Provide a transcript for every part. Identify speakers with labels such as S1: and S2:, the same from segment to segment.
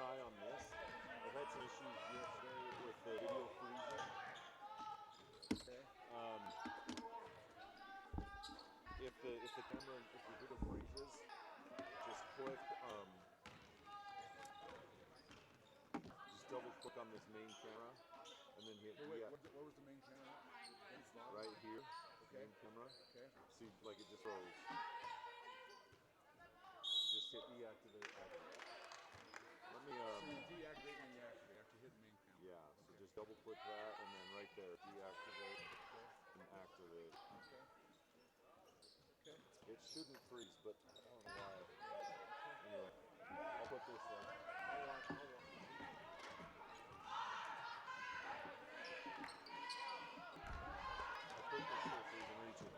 S1: eye on this. I've had some issues yesterday with the video freezing.
S2: Okay.
S1: If the camera, if the video freezes, just click, just double click on this main camera, and then hit
S2: What was the main camera?
S1: right here.
S2: Okay.
S1: Main camera.
S2: Okay.
S1: See, like it just froze. Just hit deactivate. Let me.
S2: So you deactivate when you actually hit the main camera.
S1: Yeah. So
S2: Okay.
S1: just double click that, and then right there, deactivate and activate.
S2: Okay. Okay.
S1: It shouldn't freeze, but I don't know why. Anyway, I'll put this.
S2: I'll watch.
S1: I'll put this here so you can reach it.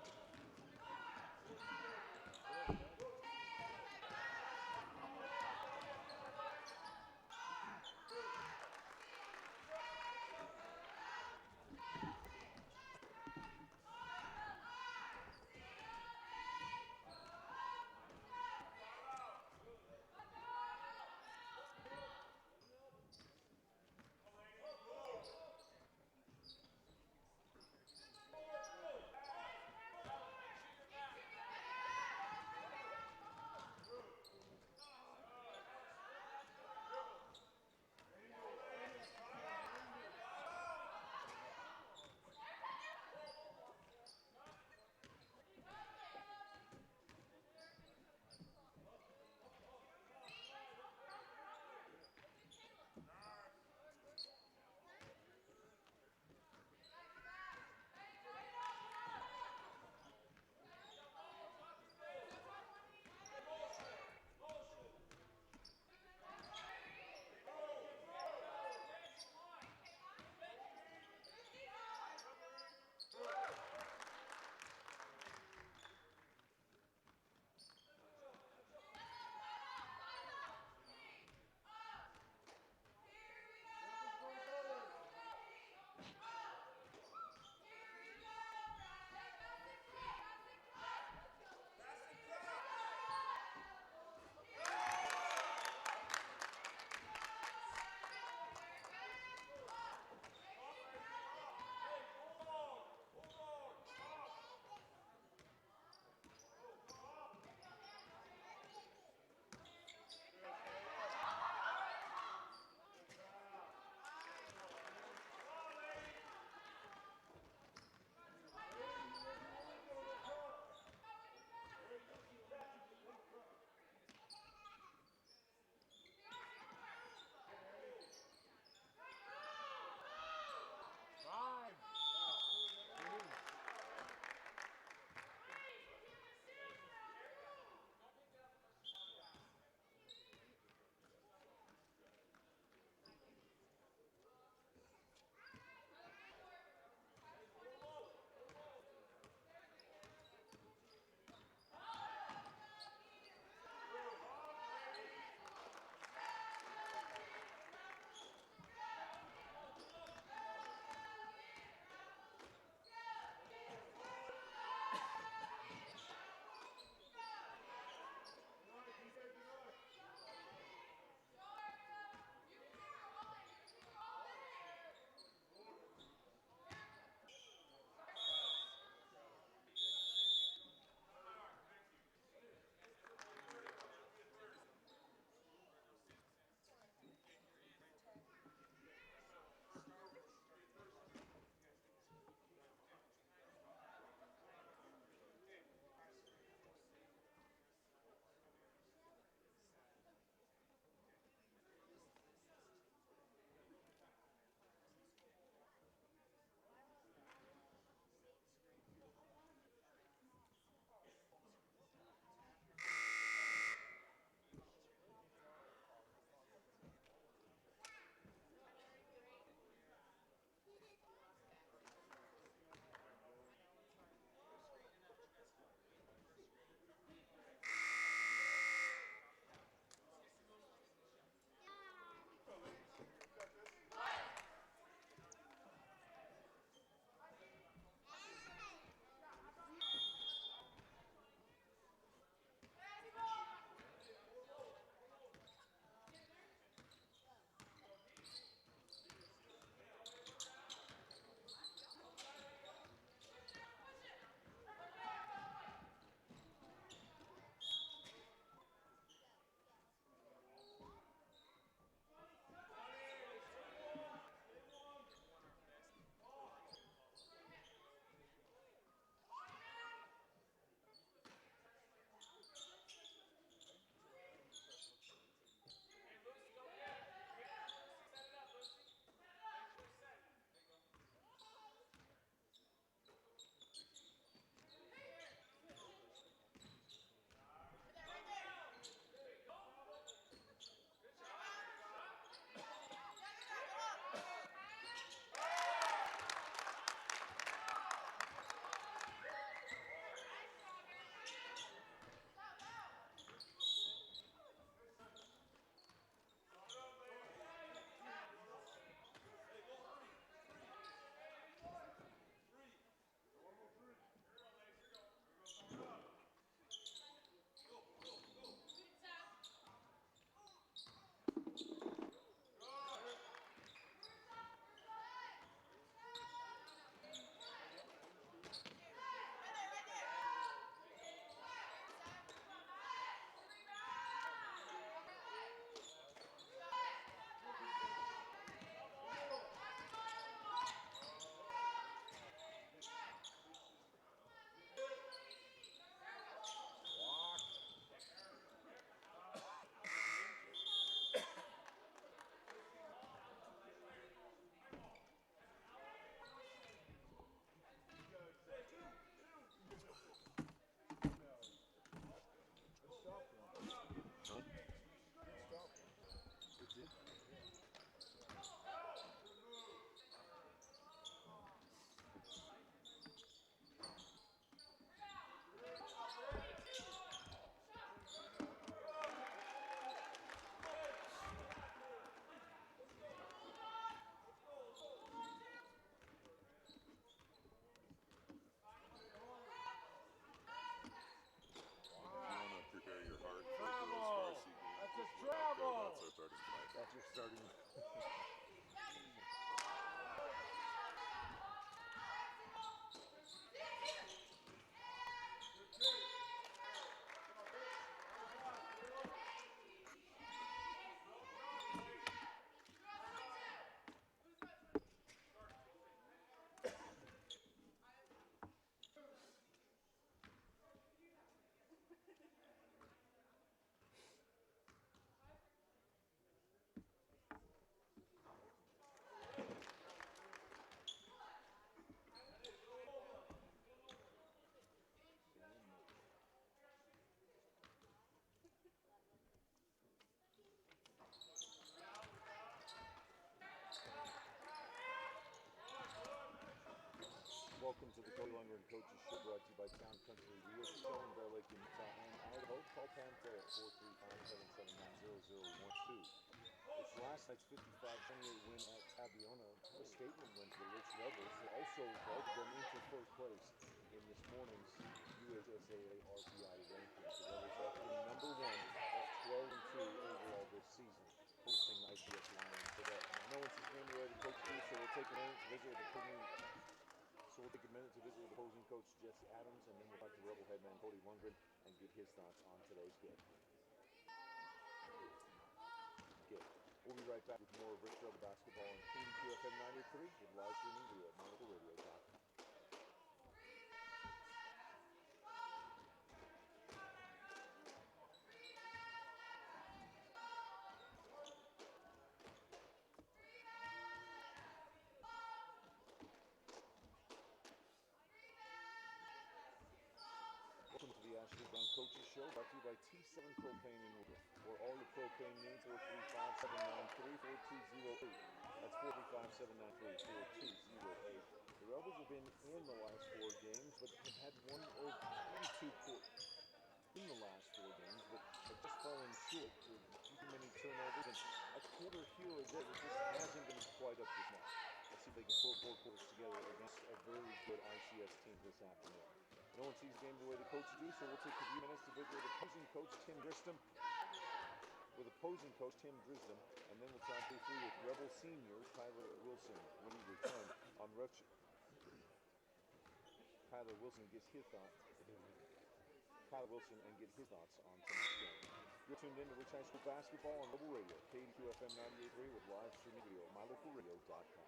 S1: Welcome to the Cody Lundgren Coaches Show, brought to you by Town Country Realty, Show in Bear Lake, Utah, and Idaho. Call Pam today at 435-779-0012. It's last night's 55-28 win at Tabiona, a statement win for the Rich Rebels. They also held them into first place in this morning's USSAA RPI rankings. The Rebels are number one at 12-2 overall this season, hosting the ICS Lions today. Now, no one's game away to coach two, so we'll take a minute to visit with the opposing coach Jesse Adams, and then we'll talk to Rebel head man Cody Lundgren and get his thoughts on today's game. Okay, we'll be right back with more of Rich Rebel basketball on KDQFM 93 with live streaming video at MongoRadio.com. Welcome to the Ashley Brown Coaches Show, brought to you by T7 Propane in Woodruff. For all your propane needs, 435-793-4208. That's 435-793-4208. The Rebels have been in the last four games, but have had one or maybe two quarters in the last four games, but have just fallen short with too many turnovers. And a quarter here or there, it just hasn't been quite up to snuff. Let's see if they can put four quarters together against a very good ICS team this afternoon. No one sees games the way the coaches do, so we'll take a few minutes to visit with opposing coach Tim Drisdom, and then we'll talk briefly with Rebel senior Tyler Wilson when he returns on Tyler Wilson and get his thoughts on tonight's game. You're tuned in to Rich High School basketball on Rebel Radio, KDQFM 98.3 with live streaming video at MyLocalRadio.com.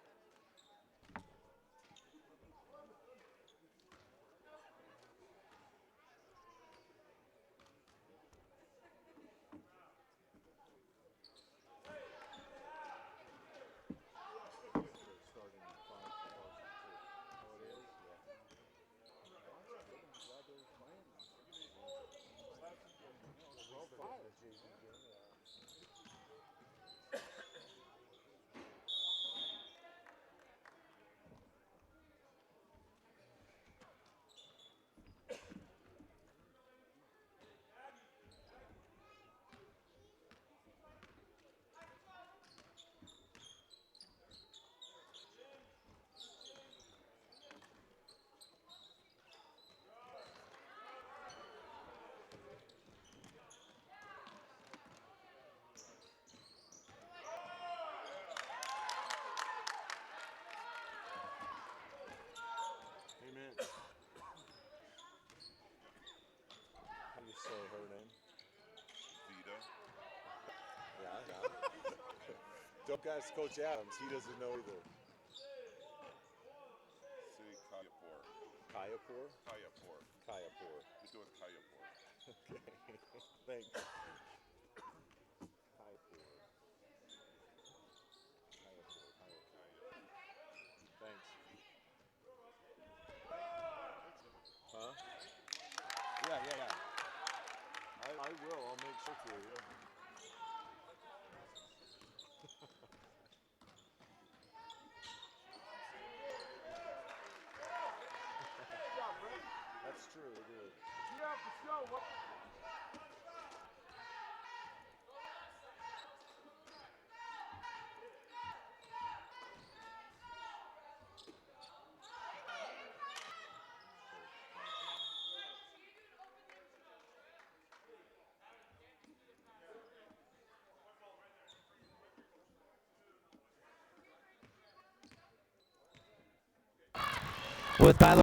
S1: How do you say her name?
S3: Vita.
S1: Yeah. Don't ask Coach Adams. He doesn't know either.
S3: Say Kayapur.
S1: Kayapur?
S3: Kayapur.
S1: Kayapur.
S3: Let's go with Kayapur.
S1: Okay. Thanks. Kayapur. Thanks. Huh? Yeah. I will. I'll make sure to. Yeah. That's true, it is.
S2: Yeah, for sure. What?
S4: With Tyler.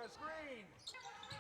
S2: got a screen.
S1: Too late.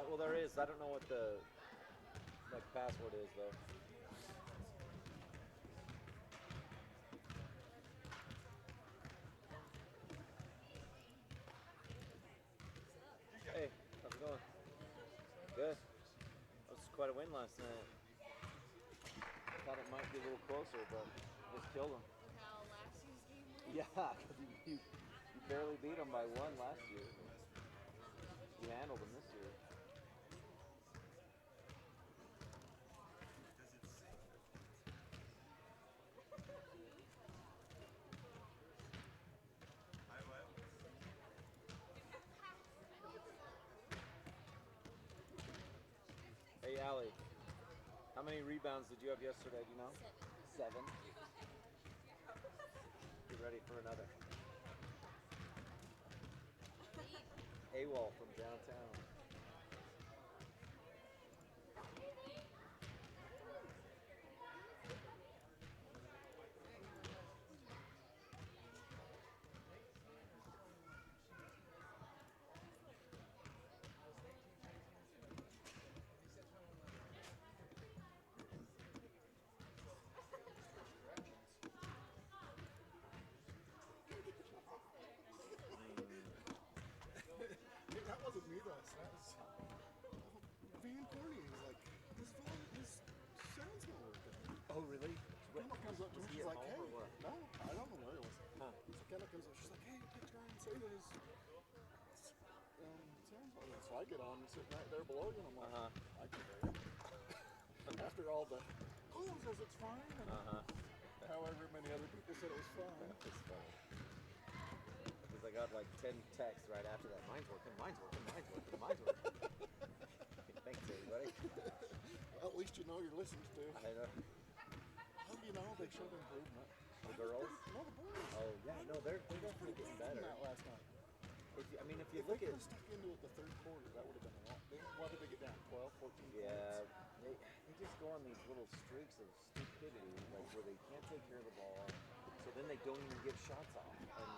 S1: Well, there is. I don't know what the password is though. Hey, how's it going? Good. That was quite a win last night. I thought it might be a little closer, but just killed them.
S5: Like how last year's game was?
S1: Yeah, because you barely beat them by one last year. You handled them this year. Hey, Allie, how many rebounds did you have yesterday, do you know? 7. Get ready for another. AWOL from downtown.
S6: That wasn't me though. That was Van Corney. He's like, his sound's not working.
S1: Oh, really?
S6: Emma comes up to me.
S1: Was he
S6: She's
S1: at
S6: like,
S1: home
S6: hey.
S1: or what?
S6: No, I don't know where it was.
S1: Huh.
S6: So Kenna comes up. She's like, hey, get try and say to his sounds on it. So I get on and sitting right there below you. And I'm like, I can hear you. After all the, says it's fine. And however many other people said it was fine.
S1: That's funny. Because I got like 10 texts right after that. Mine's working, mine's working, mine's working, mine's working. Thanks, everybody.
S6: Well, at least you know you're listened to.
S1: I know.
S6: Well, you know, they showed improvement.
S1: The girls?
S6: No, the boys.
S1: Oh, yeah, no, they're definitely getting better.
S6: That last night.
S1: If you
S6: If
S1: look
S6: they
S1: at...
S6: could have stuck into it the third quarter, that would have been a lot. What did they get down? 12, 14
S1: Yeah,
S6: points?
S1: they just go on these little streaks of stupidity, like where they can't take care of the ball, so then they don't even get shots off, and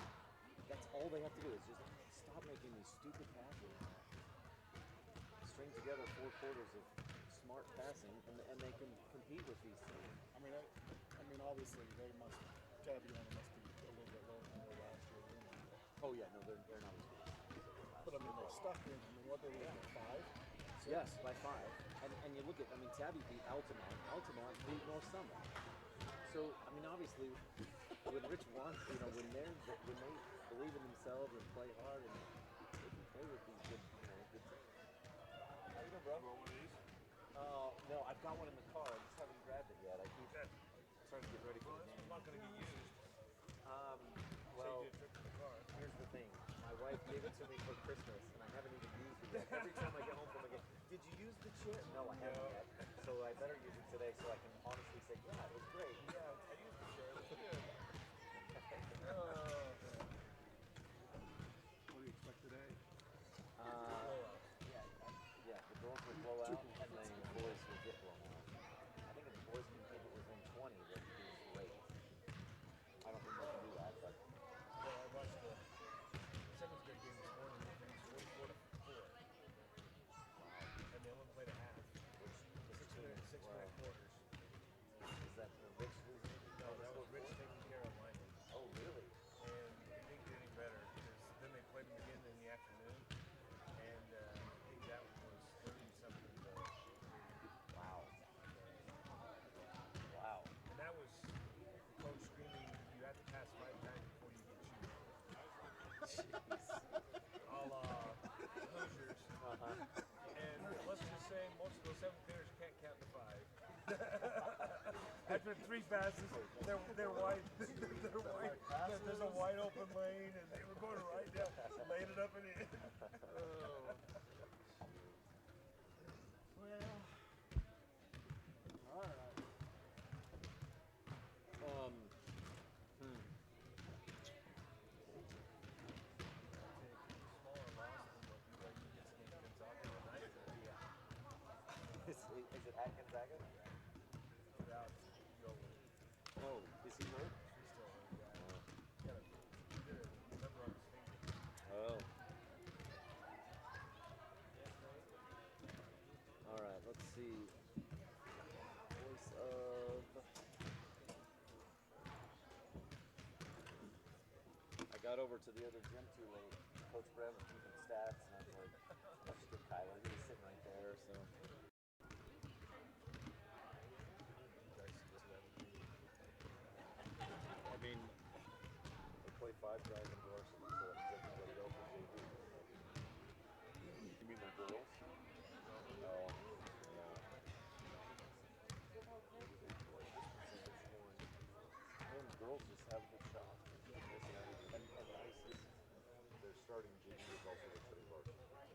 S1: that's all they have to do is just stop making these stupid passes, string together 4 quarters of smart passing, and they can compete with these teams.
S6: I mean, obviously they must. Taviana must be a little bit lower than they were last year.
S1: Oh yeah, no, they're not as good.
S6: But I mean, they stuck in. I mean, what they were at 5?
S1: Yes, by 5. And you look at, I mean, Tabby beat Altamont. Altamont beat North Summit. So, I mean, obviously, when Rich wants, when they believe in themselves and play hard, and they can play with these good teams. How you doing, bro?
S2: Want one of these?
S1: No, I've got one in the car. I just haven't grabbed it yet. I keep trying to get ready for the game.
S2: I'm not going to get used.
S1: Well,
S2: Saved you a trip to the car.
S1: here's the thing. My wife gave it to me for Christmas, and I haven't even used it yet. Every time I get home from a game, did you use the chair? No, I haven't yet. So I better use it today so I can honestly say, yeah, it was great.
S2: Yeah, I used the chair. It was good.
S6: What do you expect today?
S1: Yeah, the girls will blow out, and then the boys will get blown out. I think if the boys can keep it within 20, that would be great. I don't think they can do that, but
S2: Well, I watched the seventh grade game this morning. They finished 44-4. And they only played a half. Six minute quarters.
S1: is that the Rich losing?
S2: No, that was Rich taking care of Lyman.
S1: Oh, really?
S2: And it didn't get any better because then they played them again in the afternoon. And I think that was 30-something to 3.
S1: Wow. Wow.
S2: And that was the coach screaming, you have to pass 5 times before you can shoot. A la Hoosiers. And let's just say most of those 7th graders can't count to 5. After 3 passes, they're wide. They're wide. There's a wide open lane, and they were going right down, laying it up and in.
S6: Well, all right.
S2: Smaller loss than what BYU gets against Gonzaga tonight.
S1: Is it at Gonzaga?
S2: Without Yoeli.
S1: Oh, is he hurt?
S2: He's still hurt, yeah. He did a number on his finger.
S1: Oh. All right, let's see. Voice of. I got over to the other gym too late. Coach Brett was keeping stats, and I was like, let's get Kyler. He was sitting right there, so. I mean, they play 5 guys in varsity, so that means everybody else is JV. You mean the girls? Oh, yeah. And girls just have good shots. And ICS, their starting JV is also the pretty varsity. All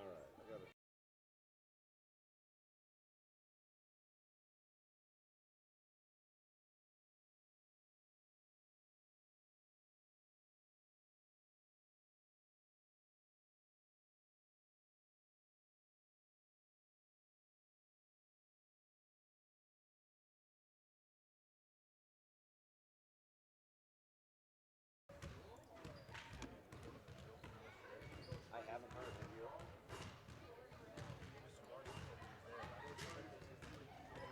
S1: right, I got it. I haven't heard of you. I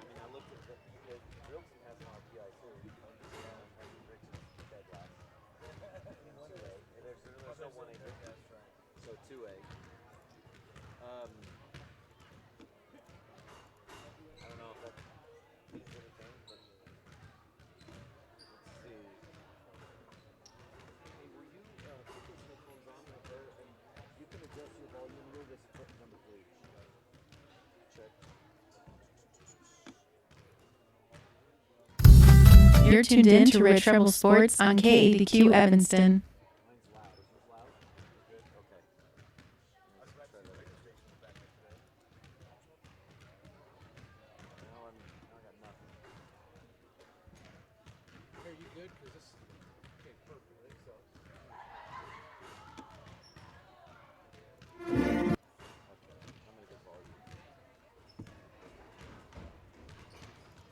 S1: mean, I looked at the Wilson has an RPI too. Henry Richards dead last. 2A. There's no 1A. So 2A. I don't know if that means anything, but let's see. Hey, were you put those headphones on right there, and you can adjust your volume here. This is number 3. Check.
S4: You're tuned in to Red Treble Sports on K80Q Evanston.
S1: Mine's loud. Is this loud? Good. Okay.
S2: I was about to see the radio station back there today.
S1: Now I got nothing.
S2: Hey, you good? Because this. Okay, perfect.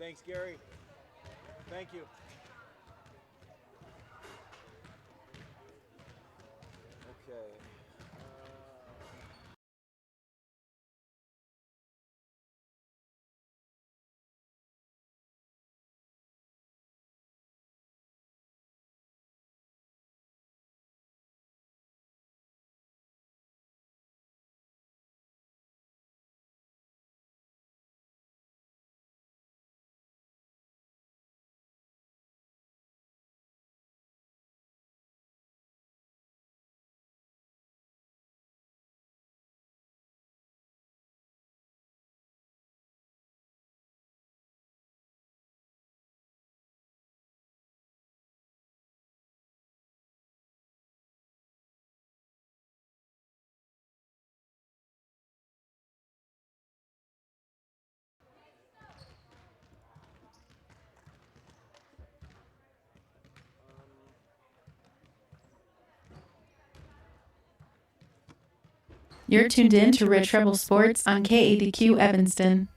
S1: Thanks, Gary. Thank you. Okay.
S4: You're tuned in to Red Treble Sports on KADQ Evanston.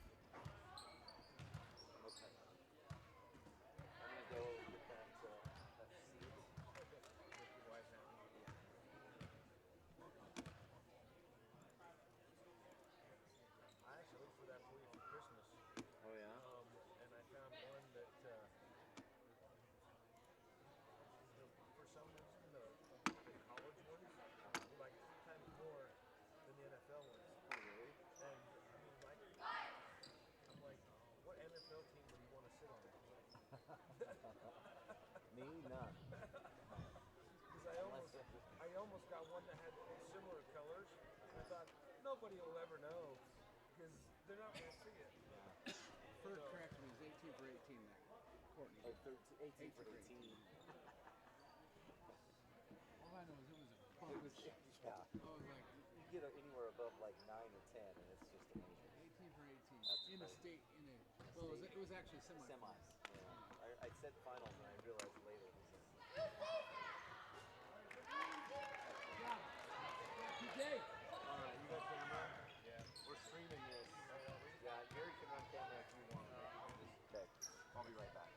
S1: Me, none.
S2: I almost got one that had similar colors. I thought nobody will ever know because they're not going to see it.
S7: Third correction was 18 for 18 there. Courtney.
S1: Oh, 18 for 18.
S7: All I know is it was a bunch.
S1: Yeah.
S7: I was like,
S1: You get anywhere above like 9 or 10, and it's just amazing.
S7: 18 for 18.
S1: That's
S7: In a
S1: crazy.
S7: state, well, it was actually
S1: Semis.
S7: semi-finals.
S1: Yeah. I said finals, and I realized later it was
S7: PJ!
S1: Alright, you got camera? Yeah. We're streaming this. Yeah, Gary can run camera if you want. Okay. I'll be right back.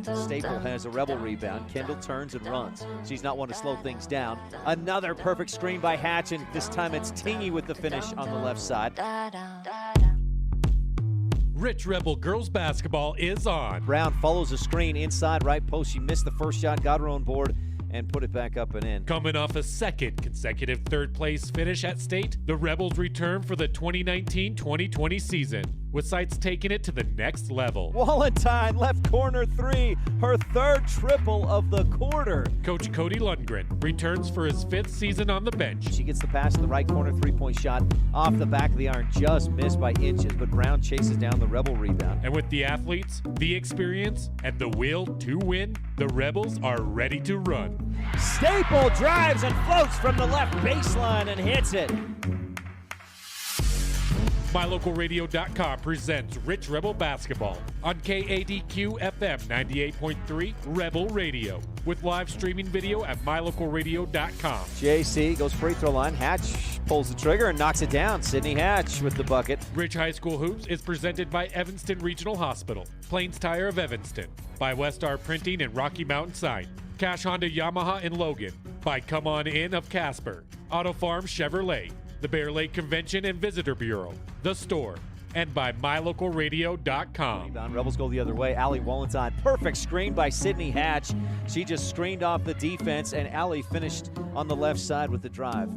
S8: Staple has a Rebel rebound. Kendall turns and runs. She's not one to slow things down. Another perfect screen by Hatch, and this time it's Tingy with the finish on the left side.
S9: Rich Rebel girls basketball is on.
S8: Brown follows a screen inside right post. She missed the first shot, got her own board, and put it back up and in.
S9: Coming off a second consecutive third-place finish at state, the Rebels return for the 2019-2020 season, with sights taking it to the next level.
S8: Walentine, left corner three, her third triple of the quarter.
S9: Coach Cody Lundgren returns for his 5th season on the bench.
S8: She gets the pass to the right corner, three-point shot off the back of the iron, just missed by inches, but Brown chases down the Rebel rebound.
S9: And with the athletes, the experience, and the will to win, the Rebels are ready to run.
S8: Staple drives and floats from the left baseline and hits it.
S9: MyLocalRadio.com presents Rich Rebel Basketball on KADQ FM 98.3 Rebel Radio with live streaming video at MyLocalRadio.com.
S8: JC goes free throw line. Hatch pulls the trigger and knocks it down. Sydney Hatch with the bucket.
S9: Rich High School Hoops is presented by Evanston Regional Hospital, Plains Tire of Evanston, by Westar Printing and Rocky Mountain Sign, Cash Honda Yamaha in Logan, by Come On In of Casper, Auto Farm Chevrolet, the Bear Lake Convention and Visitor Bureau, The Store, and by MyLocalRadio.com.
S8: Rebound, Rebels go the other way. Allie Walentine, perfect screen by Sydney Hatch. She just screened off the defense, and Allie finished on the left side with the drive.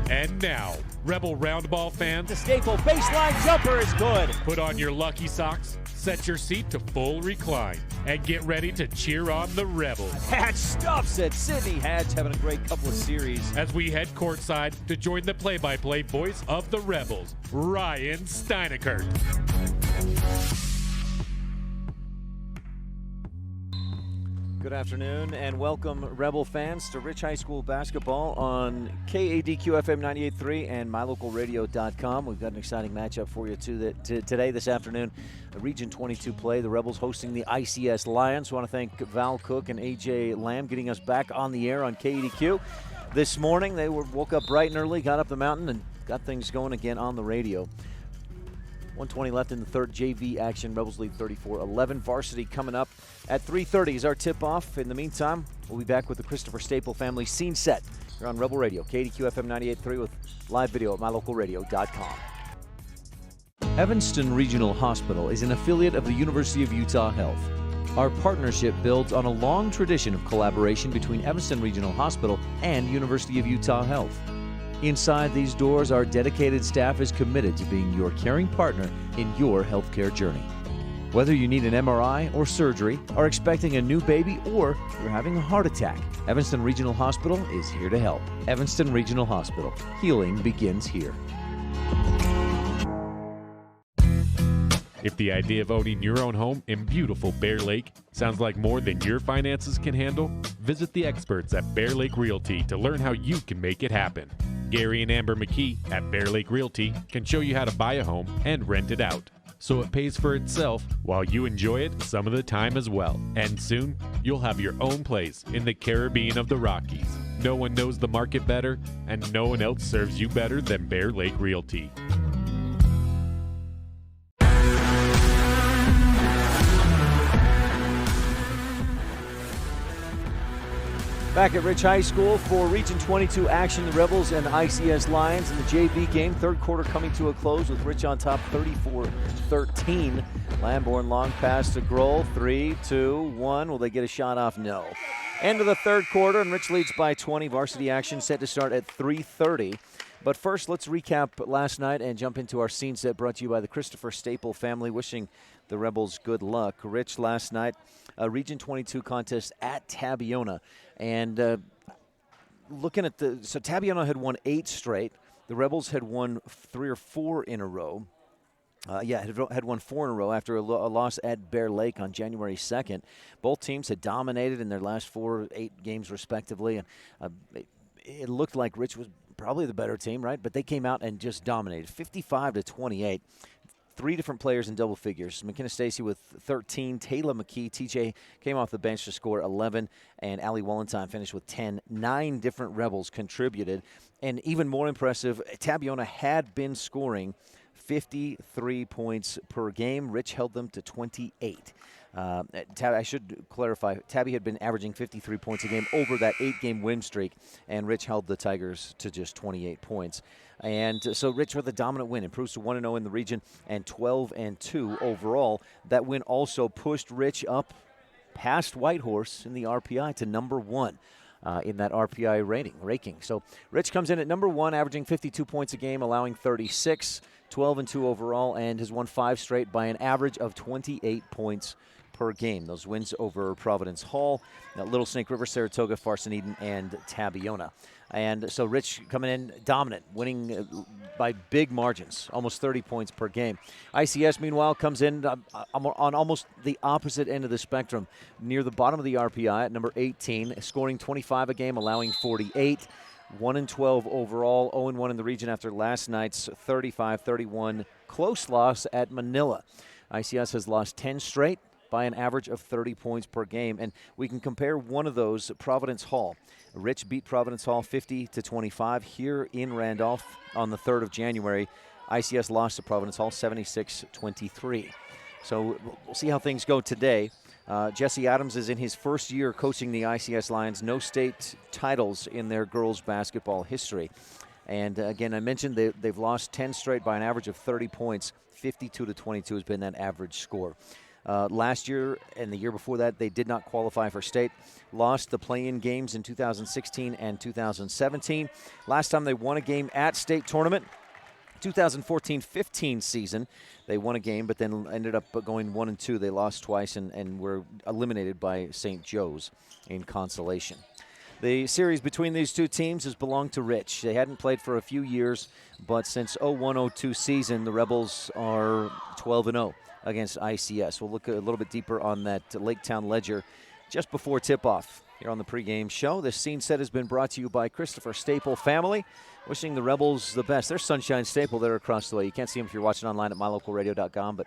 S9: And now, Rebel Roundball fans,
S8: the Staple baseline jumper is good.
S9: Put on your lucky socks, set your seat to full recline, and get ready to cheer on the Rebels.
S8: Hatch stuffs it. Sydney Hatch having a great couple of series.
S9: As we head courtside to join the play-by-play voice of the Rebels, Ryan Steineckert.
S8: Good afternoon and welcome, Rebel fans, to Rich High School basketball on KADQ FM 98.3 and MyLocalRadio.com. We've got an exciting matchup for you today, this afternoon. A Region 22 play. The Rebels hosting the ICS Lions. We want to thank Val Cook and AJ Lamb getting us back on the air on KADQ. This morning they woke up bright and early, got up the mountain, and got things going again on the radio. 1:20 left in the third. JV action. Rebels lead 34-11. Varsity coming up at 3:30 is our tip-off. In the meantime, we'll be back with the Christopher Staple family scene set. You're on Rebel Radio, KDQ FM 98.3 with live video at MyLocalRadio.com. Evanston Regional Hospital is an affiliate of the University of Utah Health. Our partnership builds on a long tradition of collaboration between Evanston Regional Hospital and University of Utah Health. Inside these doors, our dedicated staff is committed to being your caring partner in your healthcare journey. Whether you need an MRI or surgery, are expecting a new baby, or you're having a heart attack, Evanston Regional Hospital is here to help. Evanston Regional Hospital. Healing begins here.
S9: If the idea of owning your own home in beautiful Bear Lake sounds like more than your finances can handle, visit the experts at Bear Lake Realty to learn how you can make it happen. Gary and Amber McKee at Bear Lake Realty can show you how to buy a home and rent it out, so it pays for itself while you enjoy it some of the time as well. And soon, you'll have your own place in the Caribbean of the Rockies. No one knows the market better, and no one else serves you better than Bear Lake Realty.
S8: Back at Rich High School for Region 22 action, the Rebels and ICS Lions in the JV game. Third quarter coming to a close with Rich on top 34-13. Lamborn long pass to Grohl. 3, 2, 1. Will they get a shot off? No. End of the third quarter, and Rich leads by 20. Varsity action set to start at 3:30. But first, let's recap last night and jump into our scene set brought to you by the Christopher Staple family, wishing the Rebels good luck. Rich, last night, a Region 22 contest at Tabiona. And looking at so Tabiona had won 8 straight. The Rebels had won 3 or 4 in a row. Had won 4 in a row after a loss at Bear Lake on January 2nd. Both teams had dominated in their last 8 games respectively. And it looked like Rich was probably the better team, right? But they came out and just dominated, 55-28. 3 different players in double figures. McKenna Stacy with 13. Taylor McKee, TJ, came off the bench to score 11. And Allie Walentine finished with 10. 9 different Rebels contributed. And even more impressive, Tabiona had been scoring 53 points per game. Rich held them to 28. I should clarify, Tabby had been averaging 53 points a game over that 8-game win streak, and Rich held the Tigers to just 28 points. And so Rich with a dominant win, improves to 1-0 in the region and 12-2 overall. That win also pushed Rich up past Whitehorse in the RPI to number 1. In that RPI ranking. So Rich comes in at number 1, averaging 52 points a game, allowing 36, 12-2 overall, and has won 5 straight by an average of 28 points per game. Those wins over Providence Hall, Little Snake River, Saratoga, Farson Eden, and Tabiona. And so Rich coming in dominant, winning by big margins, almost 30 points per game. ICS, meanwhile, comes in on almost the opposite end of the spectrum, near the bottom of the RPI at number 18, scoring 25 a game, allowing 48. 1-12 overall, 0-1 in the region after last night's 35-31 close loss at Manila. ICS has lost 10 straight by an average of 30 points per game, and we can compare one of those, Providence Hall. Rich beat Providence Hall 50-25 here in Randolph on the 3rd of January. ICS lost to Providence Hall 76-23. So we'll see how things go today. Jesse Adams is in his first year coaching the ICS Lions. No state titles in their girls basketball history. And again, I mentioned they've lost 10 straight by an average of 30 points. 52-22 has been that average score. Last year and the year before that, they did not qualify for state. Lost the play-in games in 2016 and 2017. Last time they won a game at state tournament, 2014-15 season, they won a game, but then ended up going 1-2. They lost twice and were eliminated by St. Joe's in consolation. The series between these two teams has belonged to Rich. They hadn't played for a few years, but since 01-02 season, the Rebels are 12-0 against ICS. We'll look a little bit deeper on that Lake Town ledger just before tip-off here on the pregame show. This scene set has been brought to you by Christopher Staple Family, wishing the Rebels the best. There's Sunshine Staple there across the way. You can't see them if you're watching online at mylocalradio.com, but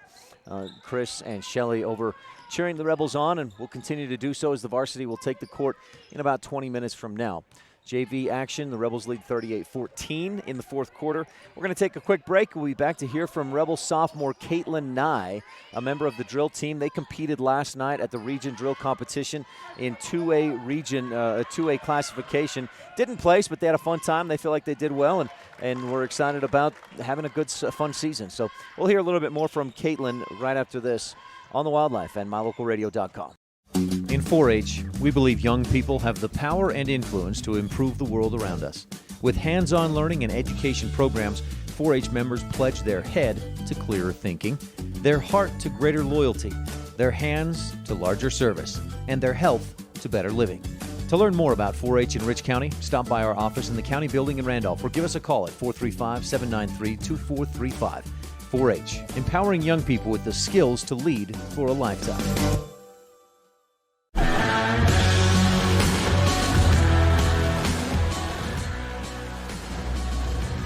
S8: Chris and Shelly over cheering the Rebels on, and will continue to do so as the varsity will take the court in about 20 minutes from now. JV action, the Rebels lead 38-14 in the fourth quarter. We're going to take a quick break. We'll be back to hear from Rebels sophomore Caitlin Nye, a member of the drill team. They competed last night at the region drill competition in 2A region, 2A classification. Didn't place, but they had a fun time. They feel like they did well, and we're excited about having a good, fun season. So we'll hear a little bit more from Caitlin right after this on the Wildlife and mylocalradio.com. In 4-H, we believe young people have the power and influence to improve the world around us. With hands-on learning and education programs, 4-H members pledge their head to clearer thinking, their heart to greater loyalty, their hands to larger service, and their health to better living. To learn more about 4-H in Rich County, stop by our office in the county building in Randolph or give us a call at 435-793-2435. 4-H, empowering young people with the skills to lead for a lifetime.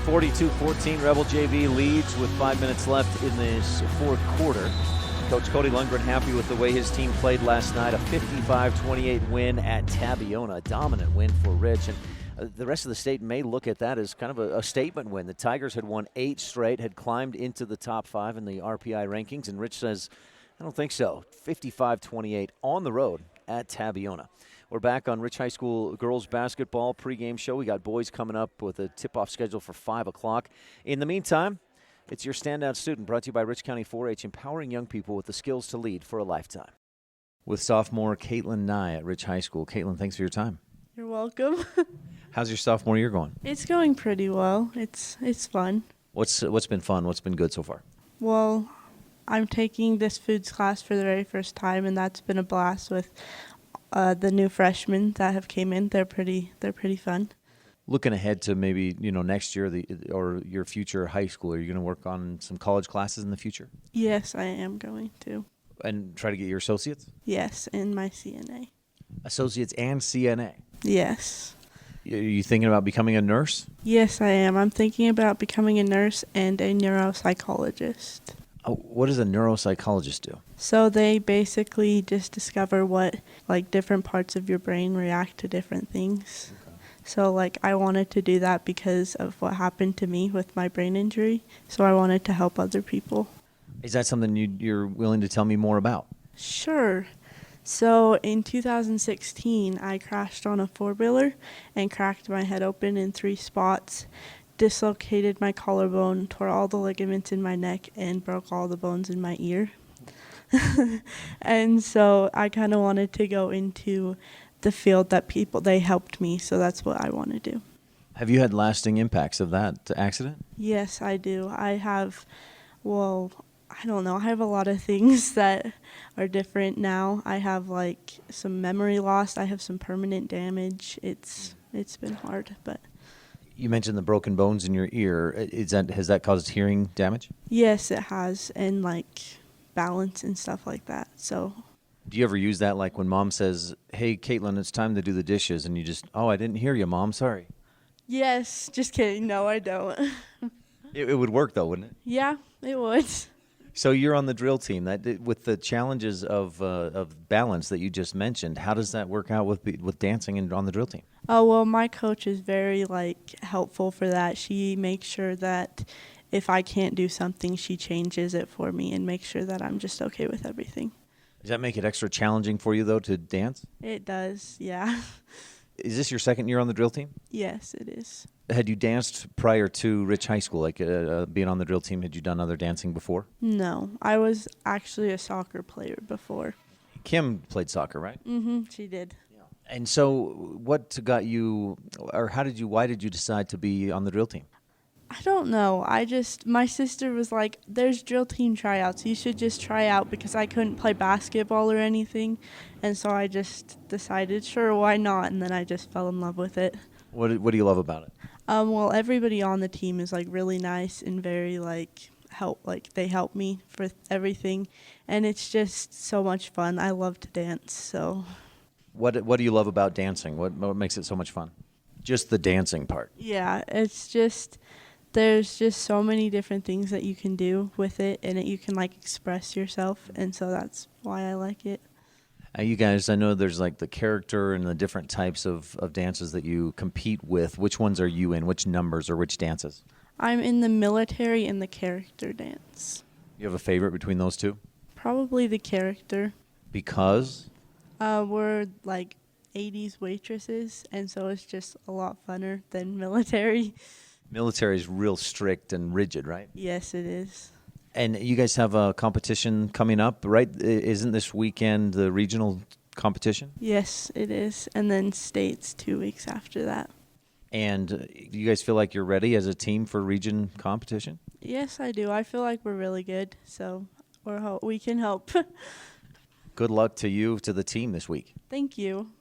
S8: 42-14, Rebel JV leads with 5 minutes left in this fourth quarter. Coach Cody Lundgren happy with the way his team played last night. A 55-28 win at Tabiona. A dominant win for Rich. And the rest of the state may look at that as kind of a statement win. The Tigers had won 8 straight, had climbed into the top 5 in the RPI rankings. And Rich says, I don't think so. 55-28 on the road at Tabiona. We're back on Rich High School girls basketball pregame show. We got boys coming up with a tip-off schedule for 5 o'clock. In the meantime, it's your standout student brought to you by Rich County 4-H, empowering young people with the skills to lead for a lifetime. With sophomore Caitlin Nye at Rich High School. Caitlin, thanks for your time.
S10: You're welcome.
S8: How's your sophomore year going?
S10: It's going pretty well. It's fun.
S8: What's been fun? What's been good so far?
S10: Well, I'm taking this foods class for the very first time, and that's been a blast with the new freshmen that have came in. They're pretty fun.
S8: Looking ahead to maybe next year or your future high school, are you going to work on some college classes in the future?
S10: Yes, I am going to.
S8: And try to get your associates?
S10: Yes, and my CNA.
S8: Associates and CNA?
S10: Yes.
S8: Are you thinking about becoming a nurse?
S10: Yes, I am. I'm thinking about becoming a nurse and a neuropsychologist.
S8: Oh, what does a neuropsychologist do?
S10: So they basically just discover what different parts of your brain react to different things. Okay. So like I wanted to do that because of what happened to me with my brain injury. So I wanted to help other people.
S8: Is that something you're willing to tell me more about?
S10: Sure. So in 2016, I crashed on a four-wheeler and cracked my head open in 3 spots, dislocated my collarbone, tore all the ligaments in my neck, and broke all the bones in my ear. And so I kind of wanted to go into the field that they helped me, so that's what I want to do.
S8: Have you had lasting impacts of that accident?
S10: Yes, I do. I have, well, I don't know. I have a lot of things that are different now. I have like some memory loss. I have some permanent damage. It's been hard, but.
S8: You mentioned the broken bones in your ear. Has that caused hearing damage?
S10: Yes, it has, and like balance and stuff like that. So.
S8: Do you ever use that, like when Mom says, "Hey, Caitlin, it's time to do the dishes," and you just, "Oh, I didn't hear you, Mom. Sorry."
S10: Yes, just kidding. No, I don't.
S8: It would work though, wouldn't it?
S10: Yeah, it would.
S8: So you're on the drill team. With the challenges of balance that you just mentioned, how does that work out with dancing and on the drill team?
S10: Oh, well, my coach is very helpful for that. She makes sure that if I can't do something, she changes it for me and makes sure that I'm just okay with everything.
S8: Does that make it extra challenging for you though to dance?
S10: It does, yeah.
S8: Is this your second year on the drill team?
S10: Yes, it is.
S8: Had you danced prior to Rich High School, being on the drill team? Had you done other dancing before?
S10: No, I was actually a soccer player before.
S8: Kim played soccer, right?
S10: Mm-hmm, she did.
S8: Yeah. And so what got you, or why did you decide to be on the drill team?
S10: I don't know. My sister was like, there's drill team tryouts. You should just try out, because I couldn't play basketball or anything. And so I just decided, sure, why not? And then I just fell in love with it.
S8: What do you love about it?
S10: Well, everybody on the team is really nice and very they help me for everything. And it's just so much fun. I love to dance, so.
S8: What do you love about dancing? What makes it so much fun? Just the dancing part.
S10: Yeah, it's just, there's just so many different things that you can do with it, and you can express yourself, and so that's why I like it.
S8: You guys, I know there's the character and the different types of dances that you compete with. Which ones are you in? Which numbers or which dances?
S10: I'm in the military and the character dance.
S8: You have a favorite between those two?
S10: Probably the character.
S8: Because?
S10: We're 80s waitresses, and so it's just a lot funner than military.
S8: Military is real strict and rigid, right?
S10: Yes, it is.
S8: And you guys have a competition coming up, right? Isn't this weekend the regional competition?
S10: Yes, it is. And then states 2 weeks after that.
S8: And do you guys feel like you're ready as a team for region competition?
S10: Yes, I do. I feel like we're really good, so we can help.
S8: Good luck to you, to the team this week.
S10: Thank you.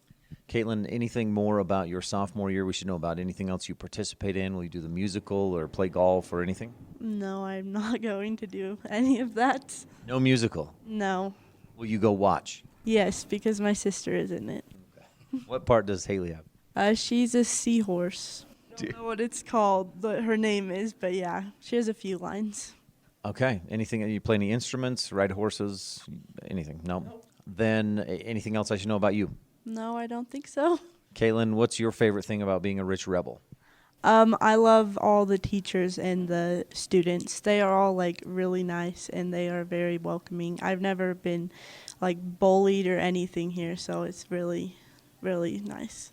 S8: Caitlin, anything more about your sophomore year we should know about? Anything else you participate in? Will you do the musical or play golf or anything?
S10: No, I'm not going to do any of that.
S8: No musical?
S10: No.
S8: Will you go watch?
S10: Yes, because my sister is in it.
S8: Okay. What part does Haley have?
S10: She's a seahorse. I don't know what it's called, but her name is, but yeah, she has a few lines.
S8: Okay. Anything? You play any instruments, ride horses, anything? No. Then anything else I should know about you?
S10: No, I don't think so.
S8: Caitlin, what's your favorite thing about being a Rich Rebel?
S10: I love all the teachers and the students. They are all really nice, and they are very welcoming. I've never been bullied or anything here, so it's really, really nice.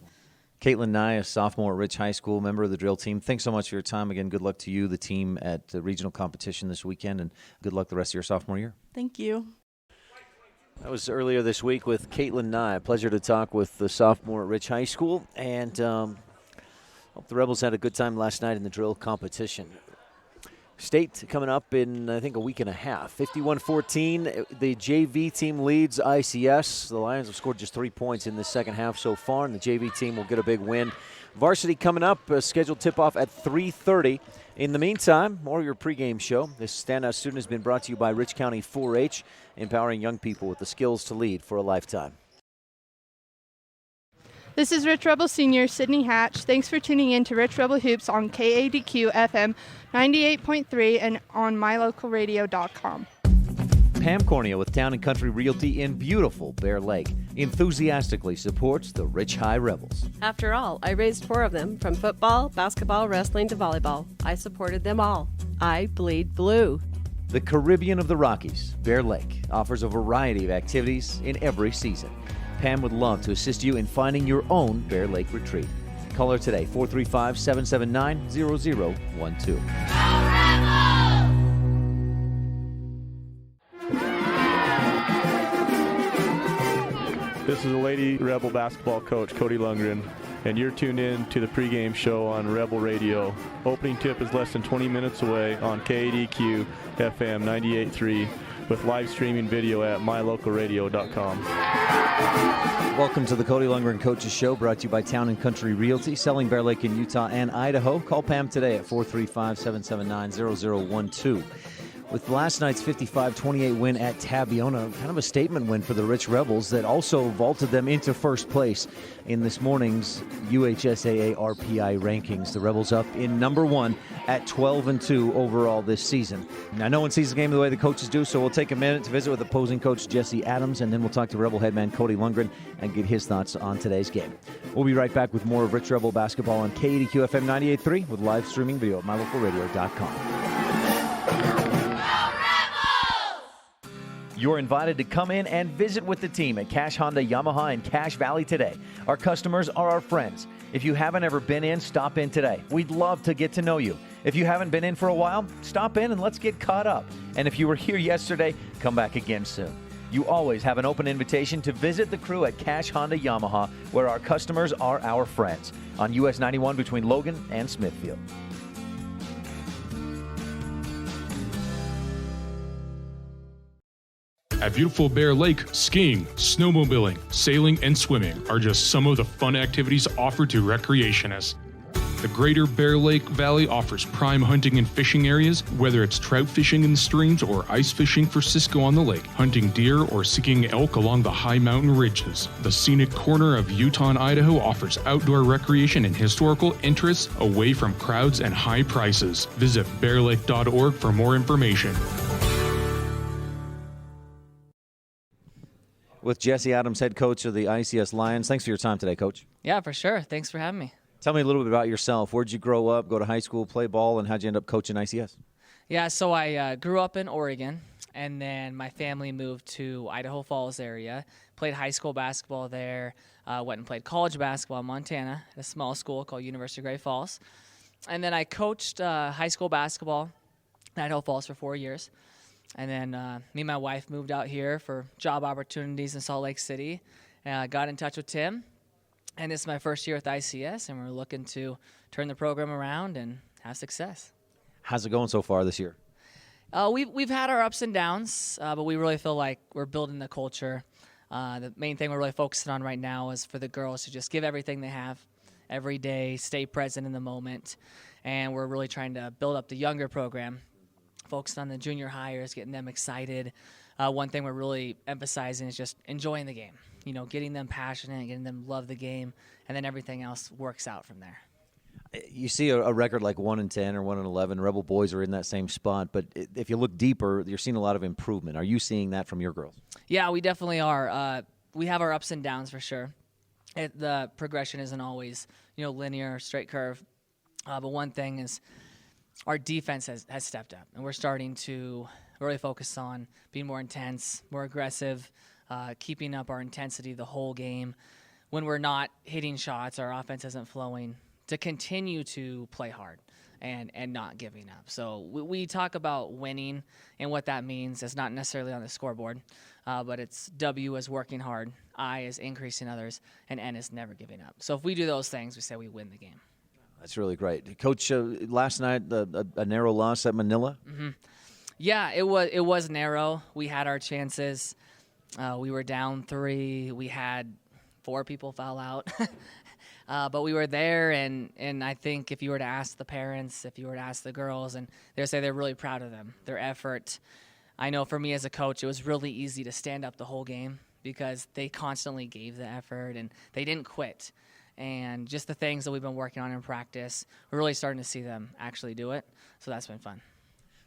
S8: Caitlin Nye, a sophomore at Rich High School, member of the drill team. Thanks so much for your time. Again, good luck to you, the team at the regional competition this weekend, and good luck the rest of your sophomore year.
S10: Thank you.
S8: That was earlier this week with Caitlin Nye. Pleasure to talk with the sophomore at Rich High School. And hope the Rebels had a good time last night in the drill competition. State coming up in, I think, a week and a half. 51-14, the JV team leads ICS. The Lions have scored just 3 points in the second half so far, and the JV team will get a big win. Varsity coming up, scheduled tip-off at 3:30. In the meantime, more of your pregame show. This standout student has been brought to you by Rich County 4-H, empowering young people with the skills to lead for a lifetime.
S11: This is Rich Rebel Senior Sydney Hatch. Thanks for tuning in to Rich Rebel Hoops on KADQ FM 98.3 and on mylocalradio.com.
S8: Pam Cornea with Town & Country Realty in beautiful Bear Lake enthusiastically supports the Rich High Rebels.
S12: After all, I raised 4 of them, from football, basketball, wrestling to volleyball. I supported them all. I bleed blue.
S8: The Caribbean of the Rockies, Bear Lake, offers a variety of activities in every season. Pam would love to assist you in finding your own Bear Lake retreat. Call her today, 435-779-0012.
S13: This is a Lady Rebel basketball coach, Cody Lundgren, and you're tuned in to the pregame show on Rebel Radio. Opening tip is less than 20 minutes away on KADQ FM 98.3 with live streaming video at mylocalradio.com.
S8: Welcome to the Cody Lundgren Coaches Show, brought to you by Town & Country Realty, selling Bear Lake in Utah and Idaho. Call Pam today at 435-779-0012. With last night's 55-28 win at Tabiona, kind of a statement win for the Rich Rebels that also vaulted them into first place in this morning's UHSAA RPI rankings. The Rebels up in number 1 at 12-2 overall this season. Now, no one sees the game the way the coaches do, so we'll take a minute to visit with opposing coach Jesse Adams, and then we'll talk to Rebel head man Cody Lundgren and get his thoughts on today's game. We'll be right back with more of Rich Rebel basketball on KADQ FM 98.3 with live streaming video at mylocalradio.com. You're invited to come in and visit with the team at Cache Honda Yamaha in Cache Valley today. Our customers are our friends. If you haven't ever been in, stop in today. We'd love to get to know you. If you haven't been in for a while, stop in and let's get caught up. And if you were here yesterday, come back again soon. You always have an open invitation to visit the crew at Cache Honda Yamaha, where our customers are our friends, on US 91 between Logan and Smithfield.
S14: At beautiful Bear Lake, skiing, snowmobiling, sailing, and swimming are just some of the fun activities offered to recreationists. The Greater Bear Lake Valley offers prime hunting and fishing areas, whether it's trout fishing in the streams or ice fishing for Cisco on the lake, hunting deer or seeking elk along the high mountain ridges. The scenic corner of Utah and Idaho offers outdoor recreation and historical interests away from crowds and high prices. Visit bearlake.org for more information.
S8: With Jesse Adams, head coach of the ICS Lions. Thanks for your time today, Coach.
S15: Yeah, for sure. Thanks for having me.
S8: Tell me a little bit about yourself. Where'd you grow up, go to high school, play ball, and how'd you end up coaching ICS?
S15: Yeah, so I grew up in Oregon, and then my family moved to Idaho Falls area, played high school basketball there, went and played college basketball in Montana at a small school called University of Great Falls. And then I coached high school basketball in Idaho Falls for 4 years. And then me and my wife moved out here for job opportunities in Salt Lake City. Got in touch with Tim, and this is my first year with ICS, and we're looking to turn the program around and have success.
S8: How's it going so far this year?
S15: We've had our ups and downs, but we really feel like we're building the culture. The main thing we're really focusing on right now is for the girls to just give everything they have every day, stay present in the moment, and we're really trying to build up the younger program, focused on the junior hires, getting them excited. One thing we're really emphasizing is just enjoying the game, getting them passionate, getting them love the game, and then everything else works out from there.
S8: You see a record like 1-10 or 1-11. Rebel boys are in that same spot, but if you look deeper, you're seeing a lot of improvement. Are you seeing that from your girls?
S15: Yeah, we definitely are. We have our ups and downs for sure. The progression isn't always, linear, straight curve. But one thing is, our defense has stepped up, and we're starting to really focus on being more intense, more aggressive, keeping up our intensity the whole game. When we're not hitting shots, our offense isn't flowing, to continue to play hard and not giving up. So we talk about winning, and what that means is not necessarily on the scoreboard, but it's W is working hard, I is increasing others, and N is never giving up. So if we do those things, we say we win the game.
S8: That's really great. Coach, last night, a narrow loss at Manila?
S15: Mm-hmm. Yeah, it was narrow. We had our chances. We were down 3. We had 4 people foul out. But we were there, and I think if you were to ask the parents, if you were to ask the girls, and they would say they're really proud of them, their effort. I know for me as a coach, it was really easy to stand up the whole game because they constantly gave the effort, and they didn't quit. And just the things that we've been working on in practice, we're really starting to see them actually do it. So that's been fun.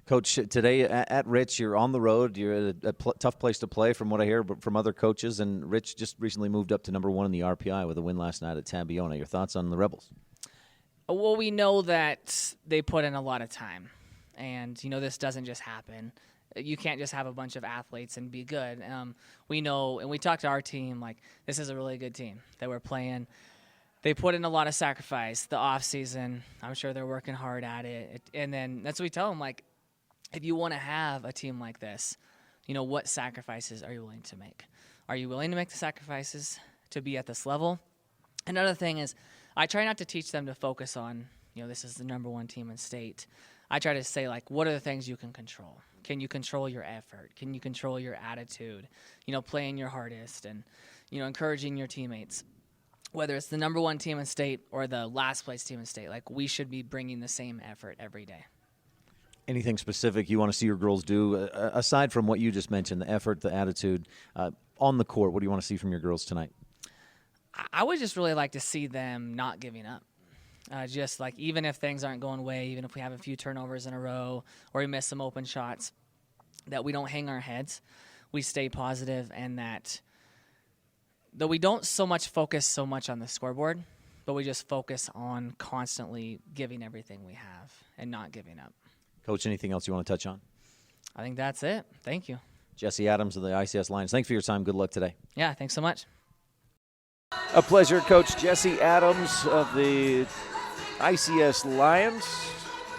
S8: Coach, today at Rich, you're on the road. You're at a tough place to play from what I hear from other coaches, and Rich just recently moved up to number 1 in the RPI with a win last night at Tabiona. Your thoughts on the Rebels?
S15: Well, we know that they put in a lot of time, and, this doesn't just happen. You can't just have a bunch of athletes and be good. We know, and we talked to our team, this is a really good team that we're playing. They put in a lot of sacrifice the off season. I'm sure they're working hard at it. And then that's what we tell them, if you want to have a team like this, what sacrifices are you willing to make? Are you willing to make the sacrifices to be at this level? Another thing is, I try not to teach them to focus on, this is the number 1 team in state. I try to say, what are the things you can control? Can you control your effort? Can you control your attitude? Playing your hardest and, encouraging your teammates. Whether it's the number 1 team in state or the last place team in state, we should be bringing the same effort every day.
S8: Anything specific you want to see your girls do, aside from what you just mentioned, the effort, the attitude, on the court? What do you want to see from your girls tonight?
S15: I would just really like to see them not giving up. Even if things aren't going away, even if we have a few turnovers in a row or we miss some open shots, that we don't hang our heads, we stay positive, and that we don't focus so much on the scoreboard, but we just focus on constantly giving everything we have and not giving up.
S8: Coach, anything else you want to touch on?
S15: I think that's it. Thank you.
S8: Jesse Adams of the ICS Lions. Thanks for your time. Good luck today.
S15: Yeah, thanks so much.
S8: A pleasure, Coach Jesse Adams of the ICS Lions.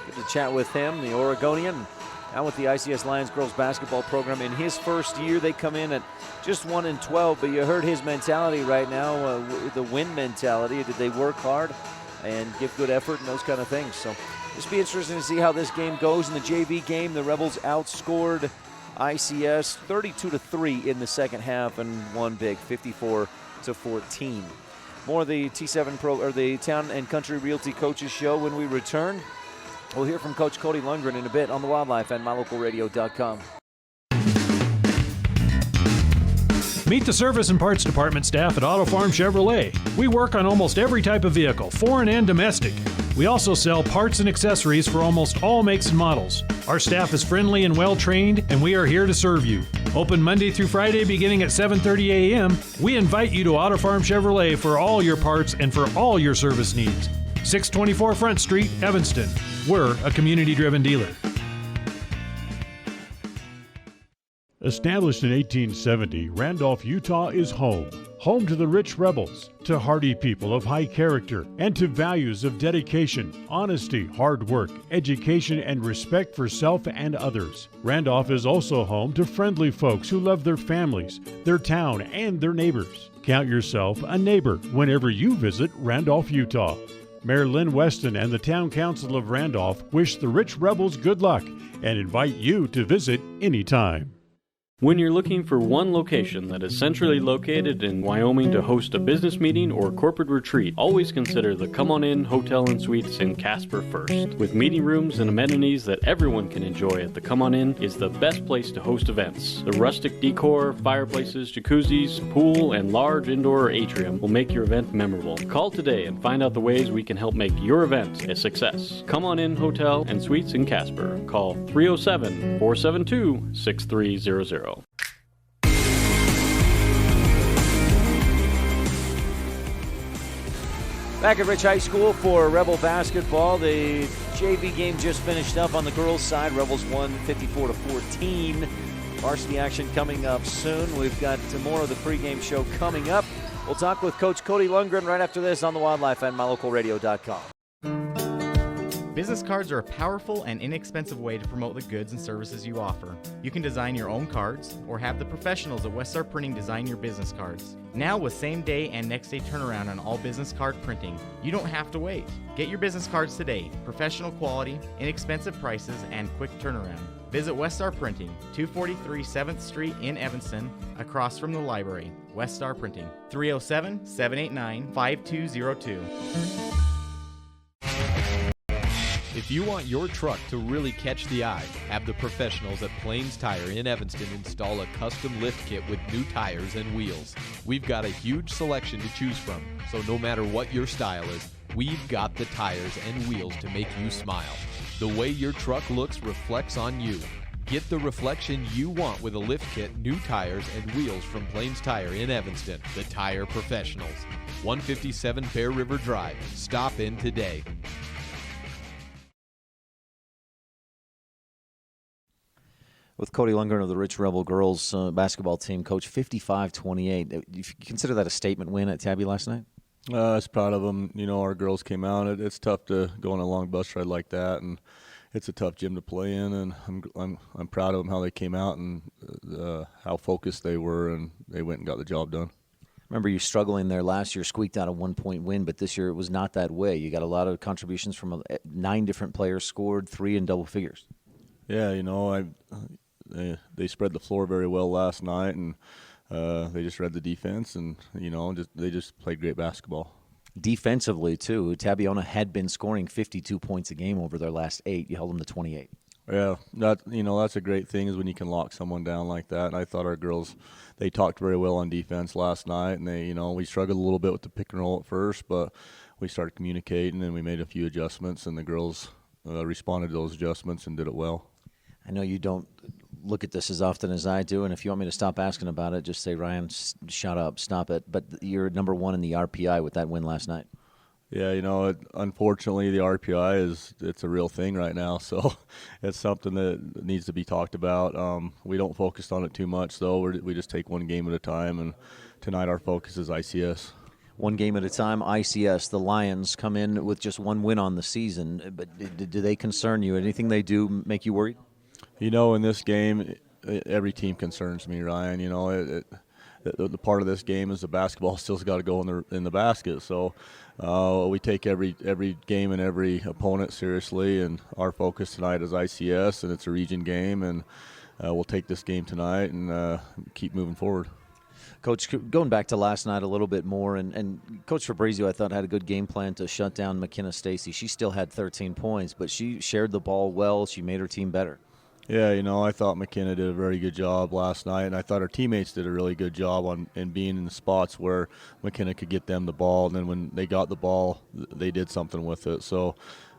S8: Good to chat with him, the Oregonian. Now with the ICS Lions girls basketball program in his first year. They come in at just 1-12, but you heard his mentality right now, the win mentality. Did they work hard and give good effort and those kind of things? So just be interesting to see how this game goes. In the JV game, the Rebels outscored ICS 32-3 in the second half and won big, 54-14. More of the the Town and Country Realty Coaches Show when we return. We'll hear from Coach Cody Lundgren in a bit on the Wildlife and MyLocalRadio.com.
S16: Meet the service and parts department staff at Auto Farm Chevrolet. We work on almost every type of vehicle, foreign and domestic. We also sell parts and accessories for almost all makes and models. Our staff is friendly and well-trained, and we are here to serve you. Open Monday through Friday beginning at 7:30 a.m., we invite you to Auto Farm Chevrolet for all your parts and for all your service needs. 624 Front Street, Evanston. We're a community-driven dealer.
S17: Established in 1870, Randolph, Utah is home. Home to the rich rebels, to hardy people of high character, and to values of dedication, honesty, hard work, education, and respect for self and others. Randolph is also home to friendly folks who love their families, their town, and their neighbors. Count yourself a neighbor whenever you visit Randolph, Utah. Mayor Lynn Weston and the Town Council of Randolph wish the rich rebels good luck and invite you to visit anytime.
S18: When you're looking for one location that is centrally located in Wyoming to host a business meeting or corporate retreat, always consider the Come On In Hotel and Suites in Casper first. With meeting rooms and amenities that everyone can enjoy at the Come On In is the best place to host events. The rustic decor, fireplaces, jacuzzis, pool, and large indoor atrium will make your event memorable. Call today and find out the ways we can help make your event a success. Come On In Hotel and Suites in Casper. Call 307-472-6300.
S8: Back at Rich High School for Rebel basketball. The JV game just finished up on the girls' side. Rebels won 54-14. Varsity action coming up soon. We've got more of the pregame show coming up. We'll talk with Coach Cody Lundgren right after this on the Wildlife and MyLocalRadio.com.
S19: Business cards are a powerful and inexpensive way to promote the goods and services you offer. You can design your own cards or have the professionals at Westar Printing design your business cards. Now with same-day and next-day turnaround on all business card printing, you don't have to wait. Get your business cards today. Professional quality, inexpensive prices, and quick turnaround. Visit Westar Printing, 243 7th Street in Evanston, across from the library. Westar Printing, 307-789-5202.
S9: If you want your truck to really catch the eye, have the professionals at Plains Tire in Evanston install a custom lift kit with new tires and wheels. We've got a huge selection to choose from, so no matter what your style is, we've got the tires and wheels to make you smile.
S20: The way your truck looks reflects on you. Get the reflection you want with a lift kit, new tires, and wheels from Plains Tire in Evanston, the tire professionals. 157 Bear River Drive. Stop in today.
S8: With Cody Lundgren of the Rich Rebel girls basketball team, coach, 55-28. You consider that a statement win at Tabby last night?
S13: I was proud of them. You know, our girls came out. It's tough to go on a long bus ride like that, and it's a tough gym to play in. And I'm proud of them how they came out and how focused they were, and they went and got the job done.
S8: Remember you struggling there last year, squeaked out a 1-point win, but this year it was not that way. You got a lot of contributions from 9 different players, scored 3 in double figures.
S13: Yeah, you know, they spread the floor very well last night, and they just read the defense, and you know, they just played great basketball.
S8: Defensively too, Tabiona had been scoring 52 points a game over their last 8. You held them to 28.
S13: Yeah, that's a great thing is when you can lock someone down like that. And I thought our girls, they talked very well on defense last night, and we struggled a little bit with the pick and roll at first, but we started communicating and we made a few adjustments, and the girls responded to those adjustments and did it well.
S8: I know you don't look at this as often as I do, and if you want me to stop asking about it, just say, Ryan, shut up, stop it. But you're number 1 in the RPI with that win last night.
S13: Yeah, unfortunately, the RPI it's a real thing right now, so it's something that needs to be talked about. We don't focus on it too much, though. We just take one game at a time, and tonight our focus is ICS.
S8: One game at a time, ICS. The Lions come in with just 1 win on the season, but do they concern you? Anything they do make you worried?
S13: In this game, every team concerns me, Ryan. The part of this game is the basketball still's got to go in the basket. So we take every game and every opponent seriously, and our focus tonight is ICS, and it's a region game, and we'll take this game tonight and keep moving forward.
S8: Coach, going back to last night a little bit more, and Coach Fabrizio, I thought, had a good game plan to shut down McKenna Stacy. She still had 13 points, but she shared the ball well. She made her team better.
S13: Yeah, I thought McKenna did a very good job last night, and I thought our teammates did a really good job in being in the spots where McKenna could get them the ball, and then when they got the ball, they did something with it. So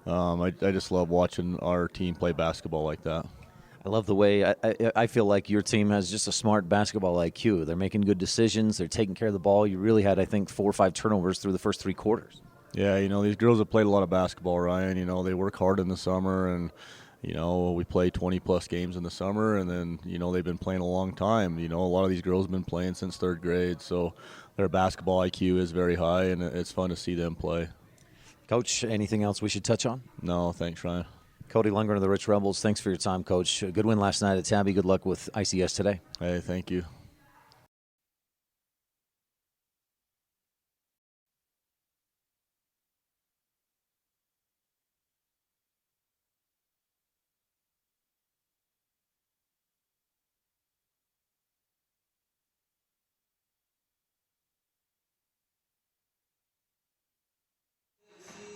S13: I just love watching our team play basketball like that.
S8: I love the way I feel like your team has just a smart basketball IQ. They're making good decisions. They're taking care of the ball. You really had, I think, 4 or 5 turnovers through the first 3 quarters.
S13: Yeah, these girls have played a lot of basketball, Ryan. They work hard in the summer, and we play 20-plus games in the summer, and then, they've been playing a long time. A lot of these girls have been playing since 3rd grade, so their basketball IQ is very high, and it's fun to see them play.
S8: Coach, anything else we should touch on?
S13: No, thanks, Ryan.
S8: Cody Lundgren of the Rich Rebels, thanks for your time, Coach. Good win last night at Tabby. Good luck with ICS today.
S13: Hey, thank you.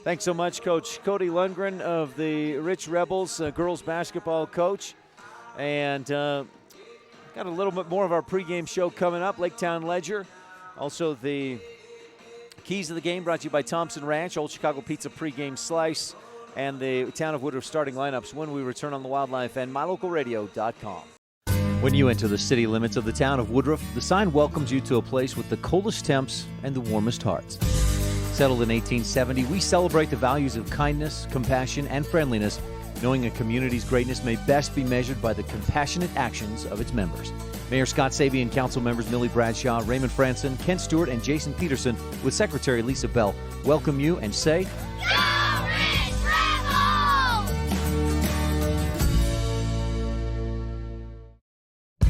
S8: Thanks so much, Coach Cody Lundgren of the Rich Rebels, girls basketball coach. And got a little bit more of our pregame show coming up, Laketown Ledger. Also the keys of the game brought to you by Thompson Ranch, Old Chicago Pizza pregame slice, and the Town of Woodruff starting lineups when we return on the Wildlife and MyLocalRadio.com. When you enter the city limits of the Town of Woodruff, the sign welcomes you to a place with the coldest temps and the warmest hearts. Settled in 1870, we celebrate the values of kindness, compassion, and friendliness, knowing a community's greatness may best be measured by the compassionate actions of its members. Mayor Scott Sabian, council members Millie Bradshaw, Raymond Franson, Kent Stewart, and Jason Peterson, with Secretary Lisa Bell, welcome you and say,
S5: Go Rich Rebels!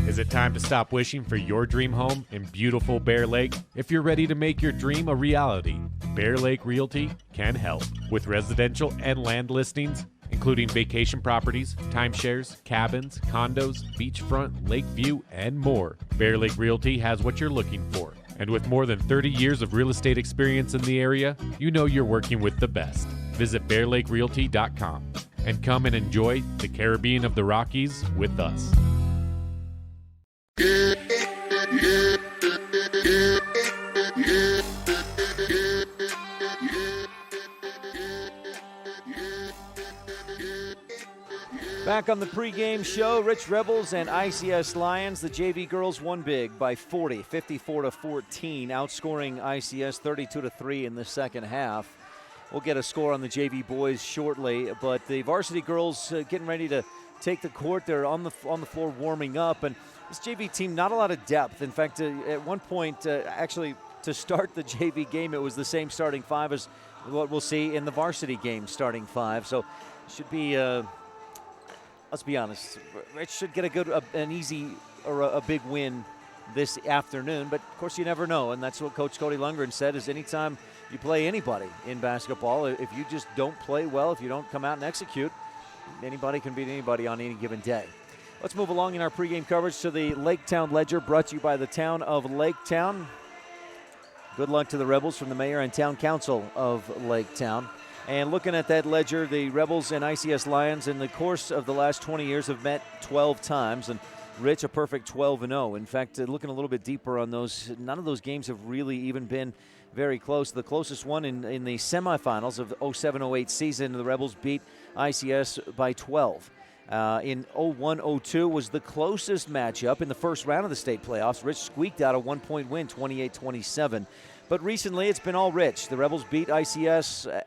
S9: Is it time to stop wishing for your dream home in beautiful Bear Lake? If you're ready to make your dream a reality, Bear Lake Realty can help. With residential and land listings, including vacation properties, timeshares, cabins, condos, beachfront, lake view, and more, Bear Lake Realty has what you're looking for. And with more than 30 years of real estate experience in the area, you know you're working with the best. Visit BearLakeRealty.com and come and enjoy the Caribbean of the Rockies with us.
S8: Back on the pregame show, Rich Rebels and ICS Lions. The JV girls won big by 40, 54-14, outscoring ICS 32-3 in the second half. We'll get a score on the JV boys shortly, but the varsity girls getting ready to take the court. They're on the floor warming up, and this JV team, not a lot of depth. In fact, at one point, actually, to start the JV game, it was the same starting five as what we'll see in the varsity game starting five. So it should be, let's be honest, Rich should get an easy or a big win this afternoon. But, of course, you never know, and that's what Coach Cody Lundgren said, is anytime you play anybody in basketball, if you just don't play well, if you don't come out and execute, anybody can beat anybody on any given day. Let's move along in our pregame coverage to the Laketown Ledger, brought to you by the town of Laketown. Good luck to the Rebels from the mayor and town council of Laketown. And looking at that ledger, the Rebels and ICS Lions in the course of the last 20 years have met 12 times, and Rich a perfect 12-0. In fact, looking a little bit deeper on those, none of those games have really even been very close. The closest one in the semifinals of the 07-08 season, the Rebels beat ICS by 12. In 01-02 was the closest matchup in the first round of the state playoffs. Rich squeaked out a one-point win, 28-27. But recently, it's been all Rich. The Rebels beat ICS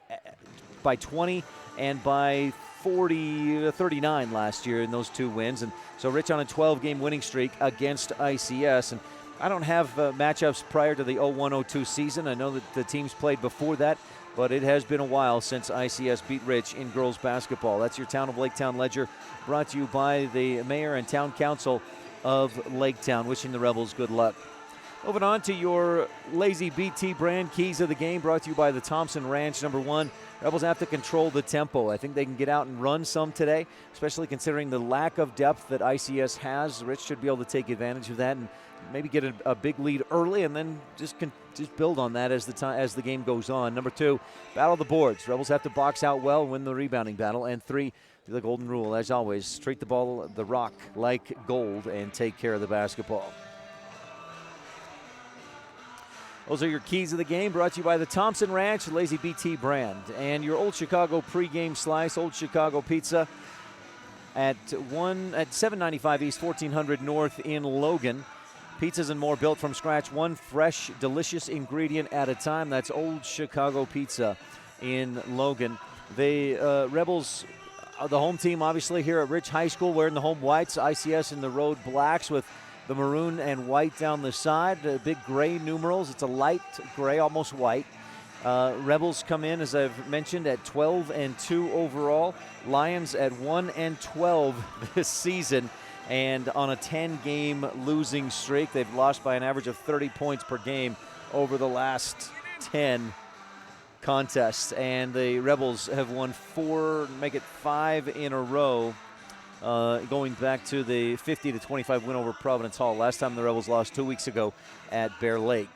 S8: by 20 and by 40-39 last year in those two wins. And so Rich on a 12-game winning streak against ICS. And I don't have matchups prior to the 01-02 season. I know that the teams played before that, but it has been a while since ICS beat Rich in girls basketball. That's your Town of Laketown Ledger, brought to you by the mayor and town council of Laketown. Wishing the Rebels good luck. Moving on to your Lazy BT brand keys of the game, brought to you by the Thompson Ranch. Number one, Rebels have to control the tempo. I think they can get out and run some today, especially considering the lack of depth that ICS has. Rich should be able to take advantage of that and maybe get a big lead early, and then just build on that as the game goes on. Number two, battle the boards. Rebels have to box out well and win the rebounding battle. And three, the golden rule, as always, treat the rock like gold and take care of the basketball. Those are your keys of the game, brought to you by the Thompson Ranch, Lazy BT brand. And your Old Chicago pregame slice, Old Chicago Pizza, at 795 East, 1400 North in Logan. Pizzas and more built from scratch, one fresh, delicious ingredient at a time. That's Old Chicago Pizza in Logan. The Rebels, the home team, obviously, here at Rich High School, wearing the home whites, ICS in the road blacks with the maroon and white down the side. Big gray numerals. It's a light gray, almost white. Rebels come in, as I've mentioned, at 12-2 overall. Lions at 1-12 this season, and on a 10-game losing streak. They've lost by an average of 30 points per game over the last 10 contests. And the Rebels have won 4, make it 5 in a row, going back to the 50-25 win over Providence Hall. Last time the Rebels lost 2 weeks ago at Bear Lake.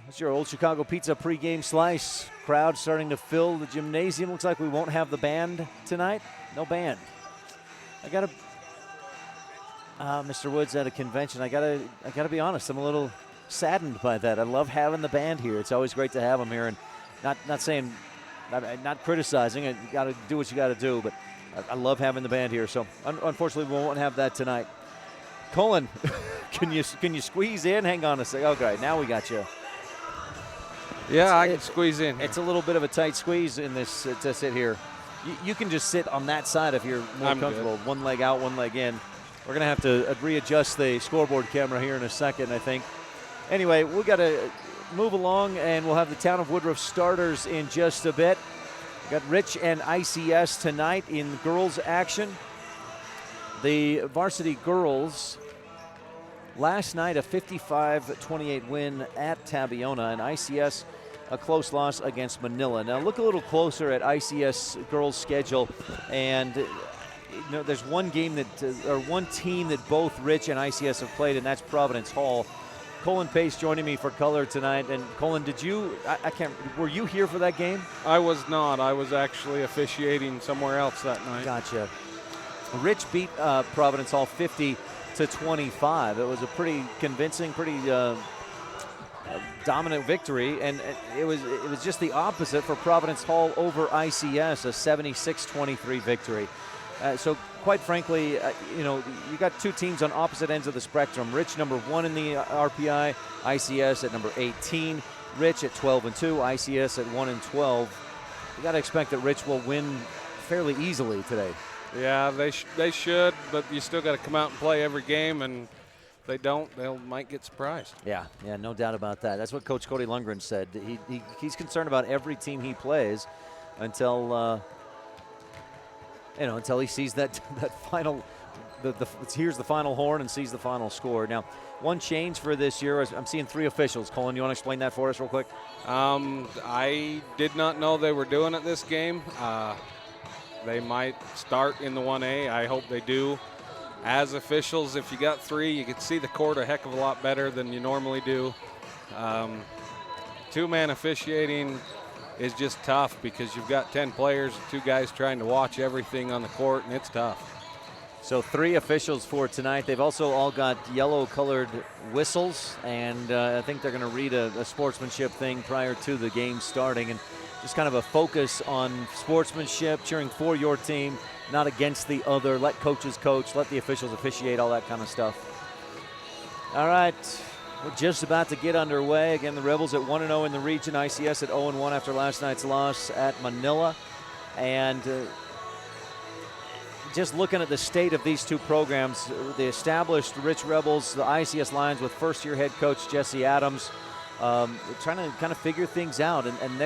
S8: That's your Old Chicago Pizza pregame slice. Crowd starting to fill the gymnasium. Looks like we won't have the band tonight. No band. I gotta, Mr. Woods at a convention. I gotta be honest. I'm a little saddened by that. I love having the band here. It's always great to have them here, and not criticizing. You gotta do what you gotta do, but I love having the band here. So unfortunately, we won't have that tonight. Colin, can you squeeze in? Hang on a second. Okay, now we got you.
S2: Yeah, I can squeeze in here.
S8: It's a little bit of a tight squeeze in this to sit here. You can just sit on that side if you're more comfortable. Good. One leg out, one leg in. We're going to have to readjust the scoreboard camera here in a second, I think. Anyway, we've got to move along, and we'll have the Town of Woodruff starters in just a bit. We've got Rich and ICS tonight in girls action. The varsity girls, last night a 55-28 win at Tabiona, and ICS a close loss against Manila. Now look a little closer at ICS girls' schedule, and there's one game one team that both Rich and ICS have played, and that's Providence Hall. Colin Pace joining me for color tonight. And Colin, were you here for that game?
S2: I was not. I was actually officiating somewhere else that night.
S8: Gotcha. Rich beat Providence Hall 50-25. It was a pretty convincing, pretty dominant victory, and it was just the opposite for Providence Hall over ICS, a 76-23 victory. So quite frankly, you know, you got two teams on opposite ends of the spectrum. Rich number 1 in the RPI, ICS at number 18. Rich at 12-2, ICS at 1-12. You got to expect that Rich will win fairly easily today.
S21: Yeah, they should, but you still got to come out and play every game, and if they don't, they might get surprised.
S8: Yeah, no doubt about that. That's what Coach Cody Lundgren said. He's concerned about every team he plays until until he sees that final, hears the final horn and sees the final score. Now, one change for this year, I'm seeing 3 officials. Colin, you want to explain that for us real quick?
S21: I did not know they were doing it this game. They might start in the 1A. I hope they do. As officials, if you got 3, you can see the court a heck of a lot better than you normally do. 2-man officiating is just tough because you've got 10 players and 2 guys trying to watch everything on the court, and it's tough.
S8: So 3 officials for tonight. They've also all got yellow-colored whistles, and I think they're going to read a sportsmanship thing prior to the game starting, and just kind of a focus on sportsmanship, cheering for your team, not against the other. Let coaches coach, let the officials officiate, all that kind of stuff. All right, we're just about to get underway. Again, the Rebels at 1-0 in the region, ICS at 0-1 after last night's loss at Manila. And just looking at the state of these two programs, the established Rich Rebels, the ICS Lions with first-year head coach Jesse Adams, trying to kind of figure things out. And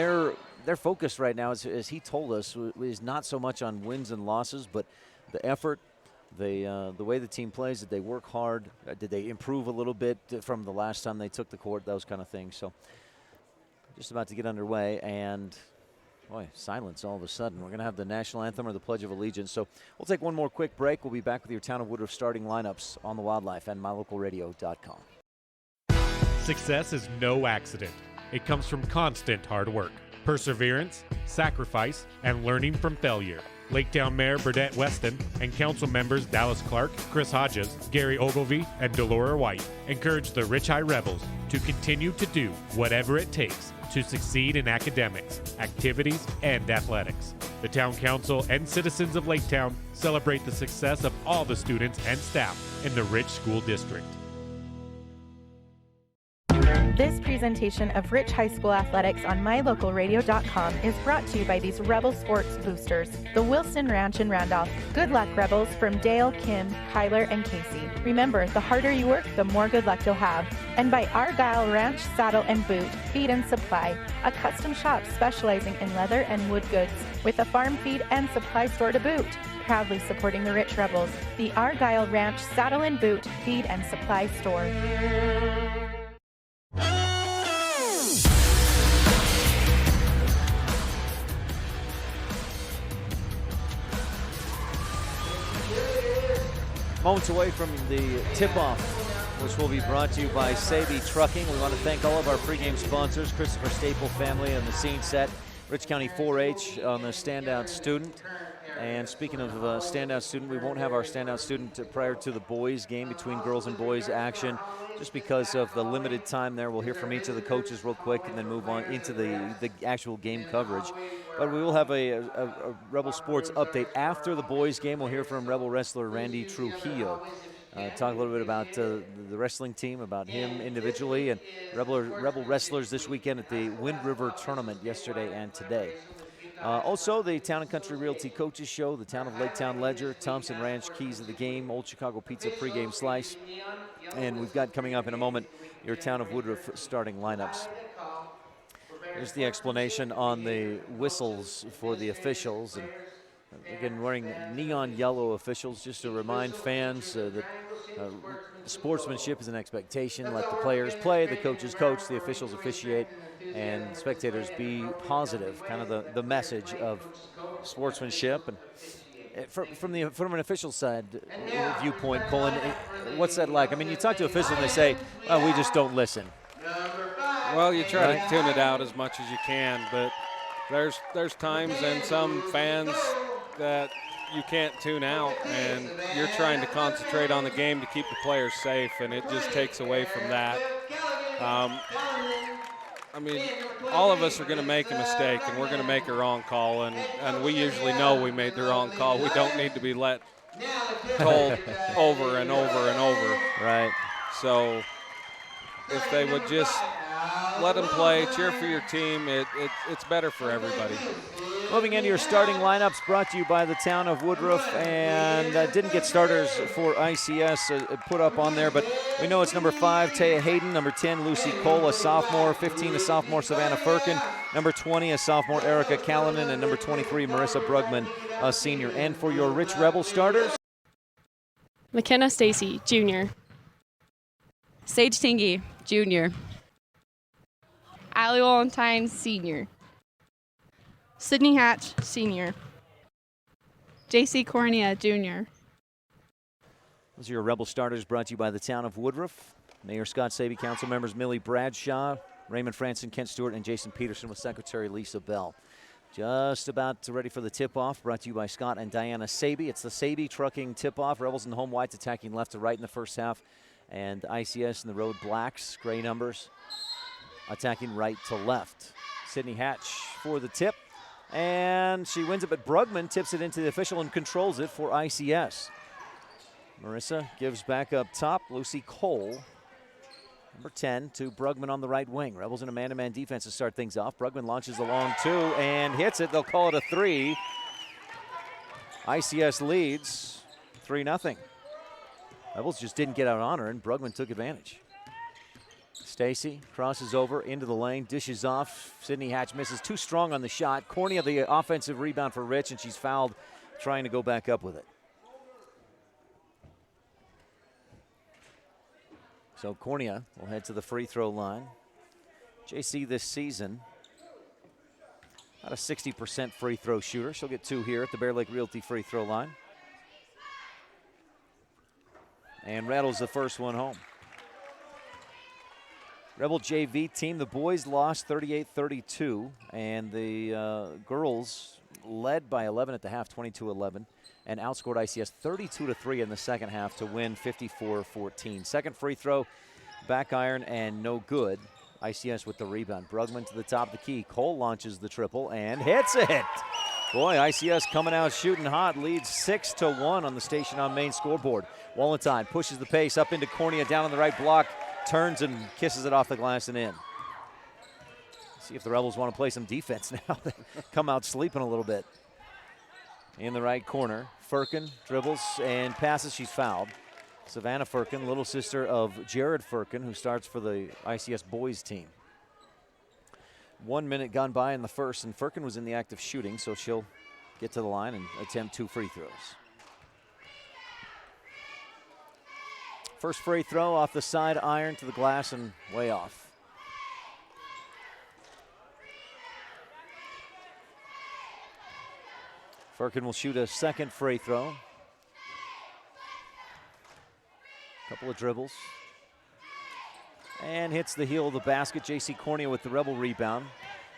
S8: their focus right now, as he told us, is not so much on wins and losses, but the effort, the way the team plays. Did they work hard? Did they improve a little bit from the last time they took the court? Those kind of things. So just about to get underway, and boy, silence all of a sudden. We're going to have the national anthem or the Pledge of Allegiance. So we'll take one more quick break. We'll be back with your Town of Woodruff starting lineups on the Wildlife and mylocalradio.com.
S9: Success is no accident. It comes from constant hard work, perseverance, sacrifice, and learning from failure. Laketown Mayor Burdette Weston and council members Dallas Clark, Chris Hodges, Gary Ogilvie, and Delora White encourage the Rich High Rebels to continue to do whatever it takes to succeed in academics, activities, and athletics. The town council and citizens of Laketown celebrate the success of all the students and staff in the Rich School District.
S22: This presentation of Rich High School Athletics on mylocalradio.com is brought to you by these Rebel Sports boosters, the Wilson Ranch in Randolph. Good luck, Rebels, from Dale, Kim, Kyler, and Casey. Remember, the harder you work, the more good luck you'll have. And by Argyle Ranch Saddle and Boot, Feed and Supply, a custom shop specializing in leather and wood goods, with a farm feed and supply store to boot. Proudly supporting the Rich Rebels, the Argyle Ranch Saddle and Boot, Feed and Supply Store.
S8: Moments away from the tip-off, which will be brought to you by Saby Trucking. We want to thank all of our pregame sponsors, Christopher Staple family on the scene set, Rich County 4-H on the standout student. And speaking of standout student, we won't have our standout student prior to the boys game between girls and boys action, just because of the limited time there. We'll hear from each of the coaches real quick and then move on into the actual game coverage. But we will have a Rebel Sports update after the boys game. We'll hear from Rebel wrestler Randy Trujillo. Talk a little bit about the wrestling team, about him individually, and Rebel wrestlers this weekend at the Wind River Tournament yesterday and today. Also, the Town & Country Realty Coaches Show, the Town of Laketown Ledger, Thompson Ranch Keys of the Game, Old Chicago Pizza pregame slice. And we've got coming up in a moment your Town of Woodruff starting lineups. Here's the explanation on the whistles for the officials. And again, wearing neon yellow officials just to remind fans that sportsmanship is an expectation. Let the players play, the coaches coach, the officials officiate, and spectators be positive, kind of the message of sportsmanship. And from an official side viewpoint, Colin, what's that like? I mean, you talk to officials and they say, oh, we just don't listen.
S21: Well, you try to tune it out as much as you can, but there's times and some fans that you can't tune out, and you're trying to concentrate on the game to keep the players safe, and it just takes away from that. I mean, all of us are going to make a mistake, and we're going to make a wrong call, and we usually know we made the wrong call. We don't need to be told over and over and over.
S8: Right.
S21: So if they would just let them play, cheer for your team, it's better for everybody.
S8: Moving into your starting lineups, brought to you by the town of Woodruff, and didn't get starters for ICS put up on there, but we know it's number 5, Taya Hayden, number 10, Lucy Cole, a sophomore, 15, a sophomore, Savannah Firkin, number 20, a sophomore, Erica Callanan, and number 23, Marissa Brugman, a senior. And for your Rich Rebel starters,
S3: McKenna Stacy, junior.
S6: Sage Tingy, junior.
S3: Allie Valentine, senior. Sydney Hatch, senior.
S6: JC Cornea, junior.
S8: Those are your Rebel starters, brought to you by the town of Woodruff. Mayor Scott Sabey, council members Millie Bradshaw, Raymond Franson, Kent Stewart, and Jason Peterson with Secretary Lisa Bell. Just about ready for the tip-off, brought to you by Scott and Diana Sabey. It's the Sabey Trucking tip-off. Rebels in the home whites attacking left to right in the first half, and ICS in the road blacks, gray numbers, attacking right to left. Sydney Hatch for the tip, and she wins it, but Brugman tips it into the official and controls it for ICS. Marissa gives back up top. Lucy Cole, number 10, to Brugman on the right wing. Rebels in a man-to-man defense to start things off. Brugman launches the long 2 and hits it. They'll call it a 3. ICS leads 3-0. Rebels just didn't get out on her, and Brugman took advantage. Stacy crosses over into the lane, dishes off. Sydney Hatch misses, too strong on the shot. Cornea, the offensive rebound for Rich, and she's fouled trying to go back up with it. So Cornea will head to the free throw line. JC this season, about a 60% free throw shooter. She'll get 2 here at the Bear Lake Realty free throw line. And rattles the first one home. Rebel JV team, the boys lost 38-32, and the girls led by 11 at the half, 22-11, and outscored ICS 32-3 in the second half to win 54-14. Second free throw, back iron, and no good. ICS with the rebound. Brugman to the top of the key. Cole launches the triple and hits it. Boy, ICS coming out shooting hot, leads 6-1 on the Station on Main scoreboard. Walentine pushes the pace up into Cornea, down on the right block, turns and kisses it off the glass and in. See if the Rebels want to play some defense now. They come out sleeping a little bit. In the right corner, Firkin dribbles and passes. She's fouled. Savannah Firkin, little sister of Jared Firkin, who starts for the ICS boys team. 1 minute gone by in the first, and Firkin was in the act of shooting, so she'll get to the line and attempt 2 free throws. First free throw off the side iron to the glass and way off. Firkin will shoot a second free throw. Couple of dribbles. And hits the heel of the basket. JC Cornea with the Rebel rebound.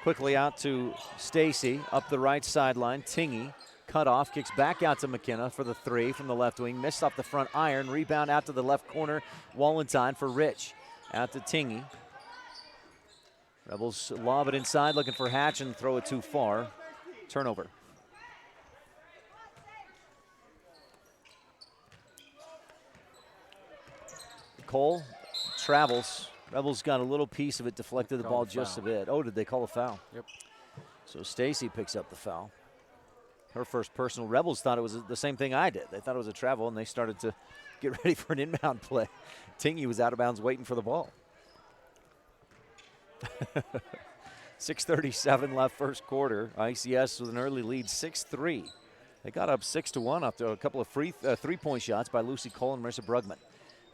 S8: Quickly out to Stacy, up the right sideline. Tingy, cut off, kicks back out to McKenna for the 3 from the left wing. Missed off the front iron. Rebound out to the left corner. Walentine for Rich. Out to Tingy. Rebels lob it inside, looking for Hatch and throw it too far. Turnover. Cole travels. Rebels got a little piece of it, deflected the ball just a bit. Oh, did they call a foul?
S21: Yep.
S8: So Stacy picks up the foul. Her first personal. Rebels thought it was the same thing I did. They thought it was a travel, and they started to get ready for an inbound play. Tingy was out of bounds waiting for the ball. 6:37 left first quarter. ICS with an early lead, 6-3. They got up 6-1 after a couple of three-point shots by Lucy Cole and Marissa Brugman.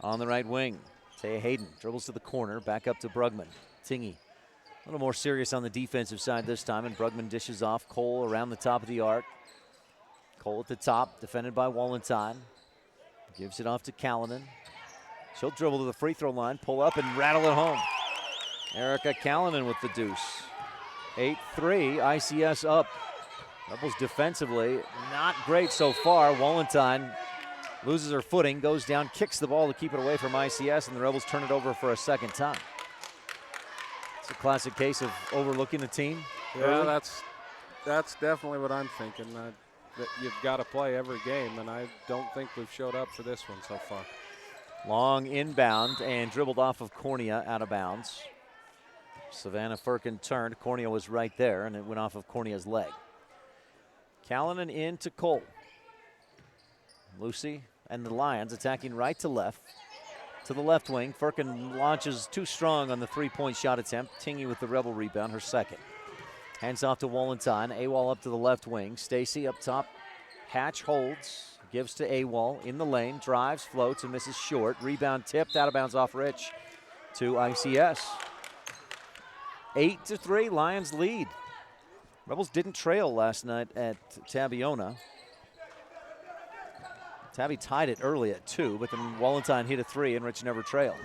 S8: On the right wing, Taya Hayden dribbles to the corner, back up to Brugman. Tingy, a little more serious on the defensive side this time, and Brugman dishes off. Cole around the top of the arc. Cole at the top, defended by Walentine. Gives it off to Callanan. She'll dribble to the free throw line, pull up, and rattle it home. Erica Callanan with the deuce. 8-3, ICS up. Rebels defensively, not great so far. Walentine loses her footing, goes down, kicks the ball to keep it away from ICS, and the Rebels turn it over for a second time. It's a classic case of overlooking a team.
S21: Yeah,
S8: early.
S21: that's definitely what I'm thinking. That you've got to play every game, and I don't think we've showed up for this one so far.
S8: Long inbound and dribbled off of Cornea out of bounds. Savannah Firkin turned. Cornea was right there, and it went off of Cornea's leg. Callanan in to Cole. Lucy and the Lions attacking right to left. To the left wing, Firkin launches too strong on the three-point shot attempt. Tingy with the Rebel rebound, her second. Hands off to Wallenstein. AWOL up to the left wing. Stacy up top. Hatch holds. Gives to AWOL in the lane. Drives, floats, and misses short. Rebound tipped out of bounds off Rich to ICS. 8-3, Lions lead. Rebels didn't trail last night at Tabiona. Tabby tied it early at 2, but then Wallenstein hit a 3 and Rich never trailed.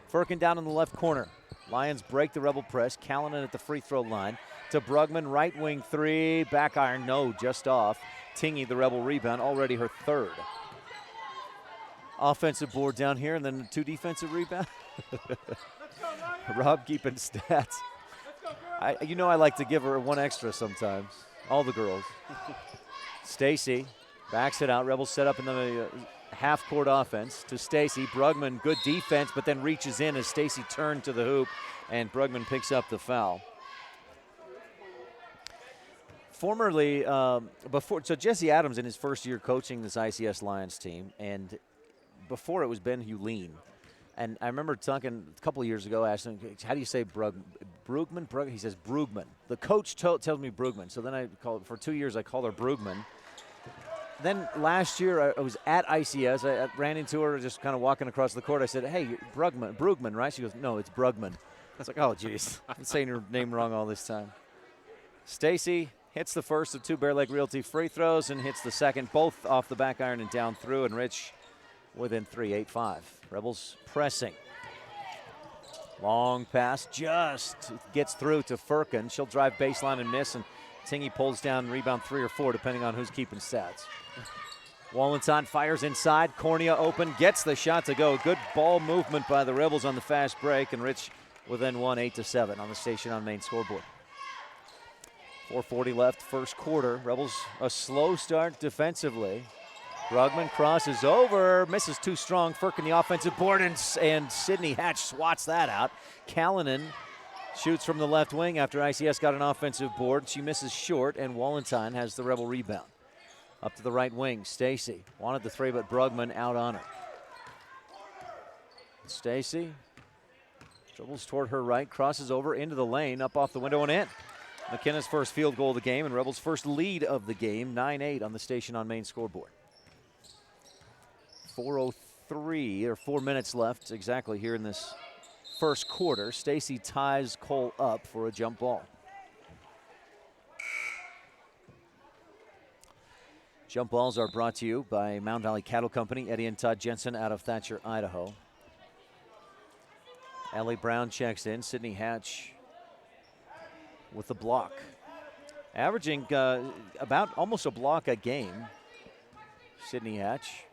S8: Firkin down in the left corner. Lions break the Rebel press. Callanan at the free throw line. To Brugman, right wing 3, back iron, no, just off. Tingy, the Rebel rebound, already her third. Offensive board down here, and then 2 defensive rebounds. Rob keeping stats. I like to give her 1 extra sometimes. All the girls. Stacy backs it out. Rebels set up in the half-court offense to Stacy. Brugman, good defense, but then reaches in as Stacy turned to the hoop, and Brugman picks up the foul. Formerly, so Jesse Adams in his first year coaching this ICS Lions team, and before it was Ben Huline. And I remember talking a couple of years ago, asking him, how do you say Brugman? He says Brugman. The coach tells me Brugman, so then for 2 years I called her Brugman. Then last year I was at ICS. I ran into her just kind of walking across the court. I said, hey, Brugman, right? She goes, no, it's Brugman. I was like, oh, geez. I've been saying her name wrong all this time. Stacy hits the first of 2 Bear Lake Realty free throws and hits the second, both off the back iron and down through, and Rich within 3, 8-5. Rebels pressing. Long pass just gets through to Firkin. She'll drive baseline and miss, and Tingy pulls down rebound 3 or 4, depending on who's keeping stats. Wallenstein fires inside. Cornea open, gets the shot to go. Good ball movement by the Rebels on the fast break, and Rich within 1, 8-7 on the Station on Main scoreboard. 4:40 left, first quarter. Rebels a slow start defensively. Brugman crosses over, misses too strong. Firkin the offensive board, and Sydney Hatch swats that out. Callanan shoots from the left wing after ICS got an offensive board. She misses short, and Wallenstein has the Rebel rebound. Up to the right wing, Stacy wanted the 3, but Brugman out on her. Stacy dribbles toward her right, crosses over into the lane, up off the window and in. McKenna's first field goal of the game, and Rebels' first lead of the game, 9-8 on the Station on Main scoreboard. 4:03 or 4 minutes left exactly here in this first quarter. Stacy ties Cole up for a jump ball. Jump balls are brought to you by Mound Valley Cattle Company. Eddie and Todd Jensen out of Thatcher, Idaho. Allie Brown checks in. Sydney Hatch with the block. Averaging about almost a block a game. Sydney Hatch.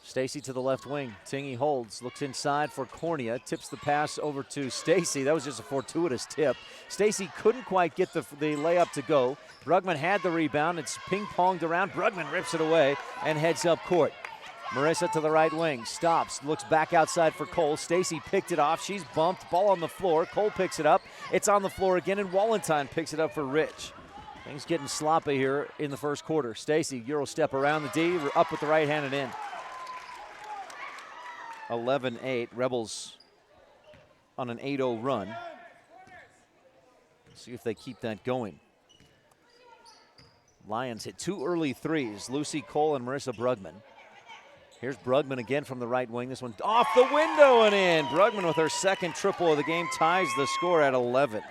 S8: Stacy to the left wing. Tingy holds, looks inside for Cornea, tips the pass over to Stacy. That was just a fortuitous tip. Stacy couldn't quite get the layup to go. Brugman had the rebound. It's ping-ponged around. Brugman rips it away and heads up court. Marissa to the right wing, stops, looks back outside for Cole. Stacy picked it off. She's bumped. Ball on the floor. Cole picks it up. It's on the floor again, and Wallenstein picks it up for Rich. Things getting sloppy here in the first quarter. Stacy, Euro step around the D, up with the right hand and in. 11-8, Rebels on an 8-0 run. See if they keep that going. Lions hit 2 early threes. Lucy Cole and Marissa Brugman. Here's Brugman again from the right wing. This one off the window and in. Brugman with her second triple of the game ties the score at 11.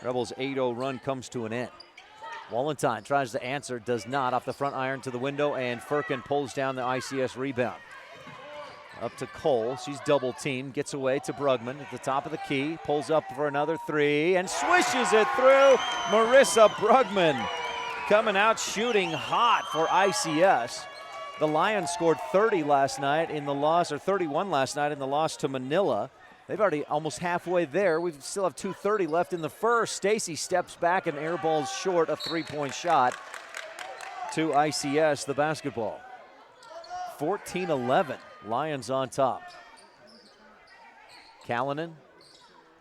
S8: Rebels' 8-0 run comes to an end. Wallenstein tries to answer, does not. Off the front iron to the window, and Firkin pulls down the ICS rebound. Up to Cole. She's double teamed. Gets away to Brugman at the top of the key. Pulls up for another 3 and swishes it through. Marissa Brugman coming out shooting hot for ICS. The Lions scored 30 last night in the loss, or 31 last night in the loss to Manila. They've already almost halfway there. We still have 2:30 left in the first. Stacy steps back and airballs short a three-point shot to ICS, the basketball. 14-11, Lions on top. Callanan,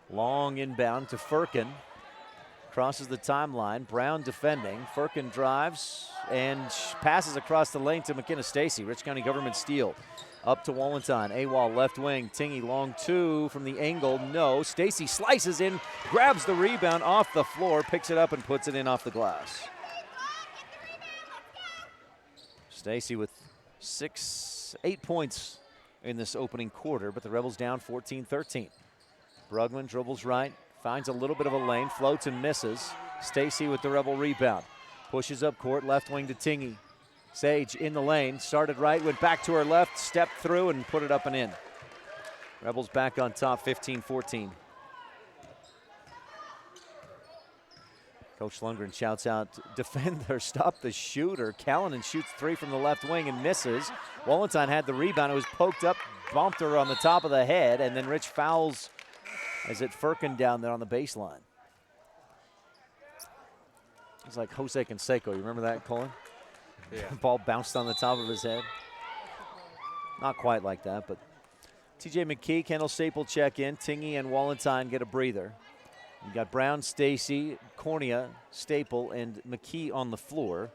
S8: long inbound to Firkin. Crosses the timeline. Brown defending. Firkin drives and passes across the lane to McKenna Stacy. Rich County Government steal. Up to Wallenstein. AWOL left wing. Tingy long two from the angle. No. Stacy slices in, grabs the rebound off the floor, picks it up and puts it in off the glass. Stacy with 8 points in this opening quarter, but the Rebels down 14-13. Brugman dribbles right, finds a little bit of a lane, floats and misses. Stacy with the Rebel rebound. Pushes up court, left wing to Tingy. Sage in the lane, started right, went back to her left, stepped through and put it up and in. Rebels back on top, 15-14. Coach Lundgren shouts out, defend or stop the shooter. Callanan shoots three from the left wing and misses. Wallenstein had the rebound. It was poked up, bumped her on the top of the head, and then Rich fouls as it Firkin down there on the baseline. It's like Jose Canseco. You remember that, Colin?
S21: Yeah.
S8: Ball bounced on the top of his head. Not quite like that, but TJ McKee, Kendall Staple check in. Tingy and Wallenstein get a breather. You got Brown, Stacy, Cornea, Staple, and McKee on the floor.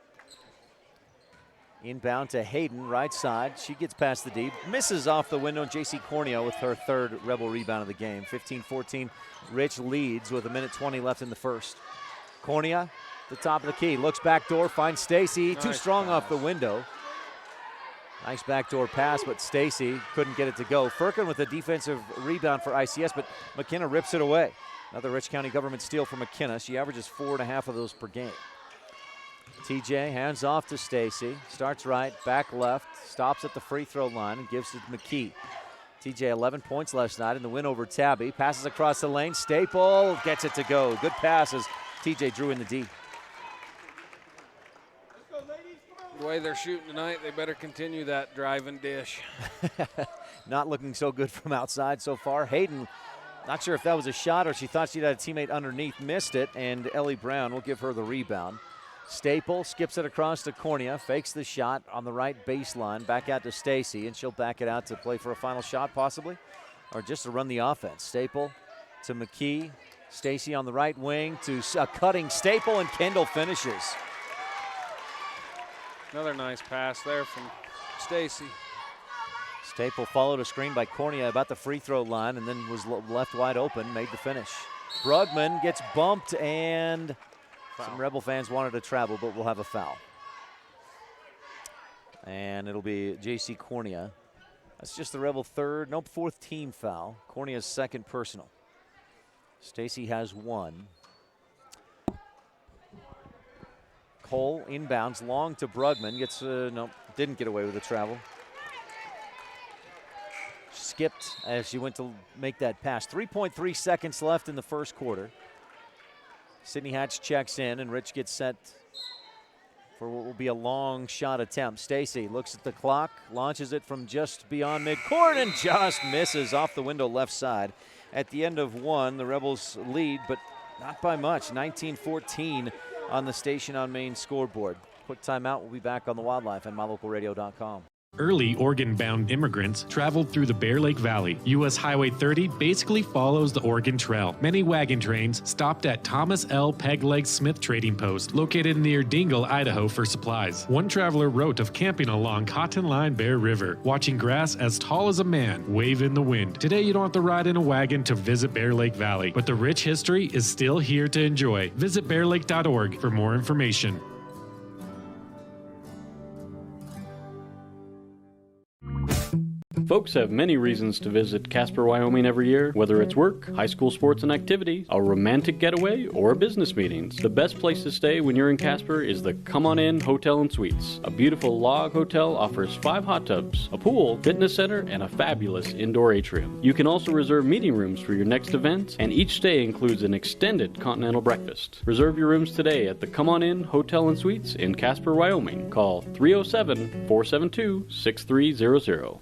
S8: Inbound to Hayden, right side. She gets past the D, misses off the window. JC Cornea with her third Rebel rebound of the game. 15-14, Rich leads with 1:20 left in the first. Cornea, the top of the key, looks back door, finds Stacy, too strong off the window. Nice backdoor pass, but Stacy couldn't get it to go. Firkin with a defensive rebound for ICS, but McKenna rips it away. Another Rich County Government steal from McKenna. She averages 4.5 of those per game. TJ hands off to Stacy. Starts right, back left, stops at the free throw line and gives it to McKee. TJ 11 points last night in the win over Tabby. Passes across the lane. Staple gets it to go. Good pass as TJ drew in the D.
S21: The way they're shooting tonight, they better continue that drive and dish.
S8: Not looking so good from outside so far. Hayden, not sure if that was a shot or she thought she'd had a teammate underneath, missed it, and Ellie Brown will give her the rebound. Staple skips it across to Cornea, fakes the shot on the right baseline, back out to Stacy, and she'll back it out to play for a final shot possibly, or just to run the offense. Staple to McKee, Stacy on the right wing to a cutting Staple, and Kendall finishes.
S21: Another nice pass there from Stacy.
S8: Staple followed a screen by Cornea about the free throw line and then was left wide open, made the finish. Brugman gets bumped and some Rebel fans wanted to travel, but we'll have a foul. And it'll be JC Cornea. That's just the Rebel fourth team foul. Cornea's second personal. Stacy has one. Cole inbounds long to Brugman. Gets, no, didn't get away with the travel. Skipped as she went to make that pass. 3.3 seconds left in the first quarter. Sydney Hatch checks in and Rich gets set for what will be a long shot attempt. Stacy looks at the clock, launches it from just beyond midcourt and just misses off the window left side. At the end of one, the Rebels lead, but not by much. 19-14 on the Station on Main scoreboard. Quick timeout. We'll be back on the Wildlife and mylocalradio.com.
S9: Early Oregon-bound immigrants traveled through the Bear Lake Valley. U.S. Highway 30 basically follows the Oregon Trail. Many wagon trains stopped at Thomas L. Pegleg Smith Trading Post, located near Dingle, Idaho, for supplies. One traveler wrote of camping along Cotton Line Bear River, watching grass as tall as a man wave in the wind. Today, you don't have to ride in a wagon to visit Bear Lake Valley, but the rich history is still here to enjoy. Visit bearlake.org for more information.
S18: Folks have many reasons to visit Casper, Wyoming every year, whether it's work, high school sports and activities, a romantic getaway, or business meetings. The best place to stay when you're in Casper is the Come On In Hotel and Suites. A beautiful log hotel offers 5 hot tubs, a pool, fitness center, and a fabulous indoor atrium. You can also reserve meeting rooms for your next event, and each stay includes an extended continental breakfast. Reserve your rooms today at the Come On In Hotel and Suites in Casper, Wyoming. Call 307-472-6300.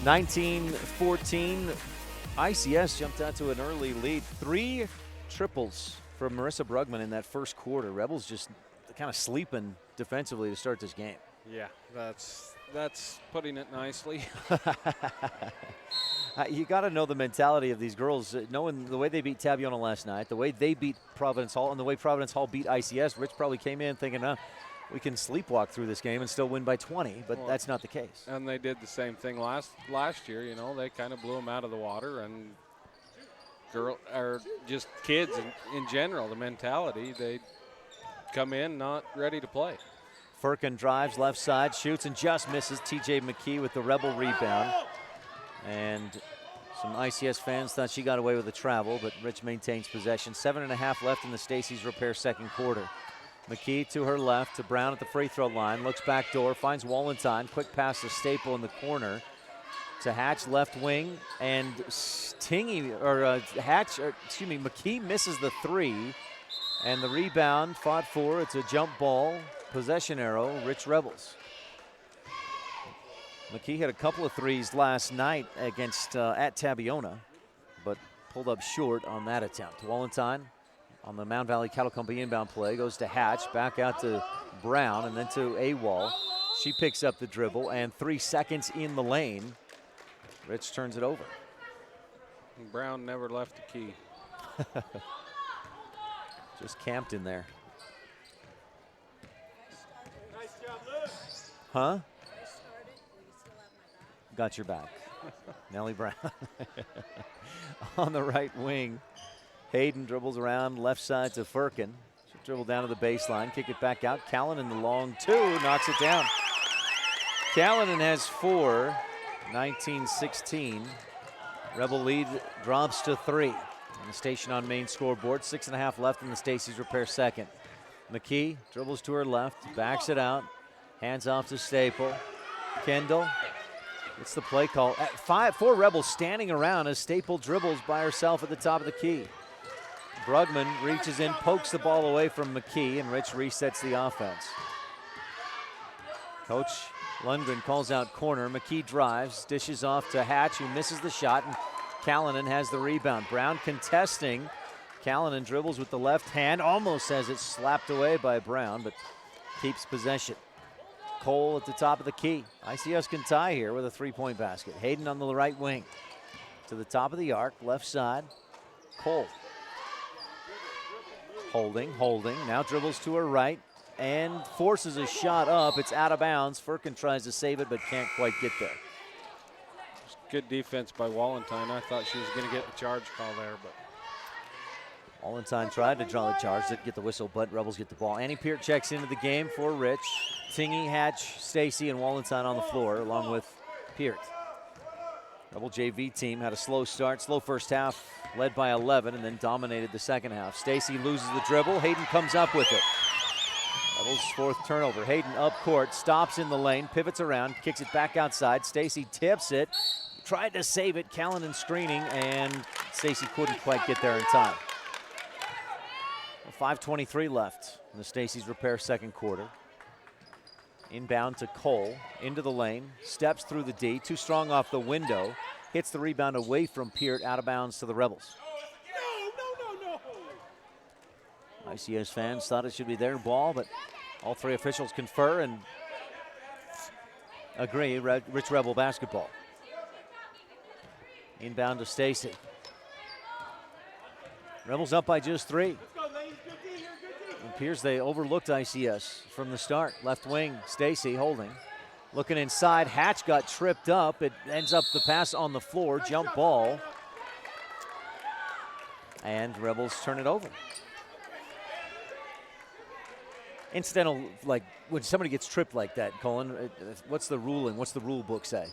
S8: 19-14. ICS jumped out to an early lead. 3 triples from Marissa Brugman in that first quarter. Rebels just kind of sleeping defensively to start this game.
S21: Yeah, that's putting it nicely.
S8: You got to know the mentality of these girls, knowing the way they beat Tabiona last night, the way they beat Providence Hall, and the way Providence Hall beat ICS. Rich probably came in thinking, we can sleepwalk through this game and still win by 20, but that's not the case.
S21: And they did the same thing last year. You know, they kind of blew them out of the water, and just kids in general, the mentality, they come in not ready to play.
S8: Firkin drives left side, shoots and just misses. TJ McKee with the Rebel rebound. And some ICS fans thought she got away with the travel, but Rich maintains possession. 7.5 left in the Stacey's Repair second quarter. McKee to her left to Brown at the free throw line, looks back door, finds Wallenstein, quick pass to Staple in the corner. To Hatch left wing, and McKee misses the 3, and the rebound fought for. It's a jump ball, possession arrow, Rich Rebels. McKee hit a couple of threes last night against at Tabiona, but pulled up short on that attempt. Wallenstein on the Mound Valley Cattle Company inbound play goes to Hatch, back out to Brown, and then to Awal. She picks up the dribble, and 3 seconds in the lane. Rich turns it over.
S21: Brown never left the key.
S8: Just camped in there. Huh? Got your back. Nellie Brown. On the right wing, Hayden dribbles around left side to Firkin. She'll dribble down to the baseline, kick it back out. Callan in the long 2, knocks it down. Callan has 4, 19-16. Rebel lead drops to 3. On the Station on Main scoreboard, 6.5 left in the Stacey's Repair second. McKee dribbles to her left, backs it out, hands off to Staple. Kendall. It's the play call. At 4 Rebels standing around as Staple dribbles by herself at the top of the key. Brugman reaches in, pokes the ball away from McKee, and Rich resets the offense. Coach Lundgren calls out corner. McKee drives, dishes off to Hatch, who misses the shot, and Callanan has the rebound. Brown contesting. Callanan dribbles with the left hand, almost has it slapped away by Brown, but keeps possession. Cole at the top of the key. ICS can tie here with a 3-point basket. Hayden on the right wing. To the top of the arc, left side. Cole. Holding. Now dribbles to her right and forces a shot up. It's out of bounds. Firkin tries to save it but can't quite get there.
S21: Good defense by Wallenstein. I thought she was going to get the charge call there, but
S8: Wallenstein tried to draw the charge, didn't get the whistle, but Rebels get the ball. Annie Peart checks into the game for Rich. Tingy, Hatch, Stacy, and Wallenstein on the floor, along with Peart. Rebel JV team had a slow start, slow first half, led by 11, and then dominated the second half. Stacy loses the dribble. Hayden comes up with it. Rebels' 4th turnover. Hayden up court, stops in the lane, pivots around, kicks it back outside. Stacy tips it, tried to save it. Callanan screening, and Stacy couldn't quite get there in time. 5:23 left in the Stacey's Repair second quarter. Inbound to Cole, into the lane, steps through the D, too strong off the window, hits the rebound away from Peart, out of bounds to the Rebels. ICS fans thought it should be their ball, but all 3 officials confer and agree. Rich Rebel basketball. Inbound to Stacy. Rebels up by just 3. It appears they overlooked ICS from the start. Left wing, Stacy holding. Looking inside, Hatch got tripped up. It ends up the pass on the floor, jump ball. And Rebels turn it over. Incidental, like when somebody gets tripped like that, Colin, what's the ruling? What's the rule book say?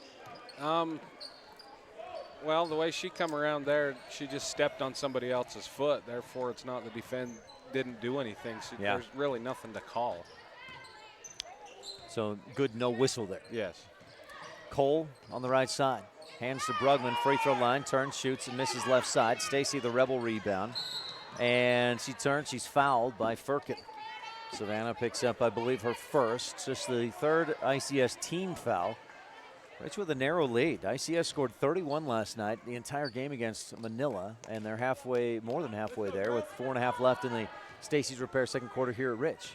S21: Well, the way she come around there, she just stepped on somebody else's foot. Therefore, it's not the defend didn't do anything. So there's really nothing to call.
S8: So good, no whistle there.
S21: Yes.
S8: Cole on the right side. Hands to Brugman, free throw line, turns, shoots, and misses left side. Stacy, the Rebel rebound. And she turns, she's fouled by Firkin. Savannah picks up, I believe, her first, just the 3rd ICS team foul. Rich with a narrow lead. ICS scored 31 last night, the entire game against Manila, and they're more than halfway there with 4.5 left in the Stacy's Repair second quarter here at Rich.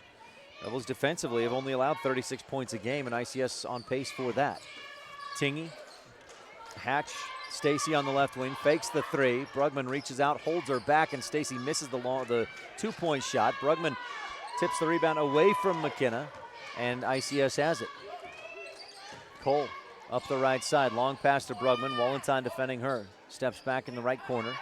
S8: Rebels defensively have only allowed 36 points a game, and ICS on pace for that. Tingy, Hatch, Stacy on the left wing, fakes the three. Brugman reaches out, holds her back, and Stacy misses the 2-point shot. Brugman tips the rebound away from McKenna, and ICS has it. Cole up the right side, long pass to Brugman. Wallenstein defending her. Steps back in the right corner.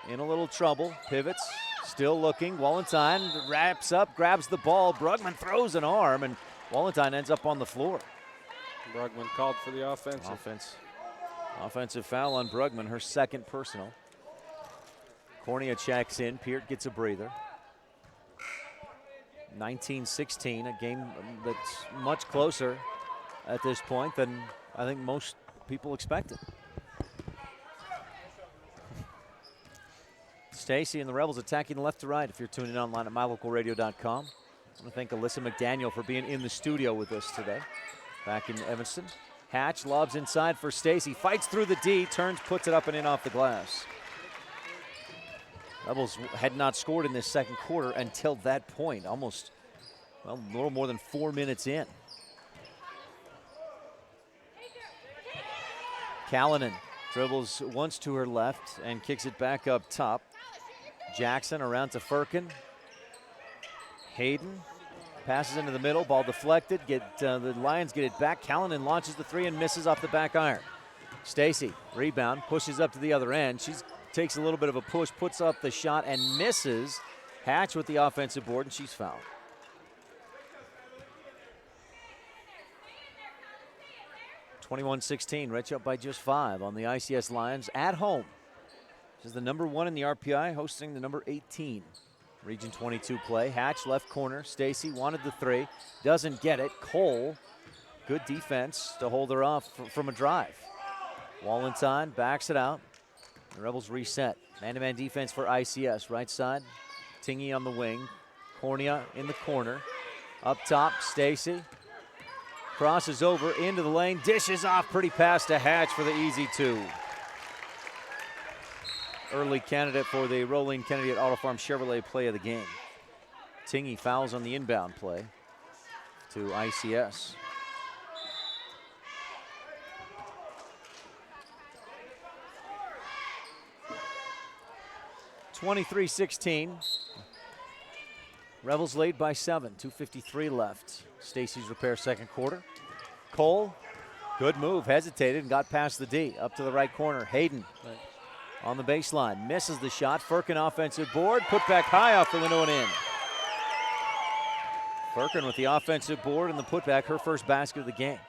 S8: In a little trouble, pivots, still looking. Wallenstein wraps up, grabs the ball. Brugman throws an arm, and Wallenstein ends up on the floor.
S21: Brugman called for the
S8: Offensive foul on Brugman, her second personal. Cornea checks in, Peart gets a breather. 19-16, a game that's much closer at this point than I think most people expected. Stacy and the Rebels attacking left to right if you're tuning in online at mylocalradio.com. I want to thank Alyssa McDaniel for being in the studio with us today, back in Evanston. Hatch lobs inside for Stacy, fights through the D, turns, puts it up and in off the glass. Rebels had not scored in this second quarter until that point, almost, well, a little more than 4 minutes in. Callanan dribbles once to her left and kicks it back up top. Jackson around to Firkin. Hayden passes into the middle, ball deflected. The Lions get it back. Callanan launches the three and misses off the back iron. Stacy, rebound, pushes up to the other end. She takes a little bit of a push, puts up the shot and misses. Hatch with the offensive board, and she's fouled. (21-16), Rich up by just 5 on the ICS Lions at home. This is the number 1 in the RPI, hosting the number 18. Region 22 play. Hatch left corner. Stacy wanted the three, doesn't get it. Cole, good defense to hold her off from a drive. Wallenstein backs it out. The Rebels reset. Man-to-man defense for ICS. Right side, Tingy on the wing. Cornea in the corner. Up top, Stacy. Crosses over into the lane, dishes off, pretty pass to Hatch for the easy 2. Early candidate for the Rolling Kennedy at Auto Farm Chevrolet play of the game. Tingy fouls on the inbound play to ICS. (23-16). Rebels lead by 7, 2:53 left. Stacy's Repair second quarter. Cole, good move, hesitated and got past the D. Up to the right corner, Hayden on the baseline, misses the shot. Firkin offensive board, put back high off the window and in. Firkin with the offensive board and the putback, her first basket of the game.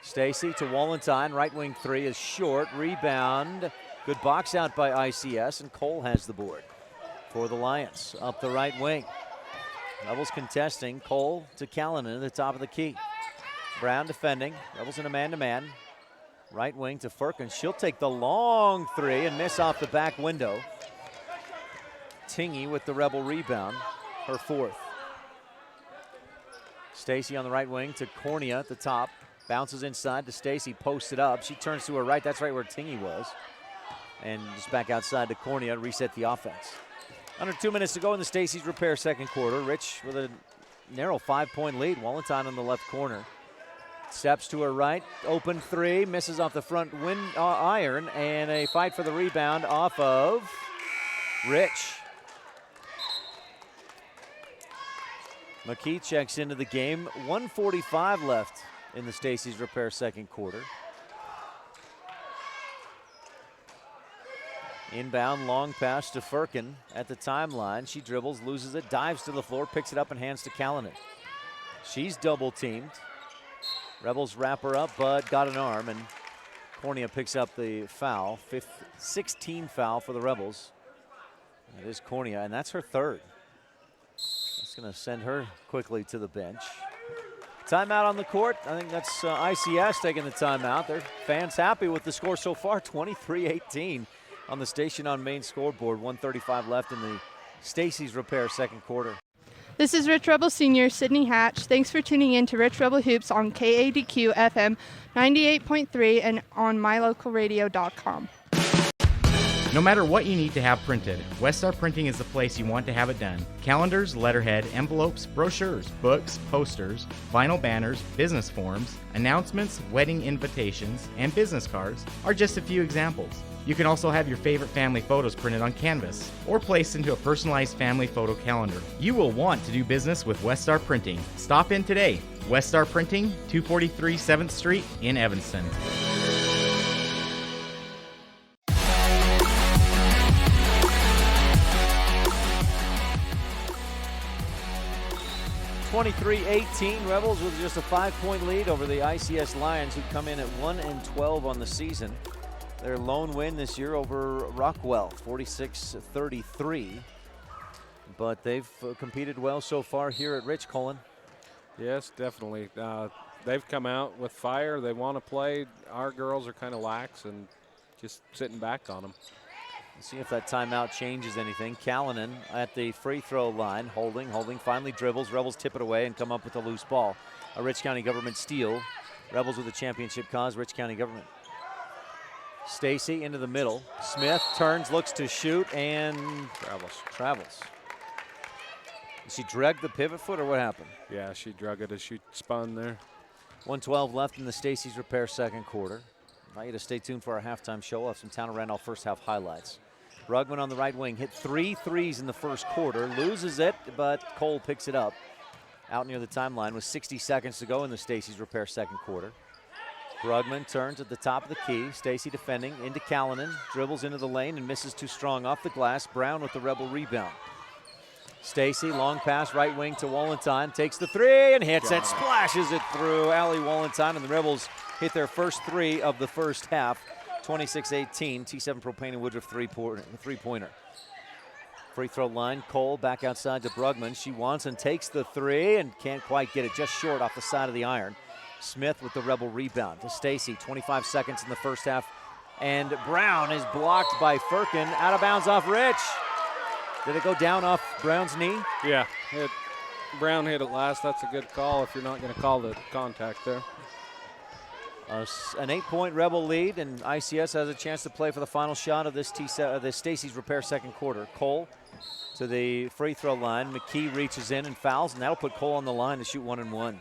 S8: Stacy to Wallenstein, right wing three is short, rebound. Good box out by ICS, and Cole has the board for the Lions. Up the right wing. Rebels contesting. Cole to Callanan at the top of the key. Brown defending. Rebels in a man-to-man. Right wing to Firkin. She'll take the long three and miss off the back window. Tingy with the Rebel rebound, her fourth. Stacy on the right wing to Cornea at the top. Bounces inside to Stacy, posted up. She turns to her right. That's right where Tingy was. And just back outside to Cornea, reset the offense. Under 2 minutes to go in the Stacy's Repair second quarter. Rich with a narrow 5-point lead. Wallenstein on the left corner. Steps to her right, open three, misses off the front iron, and a fight for the rebound off of Rich. McKee checks into the game. 1:45 left in the Stacy's Repair second quarter. Inbound, long pass to Firkin at the timeline. She dribbles, loses it, dives to the floor, picks it up and hands to Callanan. She's double teamed. Rebels wrap her up, but got an arm, and Cornea picks up the foul. 16 foul for the Rebels. It is Cornea, and that's her third. That's going to send her quickly to the bench. Timeout on the court. I think that's ICS taking the timeout. Their fans happy with the score so far, 23-18 on the Station on Main scoreboard. 1:35 left in the Stacy's Repair second quarter.
S11: This is Rich Rebel Senior Sydney Hatch. Thanks for tuning in to Rich Rebel Hoops on KADQ FM 98.3 and on mylocalradio.com.
S19: No matter what you need to have printed, Westar Printing is the place you want to have it done. Calendars, letterhead, envelopes, brochures, books, posters, vinyl banners, business forms, announcements, wedding invitations, and business cards are just a few examples. You can also have your favorite family photos printed on canvas or placed into a personalized family photo calendar. You will want to do business with Westar Printing. Stop in today. Westar Printing, 243 7th Street in Evanston.
S8: 23-18, Rebels with just a 5-point lead over the ICS Lions, who come in at 1-12 on the season. Their lone win this year over Rockwell, 46-33. But they've competed well so far here at Rich. Colin.
S21: Yes, definitely. They've come out with fire. They want to play. Our girls are kind of lax and just sitting back on them.
S8: Let's see if that timeout changes anything. Callanan at the free throw line, holding, finally dribbles. Rebels tip it away and come up with a loose ball. A Rich County Government steal. Rebels with a championship cause, Rich County Government. Stacy into the middle. Smith turns, looks to shoot, and travels. Did she drag the pivot foot, or what happened?
S21: Yeah, she drug it as she spun there.
S8: 1:12 left in the Stacy's Repair second quarter. I want you to stay tuned for our halftime show. We'll have some Town of Randolph first half highlights. Brugman on the right wing hit 3 threes in the first quarter, loses it, but Cole picks it up out near the timeline with 60 seconds to go in the Stacy's Repair second quarter. Brugman turns at the top of the key. Stacy defending into Callanan, dribbles into the lane and misses too strong off the glass. Brown with the Rebel rebound. Stacy, long pass right wing to Wallenstein, takes the three and hits it, splashes it through. Allie Wallenstein, and the Rebels hit their first three of the first half. 26-18, T7 Propane and Woodruff three-pointer. Free throw line, Cole back outside to Brugman. She wants and takes the three and can't quite get it, just short off the side of the iron. Smith with the Rebel rebound to Stacy, 25 seconds in the first half. And Brown is blocked by Firkin, out of bounds off Rich. Did it go down off Brown's knee?
S21: Yeah, Brown hit it last. That's a good call if you're not going to call the contact there.
S8: An 8-point Rebel lead, and ICS has a chance to play for the final shot of this Stacy's Repair second quarter. Cole to the free throw line. McKee reaches in and fouls, and that'll put Cole on the line to shoot 1-1.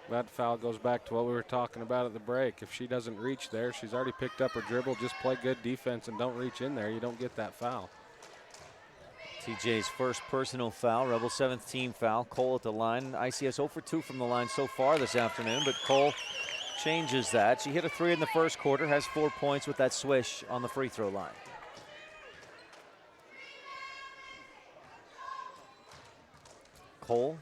S21: That foul goes back to what we were talking about at the break. If she doesn't reach there, she's already picked up her dribble. Just play good defense and don't reach in there. You don't get that foul.
S8: TJ's first personal foul, Rebel 7th team foul. Cole at the line. ICS 0 for 2 from the line so far this afternoon, but Cole changes that. She hit a three in the first quarter, has 4 points with that swish on the free throw line. Cole,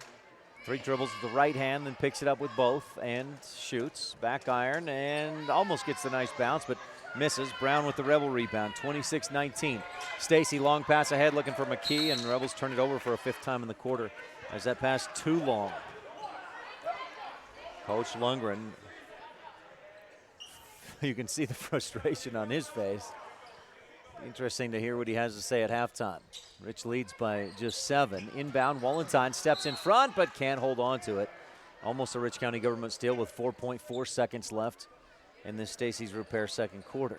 S8: 3 dribbles with the right hand, then picks it up with both and shoots. Back iron and almost gets the nice bounce, but misses. Brown with the Rebel rebound, 26-19. Stacy, long pass ahead, looking for McKee, and Rebels turn it over for a 5th time in the quarter as that pass too long. Coach Lundgren, you can see the frustration on his face. Interesting to hear what he has to say at halftime. Rich leads by just 7. Inbound, Wallenstein steps in front, but can't hold on to it. Almost a Rich County Government steal with 4.4 seconds left in this Stacy's Repair second quarter.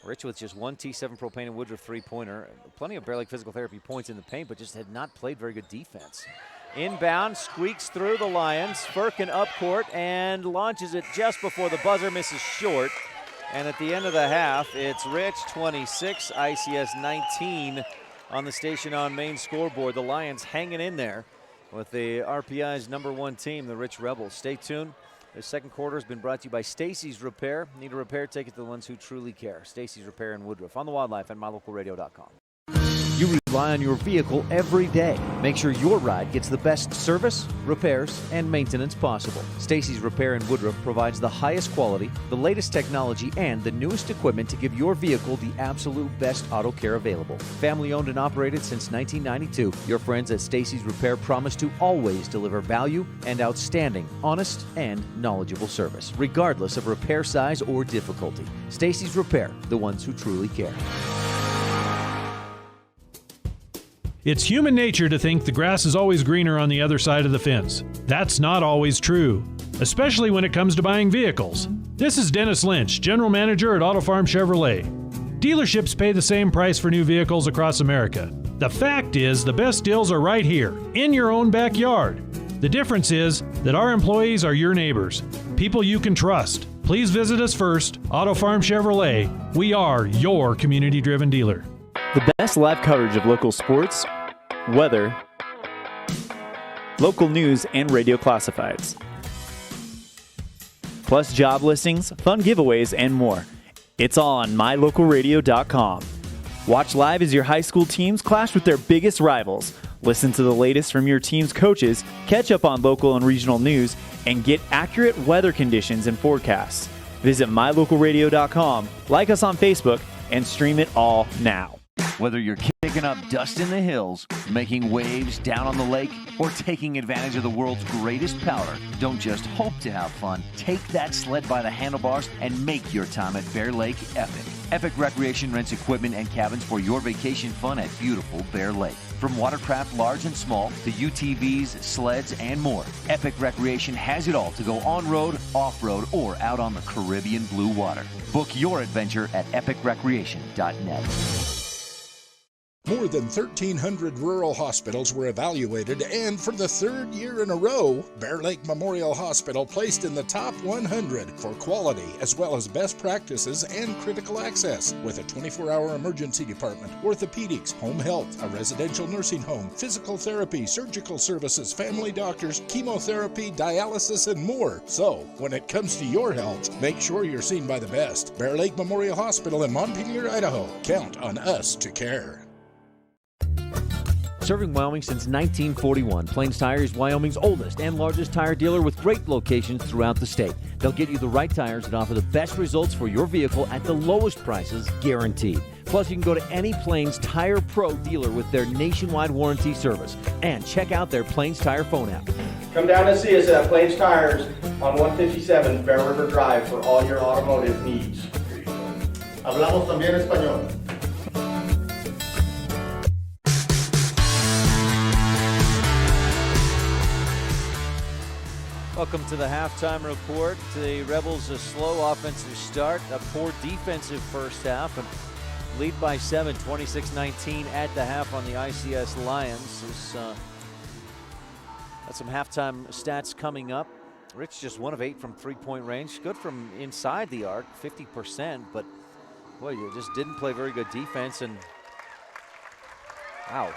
S8: Rich with just 1 T7 Propane and Woodruff three-pointer. Plenty of Bear Lake Physical Therapy points in the paint, but just had not played very good defense. Inbound, squeaks through the Lions. Firkin up court and launches it just before the buzzer, misses short. And at the end of the half, it's Rich 26, ICS 19 on the Station on Main scoreboard. The Lions hanging in there with the RPI's #1 team, the Rich Rebels. Stay tuned. The second quarter has been brought to you by Stacy's Repair. Need a repair? Take it to the ones who truly care. Stacy's Repair in Woodruff on the Wildlife and mylocalradio.com. rely on your vehicle every day. Make sure your ride gets the best service, repairs, and maintenance possible. Stacy's Repair in Woodruff provides the highest quality, the latest technology, and the newest equipment to give your vehicle the absolute best auto care available. Family owned and operated since 1992, your friends at Stacy's Repair promise to always deliver value and outstanding, honest, and knowledgeable service, regardless of repair size or difficulty. Stacy's Repair, the ones who truly care.
S16: It's human nature to think the grass is always greener on the other side of the fence. That's not always true, especially when it comes to buying vehicles. This is Dennis Lynch, General Manager at Auto Farm Chevrolet. Dealerships pay the same price for new vehicles across America. The fact is, the best deals are right here, in your own backyard. The difference is that our employees are your neighbors, people you can trust. Please visit us first, Auto Farm Chevrolet. We are your community-driven dealer.
S4: The best live coverage of local sports, weather, local news, and radio classifieds. Plus job listings, fun giveaways, and more. It's all on mylocalradio.com. Watch live as your high school teams clash with their biggest rivals. Listen to the latest from your team's coaches, catch up on local and regional news, and get accurate weather conditions and forecasts. Visit mylocalradio.com, like us on Facebook, and stream it all now.
S8: Whether you're kicking up dust in the hills, making waves down on the lake, or taking advantage of the world's greatest powder, don't just hope to have fun. Take that sled by the handlebars and make your time at Bear Lake epic. Epic Recreation rents equipment and cabins for your vacation fun at beautiful Bear Lake. From watercraft large and small to UTVs, sleds, and more, Epic Recreation has it all to go on-road, off-road, or out on the Caribbean blue water. Book your adventure at epicrecreation.net.
S7: More than 1,300 rural hospitals were evaluated, and for the third year in a row, Bear Lake Memorial Hospital placed in the top 100 for quality as well as best practices and critical access, with a 24-hour emergency department, orthopedics, home health, a residential nursing home, physical therapy, surgical services, family doctors, chemotherapy, dialysis, and more. So, when it comes to your health, make sure you're seen by the best. Bear Lake Memorial Hospital in Montpelier, Idaho. Count on us to care.
S8: Serving Wyoming since 1941, Plains Tire is Wyoming's oldest and largest tire dealer with great locations throughout the state. They'll get you the right tires and offer the best results for your vehicle at the lowest prices, guaranteed. Plus, you can go to any Plains Tire Pro dealer with their nationwide warranty service. And check out their Plains Tire phone app.
S23: Come down and see us at Plains Tires on 157 Bear River Drive for all your automotive needs. Hablamos también español.
S8: Welcome to the halftime report. The Rebels a slow offensive start, a poor defensive first half, and lead by 7, 26-19 at the half on the ICS Lions. Got some halftime stats coming up. Rich just 1 of 8 from three-point range. Good from inside the arc, 50%, but boy, you just didn't play very good defense, and wow,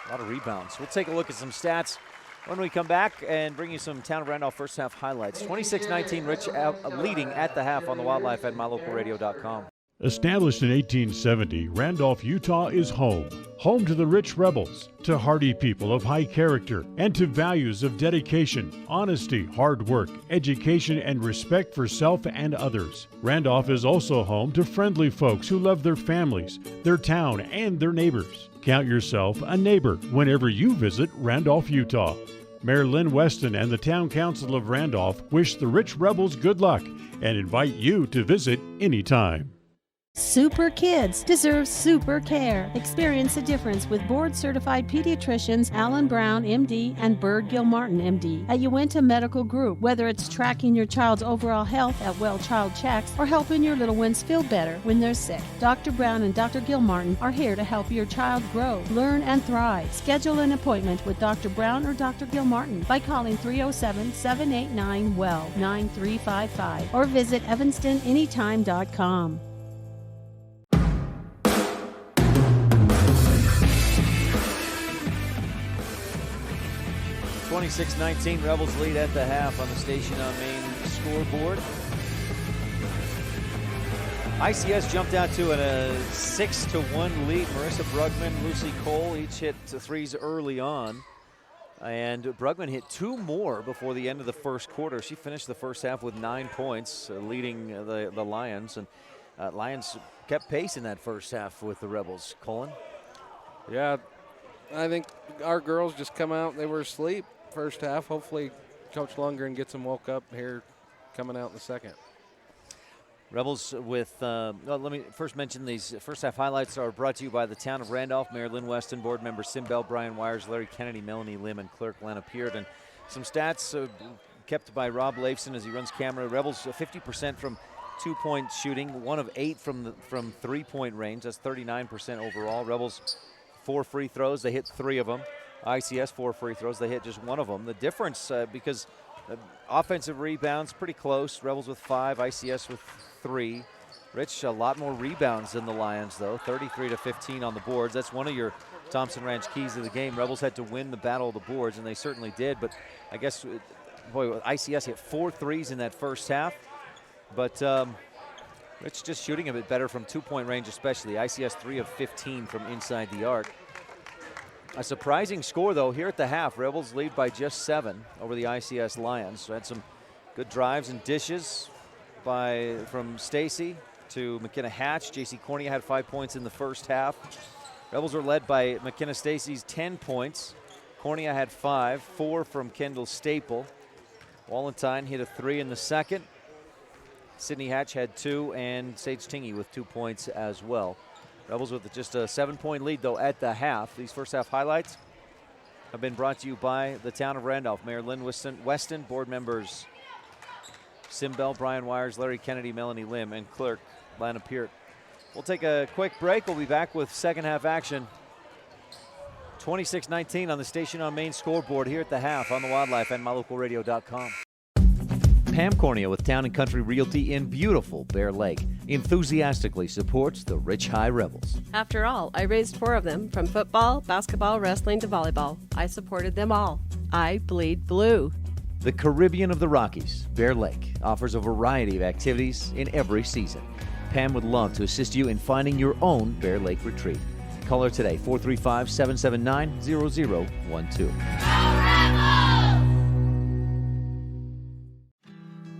S8: a lot of rebounds. We'll take a look at some stats when we come back and bring you some Town of Randolph first half highlights. 26-19, Rich leading at the half on the Wildlife at mylocalradio.com.
S17: Established in 1870, Randolph, Utah is home. Home to the rich rebels, to hardy people of high character, and to values of dedication, honesty, hard work, education, and respect for self and others. Randolph is also home to friendly folks who love their families, their town, and their neighbors. Count yourself a neighbor whenever you visit Randolph, Utah. Mayor Lynn Weston and the Town Council of Randolph wish the rich rebels good luck and invite you to visit anytime.
S24: Super kids deserve super care. Experience the difference with board-certified pediatricians Alan Brown, MD, and Bird Gilmartin, MD, at Uinta Medical Group. Whether it's tracking your child's overall health at Well Child Checks or helping your little ones feel better when they're sick, Dr. Brown and Dr. Gilmartin are here to help your child grow, learn, and thrive. Schedule an appointment with Dr. Brown or Dr. Gilmartin by calling 307-789-WELL 9355 or visit evanstonanytime.com.
S8: 26-19, Rebels lead at the half on the Station on Main scoreboard. ICS jumped out to a 6-1 lead. Marissa Brugman, Lucy Cole each hit threes early on. And Brugman hit 2 more before the end of the first quarter. She finished the first half with 9 points, leading the Lions. And Lions kept pace in that first half with the Rebels. Colin?
S21: Yeah, I think our girls just come out. They were asleep first half. Hopefully Coach Lundgren gets them woke up here coming out in the second.
S8: Rebels with, let me first mention these first half highlights are brought to you by the town of Randolph, Mayor Lynn Weston, board member Sim Bell, Brian Wires, Larry Kennedy, Melanie Lim, and clerk Lana Peart. And some stats kept by Rob Leifson as he runs camera. Rebels 50% from 2-point shooting, 1 of 8 from 3-point range. That's 39% overall. Rebels 4 free throws, they hit 3 of them. ICS 4 free throws, they hit just 1 of them. The difference, because offensive rebounds pretty close. Rebels with 5, ICS with 3. Rich, a lot more rebounds than the Lions, though. 33-15 on the boards. That's one of your Thompson Ranch keys of the game. Rebels had to win the battle of the boards, and they certainly did. But I guess, boy, ICS hit 4 threes in that first half. But Rich just shooting a bit better from 2-point range, especially. ICS 3 of 15 from inside the arc. A surprising score, though, here at the half. Rebels lead by just 7 over the ICS Lions. So had some good drives and dishes from Stacy to McKenna Hatch. JC Cornea had 5 points in the first half. Rebels were led by McKenna Stacy's 10 points. Cornea had 5, 4 from Kendall Staple. Walentine hit a 3 in the second. Sydney Hatch had 2, and Sage Tingy with 2 points as well. Rebels with just a 7-point lead, though, at the half. These first half highlights have been brought to you by the town of Randolph. Mayor Lynn Weston, board members Sim Bell, Brian Wires, Larry Kennedy, Melanie Lim, and clerk Lana Peart. We'll take a quick break. We'll be back with second half action. 26-19 on the Station on Main scoreboard here at the half on the Wildlife and MyLocalRadio.com. Pam Cornea with Town & Country Realty in beautiful Bear Lake enthusiastically supports the Rich High Rebels.
S1: After all, I raised 4 of them, from football, basketball, wrestling to volleyball. I supported them all. I bleed blue.
S8: The Caribbean of the Rockies, Bear Lake, offers a variety of activities in every season. Pam would love to assist you in finding your own Bear Lake retreat. Call her today, 435-779-0012.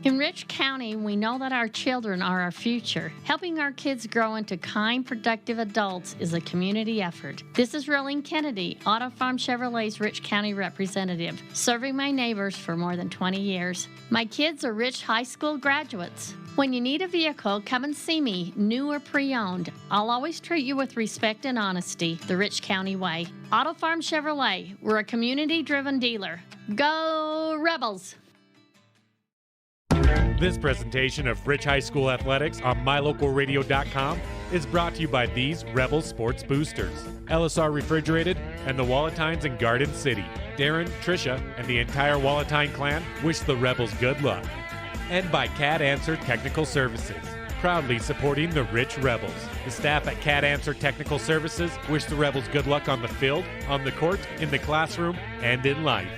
S10: In Rich County, we know that our children are our future. Helping our kids grow into kind, productive adults is a community effort. This is Rolene Kennedy, Auto Farm Chevrolet's Rich County representative, serving my neighbors for more than 20 years. My kids are Rich High School graduates. When you need a vehicle, come and see me, new or pre-owned. I'll always treat you with respect and honesty, the Rich County way. Auto Farm Chevrolet, we're a community-driven dealer. Go Rebels!
S9: This presentation of Rich High School Athletics on MyLocalRadio.com is brought to you by these Rebel Sports Boosters, LSR Refrigerated, and the Walletines in Garden City. Darren, Tricia, and the entire Walletine clan wish the Rebels good luck. And by Cat Answer Technical Services, proudly supporting the Rich Rebels. The staff at Cat Answer Technical Services wish the Rebels good luck on the field, on the court, in the classroom, and in life.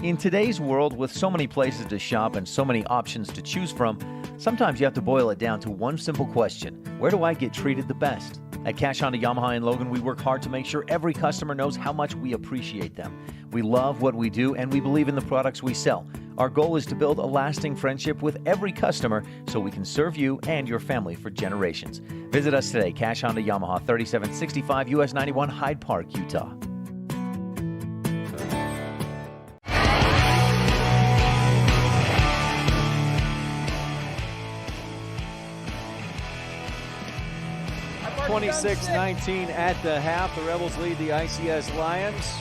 S8: In today's world, with so many places to shop and so many options to choose from, sometimes you have to boil it down to one simple question: where do I get treated the best? At Cash Honda Yamaha in Logan, we work hard to make sure every customer knows how much we appreciate them. We love what we do, and we believe in the products we sell. Our goal is to build a lasting friendship with every customer so we can serve you and your family for generations. Visit us today, Cash Honda Yamaha, 3765 US 91, Hyde Park, Utah. (26-19) at the half. The Rebels lead the ICS Lions.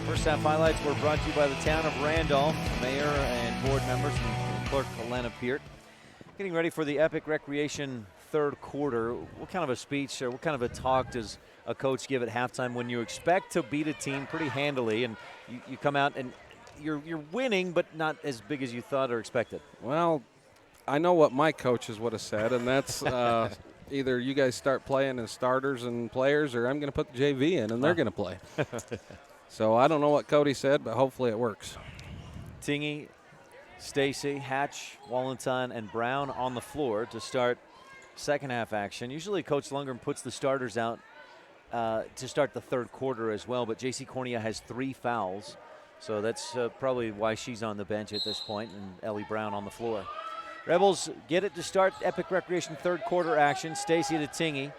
S8: First half highlights were brought to you by the town of Randolph, mayor and board members, and clerk Lana Peart. Getting ready for the Epic Recreation third quarter. What kind of a speech or what kind of a talk does a coach give at halftime when you expect to beat a team pretty handily and you come out and you're winning, but not as big as you thought or expected?
S21: Well, I know what my coaches would have said, and that's either you guys start playing as starters and players, or I'm going to put the JV in, and they're going to play. So I don't know what Cody said, but hopefully it works.
S8: Tingy, Stacy, Hatch, Wallenstein, and Brown on the floor to start second half action. Usually Coach Lundgren puts the starters out to start the third quarter as well, but J.C. Cornea has 3 fouls, so that's probably why she's on the bench at this point, and Ellie Brown on the floor. Rebels get it to start Epic Recreation third quarter action. Stacy to Tingy.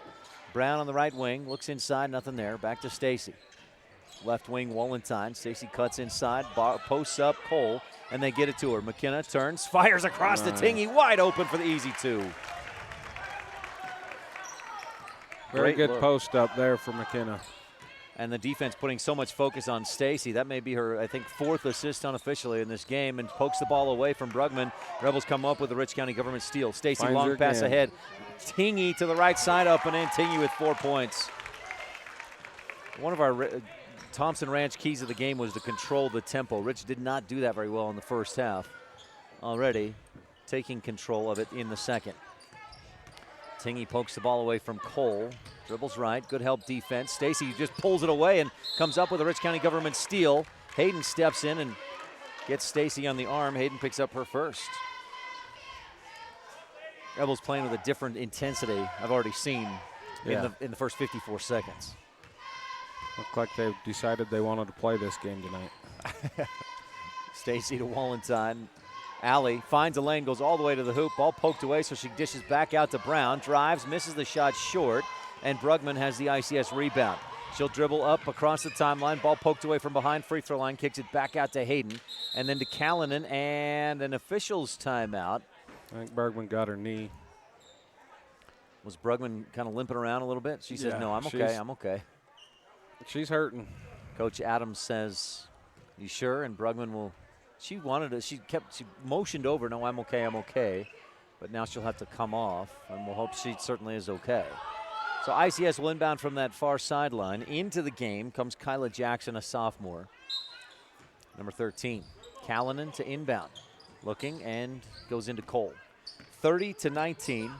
S8: Brown on the right wing, looks inside, nothing there. Back to Stacy. Left wing, Wallenstein. Stacy cuts inside, posts up Cole, and they get it to her. McKenna turns, fires across to Tingy, wide open for the easy 2.
S21: Very
S8: Great
S21: good
S8: look.
S21: post up there for McKenna.
S8: And the defense putting so much focus on Stacy. That may be her, I think, 4th assist unofficially in this game, and pokes the ball away from Brugman. Rebels come up with the Rich County government steal. Stacy,
S21: Finds
S8: long
S21: her
S8: pass
S21: again.
S8: ahead. Tingy to the right side, up and in. Tingy with 4 points. One of our Thompson Ranch keys of the game was to control the tempo. Rich did not do that very well in the first half. Already taking control of it in the second. Tingy pokes the ball away from Cole. Dribbles right, good help defense. Stacy just pulls it away and comes up with a Rich County government steal. Hayden steps in and gets Stacy on the arm. Hayden picks up her first. Rebels playing with a different intensity I've already seen in the first 54 seconds.
S21: Looked like they decided they wanted to play this game tonight.
S8: Stacy to Wallenstein. Allie finds a lane, goes all the way to the hoop. Ball poked away, so she dishes back out to Brown. Drives, misses the shot short, and Brugman has the ICS rebound. She'll dribble up across the timeline. Ball poked away from behind free throw line, kicks it back out to Hayden, and then to Callanan, and an official's timeout.
S21: I think Bergman got her knee.
S8: Was Brugman kind of limping around a little bit? She says, no, I'm okay.
S21: She's hurting.
S8: Coach Adams says, you sure? And Brugman will, she motioned over, no, I'm okay. But now she'll have to come off, and we'll hope she certainly is okay. So ICS will inbound from that far sideline. Into the game comes Kyla Jackson, a sophomore. Number 13, Callanan to inbound. Looking and goes into Cole. 30-19.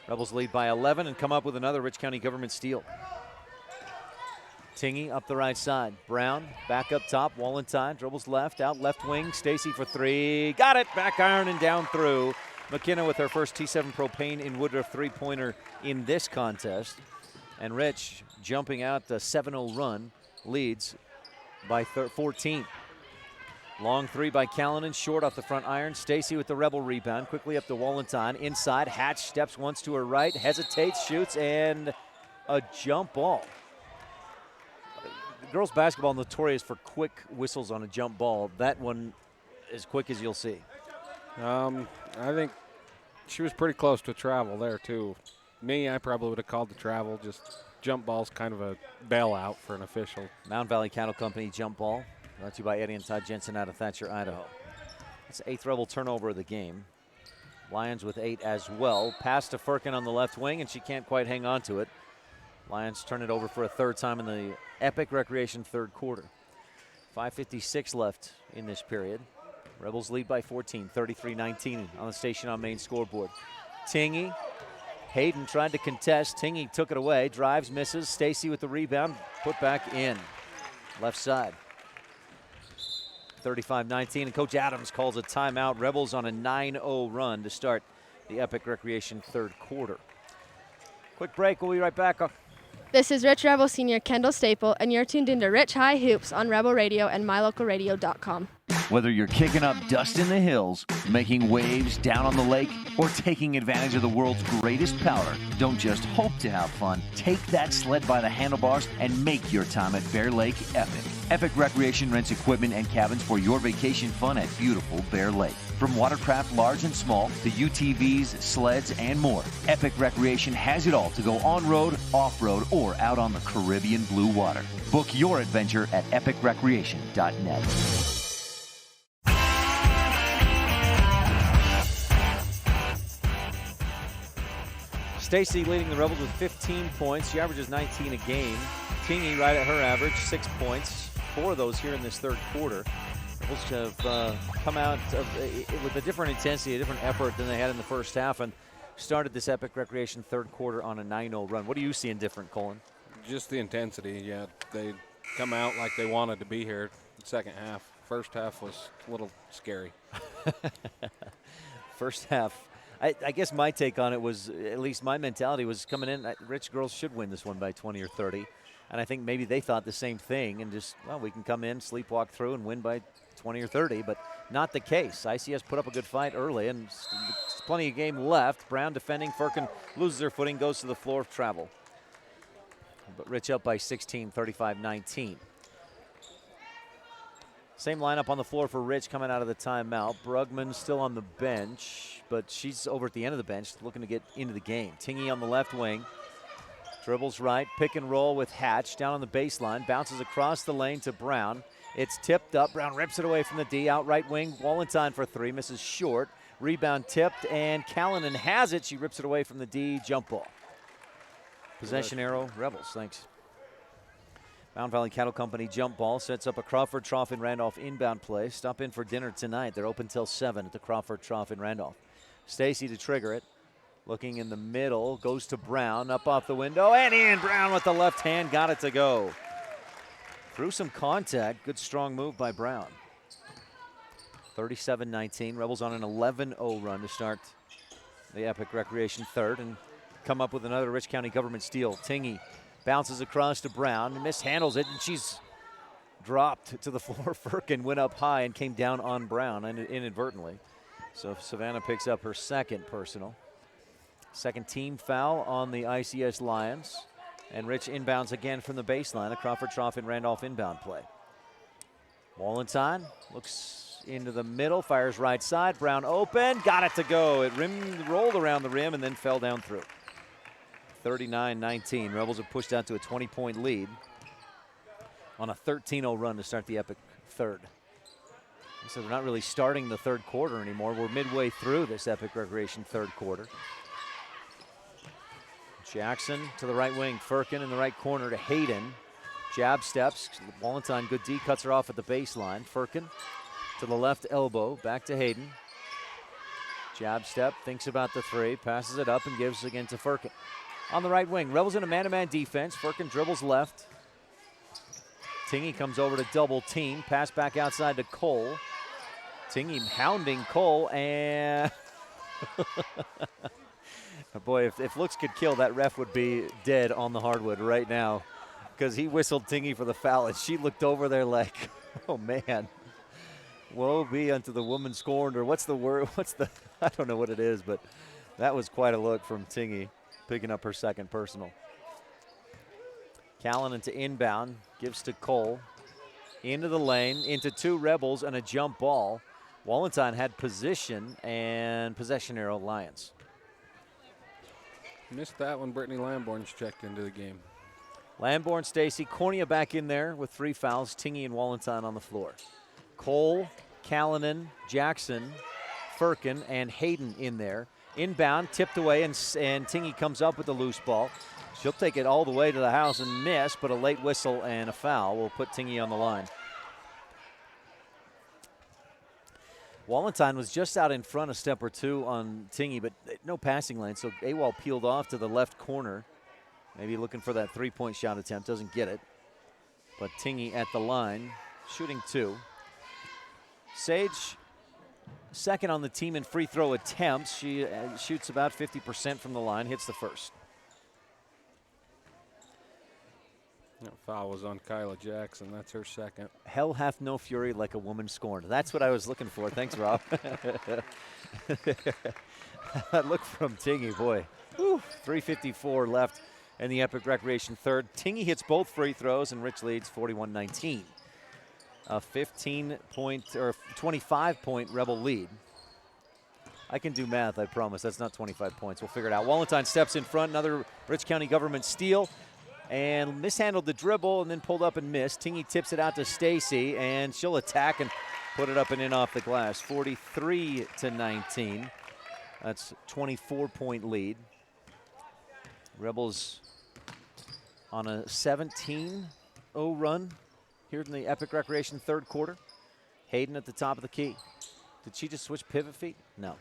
S8: Rebels lead by 11 and come up with another Rich County government steal. Tingy up the right side. Brown back up top. Wallenstein dribbles left, out left wing. Stacy for 3. Got it. Back iron and down through. McKenna with her first T7 Propane in Woodruff three-pointer in this contest. And Rich jumping out the 7-0 run, leads by 14. Long 3 by Callanan, short off the front iron. Stacy with the Rebel rebound, quickly up to Wallenstein. Inside, Hatch steps once to her right, hesitates, shoots, and a jump ball. Girls basketball notorious for quick whistles on a jump ball. That one as quick as you'll see.
S21: I think she was pretty close to travel there too. Me, I probably would have called the travel. Just jump ball's kind of a bailout for an official.
S8: Mound Valley Cattle Company jump ball. Brought to you by Eddie and Todd Jensen out of Thatcher, Idaho. It's the 8th Rebel turnover of the game. Lions with 8 as well. Pass to Firkin on the left wing, and she can't quite hang on to it. Lions turn it over for a third time in the Epic Recreation third quarter. 5:56 left in this period. Rebels lead by 14, 33-19 on the Station on Main scoreboard. Tingy, Hayden tried to contest. Tingy took it away, drives, misses. Stacy with the rebound, put back in. Left side. 35-19, and Coach Adams calls a timeout. Rebels on a 9-0 run to start the Epic Recreation third quarter. Quick break, we'll be right back.
S3: This is Rich Rebel Senior Kendall Staple, and you're tuned into Rich High Hoops on Rebel Radio and MyLocalRadio.com.
S4: Whether you're kicking up dust in the hills, making waves down on the lake, or taking advantage of the world's greatest powder, don't just hope to have fun. Take that sled by the handlebars and make your time at Bear Lake epic. Epic Recreation rents equipment and cabins for your vacation fun at beautiful Bear Lake. From watercraft large and small to UTVs, sleds, and more, Epic Recreation has it all to go on-road, off-road, or out on the Caribbean blue water. Book your adventure at epicrecreation.net.
S8: Stacy leading the Rebels with 15 points. She averages 19 a game. Tingy right at her average, 6 points. 4 of those here in this third quarter. Rebels have come out with a different intensity, a different effort than they had in the first half, and started this Epic Recreation third quarter on a 9-0 run. What do you see in different, Colin?
S21: Just the intensity, yeah. They come out like they wanted to be here the second half. first half was a little scary.
S8: First half, I guess my take on it was, at least my mentality was coming in, Rich girls should win this one by 20 or 30. And I think maybe they thought the same thing and just, well, we can come in, sleepwalk through and win by 20 or 30, but not the case. ICS put up a good fight early and plenty of game left. Brown defending, Firkin loses her footing, goes to the floor of travel. But Rich up by 16, 35-19. Same lineup on the floor for Rich coming out of the timeout. Brugman still on the bench, but she's over at the end of the bench looking to get into the game. Tingy on the left wing. Dribbles right, pick and roll with Hatch down on the baseline. Bounces across the lane to Brown. It's tipped up. Brown rips it away from the D. Out right wing, Wallenstein for three, misses short. Rebound tipped, and Callanan has it. She rips it away from the D. Jump ball. Possession arrow, Rebels, thanks. Mountain Valley Cattle Company jump ball sets up a Crawford Trough in Randolph inbound play. Stop in for dinner tonight. They're open till 7 at the Crawford Trough in Randolph. Stacy to trigger it. Looking in the middle, goes to Brown, up off the window, and in. Brown with the left hand, got it to go. Through some contact, good strong move by Brown. 37-19, Rebels on an 11-0 run to start the Epic Recreation third and come up with another Rich County government steal. Tingy bounces across to Brown, mishandles it, and she's dropped to the floor. Firkin went up high and came down on Brown inadvertently. So Savannah picks up her second personal. Second team foul on the ICS Lions. And Rich inbounds again from the baseline. A Crawford Trough in Randolph inbound play. Wallenstein looks into the middle, fires right side. Brown open, got it to go. It rolled around the rim and then fell down through. 39-19. Rebels have pushed out to a 20-point lead on a 13-0 run to start the Epic third. So they're not really starting the third quarter anymore. We're midway through this Epic Recreation third quarter. Jackson to the right wing. Firkin in the right corner to Hayden. Jab steps. Wallenstein, good D, cuts her off at the baseline. Firkin to the left elbow. Back to Hayden. Jab step, thinks about the three, passes it up and gives again to Firkin. On the right wing, Rebels in a man-to-man defense. Firkin dribbles left. Tingy comes over to double team. Pass back outside to Cole. Tingy hounding Cole, and boy, if looks could kill, that ref would be dead on the hardwood right now, because he whistled Tingy for the foul, and she looked over there like, oh man, woe be unto the woman scorned, or what's the word? I don't know what it is, but that was quite a look from Tingy, picking up her second personal. Callanan to inbound, gives to Cole. Into the lane, into two Rebels and a jump ball. Wallenstein had position and possession arrow Lions.
S21: Missed that when Brittany Lamborn's checked into the game.
S8: Lamborn, Stacy, Cornea back in there with three fouls. Tingy and Wallenstein on the floor. Cole, Callanan, Jackson, Firkin, and Hayden in there. Inbound, tipped away, and Tingy comes up with the loose ball. She'll take it all the way to the house and miss, but a late whistle and a foul will put Tingy on the line. Wallenstein was just out in front a step or two on Tingy, but no passing lane, so AWOL peeled off to the left corner. Maybe looking for that three-point shot attempt, doesn't get it. But Tingy at the line, shooting two. Sage, second on the team in free throw attempts. She shoots about 50% from the line, hits the first.
S21: That foul was on Kyla Jackson. That's her second.
S8: Hell hath no fury like a woman scorned. That's what I was looking for. Thanks, Rob. That look from Tingy, boy. Whew. 3:54 left in the Epic Recreation third. Tingy hits both free throws, and Rich leads 41-19. A 15-point or 25-point Rebel lead. I can do math, I promise. That's not 25 points. We'll figure it out. Wallenstein steps in front. Another Rich County government steal. And mishandled the dribble and then pulled up and missed. Tingy tips it out to Stacy, and she'll attack and put it up and in off the glass. 43-19. That's 24-point lead. Rebels on a 17-0 run here in the Epic Recreation third quarter. Hayden at the top of the key. Did she just switch pivot feet? No.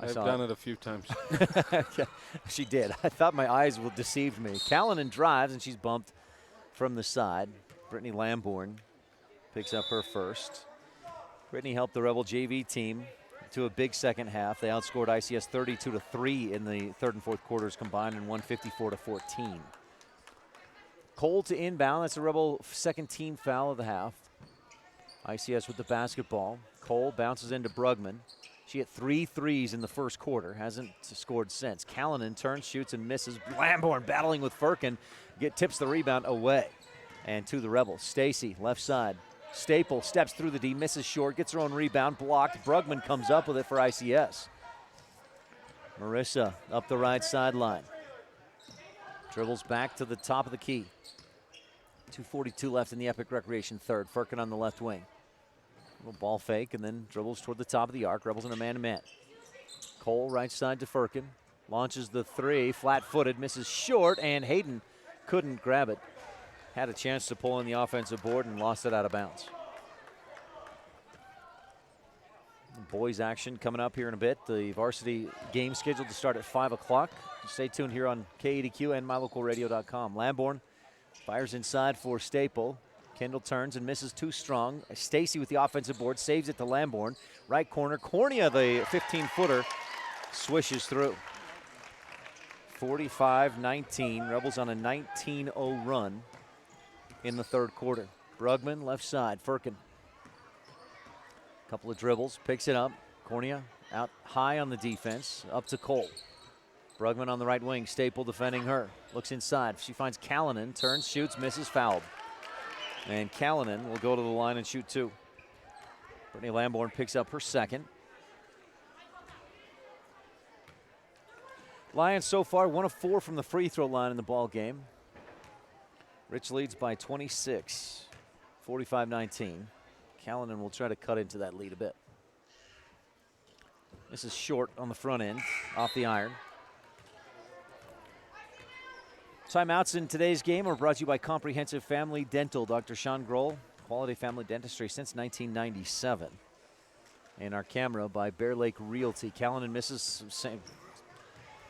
S21: I've done it a few times.
S8: Yeah, she did. I thought my eyes deceived me. Callanan drives, and she's bumped from the side. Brittany Lamborn picks up her first. Brittany helped the Rebel JV team to a big second half. They outscored ICS 32-3 in the third and fourth quarters combined and won 54-14. Cole to inbound. That's a Rebel second team foul of the half. ICS with the basketball. Cole bounces into Brugman. She hit 3 threes in the first quarter. Hasn't scored since. Callanan turns, shoots, and misses. Lamborn battling with Firkin. Tips the rebound away. And to the Rebels. Stacy, left side. Staple steps through the D, misses short, gets her own rebound, blocked. Brugman comes up with it for ICS. Marissa up the right sideline. Dribbles back to the top of the key. 2:42 left in the Epic Recreation third. Firkin on the left wing. Little ball fake and then dribbles toward the top of the arc. Rebels in a man-to-man. Cole right side to Firkin. Launches the three, flat-footed, misses short, and Hayden couldn't grab it. Had a chance to pull in the offensive board and lost it out of bounds. Boys action coming up here in a bit. The varsity game scheduled to start at 5 o'clock. Stay tuned here on KADQ and mylocalradio.com. Lamborn fires inside for Staple. Kendall turns and misses too strong. Stacy with the offensive board, saves it to Lamborn. Right corner, Cornea, the 15-footer, swishes through. 45-19, Rebels on a 19-0 run in the third quarter. Brugman left side, Firkin. Couple of dribbles, picks it up. Cornea out high on the defense, up to Cole. Brugman on the right wing, Staple defending her. Looks inside, she finds Callanan, turns, shoots, misses, fouled. And Callanan will go to the line and shoot two. Brittany Lamborn picks up her second. Lions so far 1 of 4 from the free throw line in the ball game. Rich leads by 26, 45-19. Callanan will try to cut into that lead a bit. This is short on the front end, off the iron. Timeouts in today's game are brought to you by Comprehensive Family Dental. Dr. Sean Grohl, quality family dentistry since 1997. And our camera by Bear Lake Realty. Callanan misses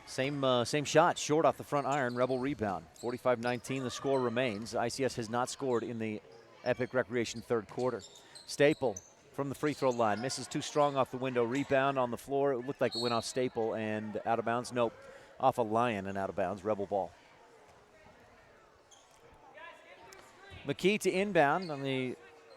S8: same shot, short off the front iron, Rebel rebound. 45-19, the score remains. ICS has not scored in the Epic Recreation third quarter. Staple from the free throw line, misses too strong off the window, rebound on the floor. It looked like it went off Staple and out of bounds. Nope, off a Lion and out of bounds, Rebel ball. McKee to inbound on the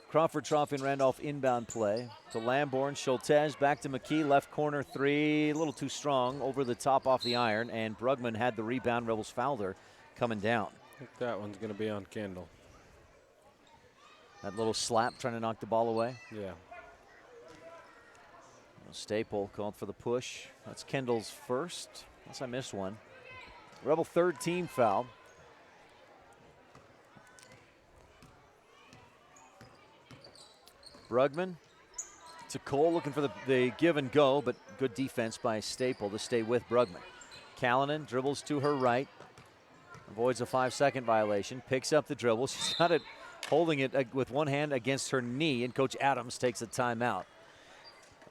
S8: Crawford Trophy and Randolph inbound play. To Lamborn, Schultez back to McKee, left corner three, a little too strong, over the top off the iron, and Brugman had the rebound. Rebels fouled her coming down.
S21: I think that one's going to be on Kendall.
S8: That little slap trying to knock the ball away.
S21: Yeah.
S8: Staple called for the push. That's Kendall's first, unless I missed one. Rebel third team foul. Brugman to Cole, looking for the give and go, but good defense by Staple to stay with Brugman. Callanan dribbles to her right, avoids a 5-second violation, picks up the dribble. She's got it, holding it with one hand against her knee, and Coach Adams takes a timeout.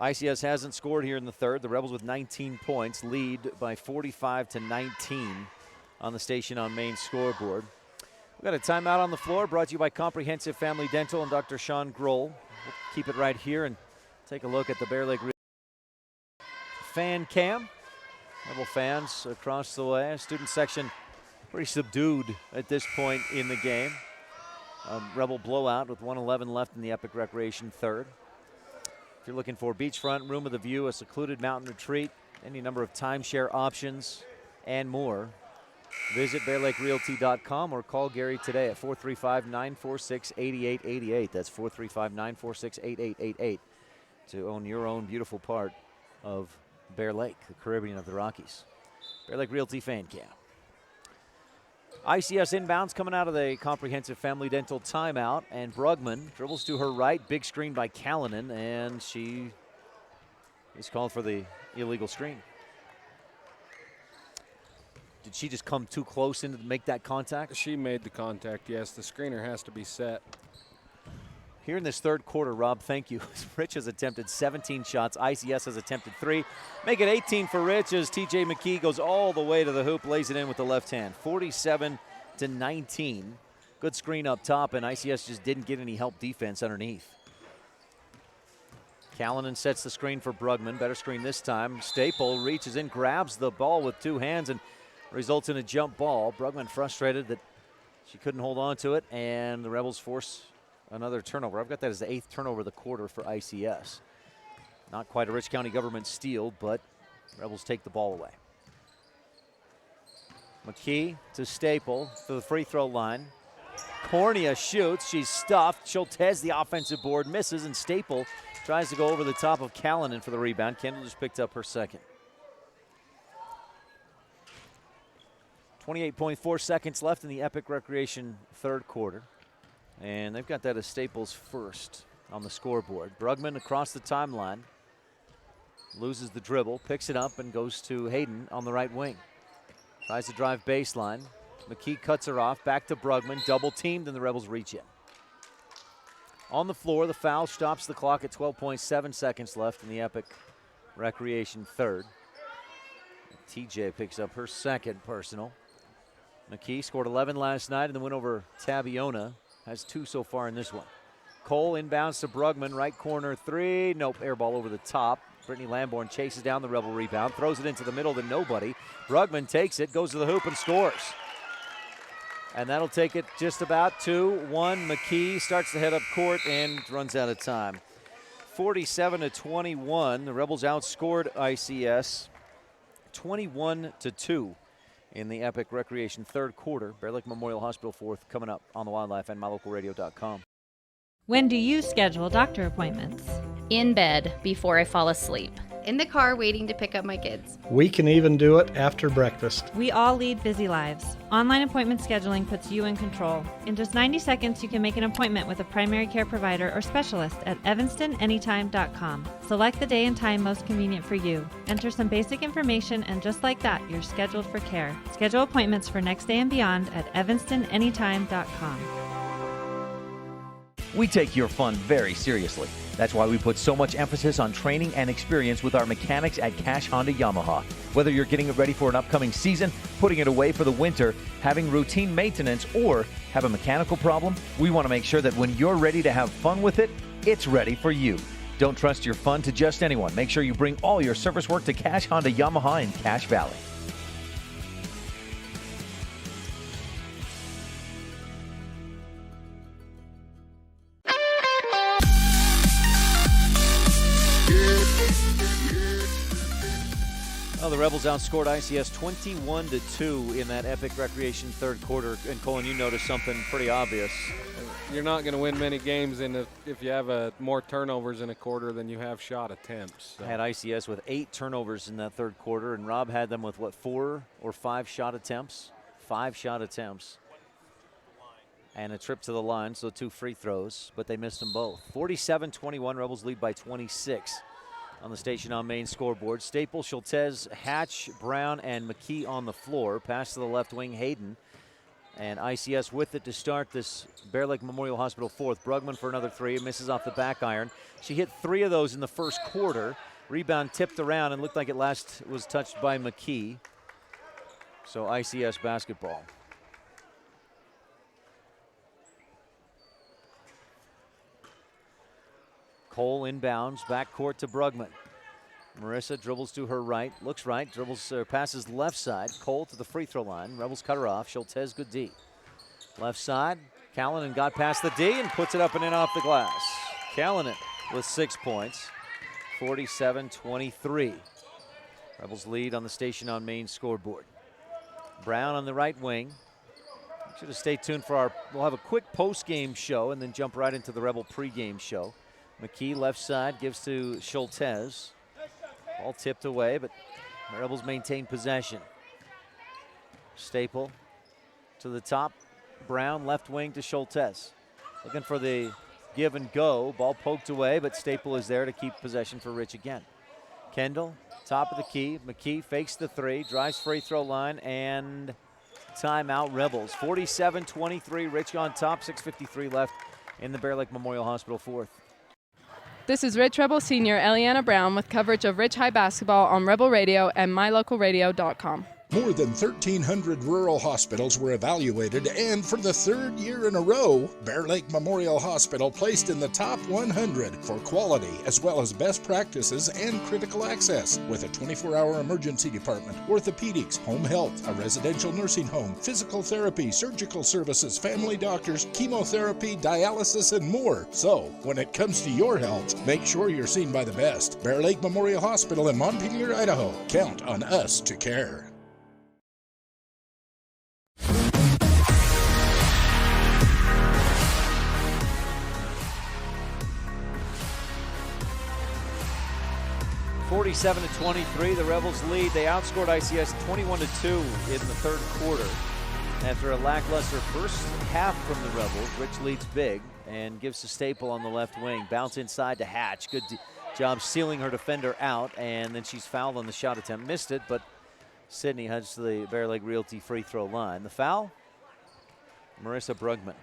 S8: ICS hasn't scored here in the third. The Rebels with 19 points lead by 45-19 on the Station on Main scoreboard. We've got a timeout on the floor brought to you by Comprehensive Family Dental and Dr. Sean Grohl. We'll keep it right here and take a look at the Bear Lake fan cam. Rebel fans across the way. Student section pretty subdued at this point in the game. Rebel blowout with 1:11 left in the Epic Recreation third. If you're looking for beachfront, room of the view, a secluded mountain retreat, any number of timeshare options, and more, visit BearLakeRealty.com or call Gary today at 435-946-8888. That's 435-946-8888 to own your own beautiful part of Bear Lake, the Caribbean of the Rockies. Bear Lake Realty fan cam. ICS inbounds coming out of the Comprehensive Family Dental timeout, and Brugman dribbles to her right, big screen by Callanan, and she is called for the illegal screen. Did she just come too close in to make that contact?
S21: She made the contact, yes. The screener has to be set.
S8: Here in this third quarter, Rob, thank you. Rich has attempted 17 shots. ICS has attempted 3. Make it 18 for Rich as TJ McKee goes all the way to the hoop, lays it in with the left hand. 47-19. Good screen up top, and ICS just didn't get any help defense underneath. Callanan sets the screen for Brugman. Better screen this time. Staple reaches in, grabs the ball with 2 hands, and results in a jump ball. Brugman frustrated that she couldn't hold on to it, and the Rebels force another turnover. I've got that as the 8th turnover of the quarter for ICS. Not quite a Rich County government steal, but Rebels take the ball away. McKee to Staple to the free throw line. Cornea shoots, she's stuffed. Schultez, the offensive board, misses, and Staple tries to go over the top of Callanan for the rebound. Kendall just picked up her second. 28.4 seconds left in the Epic Recreation third quarter. And they've got that as Staples first on the scoreboard. Brugman across the timeline. Loses the dribble, picks it up, and goes to Hayden on the right wing. Tries to drive baseline. McKee cuts her off, back to Brugman. Double teamed, and the Rebels reach in. On the floor, the foul stops the clock at 12.7 seconds left in the Epic Recreation third. TJ picks up her second personal. McKee scored 11 last night in the win over Tabiona. Has 2 so far in this one. Cole inbounds to Brugman, right corner 3. Nope, air ball over the top. Brittany Lamborn chases down the Rebel rebound, throws it into the middle to nobody. Brugman takes it, goes to the hoop and scores. And that'll take it just about 2-1. McKee starts to head up court and runs out of time. 47-21. The Rebels outscored ICS 21-2 in the Epic Recreation third quarter. Bear Lake Memorial Hospital fourth coming up on the Wildlife and MyLocalRadio.com.
S12: When do you schedule doctor appointments?
S14: In bed before I fall asleep.
S15: In the car waiting to pick up my kids.
S20: We can even do it after breakfast.
S12: We all lead busy lives. Online appointment scheduling puts you in control. In just 90 seconds, you can make an appointment with a primary care provider or specialist at evanstonanytime.com. Select the day and time most convenient for you. Enter some basic information, and just like that, you're scheduled for care. Schedule appointments for next day and beyond at evanstonanytime.com.
S4: We take your fun very seriously. That's why we put so much emphasis on training and experience with our mechanics at Cash Honda Yamaha. Whether you're getting it ready for an upcoming season, putting it away for the winter, having routine maintenance, or have a mechanical problem, we want to make sure that when you're ready to have fun with it, it's ready for you. Don't trust your fun to just anyone. Make sure you bring all your service work to Cash Honda Yamaha in Cache Valley.
S8: Well, the Rebels outscored ICS 21-2 in that Epic Recreation third quarter. And Colin, you noticed something pretty obvious.
S21: You're not going to win many games if you have more turnovers in a quarter than you have shot attempts. So.
S8: I had ICS with 8 turnovers in that third quarter, and Rob had them with, 4 or 5 shot attempts? 5 shot attempts. And a trip to the line, so 2 free throws, but they missed them both. 47-21, Rebels lead by 26. On the Station on Main scoreboard, Staple, Schultez, Hatch, Brown, and McKee on the floor. Pass to the left wing, Hayden. And ICS with it to start this Bear Lake Memorial Hospital fourth. Brugman for another 3, misses off the back iron. She hit 3 of those in the first quarter. Rebound tipped around and looked like it last was touched by McKee. So ICS basketball. Cole inbounds, backcourt to Brugman. Marissa dribbles to her right, looks right, passes left side. Cole to the free throw line. Rebels cut her off. Schultez, good D. Left side, Callanan got past the D and puts it up and in off the glass. Callanan with 6 points, 47-23. Rebels lead on the Station on Main scoreboard. Brown on the right wing. Should have stayed tuned for we'll have a quick post-game show and then jump right into the Rebel pregame show. McKee left side gives to Schultez. Ball tipped away, but the Rebels maintain possession. Staple to the top. Brown left wing to Schultez. Looking for the give and go. Ball poked away, but Staple is there to keep possession for Rich again. Kendall, top of the key. McKee fakes the 3, drives free throw line, and timeout Rebels. 47-23, Rich on top, 6:53 left in the Bear Lake Memorial Hospital fourth.
S25: This is Rich Rebel Senior Eliana Brown with coverage of Rich High basketball on Rebel Radio and MyLocalRadio.com.
S7: More than 1,300 rural hospitals were evaluated, and for the third year in a row, Bear Lake Memorial Hospital placed in the top 100 for quality as well as best practices and critical access, with a 24-hour emergency department, orthopedics, home health, a residential nursing home, physical therapy, surgical services, family doctors, chemotherapy, dialysis, and more. So, when it comes to your health, make sure you're seen by the best. Bear Lake Memorial Hospital in Montpelier, Idaho. Count on us to care.
S8: (47-23), the Rebels lead. They outscored ICS 21-2 in the third quarter. After a lackluster first half from the Rebels, Rich leads big and gives to Staple on the left wing. Bounce inside to Hatch. Good job sealing her defender out, and then she's fouled on the shot attempt. Missed it, but Sydney heads to the Bear Lake Realty free throw line. The foul, Marissa Brugman.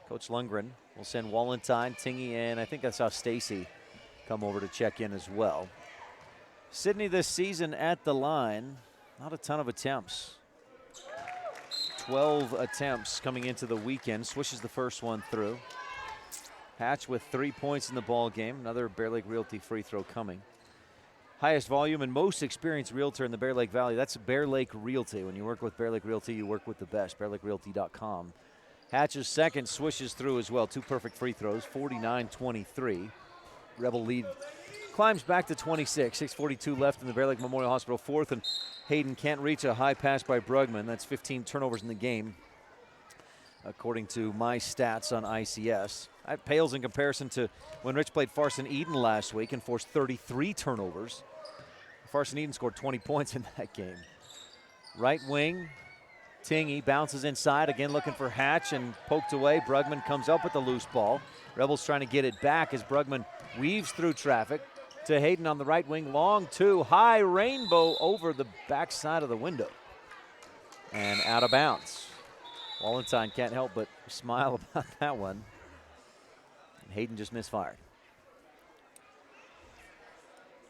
S8: Coach Lundgren will send Walentine, Tingy, and I think I saw Stacy come over to check in as well. Sydney this season at the line, not a ton of attempts. 12 attempts coming into the weekend. Swishes the first one through. Hatch with 3 points in the ball game. Another Bear Lake Realty free throw coming. Highest volume and most experienced realtor in the Bear Lake Valley. That's Bear Lake Realty. When you work with Bear Lake Realty, you work with the best. BearLakeRealty.com. Hatch's second swishes through as well. 2 perfect free throws, 49-23. Rebel lead climbs back to 26. 6:42 left in the Bear Lake Memorial Hospital fourth, and Hayden can't reach a high pass by Brugman. That's 15 turnovers in the game, according to my stats on ICS. That pales in comparison to when Rich played Farson Eden last week and forced 33 turnovers. Farson Eden scored 20 points in that game. Right wing, Tingy bounces inside, again looking for Hatch and poked away. Brugman comes up with the loose ball. Rebels trying to get it back as Brugman weaves through traffic to Hayden on the right wing. Long two, high rainbow over the backside of the window. And out of bounds. Walentine can't help but smile about that one. And Hayden just misfired.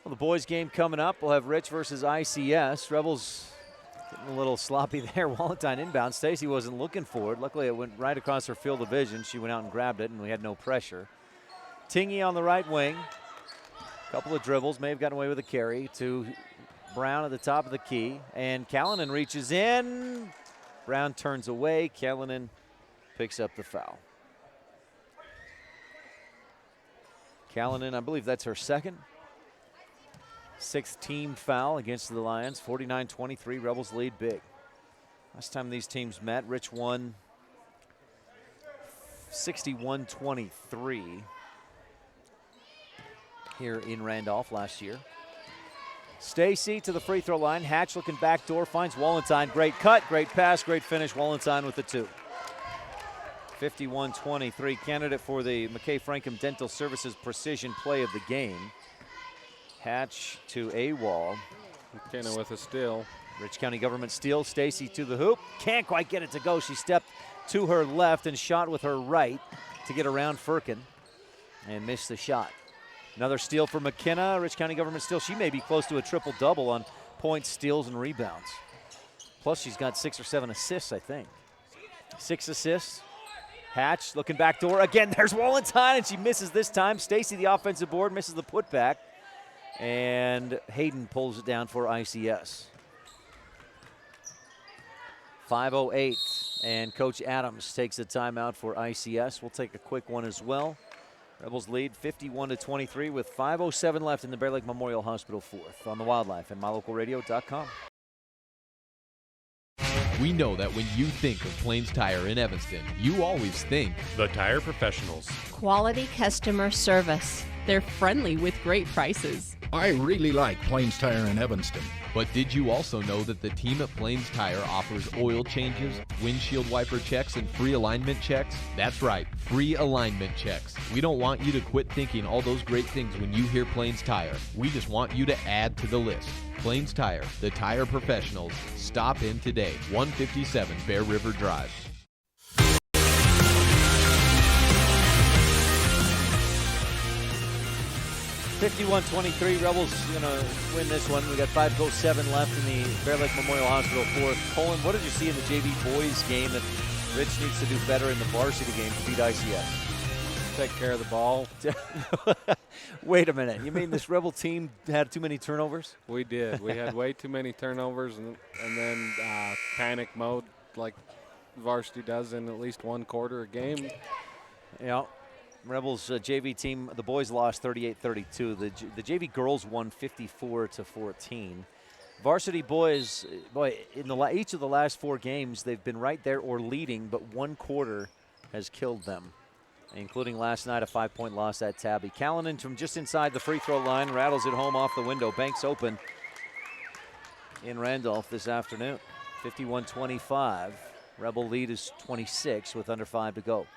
S8: Well, the boys game coming up. We'll have Rich versus ICS. Rebels getting a little sloppy there. Walentine inbound. Stacy wasn't looking for it. Luckily, it went right across her field of vision. She went out and grabbed it, and we had no pressure. Tingy on the right wing. Couple of dribbles, may have gotten away with a carry to Brown at the top of the key. And Callanan reaches in. Brown turns away. Callanan picks up the foul. Callanan, I believe that's her second. 6th team foul against the Lions. 49-23, Rebels lead big. Last time these teams met, Rich won 61-23. Here in Randolph last year. Stacy to the free throw line. Hatch looking back door, finds Walentine. Great cut, great pass, great finish. Walentine with the 2. 51-23. Candidate for the McKay Frankham Dental Services Precision Play of the game. Hatch to AWOL.
S21: McKenna with a steal.
S8: Rich County Government steal. Stacy to the hoop. Can't quite get it to go. She stepped to her left and shot with her right to get around Firkin and missed the shot. Another steal for McKenna. Rich County Government steal. She may be close to a triple-double on points, steals, and rebounds. Plus, she's got 6 or 7 assists, I think. 6 assists. Hatch looking back door. Again, there's Walentine, and she misses this time. Stacy, the offensive board, misses the putback. And Hayden pulls it down for ICS. 5:08, and Coach Adams takes a timeout for ICS. We'll take a quick one as well. Rebels lead 51-23 with 5:07 left in the Bear Lake Memorial Hospital fourth on the Wildlife and MyLocalRadio.com.
S2: We know that when you think of Plains Tire in Evanston, you always think
S9: The Tire Professionals.
S5: Quality customer service. They're friendly with great prices.
S7: I really like Plains Tire in Evanston.
S2: But did you also know that the team at Plains Tire offers oil changes, windshield wiper checks, and free alignment checks? That's right, free alignment checks. We don't want you to quit thinking all those great things when you hear Plains Tire. We just want you to add to the list. Plains Tire, the tire professionals. Stop in today, 157 Bear River Drive.
S8: 51-23, Rebels going to win this one. We got 5:07 left in the Bear Lake Memorial Hospital fourth. Colin, what did you see in the JV boys game that Rich needs to do better in the varsity game to beat ICS?
S21: Take care of the ball.
S8: Wait a minute. You mean this Rebel team had too many turnovers?
S21: We did. We had way too many turnovers, and then panic mode like varsity does in at least one quarter a game.
S8: Yeah. Rebels JV team, the boys lost 38-32. The JV girls won 54-14. Varsity boys, boy, in each of the last 4 games, they've been right there or leading, but one quarter has killed them, including last night a 5-point loss at Tabby. Callanan from just inside the free throw line rattles it home off the window. Banks open in Randolph this afternoon. 51-25. Rebel lead is 26 with under 5 to go.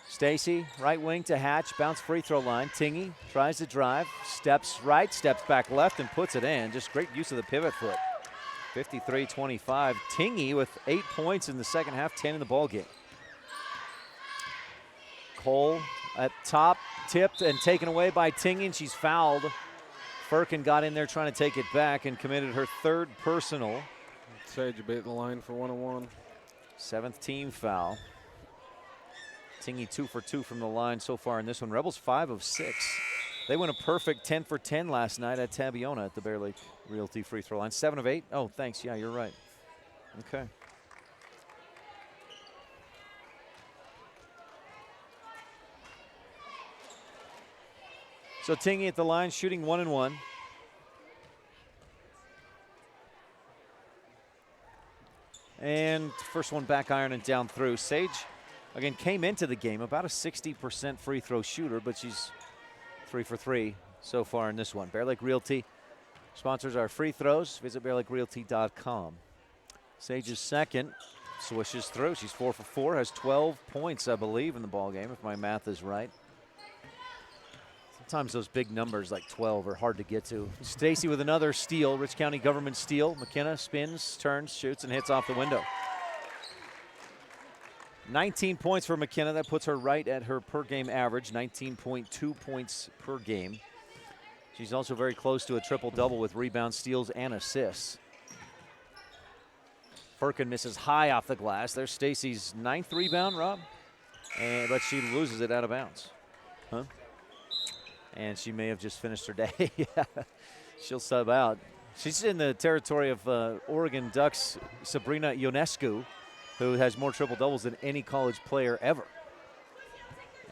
S8: Stacy, right wing to Hatch, bounce free throw line. Tingy tries to drive, steps right, steps back left, and puts it in. Just great use of the pivot foot. 53-25. Tingy with 8 points in the second half, 10 in the ball game. Cole at top, tipped and taken away by Tingy, and she's fouled. Firkin got in there trying to take it back and committed her 3rd personal.
S21: Sage beat the line for 1-on-1.
S8: 7th team foul. Tingy 2 for 2 from the line so far in this one. Rebels 5 of 6. They went a perfect 10 for 10 last night at Tabiona at the Bear Lake Realty free throw line. 7 of 8. Oh, thanks. Yeah, you're right. Okay. So Tingy at the line, shooting 1-1. And first one back iron and down through. Sage, again, came into the game about a 60% free throw shooter, but she's 3 for 3 so far in this one. Bear Lake Realty sponsors our free throws. Visit bearlakerealty.com. Sage is second, swishes through. She's 4 for 4, has 12 points, I believe, in the ball game, if my math is right. Sometimes those big numbers like 12 are hard to get to. Stacy with another steal, Rich County Government steal. McKenna spins, turns, shoots, and hits off the window. 19 points for McKenna. That puts her right at her per-game average, 19.2 points per game. She's also very close to a triple-double with rebounds, steals, and assists. Firkin misses high off the glass. There's Stacy's 9th rebound, Rob. But she loses it out of bounds. Huh? And she may have just finished her day. She'll sub out. She's in the territory of Oregon Ducks' Sabrina Ionescu, who has more triple-doubles than any college player ever.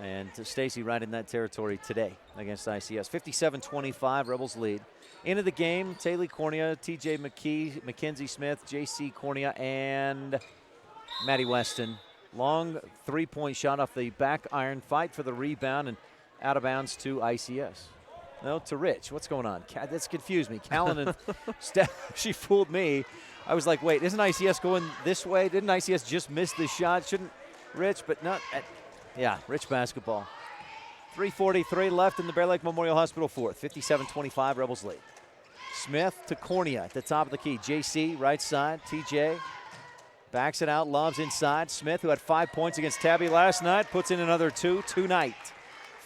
S8: And Stacy right in that territory today against ICS. 57-25, Rebels lead. Into the game, Taylor Cornea, TJ McKee, Mackenzie Smith, JC Cornea, and Maddie Weston. Long 3-point shot off the back iron, fight for the rebound, and out of bounds to ICS. No, to Rich. What's going on? That's confused me. Callanan, she fooled me. I was like, wait, isn't ICS going this way? Didn't ICS just miss the shot? Shouldn't Rich, but not. Yeah, Rich basketball. 3:43 left in the Bear Lake Memorial Hospital fourth. 57-25, Rebels lead. Smith to Cornea at the top of the key. JC, right side. TJ backs it out, lobs inside. Smith, who had 5 points against Tabby last night, puts in another 2 tonight.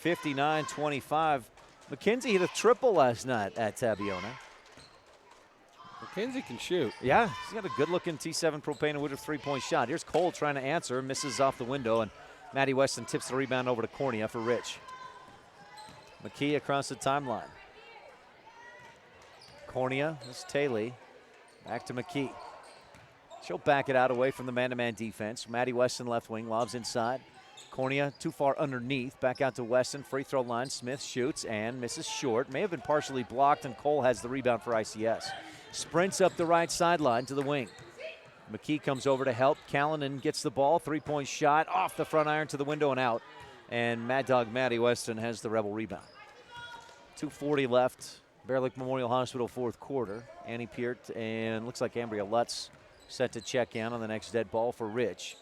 S8: 59-25. McKenzie hit a triple last night at Tabiona.
S21: McKenzie can shoot.
S8: Yeah, he's got a good-looking T7 propane and wood 3-point shot. Here's Cole trying to answer, misses off the window, and Maddie Weston tips the rebound over to Cornea for Rich. McKee across the timeline. Cornea, this is Taylor. Back to McKee. She'll back it out away from the man-to-man defense. Maddie Weston left wing, lobs inside. Cornea too far underneath. Back out to Weston. Free throw line. Smith shoots and misses short. May have been partially blocked, and Cole has the rebound for ICS. Sprints up the right sideline to the wing. McKee comes over to help. Callanan gets the ball. 3-point shot off the front iron to the window and out. And Mad Dog Maddie Weston has the Rebel rebound. 2:40 left. Bear Lake Memorial Hospital fourth quarter. Annie Peart and looks like Ambria Lutz set to check in on the next dead ball for Rich.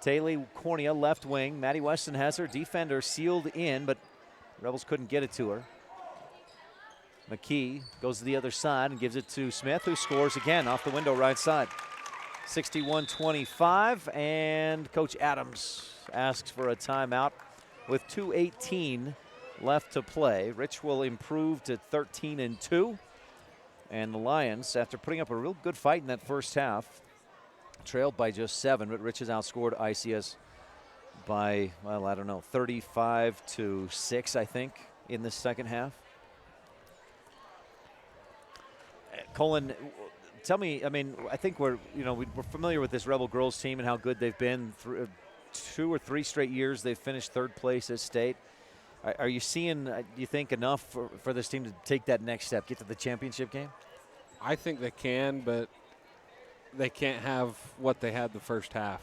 S8: Taylor Cornea, left wing. Maddie Weston has her defender sealed in, but Rebels couldn't get it to her. McKee goes to the other side and gives it to Smith, who scores again off the window right side. 61-25, and Coach Adams asks for a timeout with 2:18 left to play. Rich will improve to 13-2. And the Lions, after putting up a real good fight in that first half, trailed by just 7, but Rich has outscored ICS by, well, I don't know, 35-6, I think, in the second half. Colin, tell me, I mean, I think we're familiar with this Rebel girls team and how good they've been. 2 or 3 straight years they've finished 3rd place at state. Are you seeing, do you think, enough for this team to take that next step, get to the championship game?
S21: I think they can, but they can't have what they had the first half.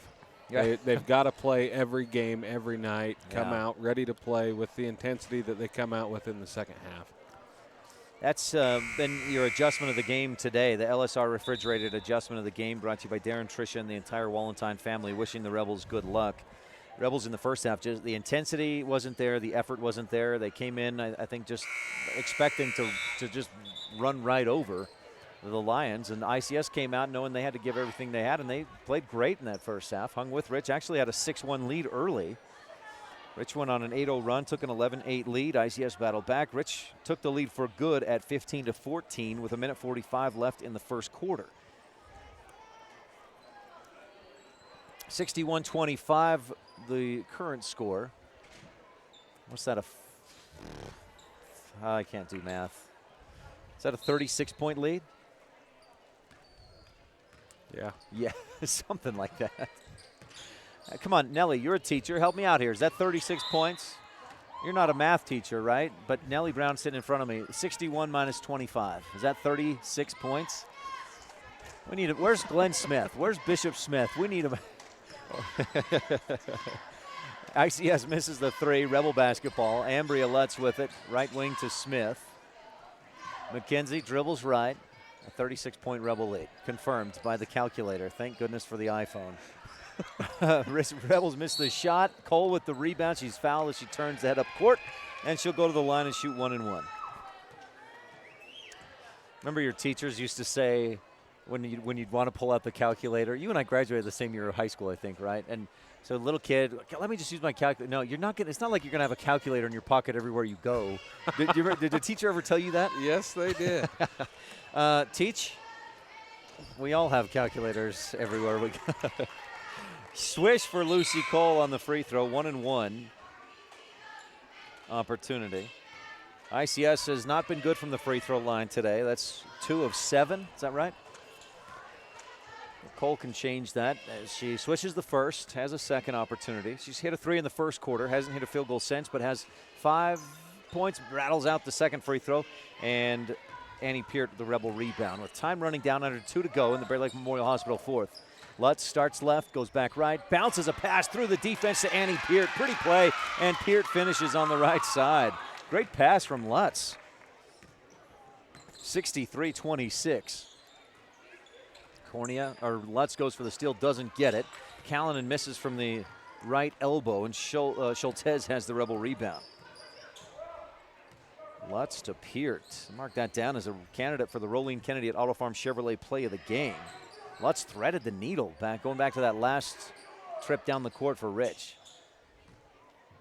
S8: Yeah.
S21: They've got to play every game, every night, come out ready to play with the intensity that they come out with in the second half.
S8: That's been your adjustment of the game today, the LSR refrigerated adjustment of the game, brought to you by Darren, Tricia, and the entire Wallentine family, wishing the Rebels good luck. Rebels in the first half, just the intensity wasn't there, the effort wasn't there. They came in, I think, just expecting to just run right over the Lions, and ICS came out knowing they had to give everything they had, and they played great in that first half. Hung with Rich, actually had a 6-1 lead early. Rich went on an 8-0 run, took an 11-8 lead. ICS battled back. Rich took the lead for good at 15-14 with 1:45 left in the first quarter. 61-25, the current score. What's that? I can't do math. Is that a 36-point lead?
S21: Yeah.
S8: Yeah, something like that. Come on, Nellie, you're a teacher. Help me out here. Is that 36 points? You're not a math teacher, right? But Nellie Brown sitting in front of me. 61 minus 25. Is that 36 points? We need it. Where's Glenn Smith? Where's Bishop Smith? We need him. ICS misses the 3. Rebel basketball. Ambria Lutz with it. Right wing to Smith. McKenzie dribbles right. A 36-point Rebel lead. Confirmed by the calculator. Thank goodness for the iPhone. Rebels miss the shot. Cole with the rebound. She's fouled as she turns the head up court, and she'll go to the line and shoot 1 and 1. Remember your teachers used to say when you'd want to pull out the calculator. You and I graduated the same year of high school, I think, right? And so little kid, let me just use my calculator. No, you're not gonna. It's not like you're gonna have a calculator in your pocket everywhere you go. Did the teacher ever tell you that?
S21: Yes, they did.
S8: Teach. We all have calculators everywhere we go. Swish for Lucy Cole on the free throw, 1 and 1 opportunity. ICS has not been good from the free throw line today. That's 2 of 7. Is that right? Cole can change that as she swishes the first, has a second opportunity. She's hit a 3 in the first quarter, hasn't hit a field goal since, but has 5 points, rattles out the second free throw, and Annie Peart, the Rebel rebound. With time running down, under 2 to go in the Bear Lake Memorial Hospital fourth. Lutz starts left, goes back right, bounces a pass through the defense to Annie Peart. Pretty play, and Peart finishes on the right side. Great pass from Lutz. 63-26. Lutz goes for the steal, doesn't get it. Callanan misses from the right elbow, and Schultez has the Rebel rebound. Lutz to Peart. Mark that down as a candidate for the Rolene Kennedy at Auto Farm Chevrolet play of the game. Lutz threaded the needle going back to that last trip down the court for Rich.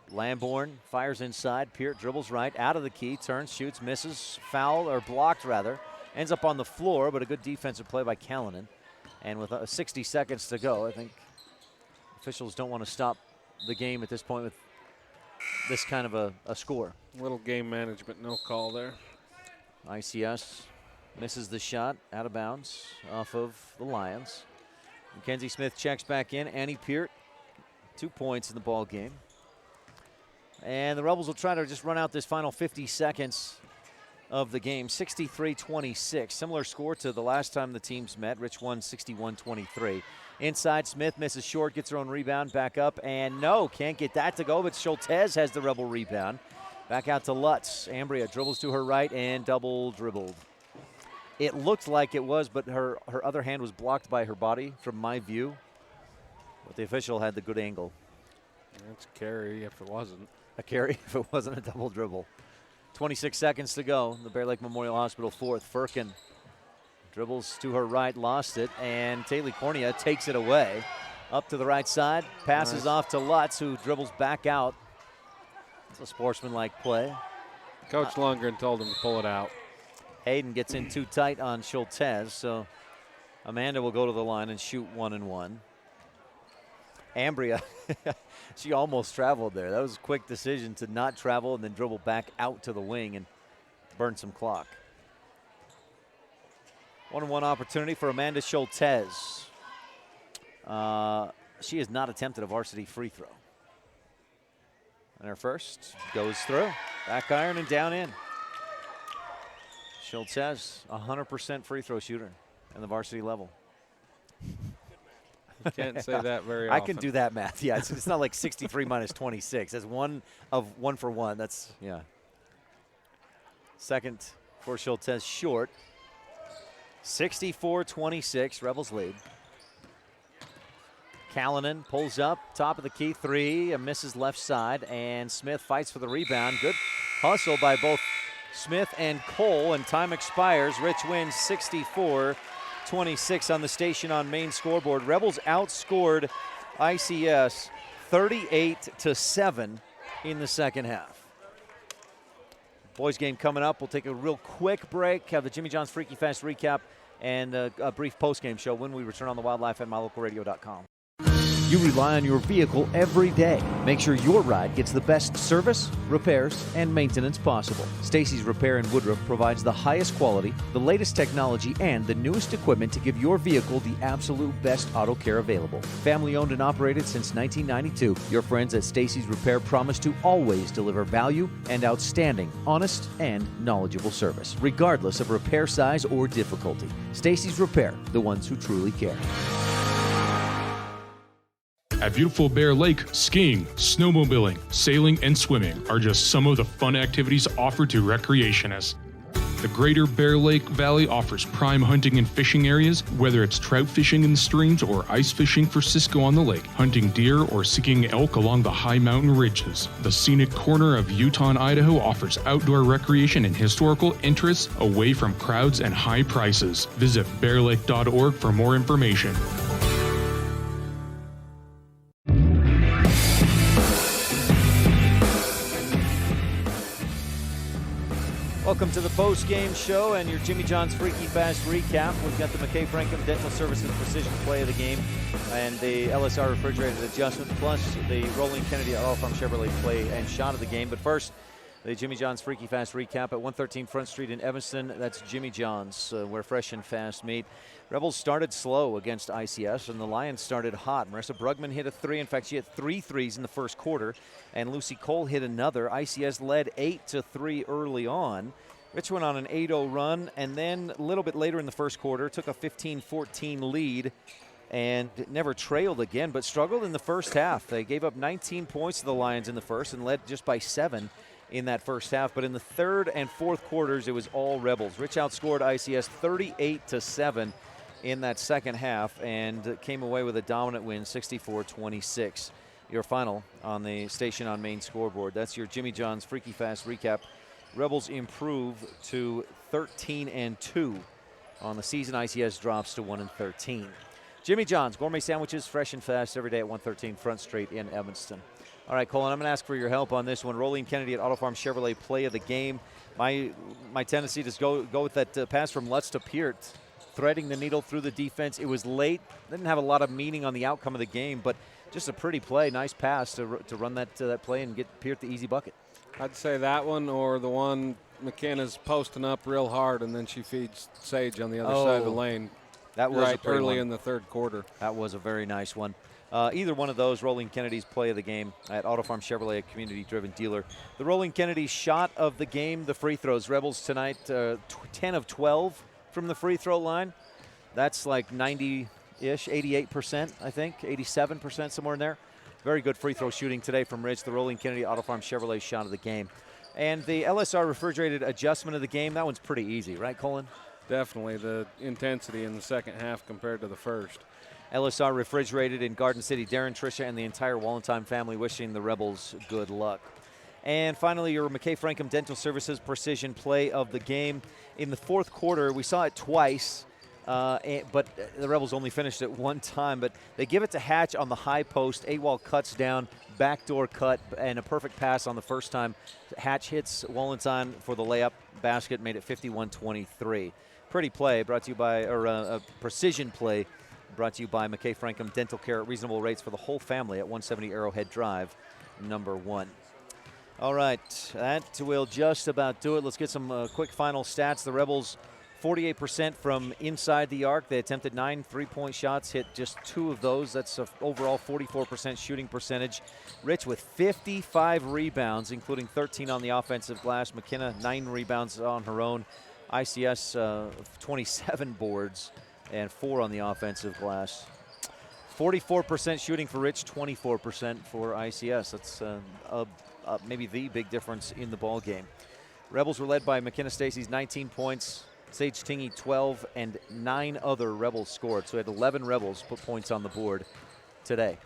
S8: Lamborn fires inside. Peart dribbles right, out of the key, turns, shoots, misses, foul, or blocked rather. Ends up on the floor, but a good defensive play by Callanan. And with 60 seconds to go, I think officials don't want to stop the game at this point with this kind of a score.
S21: Little game management, no call there.
S8: ICS misses the shot, out of bounds, off of the Lions. Mackenzie Smith checks back in. Annie Peart, 2 points in the ball game. And the Rebels will try to just run out this final 50 seconds of the game. 63-26, similar score to the last time the teams met. Rich won 61-23. Inside, Smith misses short, gets her own rebound, back up, and no, can't get that to go, but Schultez has the Rebel rebound. Back out to Lutz. Ambria dribbles to her right and double dribbled. It looked like it was, but her other hand was blocked by her body from my view. But the official had the good angle.
S21: That's a carry if it wasn't.
S8: A carry if it wasn't a double dribble. 26 seconds to go. The Bear Lake Memorial Hospital fourth. Firkin dribbles to her right, lost it, and Taylor Cornea takes it away. Up to the right side, passes off to Lutz, who dribbles back out. It's a sportsmanlike play.
S21: Coach Lundgren told him to pull it out.
S8: Hayden gets in too tight on Schultez, so Amanda will go to the line and shoot 1-1. Ambria, she almost traveled there. That was a quick decision to not travel and then dribble back out to the wing and burn some clock. 1-1 opportunity for Amanda Schultez. She has not attempted a varsity free throw. And her first goes through. Back iron and down in. Schultez, 100% free throw shooter in the varsity level.
S21: Can't say that very
S8: I
S21: often.
S8: can do that math. Yeah, it's not like 63 minus 26. That's 1 for 1. That's, yeah. Second for Schultez, short. 64-26, Rebels lead. Callanan pulls up, top of the key, 3, and misses left side, and Smith fights for the rebound. Good hustle by both Smith and Cole, and time expires. Rich wins 64-26 on the Station on Main scoreboard. Rebels outscored ICS 38-7 in the second half. Boys game coming up. We'll take a real quick break, have the Jimmy John's Freaky Fast recap, and a brief post-game show when we return on the Wildlife at mylocalradio.com.
S4: You rely on your vehicle every day. Make sure your ride gets the best service, repairs, and maintenance possible. Stacy's Repair in Woodruff provides the highest quality, the latest technology, and the newest equipment to give your vehicle the absolute best auto care available. Family owned and operated since 1992, your friends at Stacy's Repair promise to always deliver value and outstanding, honest, and knowledgeable service, regardless of repair size or difficulty. Stacy's Repair, the ones who truly care.
S6: At beautiful Bear Lake, skiing, snowmobiling, sailing, and swimming are just some of the fun activities offered to recreationists. The Greater Bear Lake Valley offers prime hunting and fishing areas, whether it's trout fishing in the streams or ice fishing for Cisco on the lake, hunting deer or seeking elk along the high mountain ridges. The scenic corner of Utah and Idaho offers outdoor recreation and historical interests away from crowds and high prices. Visit bearlake.org for more information.
S8: Welcome to the post-game show and your Jimmy John's Freaky Fast recap. We've got the McKay Franklin Dental Services Precision Play of the game and the LSR Refrigerated Adjustment, plus the Rolling Kennedy Auto Farm Chevrolet Play and Shot of the game. But first, the Jimmy John's Freaky Fast recap at 113 Front Street in Evanston. That's Jimmy John's, where fresh and fast meet. Rebels started slow against ICS, and the Lions started hot. Marissa Brugman hit a 3. In fact, she had 3 threes in the first quarter, and Lucy Cole hit another. ICS led 8-3 early on. Rich went on an 8-0 run, and then a little bit later in the first quarter, took a 15-14 lead and never trailed again, but struggled in the first half. They gave up 19 points to the Lions in the first and led just by 7 in that first half. But in the third and fourth quarters, it was all Rebels. Rich outscored ICS 38-7 in that second half and came away with a dominant win, 64-26. Your final on the Station on Main scoreboard. That's your Jimmy John's Freaky Fast recap. Rebels improve to 13-2 on the season. ICS drops to 1-13. Jimmy John's Gourmet Sandwiches, fresh and fast every day at 113 Front Street in Evanston. All right, Colin, I'm going to ask for your help on this one. Rolling Kennedy at Auto Farm Chevrolet Play of the game. My tendency to go with that pass from Lutz to Peart, threading the needle through the defense. It was late. Didn't have a lot of meaning on the outcome of the game, but just a pretty play. Nice pass to run that play and get Peart the easy bucket.
S21: I'd say that one or the one McKenna's posting up real hard and then she feeds Sage on the other side of the lane.
S8: That was
S21: right early in the third quarter.
S8: That was a very nice one. Either one of those, Rolling Kennedy's play of the game at Auto Farm Chevrolet, a community-driven dealer. The Rolling Kennedy shot of the game, the free throws. Rebels tonight, 10 of 12 from the free throw line. That's like 90-ish, 88%, I think, 87%, somewhere in there. Very good free throw shooting today from Rich, the Rolling Kennedy Auto Farm Chevrolet shot of the game. And the LSR Refrigerated Adjustment of the game, that one's pretty easy, right, Colin?
S21: Definitely. The intensity in the second half compared to the first.
S8: LSR Refrigerated in Garden City. Darren, Tricia, and the entire Wallentine family wishing the Rebels good luck. And finally, your McKay Frankham Dental Services Precision Play of the game. In the fourth quarter, we saw it twice. but the Rebels only finished it one time. But they give it to Hatch on the high post. Awal cuts down, backdoor cut, and a perfect pass on the first time. Hatch hits Wallenstein for the layup basket, made it 51-23. Pretty play brought to you by, or a precision play brought to you by McKay Frankham Dental Care at reasonable rates for the whole family at 170 Arrowhead Drive, number 1. All right, that will just about do it. Let's get some quick final stats. The Rebels, 48% from inside the arc. They attempted 9 three-point shots, hit just 2 of those. That's an overall 44% shooting percentage. Rich with 55 rebounds, including 13 on the offensive glass. McKenna, 9 rebounds on her own. ICS, 27 boards and 4 on the offensive glass. 44% shooting for Rich, 24% for ICS. That's maybe the big difference in the ball game. Rebels were led by McKenna Stacy's 19 points, Sage Tingy 12, and 9 other Rebels scored. So we had 11 Rebels put points on the board today.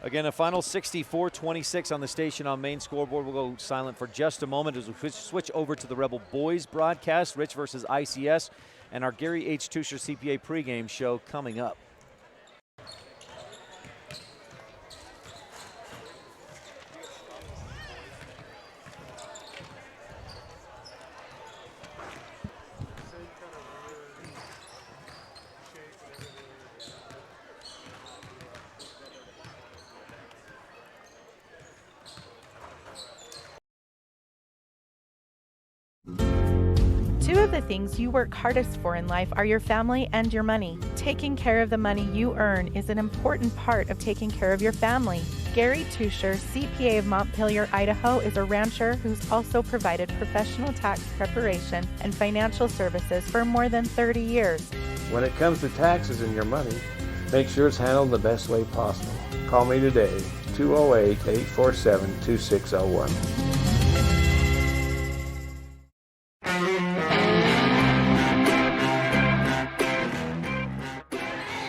S8: Again, a final 64-26 on the station on main scoreboard. We'll go silent for just a moment as we switch over to the Rebel boys broadcast, Rich versus ICS, and our Gary H. Tuscher CPA pregame show coming up.
S11: Two of the things you work hardest for in life are your family and your money. Taking care of the money you earn is an important part of taking care of your family. Gary Tuscher, CPA of Montpelier, Idaho, is a rancher who's also provided professional tax preparation and financial services for more than 30 years.
S13: When it comes to taxes and your money, make sure it's handled the best way possible. Call me today, 208-847-2601.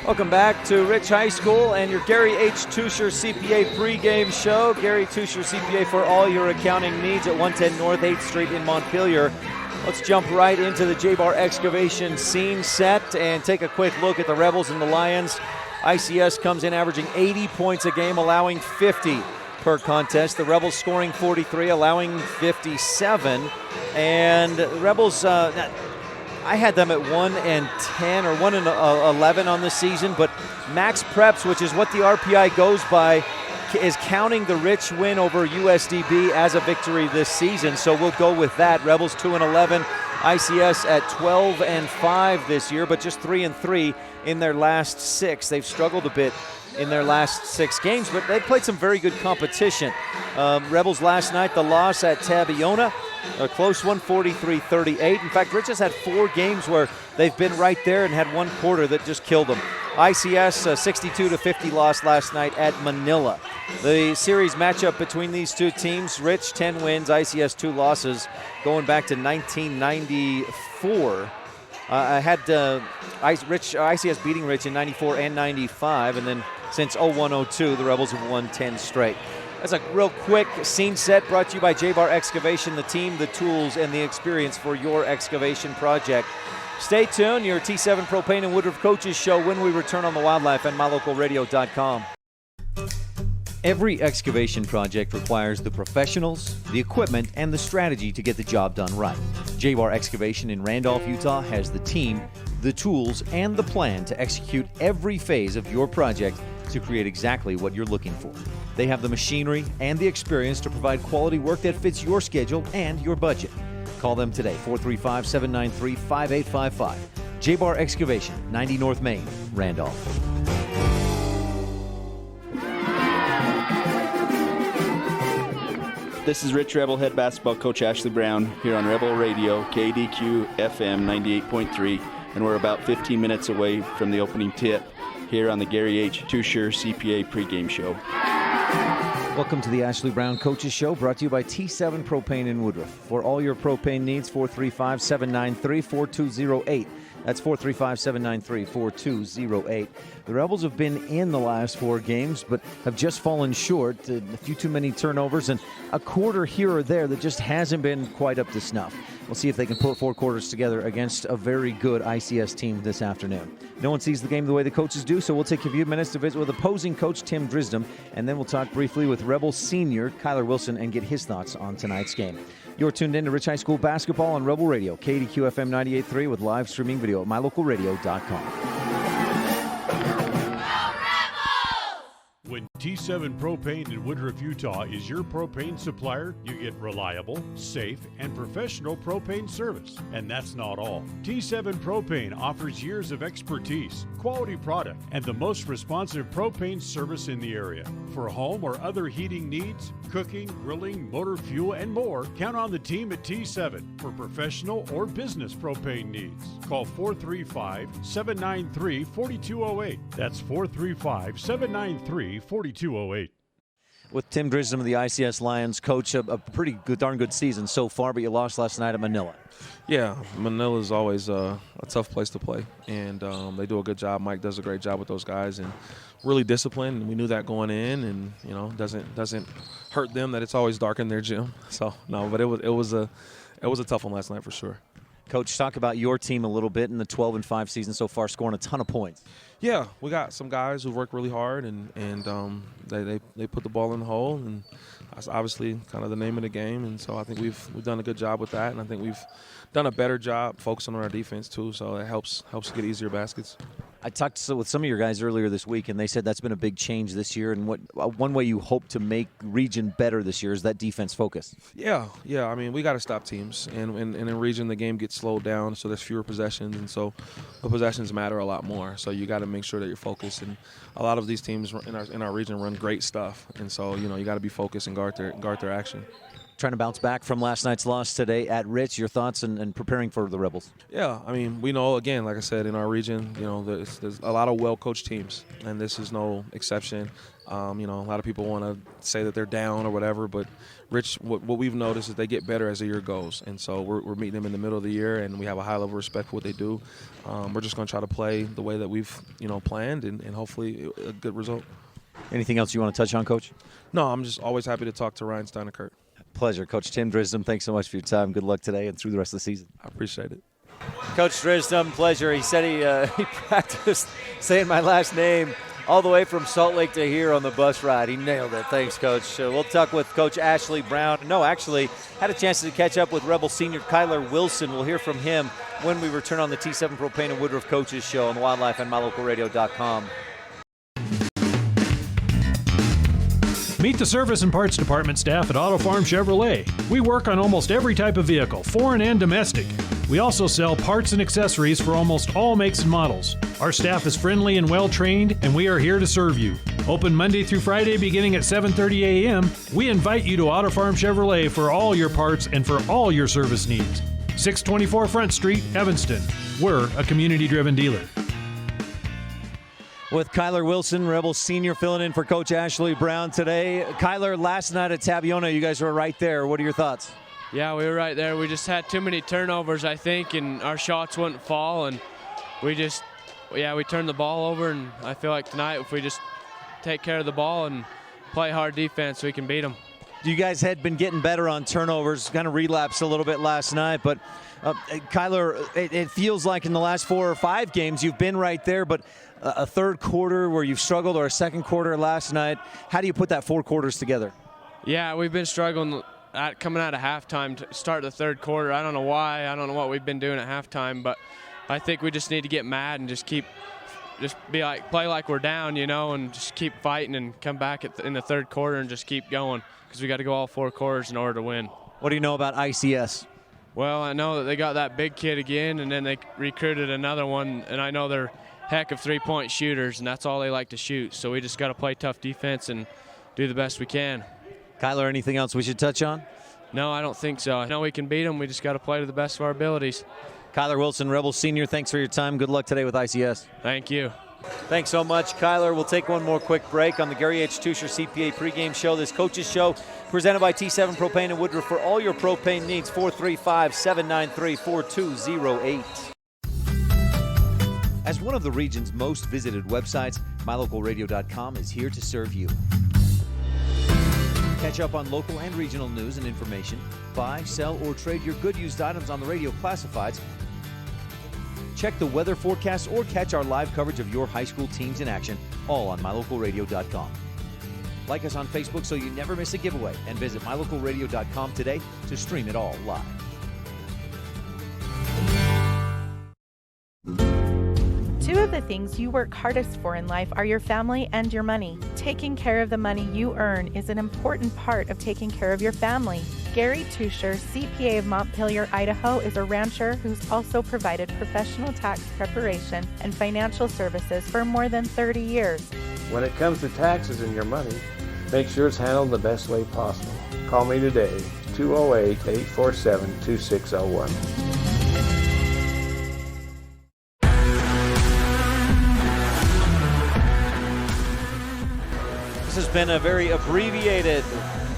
S8: Welcome back to Rich High School and your Gary H. Tuscher CPA pregame show. Gary Tuscher CPA for all your accounting needs at 110 North 8th Street in Montpelier. Let's jump right into the J-Bar excavation scene set and take a quick look at the Rebels and the Lions. ICS comes in averaging 80 points a game, allowing 50 per contest. The Rebels scoring 43, allowing 57. And the Rebels, I had them at 1-10 or 1-11 on the season, but Max Preps, which is what the RPI goes by, is counting the Rich win over USDB as a victory this season, so we'll go with that. Rebels 2-11, ICS at 12-5 this year, but just 3-3 in their last 6. They've struggled a bit in their last 6 games, but they've played some very good competition. Rebels last night, the loss at Tabiona, a close one, 43-38. In fact, Rich has had 4 games where they've been right there and had one quarter that just killed them. ICS, a 62-50 loss last night at Manila. The series matchup between these two teams, Rich 10 wins, ICS 2 losses, going back to 1994. I had ICS beating Rich in 94 and 95, and then since 01-02, the Rebels have won 10 straight. That's a real quick scene set brought to you by J-Bar Excavation, the team, the tools, and the experience for your excavation project. Stay tuned, your T7 Propane and Woodruff Coaches show when we return on the Wildlife and MyLocalRadio.com. Every excavation project requires the professionals, the equipment, and the strategy to get the job done right. J-Bar Excavation in Randolph, Utah has the team, the tools, and the plan to execute every phase of your project to create exactly what you're looking for. They have the machinery and the experience to provide quality work that fits your schedule and your budget. Call them today, 435-793-5855. J-Bar Excavation, 90 North Main, Randolph.
S18: This is Rich Rebel head basketball coach Ashley Brown here on Rebel Radio, KDQ FM 98.3, and we're about 15 minutes away from the opening tip here on the Gary H. Tuscher CPA pregame show.
S8: Welcome to the Ashley Brown Coaches Show, brought to you by T7 Propane in Woodruff. For all your propane needs, 435-793-4208. That's 435-793-4208. The Rebels have been in the last 4 games, but have just fallen short. A few too many turnovers and a quarter here or there that just hasn't been quite up to snuff. We'll see if they can put 4 quarters together against a very good ICS team this afternoon. No one sees the game the way the coaches do, so we'll take a few minutes to visit with opposing coach Tim Drisdom, and then we'll talk briefly with Rebel senior Kyler Wilson and get his thoughts on tonight's game. You're tuned in to Rich High School basketball on Rebel Radio, KDQ FM 98.3 with live streaming video at mylocalradio.com.
S16: When T7 Propane in Woodruff, Utah is your propane supplier, you get reliable, safe, and professional propane service. And that's not all. T7 Propane offers years of expertise, quality product, and the most responsive propane service in the area. For home or other heating needs, cooking, grilling, motor fuel, and more, count on the team at T7 for professional or business propane needs. Call 435-793-4208. That's 435-793-4208.
S8: With Tim Drisdom of the ICS Lions, coach, a pretty good, darn good season so far, but you lost last night at Manila.
S17: Yeah, Manila is always a tough place to play, and they do a good job. Mike does a great job with those guys, and really disciplined. And we knew that going in, and doesn't hurt them that it's always dark in their gym. So no, but it was a tough one last night for sure.
S8: Coach, talk about your team a little bit in the 12-5 season so far, scoring a ton of points.
S17: Yeah, we got some guys who work really hard, and they put the ball in the hole, and that's obviously kind of the name of the game. And so I think we've done a good job with that, and I think we've done a better job focusing on our defense too. So it helps get easier baskets.
S8: I talked with some of your guys earlier this week, and they said that's been a big change this year. And one way you hope to make region better this year is that defense focus.
S17: Yeah. I mean, we got to stop teams, and in region the game gets slowed down, so there's fewer possessions, and so the possessions matter a lot more. So you got to make sure that you're focused. And a lot of these teams in our region run great stuff, and so you got to be focused and guard their action.
S8: Trying to bounce back from last night's loss today at Rich. Your thoughts and preparing for the Rebels?
S17: Yeah, I mean, we know, again, like I said, in our region, there's a lot of well-coached teams, and this is no exception. A lot of people want to say that they're down or whatever, but Rich, what we've noticed is they get better as the year goes, and so we're meeting them in the middle of the year, and we have a high level of respect for what they do. We're just going to try to play the way that we've planned, and hopefully a good result.
S8: Anything else you want to touch on, Coach?
S17: No, I'm just always happy to talk to Ryan STEINECKERT.
S8: Pleasure. Coach Tim Drisdom, thanks so much for your time. Good luck today and through the rest of the season.
S17: I appreciate it.
S8: Coach Drisdom, pleasure. He said he practiced saying my last name all the way from Salt Lake to here on the bus ride. He nailed it. Thanks, Coach. We'll talk with Coach Ashley Brown. No, actually, had a chance to catch up with Rebel senior Kyler Wilson. We'll hear from him when we return on the T7 Propane and Woodruff Coaches Show on Wildlife and mylocalradio.com.
S19: Meet the service and parts department staff at Auto Farm Chevrolet. We work on almost every type of vehicle, foreign and domestic. We also sell parts and accessories for almost all makes and models. Our staff is friendly and well-trained, and we are here to serve you. Open Monday through Friday beginning at 7:30 a.m. We invite you to Auto Farm Chevrolet for all your parts and for all your service needs. 624 Front Street, Evanston. We're a community-driven dealer.
S8: With Kyler Wilson, Rebel senior, filling in for Coach Ashley Brown today. Kyler, last night at Tabiona, you guys were right there. What are your thoughts?
S22: Yeah, we were right there. We just had too many turnovers, I think, and our shots wouldn't fall. And we turned the ball over. And I feel like tonight, if we just take care of the ball and play hard defense, we can beat them.
S8: You guys had been getting better on turnovers, kind of relapsed a little bit last night. But, Kyler, it feels like in the last 4 or 5 games you've been right there. But a third quarter where you've struggled or a second quarter last night, how do you put that 4 quarters together?
S22: Yeah, we've been struggling coming out of halftime to start the third quarter. I don't know why. I don't know what we've been doing at halftime, but I think we just need to get mad and play like we're down, and just keep fighting and come back in the third quarter and just keep going because we got to go all 4 quarters in order to win.
S8: What do you know about ICS?
S22: Well, I know that they got that big kid again, and then they recruited another one, and I know they're heck of 3-point shooters, and that's all they like to shoot. So we just got to play tough defense and do the best we can.
S8: Kyler, anything else we should touch on?
S22: No, I don't think so. I know we can beat them. We just got to play to the best of our abilities.
S8: Kyler Wilson, Rebel senior, thanks for your time. Good luck today with ICS.
S22: Thank you.
S8: Thanks so much, Kyler. We'll take one more quick break on the Gary H. Tusher CPA pregame show. This coaches show presented by T7 Propane and Woodruff. For all your propane needs, 435-793-4208. As one of the region's most visited websites, mylocalradio.com is here to serve you. Catch up on local and regional news and information. Buy, sell, or trade your good used items on the radio classifieds. Check the weather forecast or catch our live coverage of your high school teams in action, all on mylocalradio.com. Like us on Facebook so you never miss a giveaway, and visit mylocalradio.com today to stream it all live.
S11: Two of the things you work hardest for in life are your family and your money. Taking care of the money you earn is an important part of taking care of your family. Gary Tusher, CPA of Montpelier, Idaho, is a rancher who's also provided professional tax preparation and financial services for more than 30 years.
S13: When it comes to taxes and your money, make sure it's handled the best way possible. Call me today, 208-847-2601.
S8: This has been a very abbreviated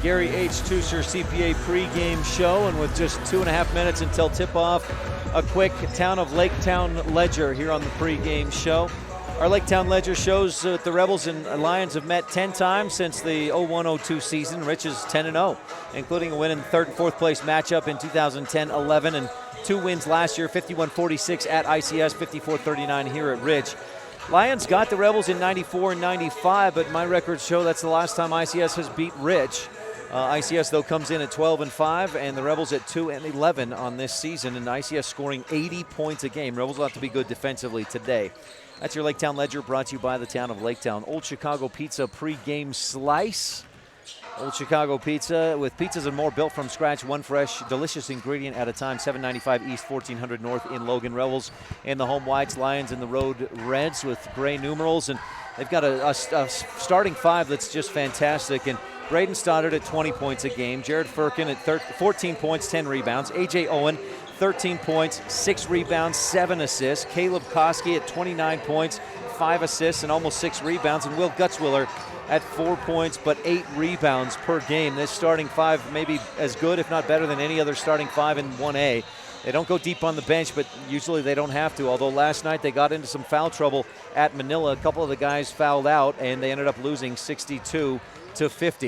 S8: Gary H. Tusher CPA pregame show, and with just 2.5 minutes until tip-off, a quick Town of Laketown Ledger here on the pregame show. Our Laketown Ledger shows that the Rebels and Lions have met 10 times since the 01-02 season. Rich is 10-0, including a win in the third and fourth place matchup in 2010-11 and 2 wins last year, 51-46 at ICS, 54-39 here at Ridge. Lions got the Rebels in 94 and 95, but my records show that's the last time ICS has beat Ridge. ICS, though, comes in at 12-5, and the Rebels at 2-11 on this season, and ICS scoring 80 points a game. Rebels will have to be good defensively today. That's your Laketown Ledger, brought to you by the town of Laketown. Old Chicago Pizza pregame slice. Old Chicago Pizza with pizzas and more built from scratch, one fresh, delicious ingredient at a time. 795 East, 1400 North in Logan. Rebels in the home whites, Lions in the road reds with gray numerals, and they've got a starting five that's just fantastic. And Braden Stoddard at 20 points a game, Jared Firkin at 14 points, 10 rebounds, A.J. Owen 13 points, 6 rebounds, 7 assists, Caleb Koski at 29 points, 5 assists, and almost 6 rebounds, and Will Gutzwiller at 4 points but 8 rebounds per game. This starting five may be as good, if not better, than any other starting five in 1A. They don't go deep on the bench, but usually they don't have to, although last night they got into some foul trouble at Manila. A couple of the guys fouled out, and they ended up losing 62-50.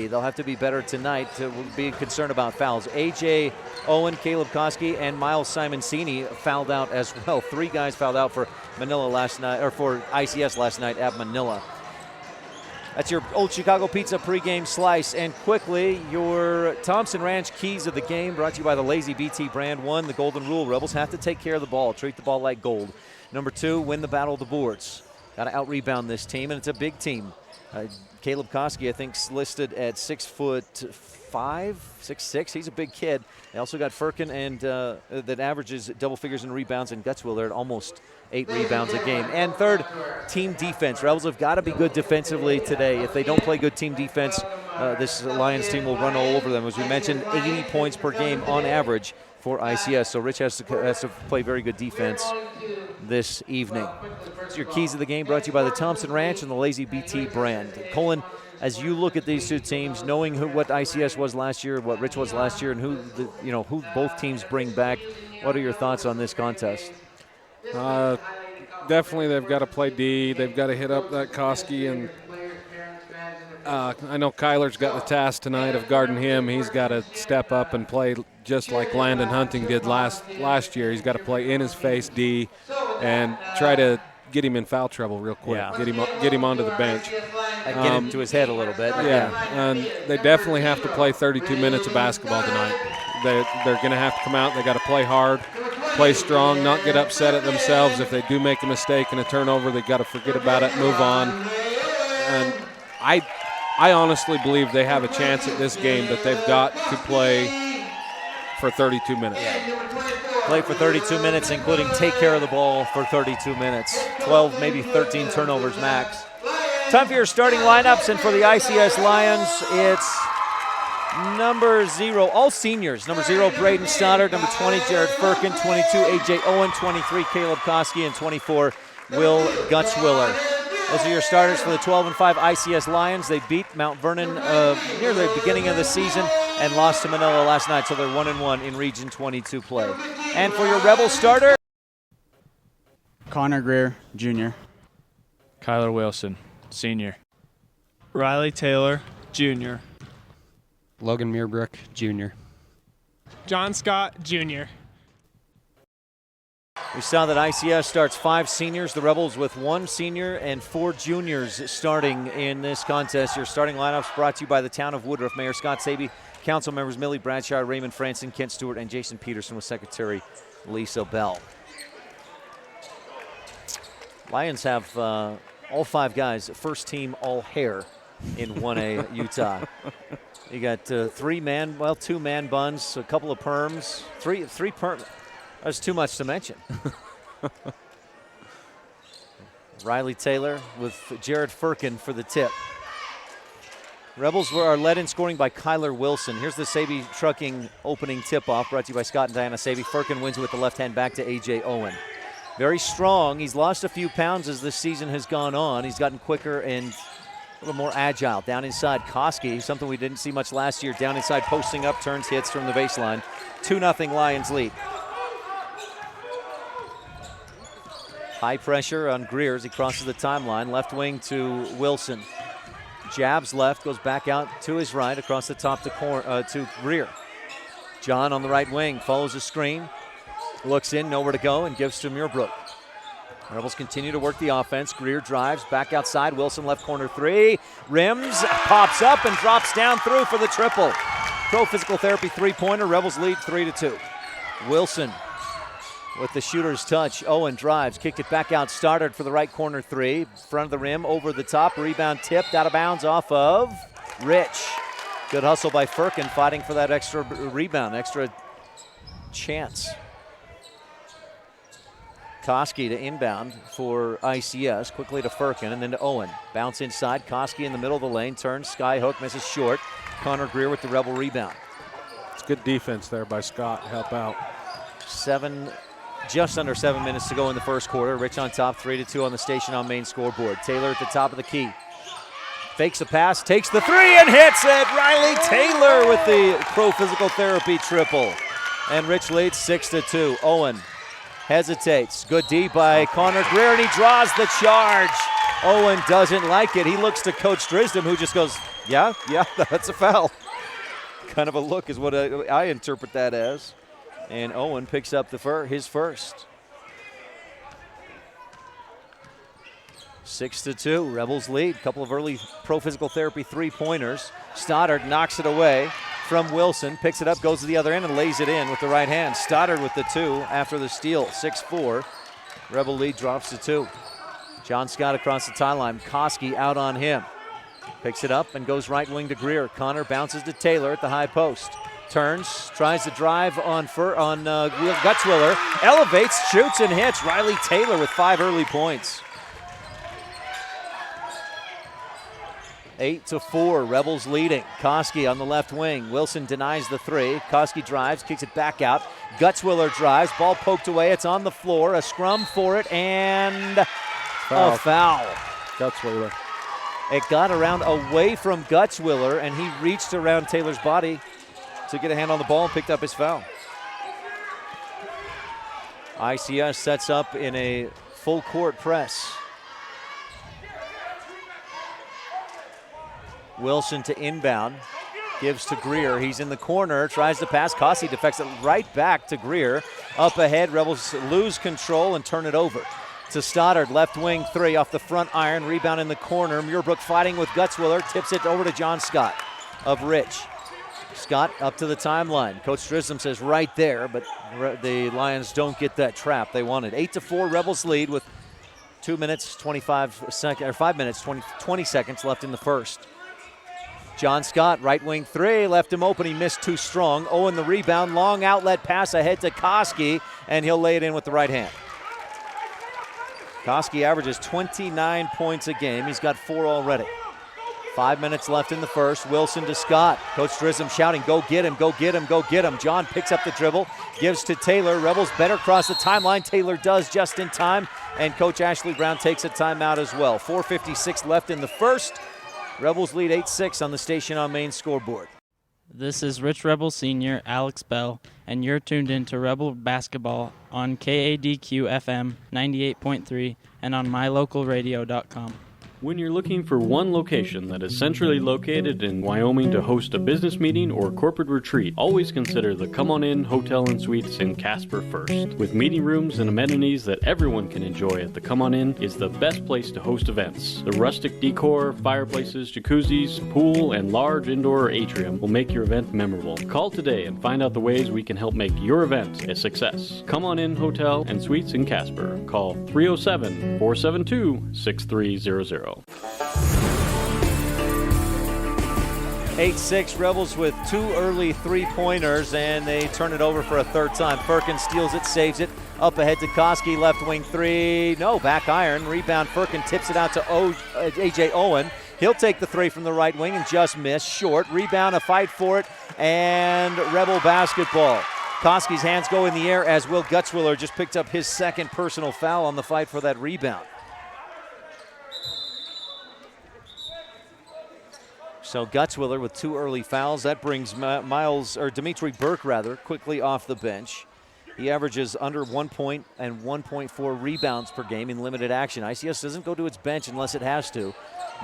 S8: They'll have to be better tonight to be concerned about fouls. A.J. Owen, Caleb Koski, and Miles Simoncini fouled out as well. 3 guys fouled out for Manila last night, or for ICS last night at Manila. That's your Old Chicago Pizza pregame slice. And quickly, your Thompson Ranch keys of the game, brought to you by the Lazy BT brand. 1, the golden rule. Rebels have to take care of the ball, treat the ball like gold. Number 2, win the battle of the boards. Got to out-rebound this team, and it's a big team. Caleb Koski, I think, listed at 6'5", 6'6". He's a big kid. They also got Firkin, and that averages double figures in rebounds, and Gutzwiller at almost 8 rebounds a game. And third, team defense. Rebels have got to be good defensively today. If they don't play good team defense, this Lions team will run all over them. As we mentioned, 80 points per game on average for ICS. So Rich has to play very good defense this evening. It's your keys of the game, brought to you by the Thompson Ranch and the Lazy BT brand. Colin, as you look at these two teams, knowing what ICS was last year, what Rich was last year, and who both teams bring back, what are your thoughts on this contest?
S21: Definitely they've got to play D. They've got to hit up that Koski, and I know Kyler's got the task tonight of guarding him. He's got to step up and play just like Landon Hunting did last year. He's got to play in his face D and try to get him in foul trouble real quick. Yeah. Get him onto the bench.
S8: Get him to his head a little bit.
S21: Yeah, and they definitely have to play 32 minutes of basketball tonight. They're going to have to come out. They got to play hard, play strong, not get upset at themselves. If they do make a mistake and a turnover, they got to forget about it, move on. And I honestly believe they have a chance at this game, but they've got to play for 32 minutes.
S8: Play for 32 minutes, including take care of the ball for 32 minutes. 12, maybe 13 turnovers max. Time for your starting lineups, and for the ICS Lions, it's number 0, all seniors. Number 0, Braden Stoddard. Number 20, Jared Firkin. 22, A.J. Owen. 23, Caleb Koski. And 24, Will Gutzwiller. Those are your starters for the 12-5 ICS Lions. They beat Mount Vernon near the beginning of the season and lost to Manila last night, so they're 1-1 in Region 22 play. And for your Rebel starter,
S1: Connor Greer, Jr.
S3: Kyler Wilson, Senior. Riley Taylor, Jr.
S1: Logan Muirbrook, Jr.
S3: John Scott, Jr.
S8: We saw that ICS starts 5 seniors, the Rebels with 1 senior and 4 juniors starting in this contest. Your starting lineups brought to you by the town of Woodruff. Mayor Scott Sabey, council members Millie Bradshaw, Raymond Franson, Kent Stewart, and Jason Peterson with Secretary Lisa Bell. Lions have all 5 guys first team all hair in 1A Utah. You got 2 man buns, a couple of perms, three perm. That's too much to mention. Riley Taylor with Jared Firkin for the tip. Rebels are led in scoring by Kyler Wilson. Here's the Sabey Trucking opening tip-off brought to you by Scott and Diana Sabey. Firkin wins with the left hand back to A.J. Owen. Very strong. He's lost a few pounds as this season has gone on. He's gotten quicker and a little more agile. Down inside, Koski, something we didn't see much last year. Down inside, posting up, turns, hits from the baseline. 2-0 Lions lead. High pressure on Greer as he crosses the timeline. Left wing to Wilson. Jabs left, goes back out to his right, across the top to Greer. John on the right wing, follows the screen, looks in, nowhere to go, and gives to Muirbrook. Rebels continue to work the offense. Greer drives back outside. Wilson left corner 3. Rims, pops up and drops down through for the triple. Pro Physical Therapy 3-pointer. Rebels lead 3-2. Wilson with the shooter's touch. Owen drives, kicked it back out, started for the right corner 3. Front of the rim, over the top, rebound tipped, out of bounds off of Rich. Good hustle by Firkin, fighting for that extra rebound, extra chance. Koski to inbound for ICS, quickly to Firkin and then to Owen. Bounce inside, Koski in the middle of the lane, turns, sky hook, misses short. Connor Greer with the Rebel rebound.
S10: It's good defense there by Scott to help out.
S8: Just under 7 minutes to go in the first quarter. Rich on top, 3-2 on the station on main scoreboard. Taylor at the top of the key. Fakes a pass, takes the 3 and hits it. Riley Taylor with the Pro Physical Therapy triple. And Rich leads 6-2. Owen hesitates. Good D by Connor Greer, and he draws the charge. Owen doesn't like it. He looks to Coach Drisdom, who just goes, yeah, that's a foul. Kind of a look is what I interpret that as. And Owen picks up his first. 6-2, Rebels lead. Couple of early Pro Physical Therapy 3-pointers. Stoddard knocks it away from Wilson, picks it up, goes to the other end, and lays it in with the right hand. Stoddard with the 2 after the steal, 6-4. Rebel lead drops to 2. John Scott across the timeline. Koski out on him. Picks it up and goes right wing to Greer. Connor bounces to Taylor at the high post. Turns, tries to drive on Gutzwiller, elevates, shoots, and hits. Riley Taylor with 5 early points. 8-4, Rebels leading. Koski on the left wing. Wilson denies the 3. Koski drives, kicks it back out. Gutzwiller drives, ball poked away. It's on the floor. A scrum for it, and a foul.
S10: Gutzwiller.
S8: It got around away from Gutzwiller, and he reached around Taylor's body to get a hand on the ball and picked up his foul. ICS sets up in a full court press. Wilson to inbound, gives to Greer. He's in the corner, tries to pass. Koski deflects it right back to Greer. Up ahead, Rebels lose control and turn it over to Stoddard. Left wing 3 off the front iron, rebound in the corner. Muirbrook fighting with Gutzwiller, tips it over to John Scott of Rich. Scott up to the timeline. Coach Drisdom says right there, but the Lions don't get that trap they wanted. 8-4, Rebels lead with 5 minutes, 20 seconds left in the first. John Scott, right wing 3, left him open. He missed too strong. Owen the rebound, long outlet pass ahead to Koski, and he'll lay it in with the right hand. Koski averages 29 points a game. He's got 4 already. 5 minutes left in the first. Wilson to Scott. Coach Drisdom shouting, go get him, go get him, go get him. John picks up the dribble, gives to Taylor. Rebels better cross the timeline. Taylor does just in time, and Coach Ashley Brown takes a timeout as well. 4:56 left in the first. Rebels lead 8-6 on the station on main scoreboard.
S23: This is Rich Rebel Senior Alex Bell, and you're tuned in to Rebel Basketball on KADQ FM 98.3 and on mylocalradio.com.
S1: When you're looking for one location that is centrally located in Wyoming to host a business meeting or corporate retreat, always consider the Come On In Hotel and Suites in Casper first. With meeting rooms and amenities that everyone can enjoy at the Come On In is the best place to host events. The rustic decor, fireplaces, jacuzzis, pool, and large indoor atrium will make your event memorable. Call today and find out the ways we can help make your event a success. Come On In Hotel and Suites in Casper. Call 307-472-6300.
S8: 8-6 Rebels with 2 early three-pointers, and they turn it over for a third time. Firkin steals it, saves it. Up ahead to Koski, left wing three. No, back iron. Rebound, Firkin tips it out to A.J. Owen. He'll take the three from the right wing and just miss. Short. Rebound, a fight for it, and Rebel basketball. Koski's hands go in the air as Will Gutzwiller just picked up his second personal foul on the fight for that rebound. So Gutzwiller with 2 early fouls. That brings Dimitri Burke quickly off the bench. He averages under 1 point and 1.4 rebounds per game in limited action. ICS doesn't go to its bench unless it has to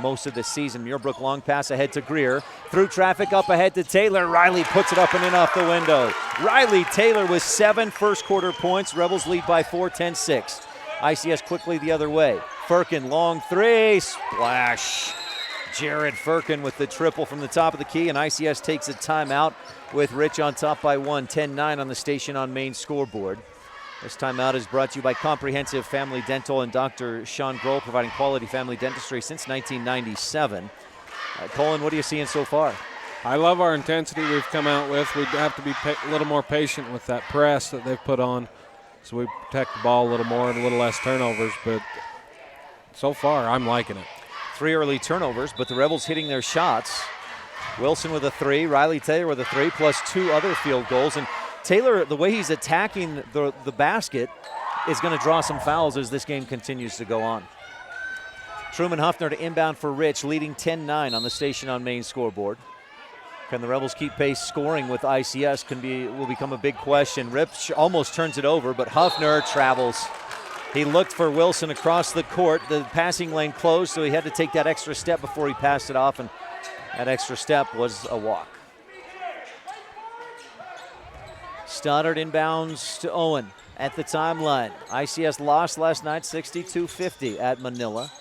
S8: most of the season. Muirbrook long pass ahead to Greer. Through traffic up ahead to Taylor. Riley puts it up and in off the window. Riley Taylor with 7 first quarter points. Rebels lead by 4, 10-6. ICS quickly the other way. Firkin, long three, splash. Jared Firkin with the triple from the top of the key, and ICS takes a timeout with Rich on top by 1, 10-9 on the Station on Main scoreboard. This timeout is brought to you by Comprehensive Family Dental and Dr. Sean Grohl, providing quality family dentistry since 1997. Colin, what are you seeing so far?
S10: I love our intensity we've come out with. We have to be a little more patient with that press that they've put on, so we protect the ball a little more and a little less turnovers, but so far I'm liking it.
S8: 3 early turnovers, but the Rebels hitting their shots. Wilson with a 3, Riley Taylor with a 3, plus 2 other field goals. And Taylor, the way he's attacking the basket, is going to draw some fouls as this game continues to go on. Truman Huffner to inbound for Rich, leading 10-9 on the Station on Main scoreboard. Can the Rebels keep pace scoring with ICS? Will become a big question. Rich almost turns it over, but Huffner travels. He looked for Wilson across the court. The passing lane closed, so he had to take that extra step before he passed it off, and that extra step was a walk. Stoddard inbounds to Owen at the timeline. ICS lost last night 62-50 at Manila.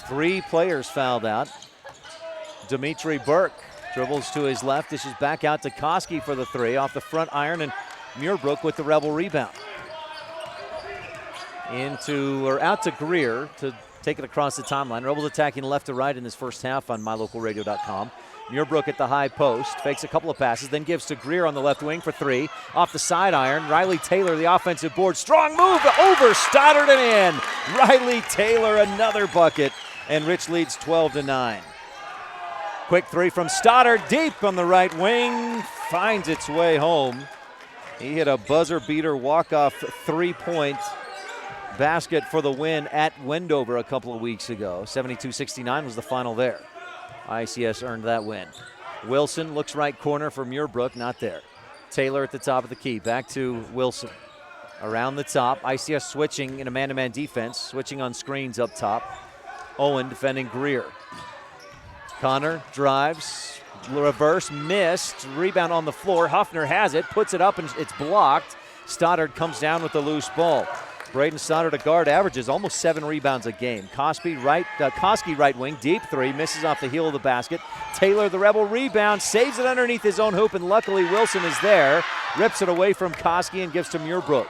S8: 3 players fouled out. Dimitri Burke dribbles to his left, dishes back out to Koski for the 3 off the front iron, and Muirbrook with the Rebel rebound. Out to Greer to take it across the timeline. Rebels attacking left to right in this first half on mylocalradio.com. Muirbrook at the high post, fakes a couple of passes, then gives to Greer on the left wing for 3. Off the side iron, Riley Taylor, the offensive board. Strong move over Stoddard and in. Riley Taylor, another bucket, and Rich leads 12-9. Quick 3 from Stoddard, deep on the right wing, finds its way home. He hit a buzzer beater walk-off 3-point basket for the win at Wendover a couple of weeks ago. 72-69 was the final there. ICS earned that win. Wilson looks right corner for Muirbrook, not there. Taylor at the top of the key, back to Wilson. Around the top, ICS switching in a man-to-man defense, switching on screens up top. Owen defending Greer. Connor drives, reverse, missed, rebound on the floor. Huffner has it, puts it up, and it's blocked. Stoddard comes down with the loose ball. Braden Stoddard, a guard, averages almost 7 rebounds a game. Koski right wing, deep 3, misses off the heel of the basket. Taylor, the Rebel rebound, saves it underneath his own hoop, and luckily Wilson is there. Rips it away from Koski and gives to Muirbrook.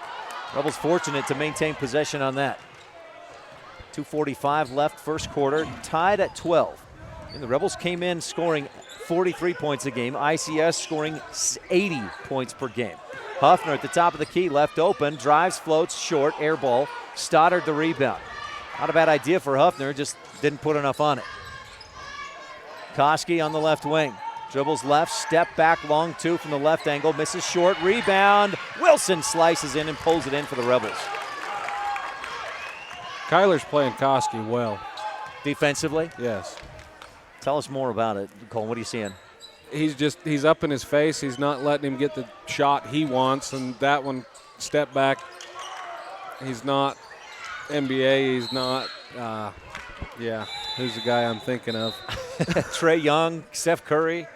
S8: Rebels fortunate to maintain possession on that. 2:45 left first quarter, tied at 12. And the Rebels came in scoring 43 points a game. ICS scoring 80 points per game. Huffner at the top of the key, left open, drives, floats, short, air ball. Stoddard the rebound. Not a bad idea for Huffner, just didn't put enough on it. Koski on the left wing. Dribbles left, step back, long 2 from the left angle, misses short, rebound. Wilson slices in and pulls it in for the Rebels.
S10: Kyler's playing Koski well.
S8: Defensively?
S10: Yes.
S8: Tell us more about it, Colin. What are you seeing?
S10: He's up in his face. He's not letting him get the shot he wants, and that one, step back. He's not NBA. He's not Yeah, who's the guy I'm thinking of?
S8: Trae Young, Steph Curry,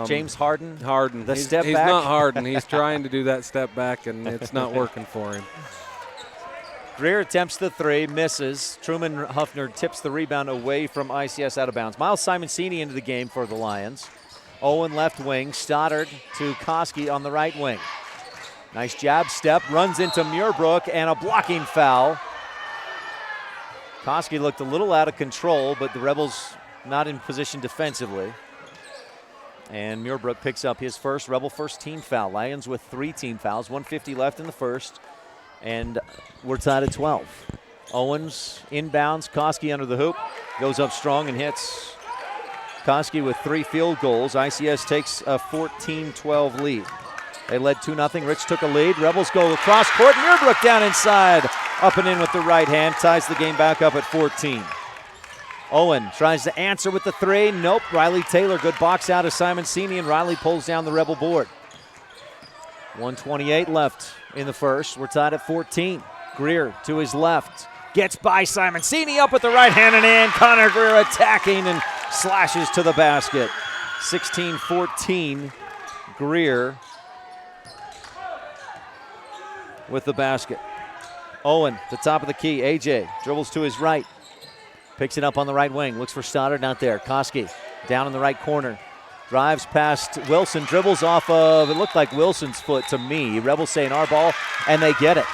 S8: James Harden.
S10: Harden.
S8: The
S10: he's
S8: step
S10: he's
S8: back.
S10: not Harden. He's trying to do that step back, and it's not working for him.
S8: Greer attempts the three, misses. Truman Huffner tips the rebound away from ICS out of bounds. Miles Simoncini into the game for the Lions. Owen left wing, Stoddard to Koski on the right wing. Nice jab step, runs into Muirbrook, and a blocking foul. Koski looked a little out of control, but the Rebels not in position defensively. And Muirbrook picks up his Rebel first team foul. Lions with 3 team fouls, 1:50 left in the first. And we're tied at 12. Owens inbounds, Koski under the hoop, goes up strong and hits. Koski with 3 field goals. ICS takes a 14-12 lead. They led 2-0. Rich took a lead. Rebels go across court. Muirbrook down inside. Up and in with the right hand. Ties the game back up at 14. Owen tries to answer with the 3. Nope. Riley Taylor, good box out of Simoncini, and Riley pulls down the Rebel board. 1:28 left in the first. We're tied at 14. Greer to his left. Gets by Simoncini, up with the right hand and in. Connor Greer attacking and slashes to the basket. 16-14. Greer with the basket. Owen, the top of the key. AJ dribbles to his right. Picks it up on the right wing. Looks for Stoddard, not there. Koski down in the right corner. Drives past Wilson, dribbles off of, it looked like Wilson's foot to me. Rebels saying our ball, and they get it.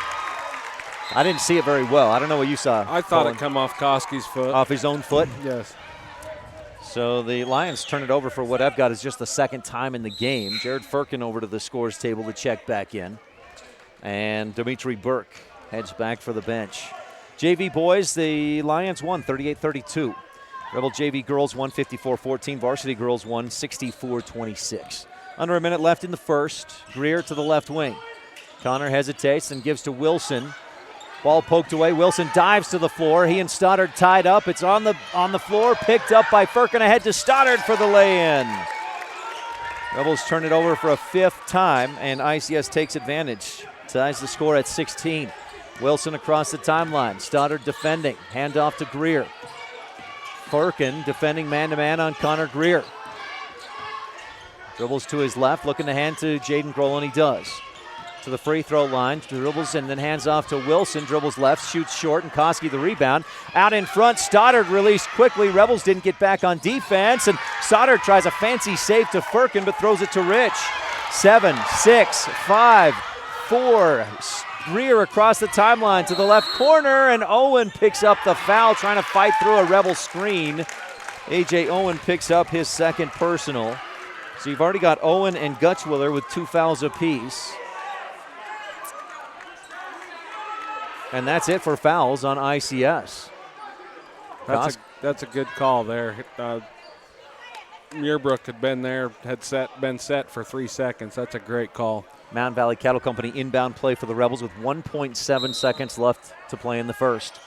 S8: I didn't see it very well. I don't know what you saw.
S10: I thought it come off Koski's foot.
S8: Off his own foot?
S10: Yes.
S8: So the Lions turn it over for what I've got is just the second time in the game. Jared Firkin over to the scores table to check back in. And Dimitri Burke heads back for the bench. JV boys, the Lions won 38-32. Rebel JV girls won 54-14. Varsity girls won 64-26. Under a minute left in the first. Greer to the left wing. Connor hesitates and gives to Wilson. Ball poked away. Wilson dives to the floor. He and Stoddard tied up. It's on the floor. Picked up by Firkin. Ahead to Stoddard for the lay-in. Rebels turn it over for a 5th time, and ICS takes advantage. Ties the score at 16. Wilson across the timeline. Stoddard defending. Handoff to Greer. Firkin defending man-to-man on Connor Greer. Dribbles to his left, looking to hand to Jaden Grohl, and he does. To the free throw line, dribbles and then hands off to Wilson. Dribbles left, shoots short, and Koski the rebound. Out in front, Stoddard released quickly. Rebels didn't get back on defense, and Stoddard tries a fancy save to Firkin, but throws it to Rich. 7, 6, 5, 4. Greer across the timeline to the left corner, and Owen picks up the foul, trying to fight through a Rebel screen. A.J. Owen picks up his second personal. So you've already got Owen and Gutschwiller with 2 fouls apiece. And that's it for fouls on ICS.
S10: That's a good call there. Muirbrook had been there, been set for 3 seconds. That's a great call.
S8: Mountain Valley Cattle Company inbound play for the Rebels with 1.7 seconds left to play in the first.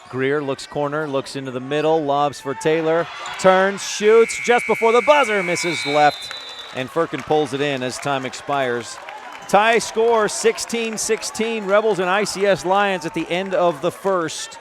S8: Greer looks corner, looks into the middle, lobs for Taylor, turns, shoots just before the buzzer, misses left, and Firkin pulls it in as time expires. Tie score 16-16, Rebels and ICS Lions at the end of the first.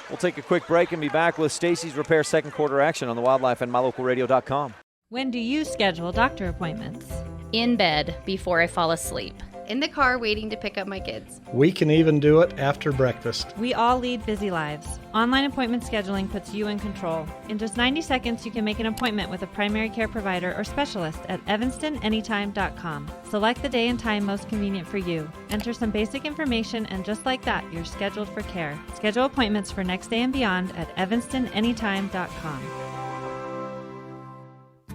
S8: We'll take a quick break and be back with Stacy's Repair second quarter action on the Wildlife and MyLocalRadio.com.
S12: When do you schedule doctor appointments?
S14: In bed before I fall asleep. In the car waiting to pick up my kids.
S15: We can even do it after breakfast.
S12: We all lead busy lives. Online appointment scheduling puts you in control. In just 90 seconds, you can make an appointment with a primary care provider or specialist at evanstonanytime.com. Select the day and time most convenient for you. Enter some basic information, and just like that, you're scheduled for care. Schedule appointments for next day and beyond at evanstonanytime.com.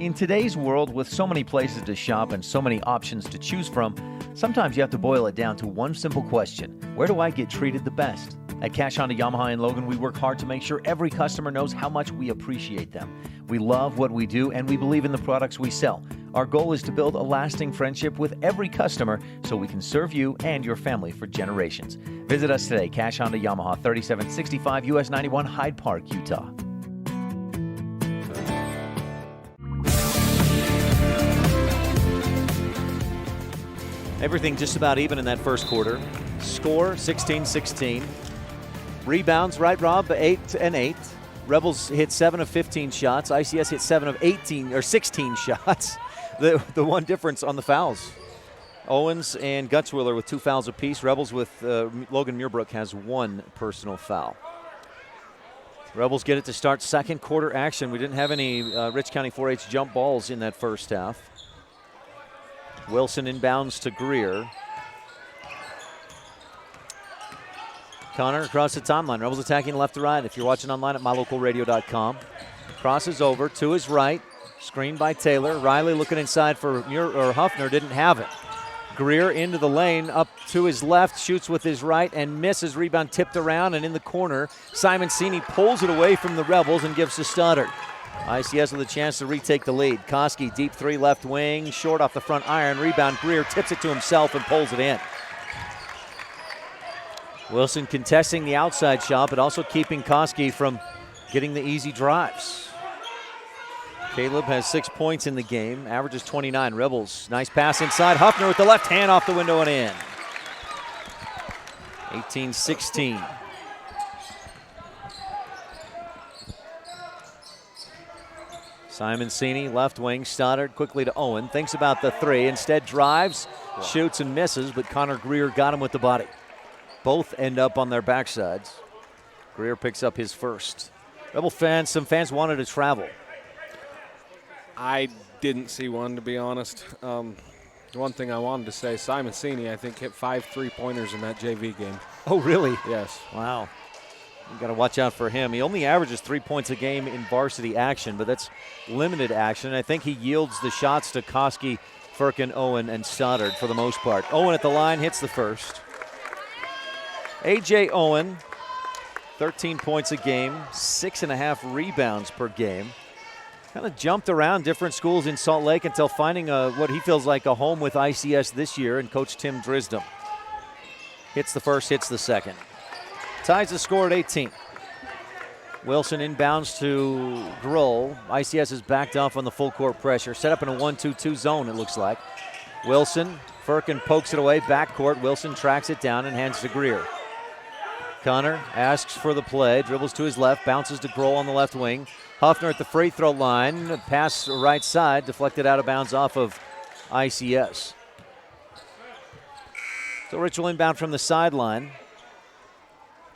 S4: In today's world, with so many places to shop and so many options to choose from, sometimes you have to boil it down to one simple question: where do I get treated the best? At Cash Honda Yamaha in Logan, we work hard to make sure every customer knows how much we appreciate them. We love what we do, and we believe in the products we sell. Our goal is to build a lasting friendship with every customer so we can serve you and your family for generations. Visit us today, Cash Honda Yamaha, 3765 US 91, Hyde Park, Utah.
S8: Everything just about even in that first quarter. Score 16-16. Rebounds, right, Rob? 8 and 8. Rebels hit 7 of 15 shots. ICS hit 7 of 18 or 16 shots. The one difference on the fouls. Owens and Gutzwiller with 2 fouls apiece. Rebels with Logan Muirbrook has 1 personal foul. Rebels get it to start second quarter action. We didn't have any Rich County 4-H jump balls in that first half. Wilson inbounds to Greer. Connor across the timeline. Rebels attacking left to right. If you're watching online at mylocalradio.com. Crosses over to his right. Screened by Taylor. Riley looking inside for Huffner. Didn't have it. Greer into the lane, up to his left, shoots with his right and misses. Rebound tipped around and in the corner. Simoncini pulls it away from the Rebels and gives to Stoddard. ICS with a chance to retake the lead. Koski, deep 3 left wing, short off the front iron. Rebound, Greer tips it to himself and pulls it in. Wilson contesting the outside shot, but also keeping Koski from getting the easy drives. Caleb has 6 points in the game, averages 29. Rebels, nice pass inside. Huffner with the left hand off the window and in. 18-16. Simoncini, left wing, Stoddard quickly to Owen. Thinks about the 3, instead drives, shoots and misses, but Connor Greer got him with the body. Both end up on their backsides. Greer picks up his first. Rebel fans, some fans wanted to travel.
S10: I didn't see one, to be honest. One thing I wanted to say, Simoncini, I think, hit 5 3-pointers in that JV game.
S8: Oh, really?
S10: Yes.
S8: Wow. You got to watch out for him. He only averages 3 points a game in varsity action, but that's limited action. I think he yields the shots to Koski, Firkin, Owen, and Stoddard for the most part. Owen at the line hits the first. A.J. Owen, 13 points a game, 6.5 rebounds per game. Kind of jumped around different schools in Salt Lake until finding what he feels like a home with ICS this year and Coach Tim Drisdom. Hits the first, hits the second. Ties the score at 18. Wilson inbounds to Grohl. ICS is backed off on the full court pressure. Set up in a 1-2-2 zone, it looks like. Wilson, Firkin pokes it away, backcourt. Wilson tracks it down and hands to Greer. Connor asks for the play, dribbles to his left, bounces to Grohl on the left wing. Huffner at the free throw line, pass right side, deflected out of bounds off of ICS. So Ritual inbound from the sideline.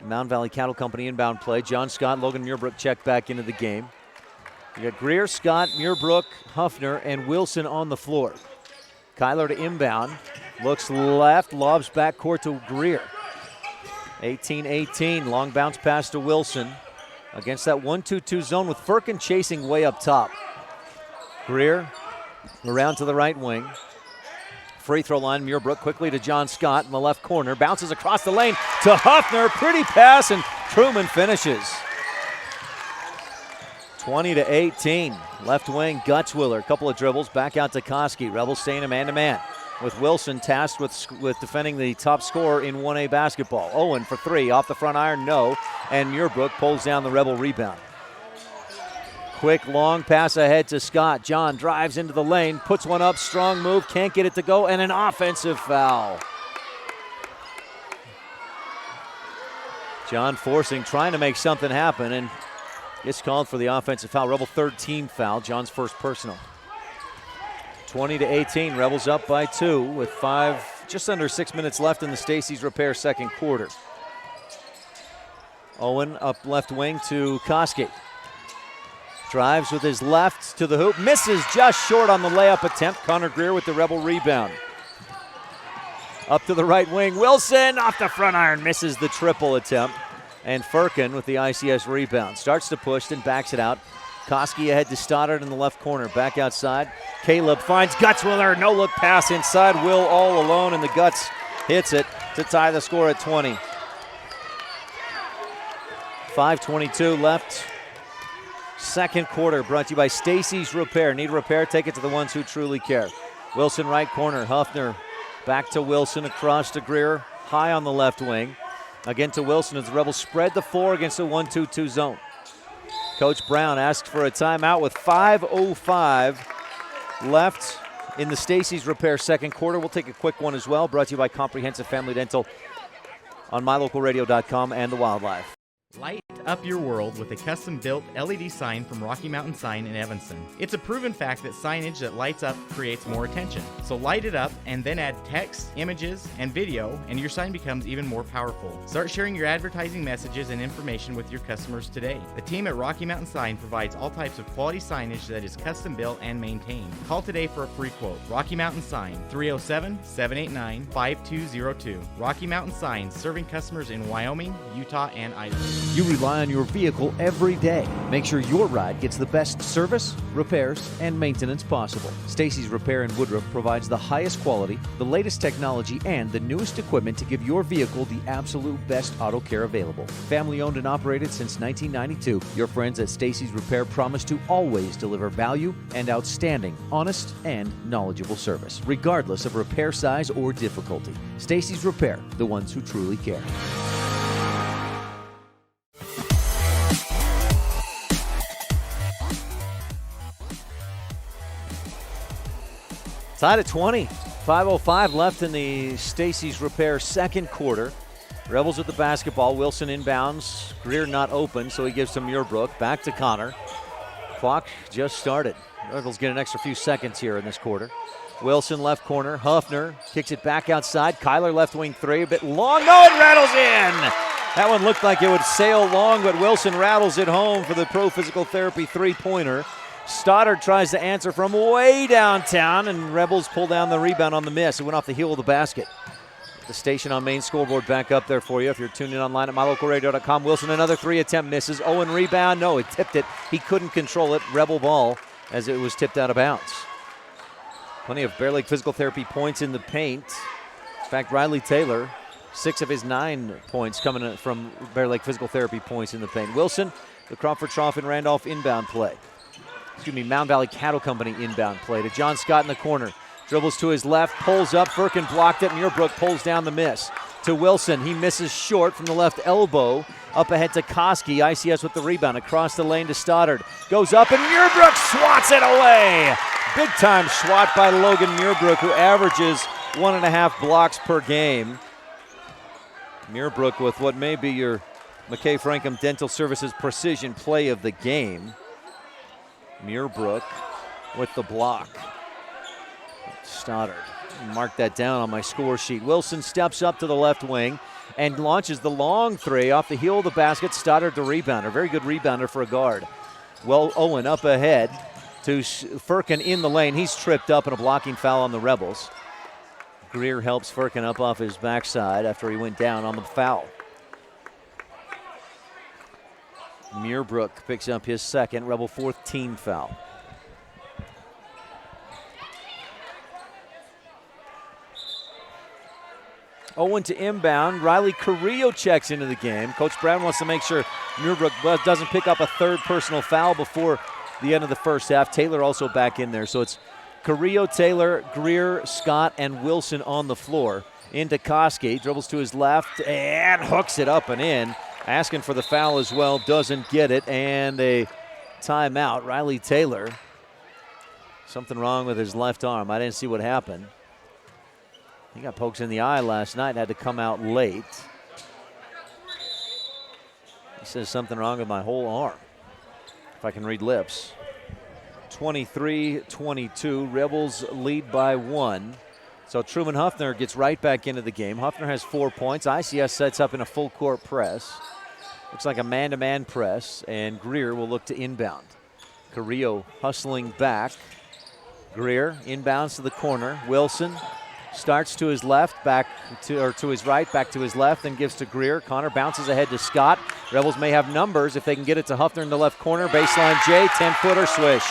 S8: Mound Valley Cattle Company inbound play. John Scott, Logan Muirbrook check back into the game. You got Greer, Scott, Muirbrook, Huffner, and Wilson on the floor. Kyler to inbound, looks left, lobs back court to Greer. 18-18, long bounce pass to Wilson against that 1-2-2 zone with Firkin chasing way up top. Greer around to the right wing. Free throw line, Muirbrook quickly to John Scott in the left corner. Bounces across the lane to Huffner. Pretty pass, and Truman finishes. 20-18. Left wing, Gutzwiller. Couple of dribbles, back out to Koski. Rebels staying a man-to-man with Wilson tasked with defending the top scorer in 1A basketball. Owen for 3, off the front iron, no. And Muirbrook pulls down the Rebel rebound. Quick, long pass ahead to Scott. John drives into the lane, puts one up, strong move, can't get it to go, and an offensive foul. John forcing, trying to make something happen, and gets called for the offensive foul. Rebel third team foul, John's first personal. 20-18, Rebels up by 2 with just under 6 minutes left in the Stacy's Repair second quarter. Owen up left wing to Koski. Drives with his left to the hoop, misses just short on the layup attempt. Connor Greer with the Rebel rebound. Up to the right wing, Wilson off the front iron, misses the triple attempt. And Firkin with the ICS rebound. Starts to push, then backs it out. Koski ahead to Stoddard in the left corner, back outside. Caleb finds Gutzwiller, no-look pass inside. Will all alone, and the Guts hits it to tie the score at 20. 5:22 left. Second quarter brought to you by Stacy's Repair. Need repair? Take it to the ones who truly care. Wilson right corner. Huffner back to Wilson, across to Greer. High on the left wing. Again to Wilson as the Rebels spread the floor against a 1-2-2 zone. Coach Brown asks for a timeout with 5:05 left in the Stacy's Repair second quarter. We'll take a quick one as well. Brought to you by Comprehensive Family Dental on mylocalradio.com and the Wildlife.
S5: Light up your world with a custom-built LED sign from Rocky Mountain Sign in Evanston. It's a proven fact that signage that lights up creates more attention. So light it up and then add text, images, and video, and your sign becomes even more powerful. Start sharing your advertising messages and information with your customers today. The team at Rocky Mountain Sign provides all types of quality signage that is custom-built and maintained. Call today for a free quote. Rocky Mountain Sign, 307-789-5202. Rocky Mountain Sign, serving customers in Wyoming, Utah, and Idaho.
S8: You rely on your vehicle every day. Make sure your ride gets the best service, repairs, and maintenance possible. Stacy's Repair in Woodruff provides the highest quality, the latest technology, and the newest equipment to give your vehicle the absolute best auto care available. Family owned and operated since 1992, your friends at Stacy's Repair promise to always deliver value and outstanding, honest, and knowledgeable service, regardless of repair size or difficulty. Stacy's Repair, the ones who truly care. Tied at 20. 5:05 left in the Stacy's Repair second quarter. Rebels with the basketball. Wilson inbounds. Greer not open, so he gives to Muirbrook. Back to Connor. Clock just started. Rebels get an extra few seconds here in this quarter. Wilson left corner. Huffner kicks it back outside. Kyler left wing three. A bit long. No, it rattles in. That one looked like it would sail long, but Wilson rattles it home for the Pro Physical Therapy three-pointer. Stoddard tries to answer from way downtown, and Rebels pull down the rebound on the miss. It went off the heel of the basket. The station on main scoreboard back up there for you if you're tuned in online at mylocalradio.com. Wilson, another three attempt, misses. Owen rebound. No, he tipped it. He couldn't control it. Rebel ball as it was tipped out of bounds. Plenty of Bear Lake Physical Therapy points in the paint. In fact, Riley Taylor, 6 of his 9 points coming from Bear Lake Physical Therapy points in the paint. Wilson, the Crawford Trough and Randolph inbound play. Mound Valley Cattle Company inbound play to John Scott in the corner. Dribbles to his left, pulls up. Firkin blocked it. Muirbrook pulls down the miss. To Wilson. He misses short from the left elbow. Up ahead to Koski. ICS with the rebound. Across the lane to Stoddard. Goes up, and Muirbrook swats it away. Big time swat by Logan Muirbrook, who averages 1.5 blocks per game. Muirbrook with what may be your McKay Frankham Dental Services precision play of the game. Muirbrook with the block. Stoddard. Mark that down on my score sheet. Wilson steps up to the left wing and launches the long three off the heel of the basket. Stoddard the rebounder. Very good rebounder for a guard. Well, Owen up ahead to Firkin in the lane. He's tripped up and a blocking foul on the Rebels. Greer helps Firkin up off his backside after he went down on the foul. Muirbrook picks up his second, Rebel 4th team foul. Owen to inbound. Riley Carrillo checks into the game. Coach Brown wants to make sure Muirbrook doesn't pick up a third personal foul before the end of the first half. Taylor also back in there. So it's Carrillo, Taylor, Greer, Scott, and Wilson on the floor. Into Koski. Dribbles to his left and hooks it up and in. Asking for the foul as well, doesn't get it, and a timeout. Riley Taylor, something wrong with his left arm. I didn't see what happened. He got pokes in the eye last night, had to come out late. He says something wrong with my whole arm, if I can read lips. 23-22, Rebels lead by 1. So Truman Huffner gets right back into the game. Huffner has 4 points. ICS sets up in a full court press. Looks like a man-to-man press, and Greer will look to inbound. Carrillo hustling back. Greer inbounds to the corner. Wilson starts to his left, to his right, back to his left, and gives to Greer. Connor bounces ahead to Scott. Rebels may have numbers if they can get it to Huffner in the left corner. Baseline J, 10-footer swish.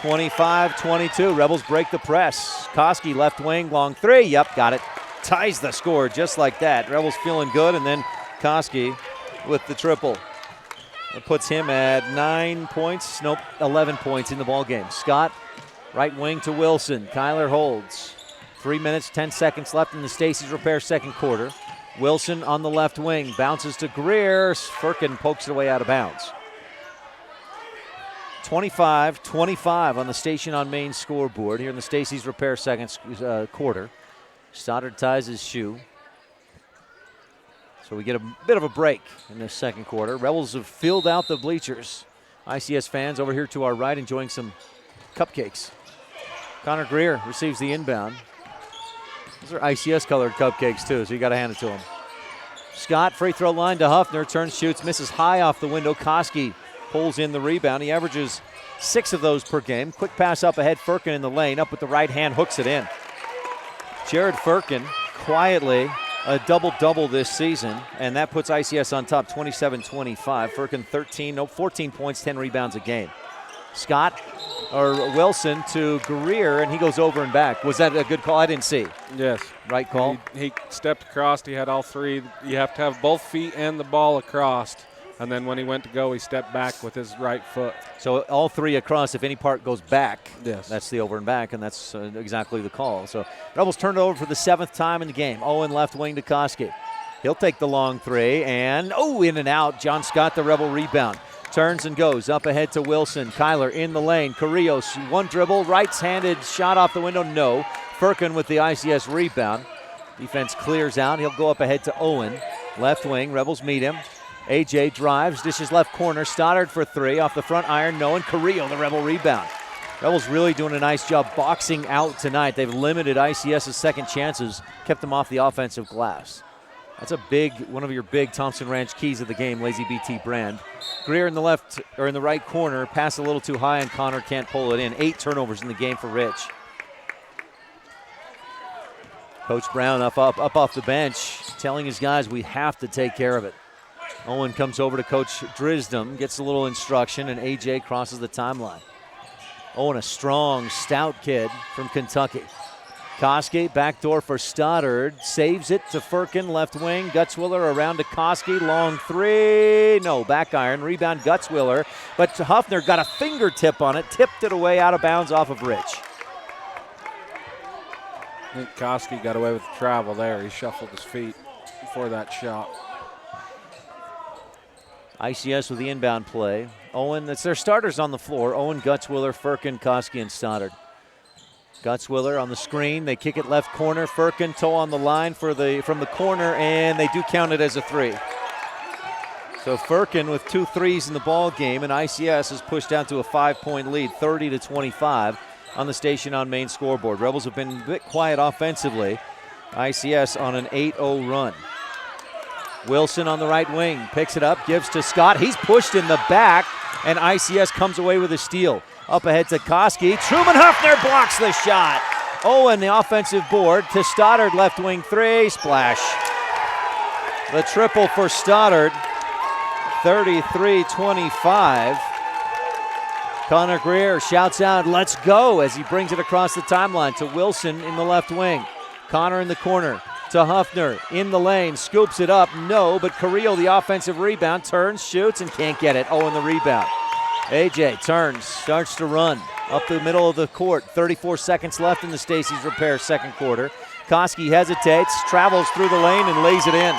S8: 25-22, Rebels break the press. Koski left wing, long three. Yep, got it. Ties the score just like that. Rebels feeling good, and then Koski with the triple. It puts him at 11 points in the ball game. Scott, right wing to Wilson. Kyler holds. 3 minutes, 10 seconds left in the Stacy's Repair second quarter. Wilson on the left wing, bounces to Greer. Firkin pokes it away out of bounds. 25-25 on the Station on Main scoreboard here in the Stacy's Repair second quarter. Stoddard ties his shoe. So we get a bit of a break in this second quarter. Rebels have filled out the bleachers. ICS fans over here to our right enjoying some cupcakes. Connor Greer receives the inbound. Those are ICS colored cupcakes too, so you got to hand it to him. Scott, free throw line to Huffner, turns, shoots, misses high off the window. Koski pulls in the rebound. He averages 6 of those per game. Quick pass up ahead, Firkin in the lane, up with the right hand, hooks it in. Jared Firkin quietly a double-double this season, and that puts ICS on top 27-25. Firkin 14 points, 10 rebounds a game. Wilson to Greer, and he goes over and back. Was that a good call? I didn't see.
S21: Yes.
S8: Right call?
S21: He stepped across. He had all three. You have to have both feet and the ball across. And then when he went to go, he stepped back with his right foot.
S8: So all 3 across. If any part goes back,
S21: yes,
S8: that's the over and back, and that's exactly the call. So Rebels turned it over for the 7th time in the game. Owen left wing to Koski. He'll take the long 3, and in and out. John Scott, the Rebel rebound. Turns and goes up ahead to Wilson. Kyler in the lane. Carrillos, one dribble, right-handed shot off the window. No. Firkin with the ICS rebound. Defense clears out. He'll go up ahead to Owen. Left wing. Rebels meet him. AJ drives, dishes left corner. Stoddard for 3 off the front iron. No, and Carrillo, the Rebel rebound. Rebels really doing a nice job boxing out tonight. They've limited ICS's second chances, kept them off the offensive glass. That's one of your big Thompson Ranch keys of the game, Lazy BT brand. Greer in the right corner, pass a little too high, and Connor can't pull it in. 8 turnovers in the game for Rich. Coach Brown up off the bench, telling his guys we have to take care of it. Owen comes over to Coach Drisdom, gets a little instruction, and AJ crosses the timeline. Owen, a strong, stout kid from Kentucky. Koski, backdoor for Stoddard, saves it to Firkin, left wing. Gutzwiller around to Koski, long 3. No, back iron, rebound Gutzwiller. But Huffner got a fingertip on it, tipped it away out of bounds off of Rich.
S21: I think Koski got away with the travel there. He shuffled his feet before that shot.
S8: ICS with the inbound play. Owen, that's their starters on the floor. Owen, Gutzwiller, Firkin, Koski, and Stoddard. Gutzwiller on the screen. They kick it left corner. Firkin, toe on the line from the corner, and they do count it as a 3. So Firkin with 2 threes in the ball game, and ICS has pushed down to a 5-point lead, 30-25 on the Station on Main scoreboard. Rebels have been a bit quiet offensively. ICS on an 8-0 run. Wilson on the right wing, picks it up, gives to Scott. He's pushed in the back, and ICS comes away with a steal. Up ahead to Koski. Truman Huffner blocks the shot. Owen, the offensive board, to Stoddard, left wing 3, splash. The triple for Stoddard, 33-25. Connor Greer shouts out, "Let's go," as he brings it across the timeline to Wilson in the left wing. Connor in the corner. To Huffner in the lane, scoops it up, no, but Carrillo, the offensive rebound, turns, shoots, and can't get it. Owen the rebound. AJ turns, starts to run up the middle of the court. 34 seconds left in the Stacy's Repair second quarter. Koski hesitates, travels through the lane, and lays it in.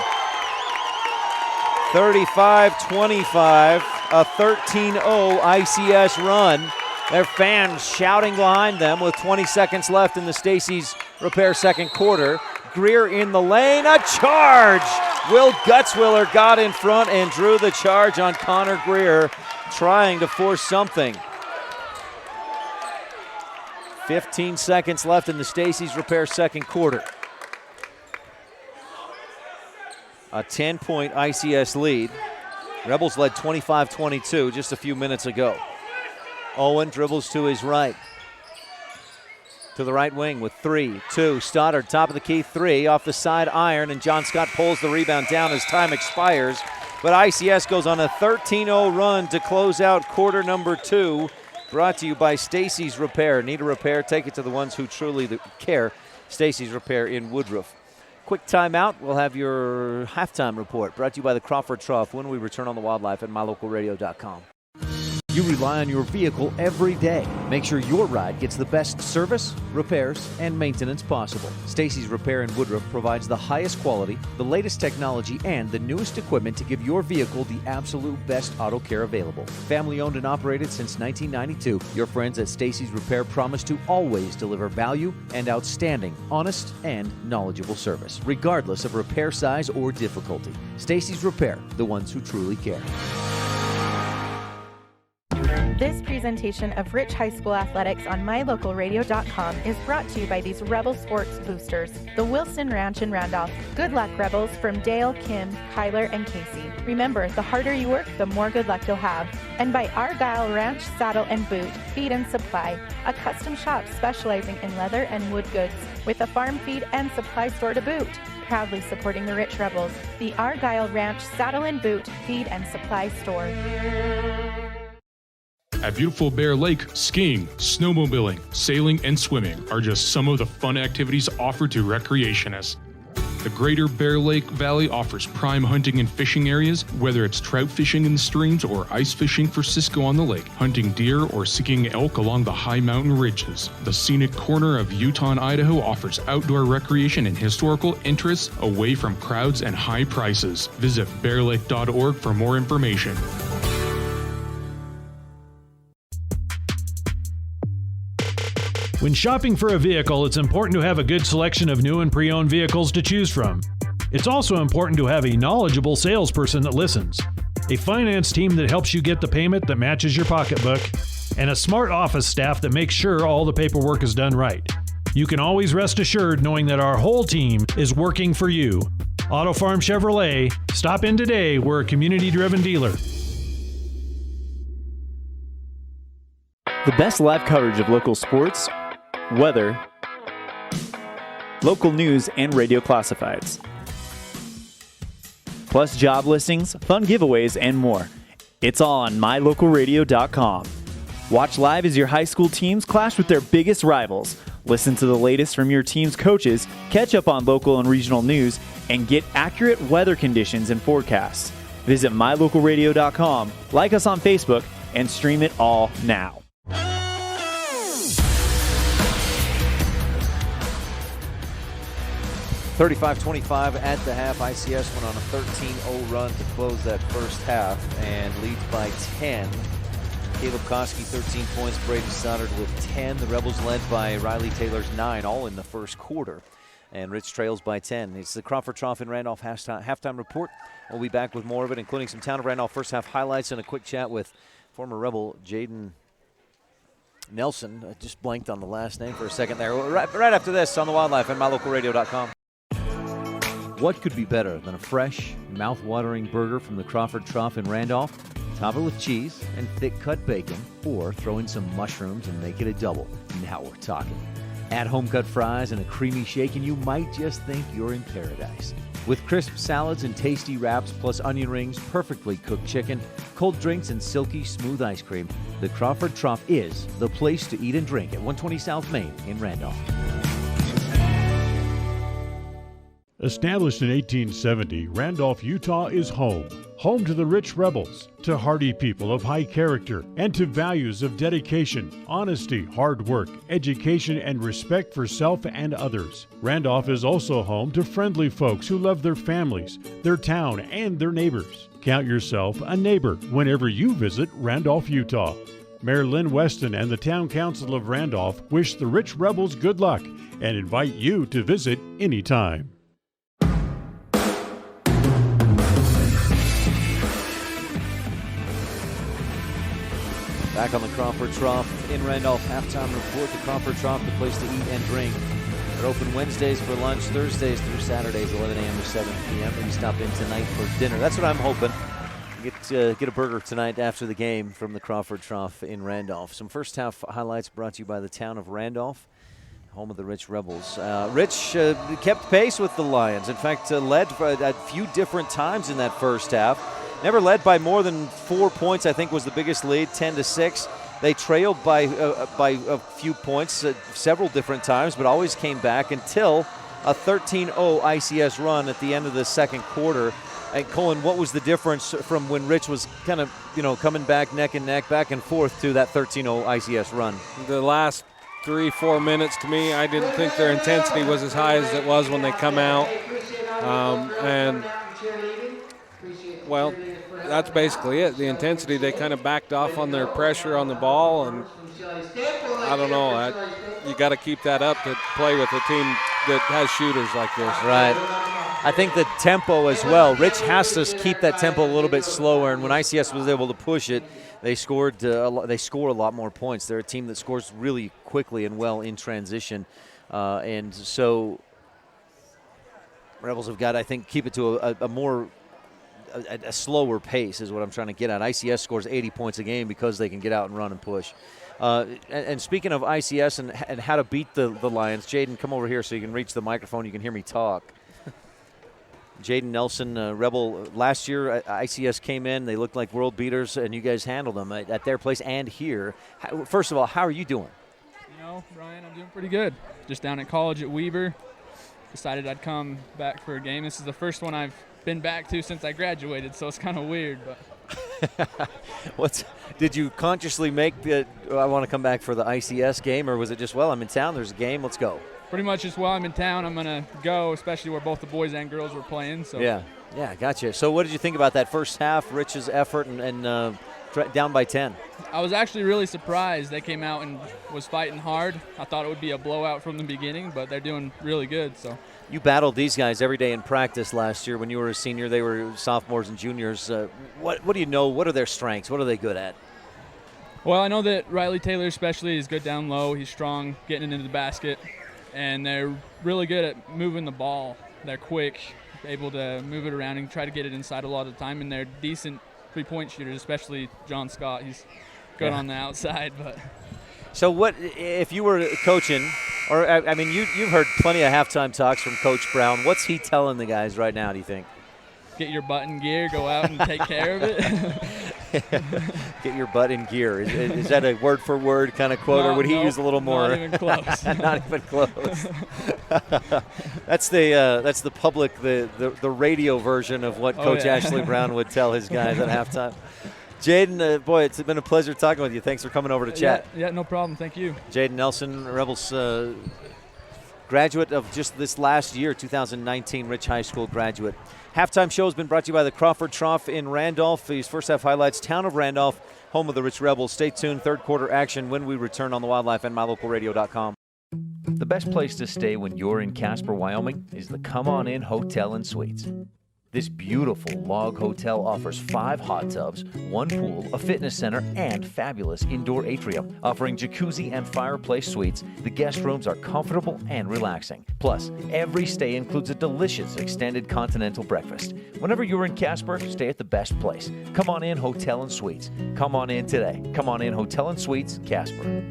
S8: 35-25, a 13-0 ICS run. Their fans shouting behind them with 20 seconds left in the Stacy's Repair second quarter. Greer in the lane, a charge! Will Gutzwiller got in front and drew the charge on Connor Greer, trying to force something. 15 seconds left in the Stacy's Repair second quarter. A 10-point ICS lead. Rebels led 25-22 just a few minutes ago. Owen dribbles to his right. To the right wing with 3-2. Stoddard, top of the key, 3 off the side iron, and John Scott pulls the rebound down as time expires. But ICS goes on a 13-0 run to close out quarter number 2. Brought to you by Stacy's Repair. Need a repair? Take it to the ones who truly care. Stacy's Repair in Woodruff. Quick timeout. We'll have your halftime report brought to you by the Crawford Trough when we return on the Wildlife at mylocalradio.com. You rely on your vehicle every day. Make sure your ride gets the best service, repairs, and maintenance possible. Stacy's Repair in Woodruff provides the highest quality, the latest technology, and the newest equipment to give your vehicle the absolute best auto care available. Family owned and operated since 1992, your friends at Stacy's Repair promise to always deliver value and outstanding, honest, and knowledgeable service, regardless of repair size or difficulty. Stacy's Repair, the ones who truly care.
S11: This presentation of Rich High School Athletics on mylocalradio.com is brought to you by these Rebel Sports boosters, the Wilson Ranch in Randolph. Good luck, Rebels, from Dale, Kim, Kyler, and Casey. Remember, the harder you work, the more good luck you'll have. And by Argyle Ranch Saddle and Boot, Feed and Supply, a custom shop specializing in leather and wood goods, with a farm feed and supply store to boot. Proudly supporting the Rich Rebels, the Argyle Ranch Saddle and Boot, Feed and Supply Store.
S6: At beautiful Bear Lake, skiing, snowmobiling, sailing, and swimming are just some of the fun activities offered to recreationists. The Greater Bear Lake Valley offers prime hunting and fishing areas, whether it's trout fishing in the streams or ice fishing for Cisco on the lake, hunting deer or seeking elk along the high mountain ridges. The scenic corner of Utah and Idaho offers outdoor recreation and historical interests away from crowds and high prices. Visit bearlake.org for more information.
S19: When shopping for a vehicle, it's important to have a good selection of new and pre-owned vehicles to choose from. It's also important to have a knowledgeable salesperson that listens, a finance team that helps you get the payment that matches your pocketbook, and a smart office staff that makes sure all the paperwork is done right. You can always rest assured knowing that our whole team is working for you. Auto Farm Chevrolet, stop in today. We're a community-driven dealer.
S4: The best live coverage of local sports, weather, local news, and radio classifieds. Plus job listings, fun giveaways, and more. It's all on mylocalradio.com. Watch live as your high school teams clash with their biggest rivals. Listen to the latest from your team's coaches, catch up on local and regional news, and get accurate weather conditions and forecasts. Visit mylocalradio.com, like us on Facebook, and stream it all now.
S8: 35-25 at the half. ICS went on a 13-0 run to close that first half and leads by 10. Caleb Koski, 13 points. Brady Stoddard with 10. The Rebels led by Riley Taylor's 9, all in the first quarter. And Rich trails by 10. It's the Crawford Trough in Randolph halftime report. We'll be back with more of it, including some Town of Randolph first half highlights and a quick chat with former Rebel Jaden Nelson. I just blanked on the last name for a second there. Right after this on the Wildlife and mylocalradio.com. What could be better than a fresh, mouth-watering burger from the Crawford Trough in Randolph? Top it with cheese and thick-cut bacon, or throw in some mushrooms and make it a double. Now we're talking. Add home-cut fries and a creamy shake, and you might just think you're in paradise. With crisp salads and tasty wraps, plus onion rings, perfectly cooked chicken, cold drinks, and silky smooth ice cream, the Crawford Trough is the place to eat and drink at 120 South Main in Randolph.
S16: Established in 1870, Randolph, Utah is home. Home to the Rich Rebels, to hardy people of high character, and to values of dedication, honesty, hard work, education, and respect for self and others. Randolph is also home to friendly folks who love their families, their town, and their neighbors. Count yourself a neighbor whenever you visit Randolph, Utah. Mayor Lynn Weston and the Town Council of Randolph wish the Rich Rebels good luck and invite you to visit anytime.
S8: Back on the Crawford Trough in Randolph halftime report. The Crawford Trough, the place to eat and drink. They're open Wednesdays for lunch, Thursdays through Saturdays, 11 a.m. to 7 p.m. Maybe stop in tonight for dinner. That's what I'm hoping. Get a burger tonight after the game from the Crawford Trough in Randolph. Some first half highlights brought to you by the Town of Randolph, home of the Rich Rebels. Rich kept pace with the Lions. In fact, led a few different times in that first half. Never led by more than 4 points, I think was the biggest lead, 10-6. They trailed by a few points several different times, but always came back until a 13-0 ICS run at the end of the second quarter And Colin, what was the difference from when Rich was kind of, coming back neck and neck, back and forth to that 13-0 ICS run?
S21: The last 3-4 minutes, to me, I didn't think their intensity was as high as it was when they come out. Well, that's basically it. The intensity, they kind of backed off on their pressure on the ball, and I don't know. You got to keep that up to play with a team that has shooters like this.
S8: Right. I think the tempo as well. Rich has to keep that tempo a little bit slower, and when ICS was able to push it, they score a lot more points. They're a team that scores really quickly and well in transition, and so Rebels have got, I think, keep it to a slower pace is what I'm trying to get at. ICS scores 80 points a game because they can get out and run and push. And speaking of ICS and how to beat the Lions, Jaden, come over here so you can reach the microphone. You can hear me talk. Jaden Nelson, Rebel, last year ICS came in. They looked like world beaters, and you guys handled them at their place and here. First of all, how are you doing?
S7: Ryan, I'm doing pretty good. Just down at college at Weber. Decided I'd come back for a game. This is the first one I've been back to since I graduated, so it's kind of weird. But
S8: did you consciously make I want to come back for the ICS game, or was it just, I'm in town, there's a game, let's go?
S7: Pretty much just while I'm in town, I'm going to go, especially where both the boys and girls were playing. So
S8: Yeah, gotcha. So what did you think about that first half, Rich's effort, and down by 10?
S7: I was actually really surprised. They came out and was fighting hard. I thought it would be a blowout from the beginning, but they're doing really good. So
S8: you battled these guys every day in practice last year. When you were a senior, they were sophomores and juniors. What do you know? What are their strengths? What are they good at?
S7: Well, I know that Riley Taylor especially is good down low. He's strong getting into the basket, and they're really good at moving the ball. They're quick, able to move it around and try to get it inside a lot of the time, and they're decent three-point shooters, especially John Scott. He's good on the outside. But
S8: so what if you were coaching, or I mean, you've heard plenty of halftime talks from Coach Brown. What's he telling the guys right now, do you think?
S7: Get your butt in gear, go out and take care of it.
S8: Get your butt in gear. Is that a word-for-word kind of quote, or would he use a little more?
S7: Not even close.
S8: Not even close. That's the public, the radio version of what Coach Ashley Brown would tell his guys at halftime. Jaden, boy, it's been a pleasure talking with you. Thanks for coming over to chat.
S7: Yeah, no problem. Thank you.
S8: Jaden Nelson, Rebels graduate of just this last year, 2019 Rich High School graduate. Halftime show has been brought to you by the Crawford Trough in Randolph. These first half highlights, town of Randolph, home of the Rich Rebels. Stay tuned, third quarter action when we return on the Wildlife and MyLocalRadio.com. The best place to stay when you're in Casper, Wyoming is the Come On In Hotel and Suites. This beautiful log hotel offers 5 hot tubs, 1 pool, a fitness center, and fabulous indoor atrium. Offering jacuzzi and fireplace suites, the guest rooms are comfortable and relaxing. Plus, every stay includes a delicious extended continental breakfast. Whenever you're in Casper, stay at the best place. Come On In Hotel and Suites. Come on in today. Come On In Hotel and Suites, Casper.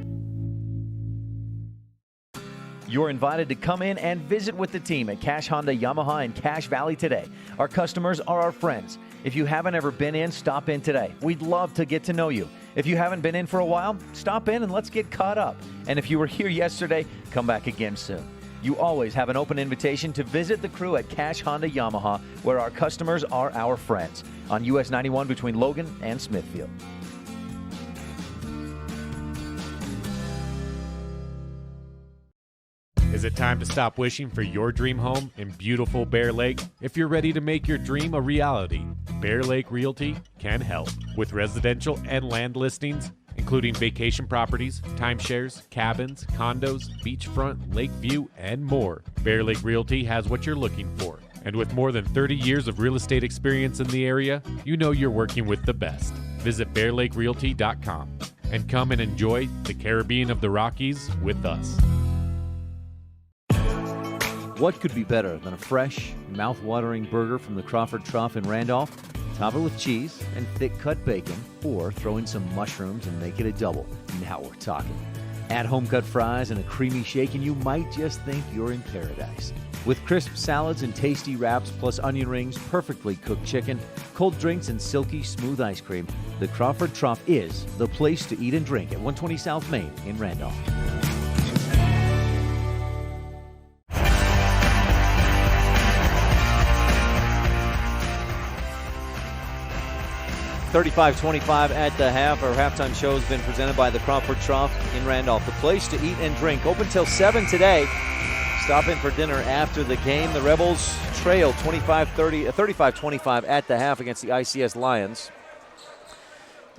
S8: You're invited to come in and visit with the team at Cache Honda Yamaha in Cache Valley today. Our customers are our friends. If you haven't ever been in, stop in today. We'd love to get to know you. If you haven't been in for a while, stop in and let's get caught up. And if you were here yesterday, come back again soon. You always have an open invitation to visit the crew at Cache Honda Yamaha, where our customers are our friends, on US 91 between Logan and Smithfield.
S9: Is it time to stop wishing for your dream home in beautiful Bear Lake? If you're ready to make your dream a reality, Bear Lake Realty can help. With residential and land listings, including vacation properties, timeshares, cabins, condos, beachfront, lake view, and more, Bear Lake Realty has what you're looking for. And with more than 30 years of real estate experience in the area, you know you're working with the best. Visit BearLakeRealty.com and come and enjoy the Caribbean of the Rockies with us.
S8: What could be better than a fresh, mouth-watering burger from the Crawford Trough in Randolph? Top it with cheese and thick-cut bacon, or throw in some mushrooms and make it a double. Now we're talking. Add home-cut fries and a creamy shake, and you might just think you're in paradise. With crisp salads and tasty wraps, plus onion rings, perfectly cooked chicken, cold drinks, and silky smooth ice cream, the Crawford Trough is the place to eat and drink at 120 South Main in Randolph. 35-25 at the half. Our halftime show has been presented by the Crawford Trough in Randolph, the place to eat and drink. Open till 7 today. Stop in for dinner after the game. The Rebels trail 35-25 at the half against the ICS Lions.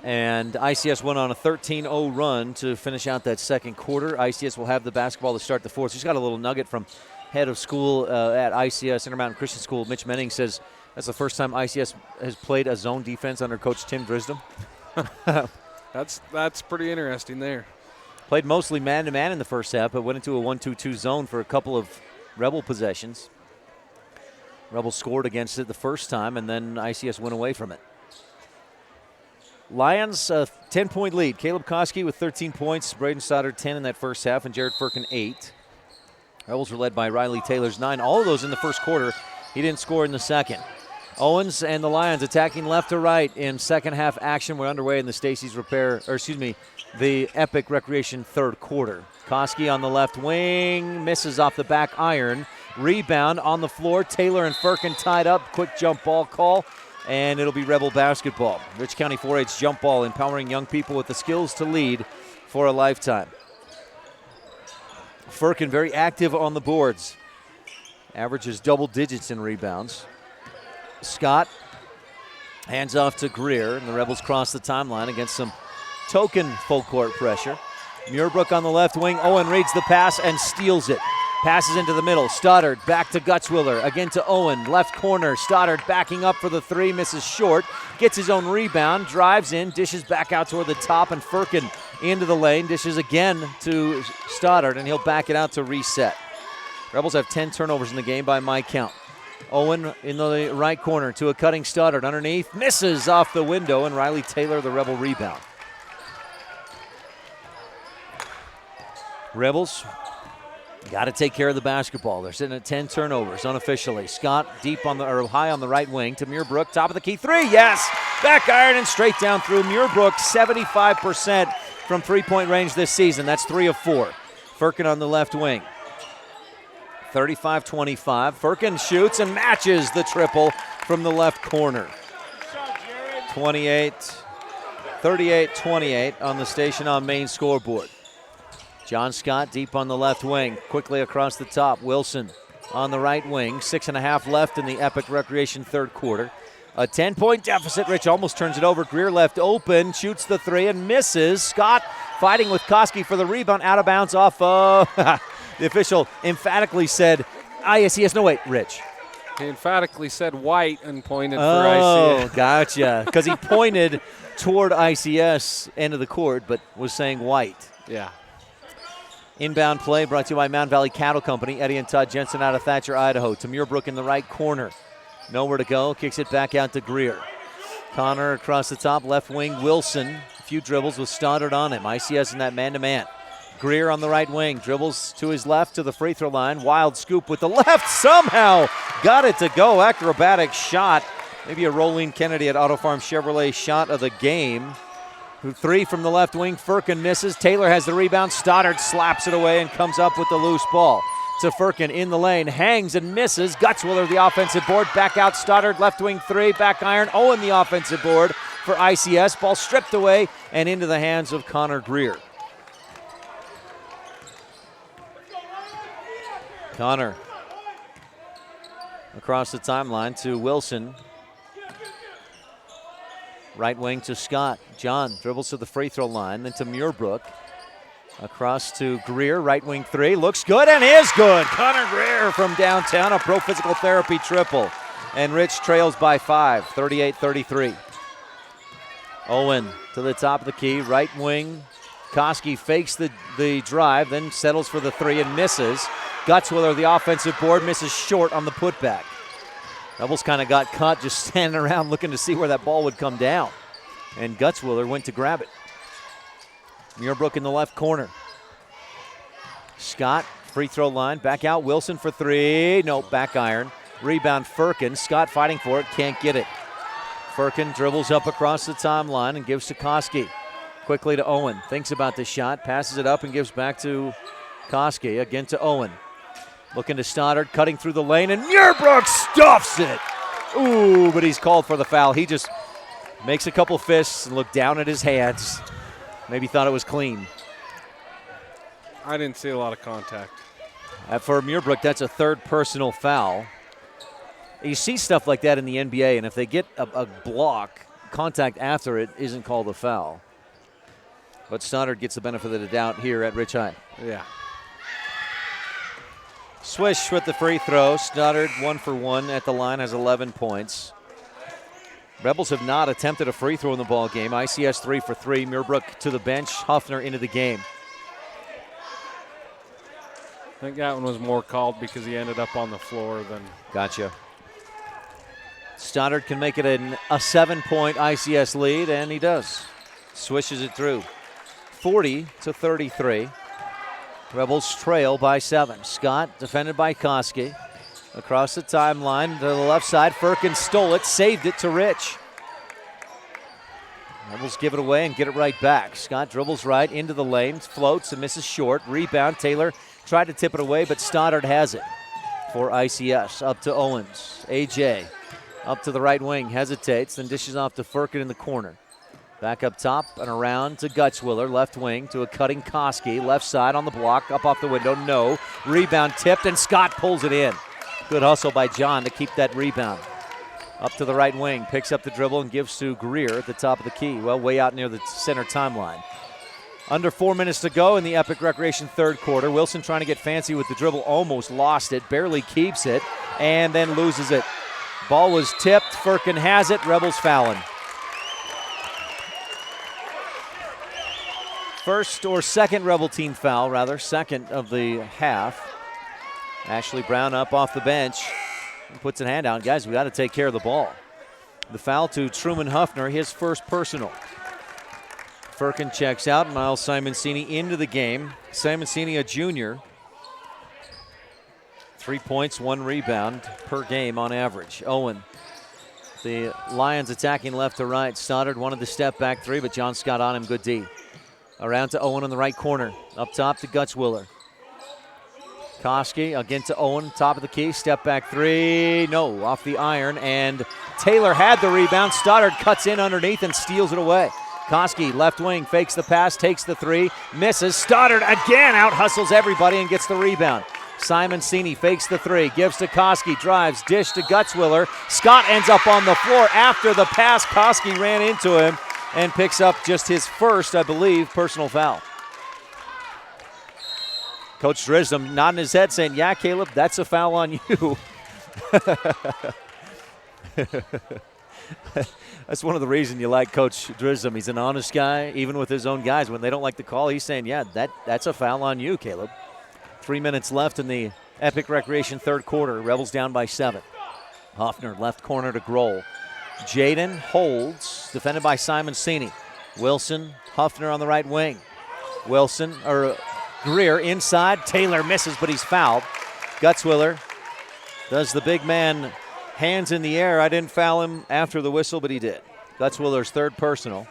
S8: And ICS went on a 13-0 run to finish out that second quarter. ICS will have the basketball to start the fourth. Just got a little nugget from head of school at ICS, Intermountain Christian School. Mitch Menning says that's the first time ICS has played a zone defense under Coach Tim Drisdom.
S21: That's pretty interesting there.
S8: Played mostly man-to-man in the first half, but went into a 1-2-2 zone for a couple of Rebel possessions. Rebels scored against it the first time, and then ICS went away from it. Lions, 10-point lead. Caleb Koski with 13 points. Braden Stoddard, 10 in that first half, and Jared Firkin, 8. Rebels were led by Riley Taylor's 9. All of those in the first quarter. He didn't score in the second. Owens and the Lions attacking left to right in second half action. We're underway in the the Epic Recreation third quarter. Koski on the left wing, misses off the back iron. Rebound on the floor. Taylor and Firkin tied up. Quick jump ball call, and it'll be Rebel basketball. Rich County 4-H jump ball, empowering young people with the skills to lead for a lifetime. Firkin very active on the boards. Averages double digits in rebounds. Scott hands off to Greer, and the Rebels cross the timeline against some token full court pressure. Muirbrook on the left wing. Owen reads the pass and steals it. Passes into the middle. Stoddard back to Gutzwiller. Again to Owen. Left corner. Stoddard backing up for the three. Misses short. Gets his own rebound. Drives in. Dishes back out toward the top. And Firkin into the lane. Dishes again to Stoddard. And he'll back it out to reset. Rebels have 10 turnovers in the game by my count. Owen in the right corner to a cutting Stoddard. Underneath. Misses off the window. And Riley Taylor the Rebel rebound. Rebels got to take care of the basketball. They're sitting at 10 turnovers unofficially. Scott high on the right wing to Muirbrook. Top of the key three. Yes! Back iron and straight down through. Muirbrook 75% from three-point range this season. That's 3 of 4. Firkin on the left wing. 35-25. Firkin shoots and matches the triple from the left corner. 38-28 on the Station on Main scoreboard. John Scott deep on the left wing, quickly across the top. Wilson on the right wing. 6.5 left in the Epic Recreation third quarter. A 10-point deficit. Rich almost turns it over. Greer left open, shoots the three and misses. Scott fighting with Koski for the rebound. Out of bounds off of... The official emphatically said ICS. No, wait, Rich.
S21: He emphatically said white and pointed for
S8: ICS. Oh,
S21: ICS.
S8: gotcha. Because he pointed toward ICS end of the court, but was saying white.
S21: Yeah.
S8: Inbound play brought to you by Mountain Valley Cattle Company. Eddie and Todd Jensen out of Thatcher, Idaho. To Muirbrook in the right corner. Nowhere to go. Kicks it back out to Greer. Connor across the top. Left wing. Wilson. A few dribbles with Stoddard on him. ICS in that man-to-man. Greer on the right wing. Dribbles to his left to the free throw line. Wild scoop with the left. Somehow got it to go. Acrobatic shot. Maybe a Rolene Kennedy at Auto Farm Chevrolet shot of the game. Three from the left wing. Firkin misses. Taylor has the rebound. Stoddard slaps it away and comes up with the loose ball. To Firkin in the lane. Hangs and misses. Gutzwiller the offensive board. Back out Stoddard. Left wing three. Back iron. Owen the offensive board for ICS. Ball stripped away and into the hands of Connor Greer. Connor across the timeline to Wilson. Right wing to Scott. John dribbles to the free throw line, then to Muirbrook. Across to Greer, right wing three. Looks good and is good. Connor Greer from downtown, a pro physical therapy triple. And Rich trails by 5, 38-33. Owen to the top of the key, right wing. Koski fakes the drive, then settles for the three and misses. Gutzwiller, the offensive board, misses short on the putback. Rebels kind of got caught just standing around looking to see where that ball would come down. And Gutzwiller went to grab it. Muirbrook in the left corner. Scott, free throw line, back out. Wilson for three. Nope, back iron. Rebound Firkin. Scott fighting for it, can't get it. Firkin dribbles up across the timeline and gives to Koski. Quickly to Owen. Thinks about the shot, passes it up and gives back to Koski. Again to Owen. Looking to Stoddard, cutting through the lane, and Muirbrook stuffs it. Ooh, but he's called for the foul. He just Makes a couple fists and looked down at his hands. Maybe thought it was clean.
S10: I didn't see a lot of contact.
S8: For Muirbrook, that's a third personal foul. You see stuff like that in the NBA, and if they get a block, contact after it isn't called a foul. But Stoddard gets the benefit of the doubt here at Rich High.
S10: Yeah.
S8: Swish with the free throw. Stoddard 1 for 1 at the line, has 11 points. Rebels have not attempted a free throw in the ball game. ICS 3 for 3. Muirbrook to the bench. Huffner into the game.
S10: I think that one was more called because he ended up on the floor than.
S8: Gotcha. Stoddard can make it a 7-point ICS lead, and he does. Swishes it through. 40-33. Rebels trail by 7. Scott defended by Koski. Across the timeline to the left side. Firkin stole it, saved it to Rich. Rebels give it away and get it right back. Scott dribbles right into the lane, floats and misses short. Rebound, Taylor tried to tip it away, but Stoddard has it for ICS. Up to Owens. AJ up to the right wing, hesitates, then dishes off to Firkin in the corner. Back up top and around to Gutzwiller, left wing to a cutting Koski. Left side on the block, up off the window, no. Rebound tipped, and Scott pulls it in. Good hustle by John to keep that rebound. Up to the right wing, picks up the dribble and gives to Greer at the top of the key. Well, way out near the center timeline. Under 4 minutes to go in the Epic Recreation third quarter. Wilson trying to get fancy with the dribble, almost lost it, barely keeps it, and then loses it. Ball was tipped, Firkin has it, Rebels fouling. First or second Rebel team foul, rather, second of the half. Ashley Brown up off the bench and puts a hand out. Guys, we got to take care of the ball. The foul to Truman Huffner, his first personal. Firkin checks out. Miles Simoncini into the game. Simoncini, a junior. 3 points, 1 rebound per game on average. Owen. The Lions attacking left to right. Stoddard wanted the step back 3, but John Scott on him. Good D. Around to Owen in the right corner. Up top to Gutzwiller. Koski again to Owen, top of the key, step back 3, no, off the iron, and Taylor had the rebound. Stoddard cuts in underneath and steals it away. Koski, left wing, fakes the pass, takes the 3, misses. Stoddard again out-hustles everybody and gets the rebound. Simoncini fakes the 3, gives to Koski, drives, dish to Gutzwiller. Scott ends up on the floor after the pass. Koski ran into him and picks up just his first, I believe, personal foul. Coach Drisdom nodding his head saying, yeah, Caleb, that's a foul on you. That's one of the reasons you like Coach Drisdom. He's an honest guy, even with his own guys. When they don't like the call, he's saying, yeah, that's a foul on you, Caleb. 3 minutes left in the Epic Recreation third quarter. Rebels down by 7. Hoffner left corner to Grohl. Jaden holds, defended by Simoncini. Wilson, Huffner on the right wing. Greer inside. Taylor misses, but he's fouled. Gutzwiller does the big man hands in the air. I didn't foul him after the whistle, but he did. Gutzwiller's third personal.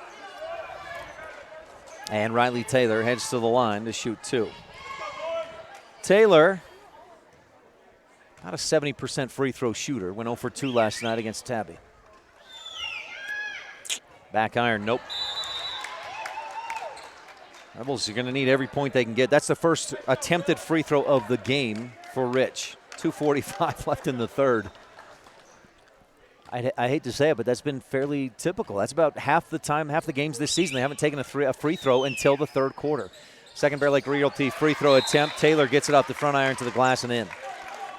S8: And Riley Taylor heads to the line to shoot 2. Taylor, about a 70% free throw shooter. Went 0 for 2 last night against Tabby. Back iron, nope. Rebels are going to need every point they can get. That's the first attempted free throw of the game for Rich. 2:45 left in the third. I hate to say it, but that's been fairly typical. That's about half the time, half the games this season. They haven't taken a free throw until the third quarter. Second Bear Lake Realty free throw attempt. Taylor gets it off the front iron to the glass and in.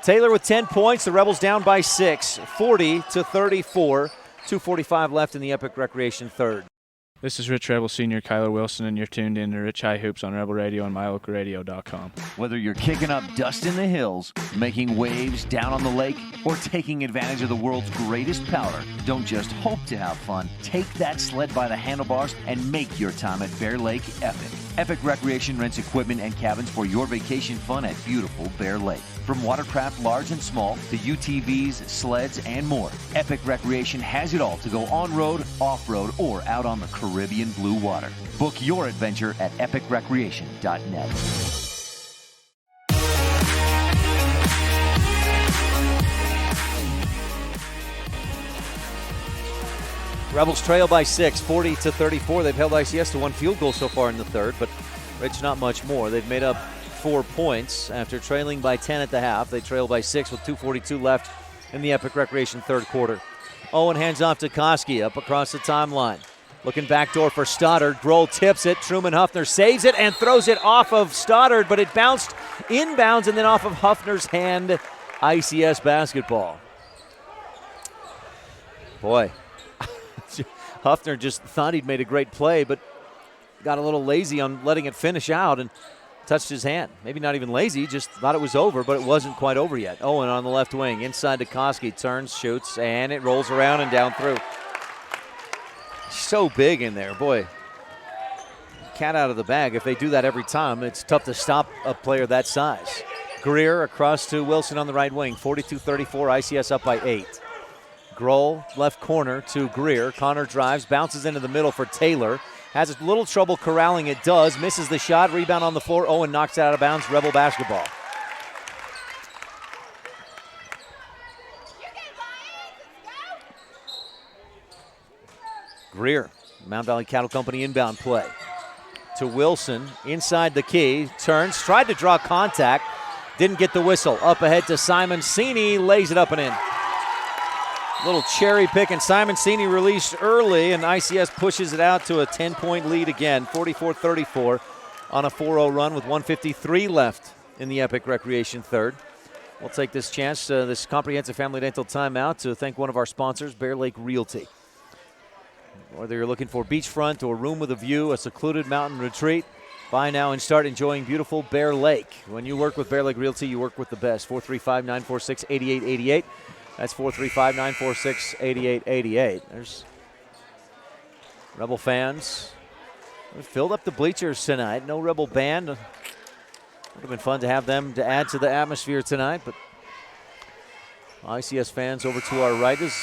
S8: Taylor with 10 points. The Rebels down by 6, 40-34. 2:45 left in the Epic Recreation third.
S7: This is Rich Rebel Senior Kyler Wilson, and you're tuned in to Rich High Hoops on Rebel Radio and MyLocalRadio.com.
S2: Whether you're kicking up dust in the hills, making waves down on the lake, or taking advantage of the world's greatest powder, don't just hope to have fun. Take that sled by the handlebars and make your time at Bear Lake epic. Epic Recreation rents equipment and cabins for your vacation fun at beautiful Bear Lake. From watercraft large and small to UTVs, sleds, and more, Epic Recreation has it all to go on-road, off-road, or out on the Caribbean blue water. Book your adventure at epicrecreation.net.
S8: Rebels trail by 6, 40-34. They've held ICS to 1 field goal so far in the third, but Rich, not much more. They've made up 4 points after trailing by 10 at the half. They trail by 6 with 2:42 left in the Epic Recreation third quarter. Owen hands off to Koski up across the timeline. Looking backdoor for Stoddard. Grohl tips it. Truman Huffner saves it and throws it off of Stoddard, but it bounced inbounds and then off of Huffner's hand. ICS basketball. Boy, Huffner just thought he'd made a great play, but got a little lazy on letting it finish out and touched his hand. Maybe not even lazy, just thought it was over, but it wasn't quite over yet. Owen on the left wing, inside to Koski, turns, shoots, and it rolls around and down through. So big in there, boy. Cat out of the bag. If they do that every time, it's tough to stop a player that size. Greer across to Wilson on the right wing, 42-34, ICS up by 8. Grohl, left corner to Greer. Connor drives, bounces into the middle for Taylor. Has a little trouble corralling it, does. Misses the shot, rebound on the floor. Owen knocks it out of bounds, Rebel basketball. Greer, Mount Valley Cattle Company inbound play. To Wilson, inside the key, turns, tried to draw contact, didn't get the whistle. Up ahead to Simoncini, lays it up and in. Little cherry pick, and Simoncini released early, and ICS pushes it out to a 10-point lead again, 44-34 on a 4-0 run with 1:53 left in the Epic Recreation third. We'll take this chance, this comprehensive family dental timeout, to thank one of our sponsors, Bear Lake Realty. Whether you're looking for beachfront or room with a view, a secluded mountain retreat, buy now and start enjoying beautiful Bear Lake. When you work with Bear Lake Realty, you work with the best. 435-946-8888. That's 435-946-8888. There's Rebel fans. We filled up the bleachers tonight. No Rebel band. Would have been fun to have them to add to the atmosphere tonight, but ICS fans over to our right. Has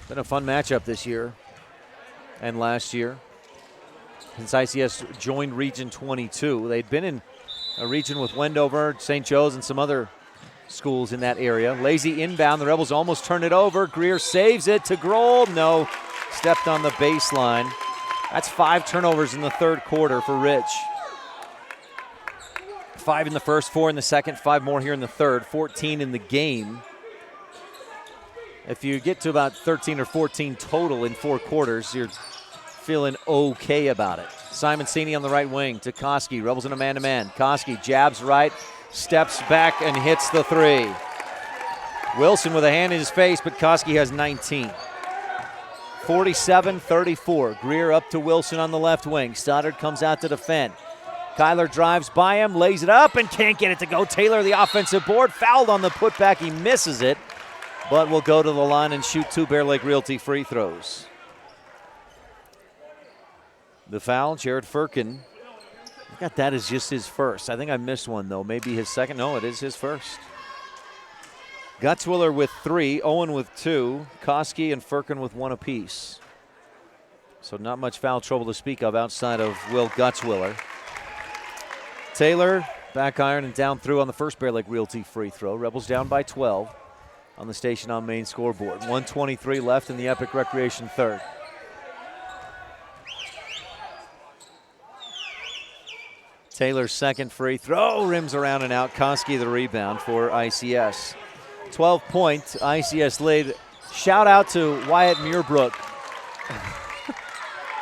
S8: been a fun matchup this year and last year. Since ICS joined Region 22, they'd been in a region with Wendover, St. Joe's, and some other schools in that area. Lazy inbound. The Rebels almost turn it over. Greer saves it to Grohl. No. Stepped on the baseline. That's 5 turnovers in the third quarter for Rich. 5 in the first, 4 in the second, 5 more here in the third, 14 in the game. If you get to about 13 or 14 total in 4 quarters, you're feeling okay about it. Simoncini on the right wing to Koski. Rebels in a man-to-man. Koski jabs right, steps back, and hits the 3. Wilson with a hand in his face, but Koski has 19. 47-34. Greer up to Wilson on the left wing. Stoddard comes out to defend. Kyler drives by him, lays it up, and can't get it to go. Taylor, the offensive board, fouled on the putback. He misses it, but will go to the line and shoot 2 Bear Lake Realty free throws. The foul, Jared Firkin. I got that as just his first. I think I missed one, though. Maybe his second. No, it is his first. Gutzwiller with 3, Owen with 2, Koski and Firkin with 1 apiece. So not much foul trouble to speak of outside of Will Gutzwiller. Taylor, back iron and down through on the first Bear Lake Realty free throw. Rebels down by 12 on the Station on Main scoreboard. 1:23 left in the Epic Recreation third. Taylor's second free throw, rims around and out. Koski the rebound for ICS. 12-point ICS lead. Shout out to Wyatt Muirbrook.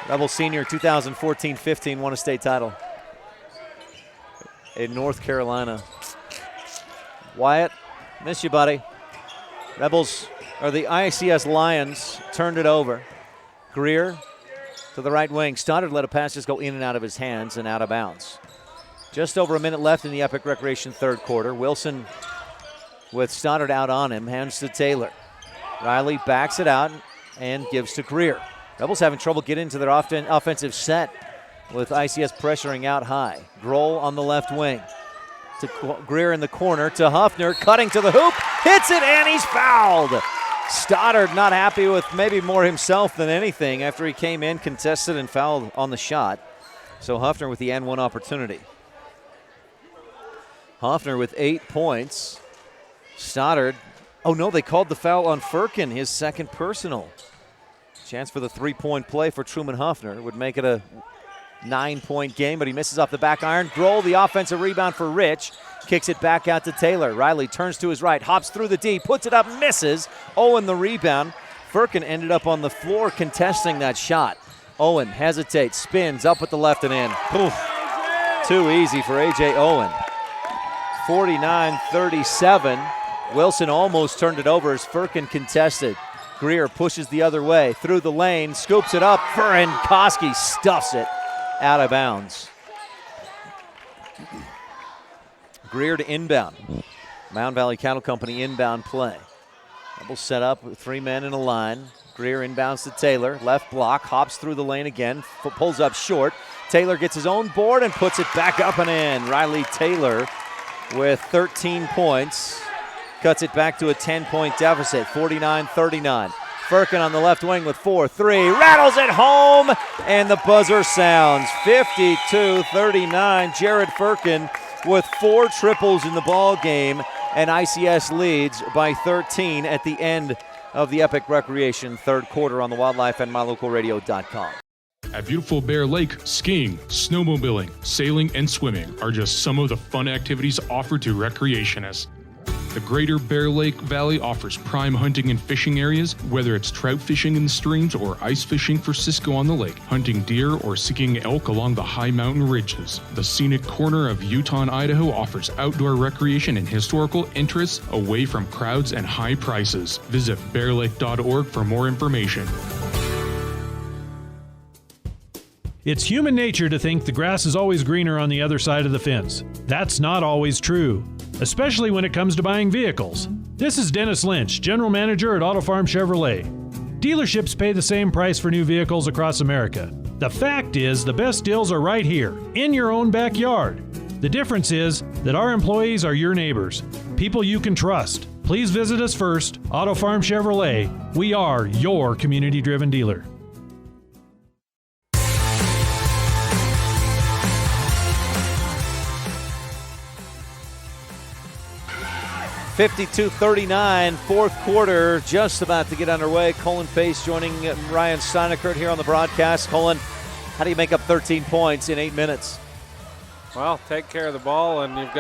S8: Rebel senior 2014-15, won a state title in North Carolina. Wyatt, miss you, buddy. Rebels, or the ICS Lions, turned it over. Greer to the right wing. Stoddard let a pass just go in and out of his hands and out of bounds. Just over a minute left in the Epic Recreation third quarter. Wilson with Stoddard out on him, hands to Taylor. Riley backs it out and gives to Greer. Rebels having trouble getting into their offensive set with ICS pressuring out high. Grohl on the left wing. To Greer in the corner to Huffner, cutting to the hoop, hits it, and he's fouled. Stoddard not happy with maybe more himself than anything after he came in, contested, and fouled on the shot. So Huffner with the and one opportunity. Huffner with 8 points. Stoddard, oh no, they called the foul on Firkin, his second personal. Chance for the three-point play for Truman Huffner. Would make it a 9-point game, but he misses off the back iron. Grohl, the offensive rebound for Rich. Kicks it back out to Taylor. Riley turns to his right, hops through the D, puts it up, misses. Owen the rebound. Firkin ended up on the floor contesting that shot. Owen hesitates, spins up with the left and in. Oof. Too easy for A.J. Owen. 49-37. Wilson almost turned it over as Firkin contested. Greer pushes the other way, through the lane, scoops it up, and Koski stuffs it out of bounds. Greer to inbound. Mound Valley Cattle Company inbound play. Double set up with 3 men in a line. Greer inbounds to Taylor. Left block, hops through the lane again, pulls up short. Taylor gets his own board and puts it back up and in. Riley Taylor with 13 points. Cuts it back to a 10-point deficit, 49-39. Firkin on the left wing with 4-3. Rattles it home, and the buzzer sounds. 52-39. Jared Firkin with 4 triples in the ball game, and ICS leads by 13 at the end of the Epic Recreation third quarter on the Wildlife and MyLocalRadio.com.
S6: At beautiful Bear Lake, skiing, snowmobiling, sailing, and swimming are just some of the fun activities offered to recreationists. The greater Bear Lake Valley offers prime hunting and fishing areas, whether it's trout fishing in the streams or ice fishing for Cisco on the lake, hunting deer or seeking elk along the high mountain ridges. The scenic corner of Utah and Idaho offers outdoor recreation and historical interests away from crowds and high prices. Visit bearlake.org for more information.
S19: It's human nature to think the grass is always greener on the other side of the fence. That's not always true, especially when it comes to buying vehicles. This is Dennis Lynch, General Manager at Auto Farm Chevrolet. Dealerships pay the same price for new vehicles across America. The fact is, the best deals are right here, in your own backyard. The difference is that our employees are your neighbors, people you can trust. Please visit us first, Auto Farm Chevrolet. We are your community-driven dealer.
S8: 52-39, fourth quarter, just about to get underway. Colin Pace joining Ryan STEINECKERT here on the broadcast. Colin, how do you make up 13 points in 8 minutes?
S10: Well, take care of the ball, and you've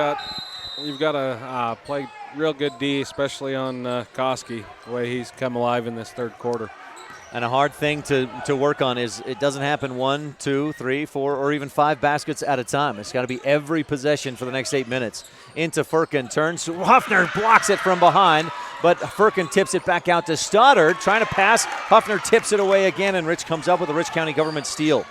S10: got to play real good D, especially on Koski, the way he's come alive in this third quarter.
S8: And a hard thing to work on is it doesn't happen 1, 2, 3, 4, or even 5 baskets at a time. It's got to be every possession for the next 8 minutes. Into Firkin, turns to Huffner, blocks it from behind, but Firkin tips it back out to Stoddard, trying to pass. Huffner tips it away again, and Rich comes up with a Rich County Government steal.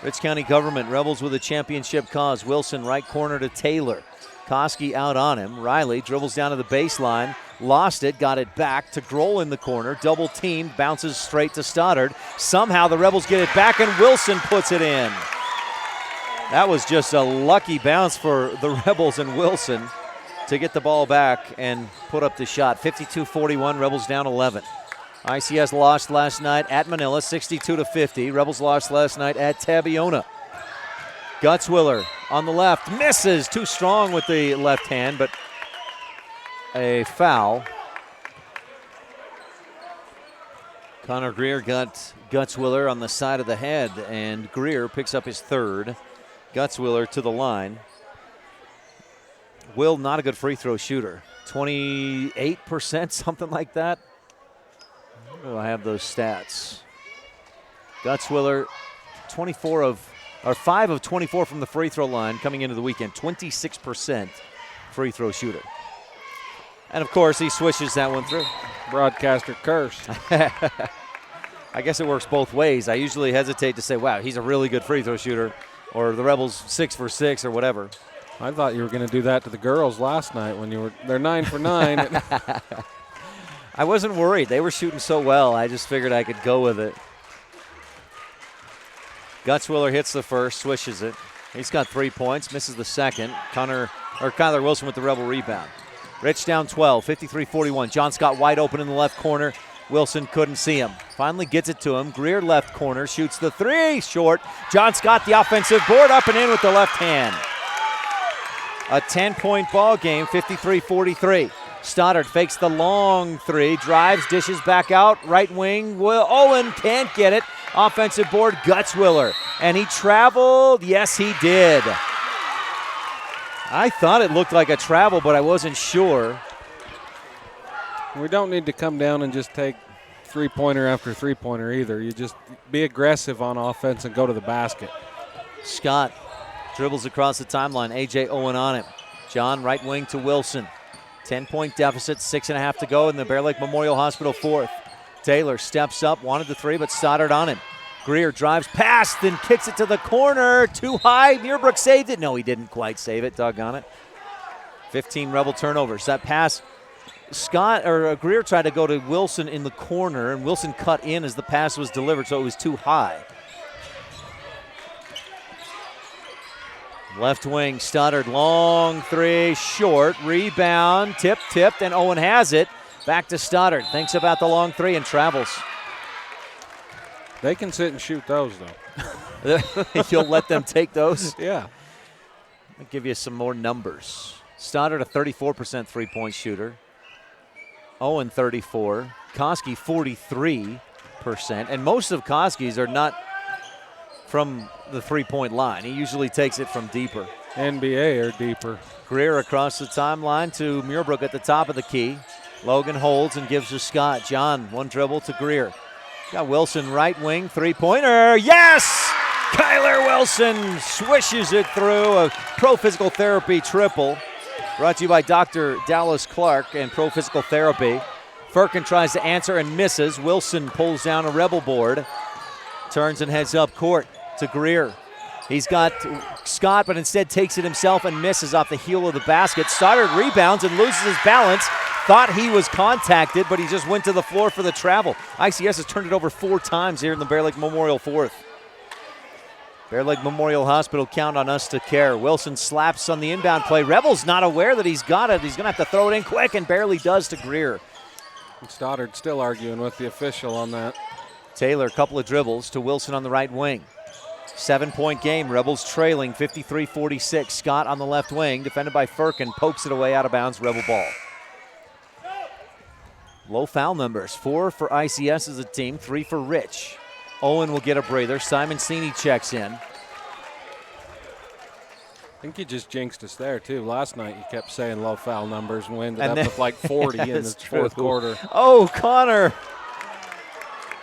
S8: Rich County Government, Rebels with a championship cause. Wilson, right corner to Taylor. Koski out on him. Riley dribbles down to the baseline. Lost it, got it back to Grohl in the corner. Double team, bounces straight to Stoddard. Somehow the Rebels get it back, and Wilson puts it in. That was just a lucky bounce for the Rebels and Wilson to get the ball back and put up the shot. 52-41, Rebels down 11. ICS lost last night at Manila, 62-50. Rebels lost last night at Tabiona. Gutzwiller on the left, misses, too strong with the left hand, but a foul. Connor Greer got Gutzwiller on the side of the head, and Greer picks up his third. Gutzwiller to the line. Will, not a good free throw shooter. 28%, something like that. Oh, I have those stats. Gutzwiller, 5 of 24 from the free throw line coming into the weekend. 26% free throw shooter. And, of course, he swishes that one through.
S10: Broadcaster curse.
S8: I guess it works both ways. I usually hesitate to say, wow, he's a really good free throw shooter, or the Rebels 6 for 6 or whatever.
S10: I thought you were going to do that to the girls last night when they're 9 for 9.
S8: I wasn't worried. They were shooting so well. I just figured I could go with it. Gutzwiller hits the first, swishes it. He's got 3 points, misses the second. Kyler Wilson with the Rebel rebound. Rich down 12, 53-41. John Scott wide open in the left corner. Wilson couldn't see him. Finally gets it to him. Greer left corner, shoots the three, short. John Scott the offensive board, up and in with the left hand. A 10-point ball game, 53-43. Stoddard fakes the long three, drives, dishes back out, right wing. Owen can't get it. Offensive board, Gutzwiller. And he traveled. Yes, he did. I thought it looked like a travel, but I wasn't sure.
S10: We don't need to come down and just take three-pointer after three-pointer either. You just be aggressive on offense and go to the basket.
S8: Scott dribbles across the timeline. A.J. Owen on him. John, right wing to Wilson. 10-point deficit, 6.5 to go in the Bear Lake Memorial Hospital fourth. Taylor steps up, wanted the three, but Stoddard on him. Greer drives past, then kicks it to the corner. Too high. Muirbrook saved it. No, he didn't quite save it. Doggone it. 15 Rebel turnovers. That pass, Greer tried to go to Wilson in the corner, and Wilson cut in as the pass was delivered, so it was too high. Left wing, Stoddard, long three, short, rebound, tipped, and Owen has it. Back to Stoddard, thinks about the long three and travels.
S10: They can sit and shoot those, though.
S8: You'll let them take those?
S10: Yeah.
S8: I'll give you some more numbers. Stoddard, a 34% three-point shooter. Owen, 34. Koski, 43%. And most of Koski's are not from the three-point line. He usually takes it from deeper.
S10: NBA or deeper.
S8: Greer across the timeline to Muirbrook at the top of the key. Logan holds and gives to Scott. John, one dribble to Greer. Got Wilson right wing, three-pointer. Yes! Kyler Wilson swishes it through. A Pro Physical Therapy triple. Brought to you by Dr. Dallas Clark and Pro Physical Therapy. Firkin tries to answer and misses. Wilson pulls down a Rebel board. Turns and heads up court to Greer. He's got Scott, but instead takes it himself and misses off the heel of the basket. Stoddard rebounds and loses his balance. Thought he was contacted, but he just went to the floor for the travel. ICS has turned it over 4 times here in the Bear Lake Memorial fourth. Bear Lake Memorial Hospital, count on us to care. Wilson slaps on the inbound play. Rebels not aware that he's got it. He's going to have to throw it in quick, and barely does to Greer.
S10: Stoddard still arguing with the official on that.
S8: Taylor, a couple of dribbles to Wilson on the right wing. 7-point game, Rebels trailing 53-46. Scott on the left wing, defended by Firkin, pokes it away out of bounds, Rebel ball. Low foul numbers, 4 for ICS as a team, 3 for Rich. Owen will get a breather. Simon Sini checks in.
S10: I think he just jinxed us there, too. Last night he kept saying low foul numbers and we ended up with like 40 in the fourth quarter.
S8: Oh, Connor.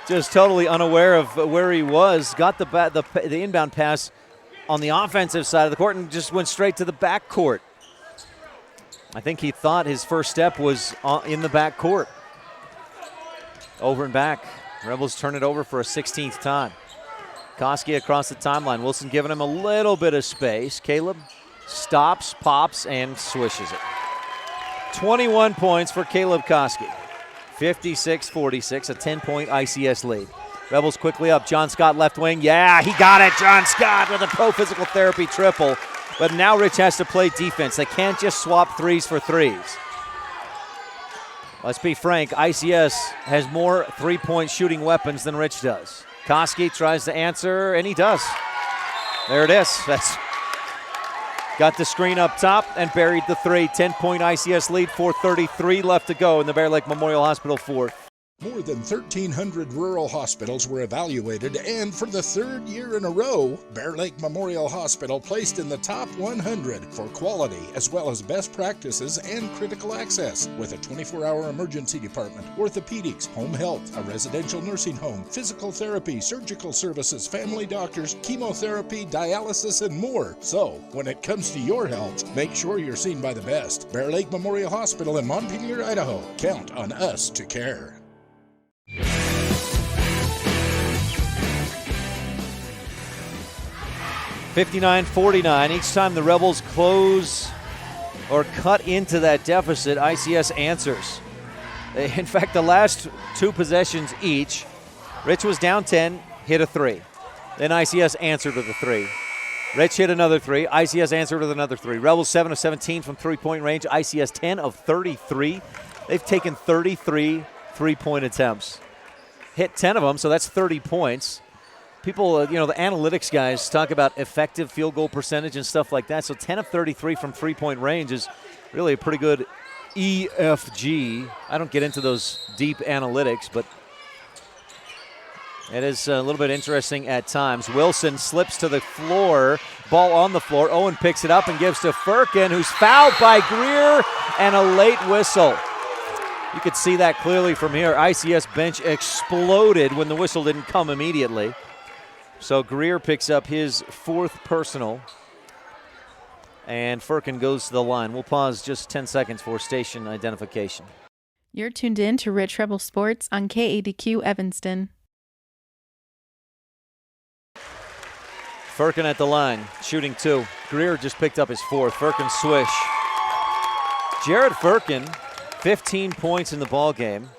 S8: Just totally unaware of where he was. Got the inbound pass on the offensive side of the court and just went straight to the back court. I think he thought his first step was in the back court. Over and back. Rebels turn it over for a 16th time. Koski across the timeline. Wilson giving him a little bit of space. Caleb stops, pops, and swishes it. 21 points for Caleb Koski. 56-46, a 10-point ICS lead. Rebels quickly up. John Scott left wing. Yeah, he got it. John Scott with a Pro Physical Therapy triple. But now Rich has to play defense. They can't just swap threes for threes. Let's be frank, ICS has more three-point shooting weapons than Rich does. Koski tries to answer, and he does. There it is. That's got the screen up top and buried the three. 10-point ICS lead, 4:33 left to go in the Bear Lake Memorial Hospital fourth.
S17: More than 1,300 rural hospitals were evaluated, and for the 3rd year in a row, Bear Lake Memorial Hospital placed in the top 100 for quality as well as best practices and critical access, with a 24-hour emergency department, orthopedics, home health, a residential nursing home, physical therapy, surgical services, family doctors, chemotherapy, dialysis, and more. So, when it comes to your health, make sure you're seen by the best. Bear Lake Memorial Hospital in Montpelier, Idaho. Count on us to care.
S8: 59-49. Each time the Rebels close or cut into that deficit, ICS answers. In fact, the last 2 possessions each, Rich was down 10, hit a 3. Then ICS answered with a 3. Rich hit another 3. ICS answered with another 3. Rebels 7 of 17 from three-point range. ICS 10 of 33. They've taken 33 three-point attempts. Hit 10 of them, so that's 30 points. People, the analytics guys talk about effective field goal percentage and stuff like that. So 10 of 33 from three-point range is really a pretty good EFG. I don't get into those deep analytics, but it is a little bit interesting at times. Wilson slips to the floor, ball on the floor. Owen picks it up and gives to Firkin, who's fouled by Greer, and a late whistle. You could see that clearly from here. ICS bench exploded when the whistle didn't come immediately. So Greer picks up his 4th personal, and Firkin goes to the line. We'll pause just 10 seconds for station identification.
S11: You're tuned in to Rich Rebel Sports on KADQ Evanston.
S8: Firkin at the line, shooting 2. Greer just picked up his 4th. Firkin swish. Jared Firkin, 15 points in the ball game.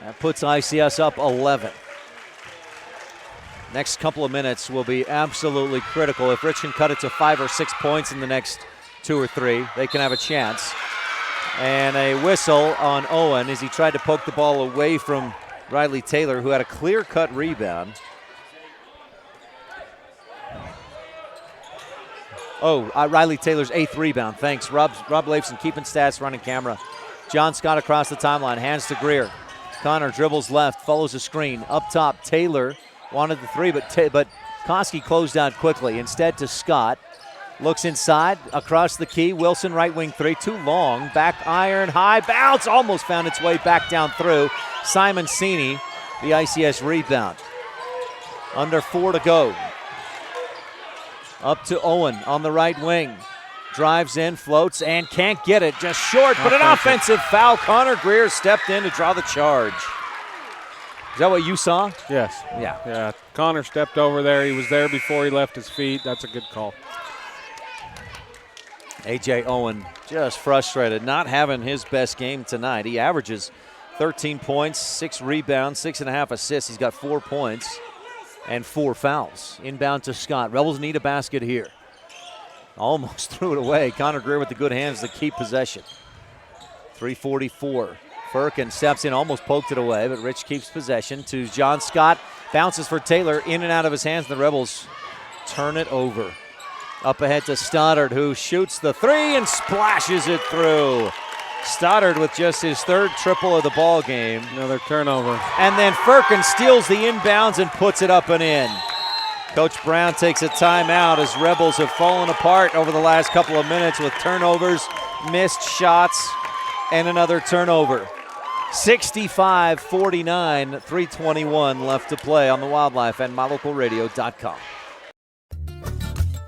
S8: That puts ICS up 11. Next couple of minutes will be absolutely critical. If Rich can cut it to 5 or 6 points in the next 2 or 3, they can have a chance. And a whistle on Owen as he tried to poke the ball away from Riley Taylor, who had a clear-cut rebound. Riley Taylor's 8th rebound. Thanks, Rob Leifson keeping stats, running camera. John Scott across the timeline, hands to Greer. Connor dribbles left, follows a screen. Up top, Taylor wanted the 3, but Koski closed out quickly. Instead to Scott. Looks inside, across the key. Wilson, right wing 3, too long. Back iron, high bounce, almost found its way back down through. Simon Sini, the ICS rebound. Under 4 to go. Up to Owen on the right wing. Drives in, floats, and can't get it. Just short, but an offensive foul. Connor Greer stepped in to draw the charge. Is that what you saw?
S10: Yes.
S8: Yeah.
S10: Connor stepped over there. He was there before he left his feet. That's a good call.
S8: A.J. Owen just frustrated, not having his best game tonight. He averages 13 points, 6 rebounds, 6.5 assists. He's got 4 points and 4 fouls. Inbound to Scott. Rebels need a basket here. Almost threw it away. Connor Greer with the good hands to keep possession. 3:44. Firkin steps in, almost poked it away, but Rich keeps possession to John Scott. Bounces for Taylor, in and out of his hands. The Rebels turn it over. Up ahead to Stoddard, who shoots the 3 and splashes it through. Stoddard with just his 3rd triple of the ball game.
S10: Another turnover.
S8: And then Firkin steals the inbounds and puts it up and in. Coach Brown takes a timeout as Rebels have fallen apart over the last couple of minutes with turnovers, missed shots, and another turnover. 65-49, 3:21 left to play on the Wildlife and MyLocalRadio.com.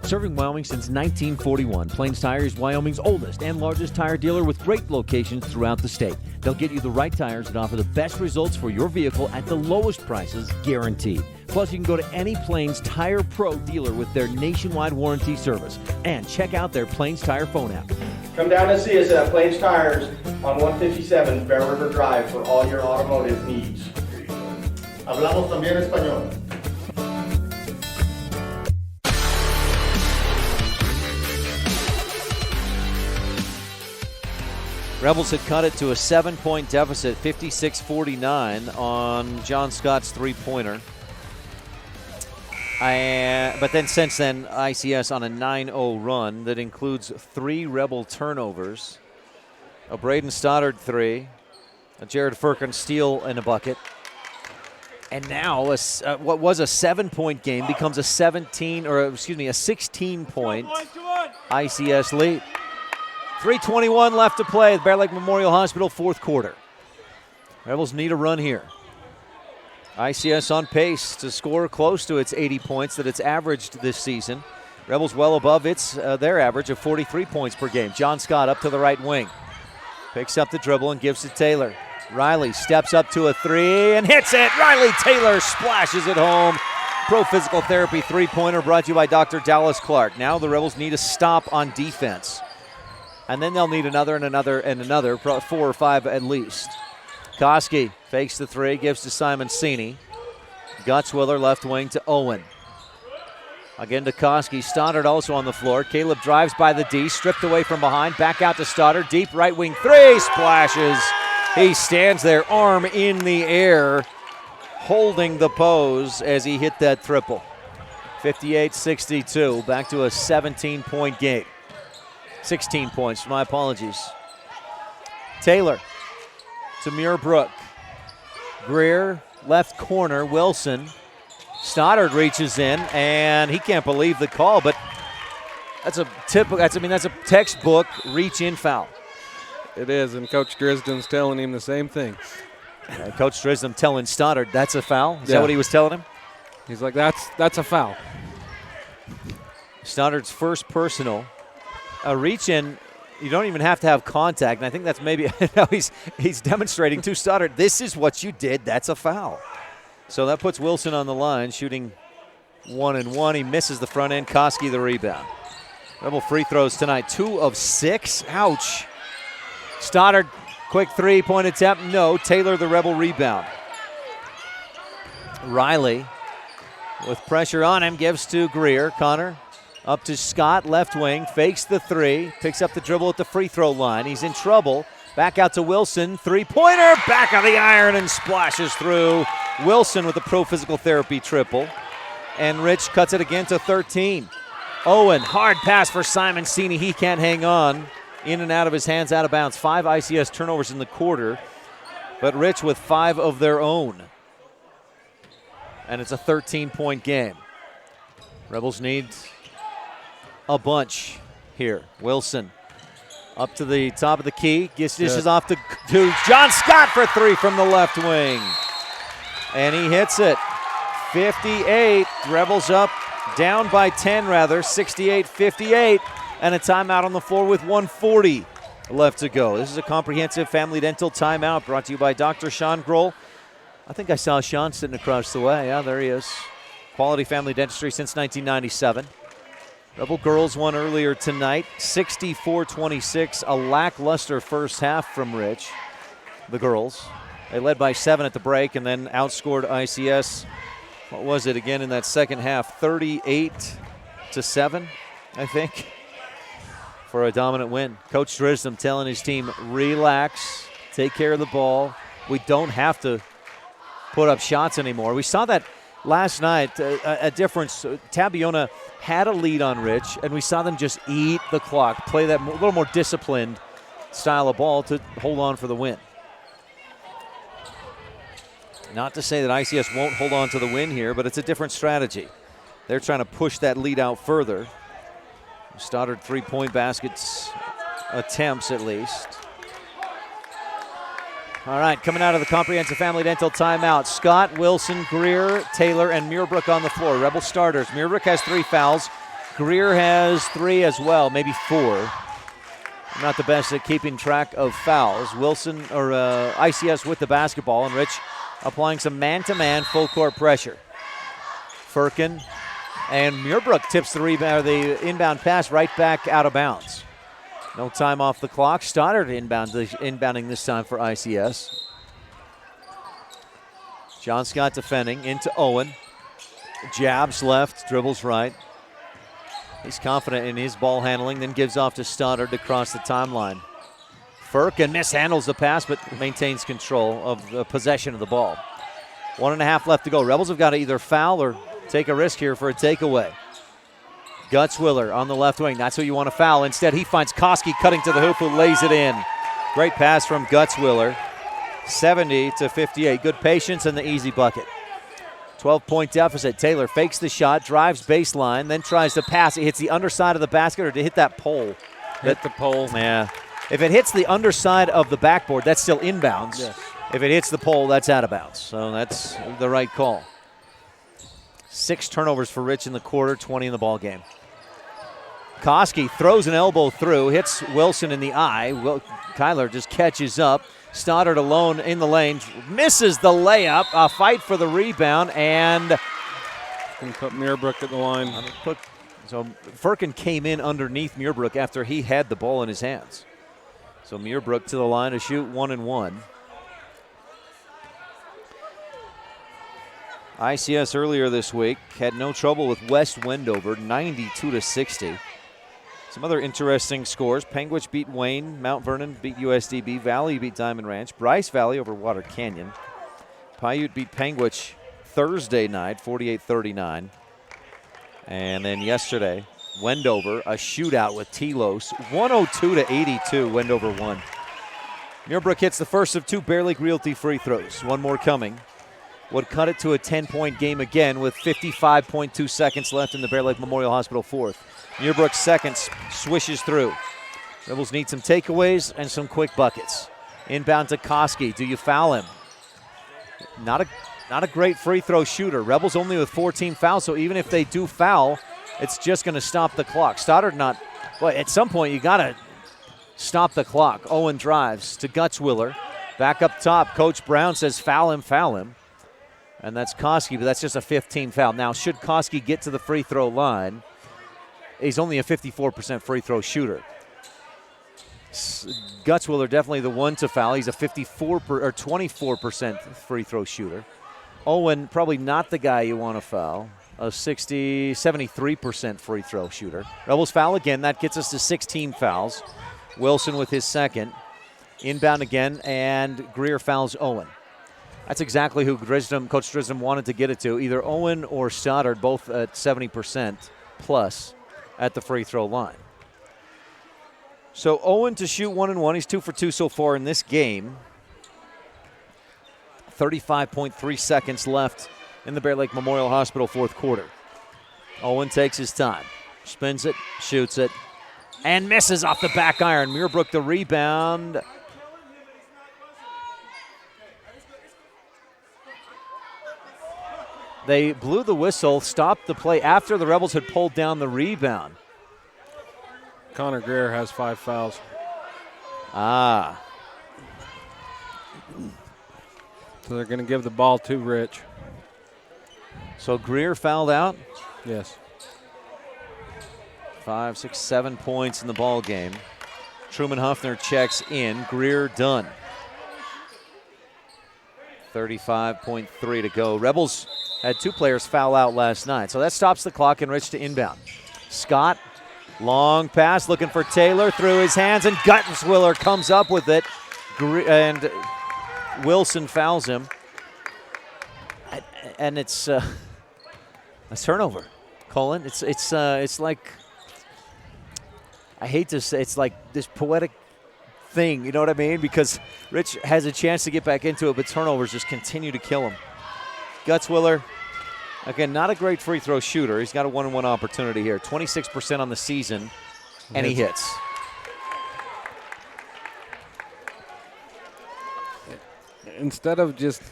S8: Serving Wyoming since 1941, Plains Tire is Wyoming's oldest and largest tire dealer with great locations throughout the state. They'll get you the right tires that offer the best results for your vehicle at the lowest prices, guaranteed. Plus, you can go to any Plains Tire Pro dealer with their nationwide warranty service. And check out their Plains Tire phone app.
S18: Come down and see us at Plains Tires on 157 Bear River Drive for all your automotive needs. Hablamos también español.
S8: Rebels had cut it to a 7-point deficit, 56-49 on John Scott's three-pointer. But then since then, ICS on a 9-0 run that includes 3 Rebel turnovers. A Braden Stoddard 3, a Jared Firkin steal and a bucket. And now what was a 7-point game becomes a 16-point ICS lead. 3:21 left to play at Bear Lake Memorial Hospital, fourth quarter. Rebels need a run here. ICS on pace to score close to its 80 points that it's averaged this season. Rebels well above their average of 43 points per game. John Scott up to the right wing. Picks up the dribble and gives to Taylor. Riley steps up to a 3 and hits it. Riley Taylor splashes it home. Pro Physical Therapy three-pointer brought to you by Dr. Dallas Clark. Now the Rebels need a stop on defense. And then they'll need another and another and another, 4 or 5 at least. Koski fakes the 3, gives to Simon Sini. Gutzwiller left wing to Owen. Again to Koski. Stoddard also on the floor. Caleb drives by the D, stripped away from behind. Back out to Stoddard. Deep right wing 3, splashes. He stands there, arm in the air, holding the pose as he hit that triple. 58-62, back to a 17-point game. 16 points, my apologies. Taylor to Muirbrook. Greer, left corner, Wilson. Stoddard reaches in, and he can't believe the call, but that's a textbook reach-in foul.
S10: It is, and Coach Drisden's telling him the same thing.
S8: Coach Drisden telling Stoddard that's a foul? Is that what he was telling him?
S10: He's like, that's a foul.
S8: Stoddard's first personal. A reach-in, you don't even have to have contact, and I think that's maybe he's demonstrating to Stoddard, this is what you did, that's a foul. So that puts Wilson on the line, shooting 1 and 1. He misses the front end. Koski the rebound. Rebel free throws tonight, 2 of 6. Ouch. Stoddard, quick three-point attempt. No. Taylor the Rebel rebound. Riley with pressure on him gives to Greer. Connor up to Scott, left wing, fakes the three, picks up the dribble at the free throw line. He's in trouble. Back out to Wilson, three-pointer, back of the iron and splashes through. Wilson with the pro physical therapy triple. And Rich cuts it again to 13. Owen, hard pass for Simon Sini. He can't hang on. In and out of his hands, out of bounds. 5 ICS turnovers in the quarter, but Rich with 5 of their own. And it's a 13-point game. Rebels need a bunch here. Wilson up to the top of the key. Dishes off to John Scott for 3 from the left wing. And he hits it. 58. Rebels up, down by 10 rather, 68-58. And a timeout on the floor with 1:40 left to go. This is a comprehensive family dental timeout brought to you by Dr. Sean Grohl. I think I saw Sean sitting across the way. Yeah, there he is. Quality family dentistry since 1997. Rebel girls won earlier tonight, 64-26. A lackluster first half from Rich, the girls. They led by 7 at the break and then outscored ICS. What was it again in that second half? 38-7, I think, for a dominant win. Coach Drisden telling his team, relax, take care of the ball. We don't have to put up shots anymore. We saw that last night, a difference. Tabiona had a lead on Rich, and we saw them just eat the clock, play that little more disciplined style of ball to hold on for the win. Not to say that ICS won't hold on to the win here, but it's a different strategy. They're trying to push that lead out further. Stoddard three-point baskets attempts at least. All right, coming out of the Comprehensive Family Dental timeout, Scott, Wilson, Greer, Taylor, and Muirbrook on the floor. Rebel starters. Muirbrook has 3 fouls. Greer has 3 as well, maybe 4. Not the best at keeping track of fouls. Wilson, or ICS with the basketball, and Rich applying some man-to-man full-court pressure. Firkin and Muirbrook tips the rebound, the inbound pass right back out of bounds. No time off the clock. Stoddard inbounding this time for ICS. John Scott defending into Owen. Jabs left, dribbles right. He's confident in his ball handling, then gives off to Stoddard to cross the timeline. Firkin mishandles the pass, but maintains control of the possession of the ball. 1.5 left to go. Rebels have got to either foul or take a risk here for a takeaway. Gutzwiller on the left wing. That's who you want to foul. Instead, he finds Koski cutting to the hoop, who lays it in. Great pass from Gutzwiller. 70-58. Good patience and the easy bucket. 12-point deficit. Taylor fakes the shot, drives baseline, then tries to pass. It hits the underside of the basket, or to hit that pole.
S10: Hit the pole.
S8: Yeah. If it hits the underside of the backboard, that's still inbounds.
S10: Yes.
S8: If it hits the pole, that's out of bounds. So that's the right call. 6 turnovers for Rich in the quarter, 20 in the ball game. Koski throws an elbow through, hits Wilson in the eye. Kyler just catches up. Stoddard alone in the lane, misses the layup. A fight for the rebound, and
S10: can put Muirbrook at the line.
S8: So Firkin came in underneath Muirbrook after he had the ball in his hands. So Muirbrook to the line to shoot 1 and 1. ICS earlier this week had no trouble with West Wendover, 92-60. Some other interesting scores. Penguich beat Wayne. Mount Vernon beat USDB. Valley beat Diamond Ranch. Bryce Valley over Water Canyon. Paiute beat Penguich Thursday night, 48-39. And then yesterday, Wendover, a shootout with Telos, 102-82, Wendover won. Muirbrook hits the first of 2 Bear Lake Realty free throws. One more coming. Would cut it to a 10-point game again with 55.2 seconds left in the Bear Lake Memorial Hospital fourth. Muirbrook's second swishes through. Rebels need some takeaways and some quick buckets. Inbound to Koski. Do you foul him? Not a great free throw shooter. Rebels only with 14 fouls, so even if they do foul, it's just going to stop the clock. Stoddard well, at some point you got to stop the clock. Owen drives to Gutzwiller. Back up top, Coach Brown says foul him. And that's Koski, but that's just a 15 foul. Now, should Koski get to the free throw line, he's only a 54% free throw shooter. Gutzwiller definitely the one to foul. He's a 24% free throw shooter. Owen probably not the guy you want to foul. A 73% free throw shooter. Rebels foul again. That gets us to 16 fouls. Wilson with his second. Inbound again, and Greer fouls Owen. That's exactly who Coach Drisdom wanted to get it to. Either Owen or Stoddard, both at 70% plus at the free throw line. So Owen to shoot 1-1. He's 2 for 2 so far in this game. 35.3 seconds left in the Bear Lake Memorial Hospital fourth quarter. Owen takes his time. Spins it, shoots it, and misses off the back iron. Muirbrook the rebound. They blew the whistle, stopped the play after the Rebels had pulled down the rebound.
S10: Connor Greer has 5 fouls.
S8: So
S10: they're going to give the ball to Rich.
S8: So Greer fouled out?
S10: Yes.
S8: 5, 6, 7 points in the ball game. Truman Huffner checks in. Greer done. 35.3 to go. Rebels had 2 players foul out last night. So that stops the clock and Rich to inbound. Scott, long pass, looking for Taylor, through his hands, and Gutzwiller comes up with it. And Wilson fouls him. And it's a turnover. Colin, it's like, I hate to say, it's like this poetic thing, you know what I mean? Because Rich has a chance to get back into it, but turnovers just continue to kill him. Gutzwiller, again, not a great free throw shooter. He's got a 1-on-1 opportunity here. 26% on the season, and he hits.
S10: Instead of just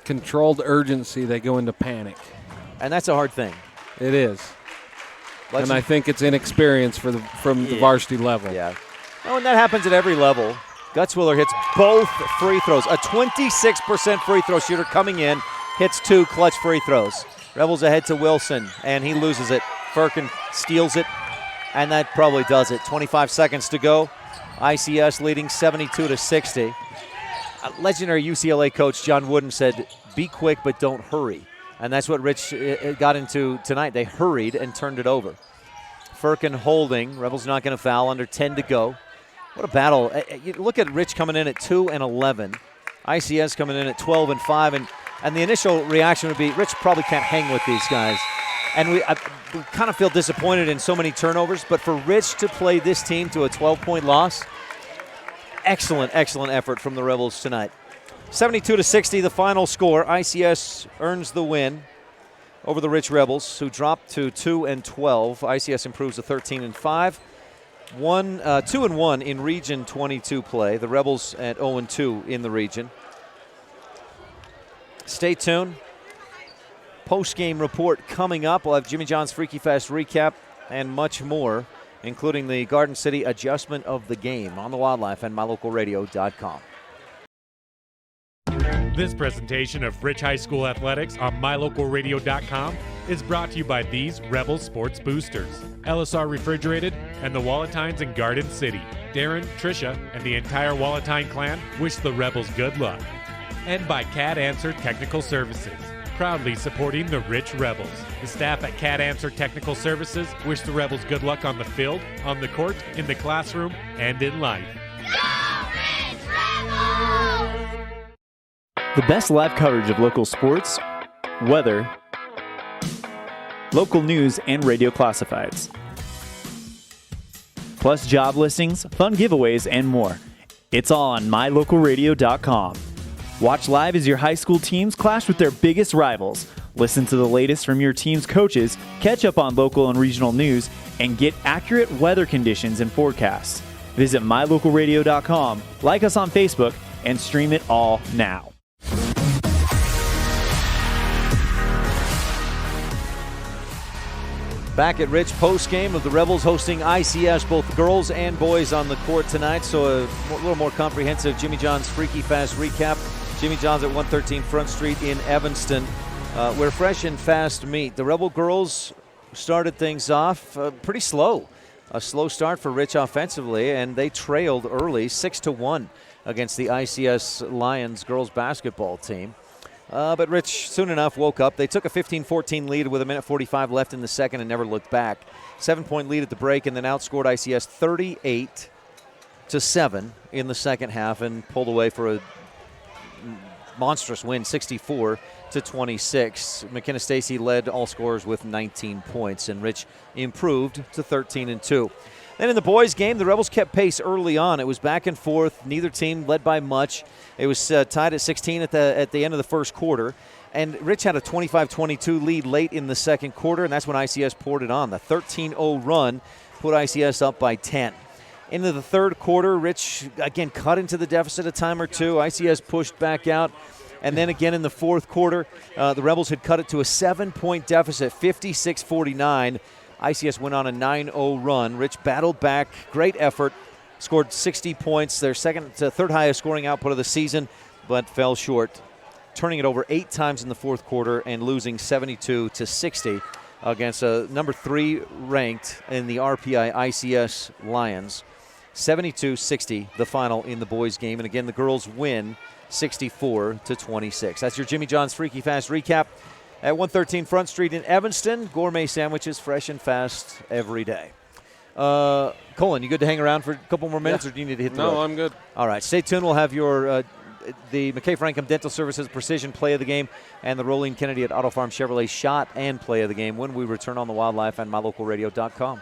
S10: controlled urgency, they go into panic.
S8: And that's a hard thing.
S10: It is. And I think it's inexperience from the varsity level.
S8: Yeah. Oh, and that happens at every level. Gutzwiller hits both free throws. A 26% free throw shooter coming in, hits 2 clutch free throws. Rebels ahead to Wilson, and he loses it. Firkin steals it, and that probably does it. 25 seconds to go. ICS leading 72-60. Legendary UCLA coach John Wooden said, be quick but don't hurry. And that's what Rich got into tonight. They hurried and turned it over. Firkin holding. Rebels not going to foul. Under 10 to go. What a battle. You look at Rich coming in at 2 and 11. ICS coming in at 12 and 5. And the initial reaction would be, Rich probably can't hang with these guys. And we kind of feel disappointed in so many turnovers. But for Rich to play this team to a 12-point loss, excellent effort from the Rebels tonight. 72-60, the final score. ICS earns the win over the Rich Rebels, who dropped to 2 and 12. ICS improves to 13 and 5. 2 and 1 in Region 22 play. The Rebels at 0 and 2 in the region. Stay tuned. Post-game report coming up. We'll have Jimmy John's Freaky Fest recap and much more, including the Garden City adjustment of the game on the Wildlife and mylocalradio.com.
S9: This presentation of Rich High School Athletics on mylocalradio.com is brought to you by these Rebel Sports Boosters, LSR Refrigerated, and the Walletines in Garden City. Darren, Tricia, and the entire Walletine clan wish the Rebels good luck. And by Cat Answer Technical Services, proudly supporting the Rich Rebels. The staff at Cat Answer Technical Services wish the Rebels good luck on the field, on the court, in the classroom, and in life.
S4: The best live coverage of local sports, weather, local news, and radio classifieds. Plus job listings, fun giveaways, and more. It's all on mylocalradio.com. Watch live as your high school teams clash with their biggest rivals. Listen to the latest from your team's coaches, catch up on local and regional news, and get accurate weather conditions and forecasts. Visit mylocalradio.com, like us on Facebook, and stream it all now.
S8: Back at Rich, post-game of the Rebels hosting ICS, both girls and boys on the court tonight. So a little more comprehensive Jimmy John's Freaky Fast recap. Jimmy John's at 113 Front Street in Evanston, where Fresh and Fast meet. The Rebel girls started things off pretty slow. A slow start for Rich offensively, and they trailed early 6-1 against the ICS Lions girls basketball team. But Rich soon enough woke up. They took a 15-14 lead with 1:45 left in the second and never looked back. 7-point lead at the break, and then outscored ICS 38-7 in the second half and pulled away for a monstrous win, 64-26. McKenna Stacy led all scorers with 19 points, and Rich improved to 13-2. Then in the boys' game, the Rebels kept pace early on. It was back and forth. Neither team led by much. It was tied at 16 at the end of the first quarter. And Rich had a 25-22 lead late in the second quarter, and that's when ICS poured it on. The 13-0 run put ICS up by 10. Into the third quarter, Rich, again, cut into the deficit a time or two. ICS pushed back out. And then again in the fourth quarter, the Rebels had cut it to a 7-point deficit, 56-49. ICS went on a 9-0 run. Rich battled back, great effort, scored 60 points, their third highest scoring output of the season, but fell short, turning it over 8 times in the fourth quarter and losing 72-60 against a number 3 ranked in the RPI ICS Lions. 72-60 the final in the boys' game, and again the girls win 64-26. That's your Jimmy John's Freaky Fast recap. At 113 Front Street in Evanston, gourmet sandwiches, fresh and fast every day. Colin, you good to hang around for a couple more minutes, or do you need to hit the road?
S10: No, I'm good.
S8: All right, stay tuned. We'll have your the McKay Frankham Dental Services Precision Play of the Game and the Rolling Kennedy at Auto Farm Chevrolet Shot and Play of the Game when we return on the Wildlife and mylocalradio.com.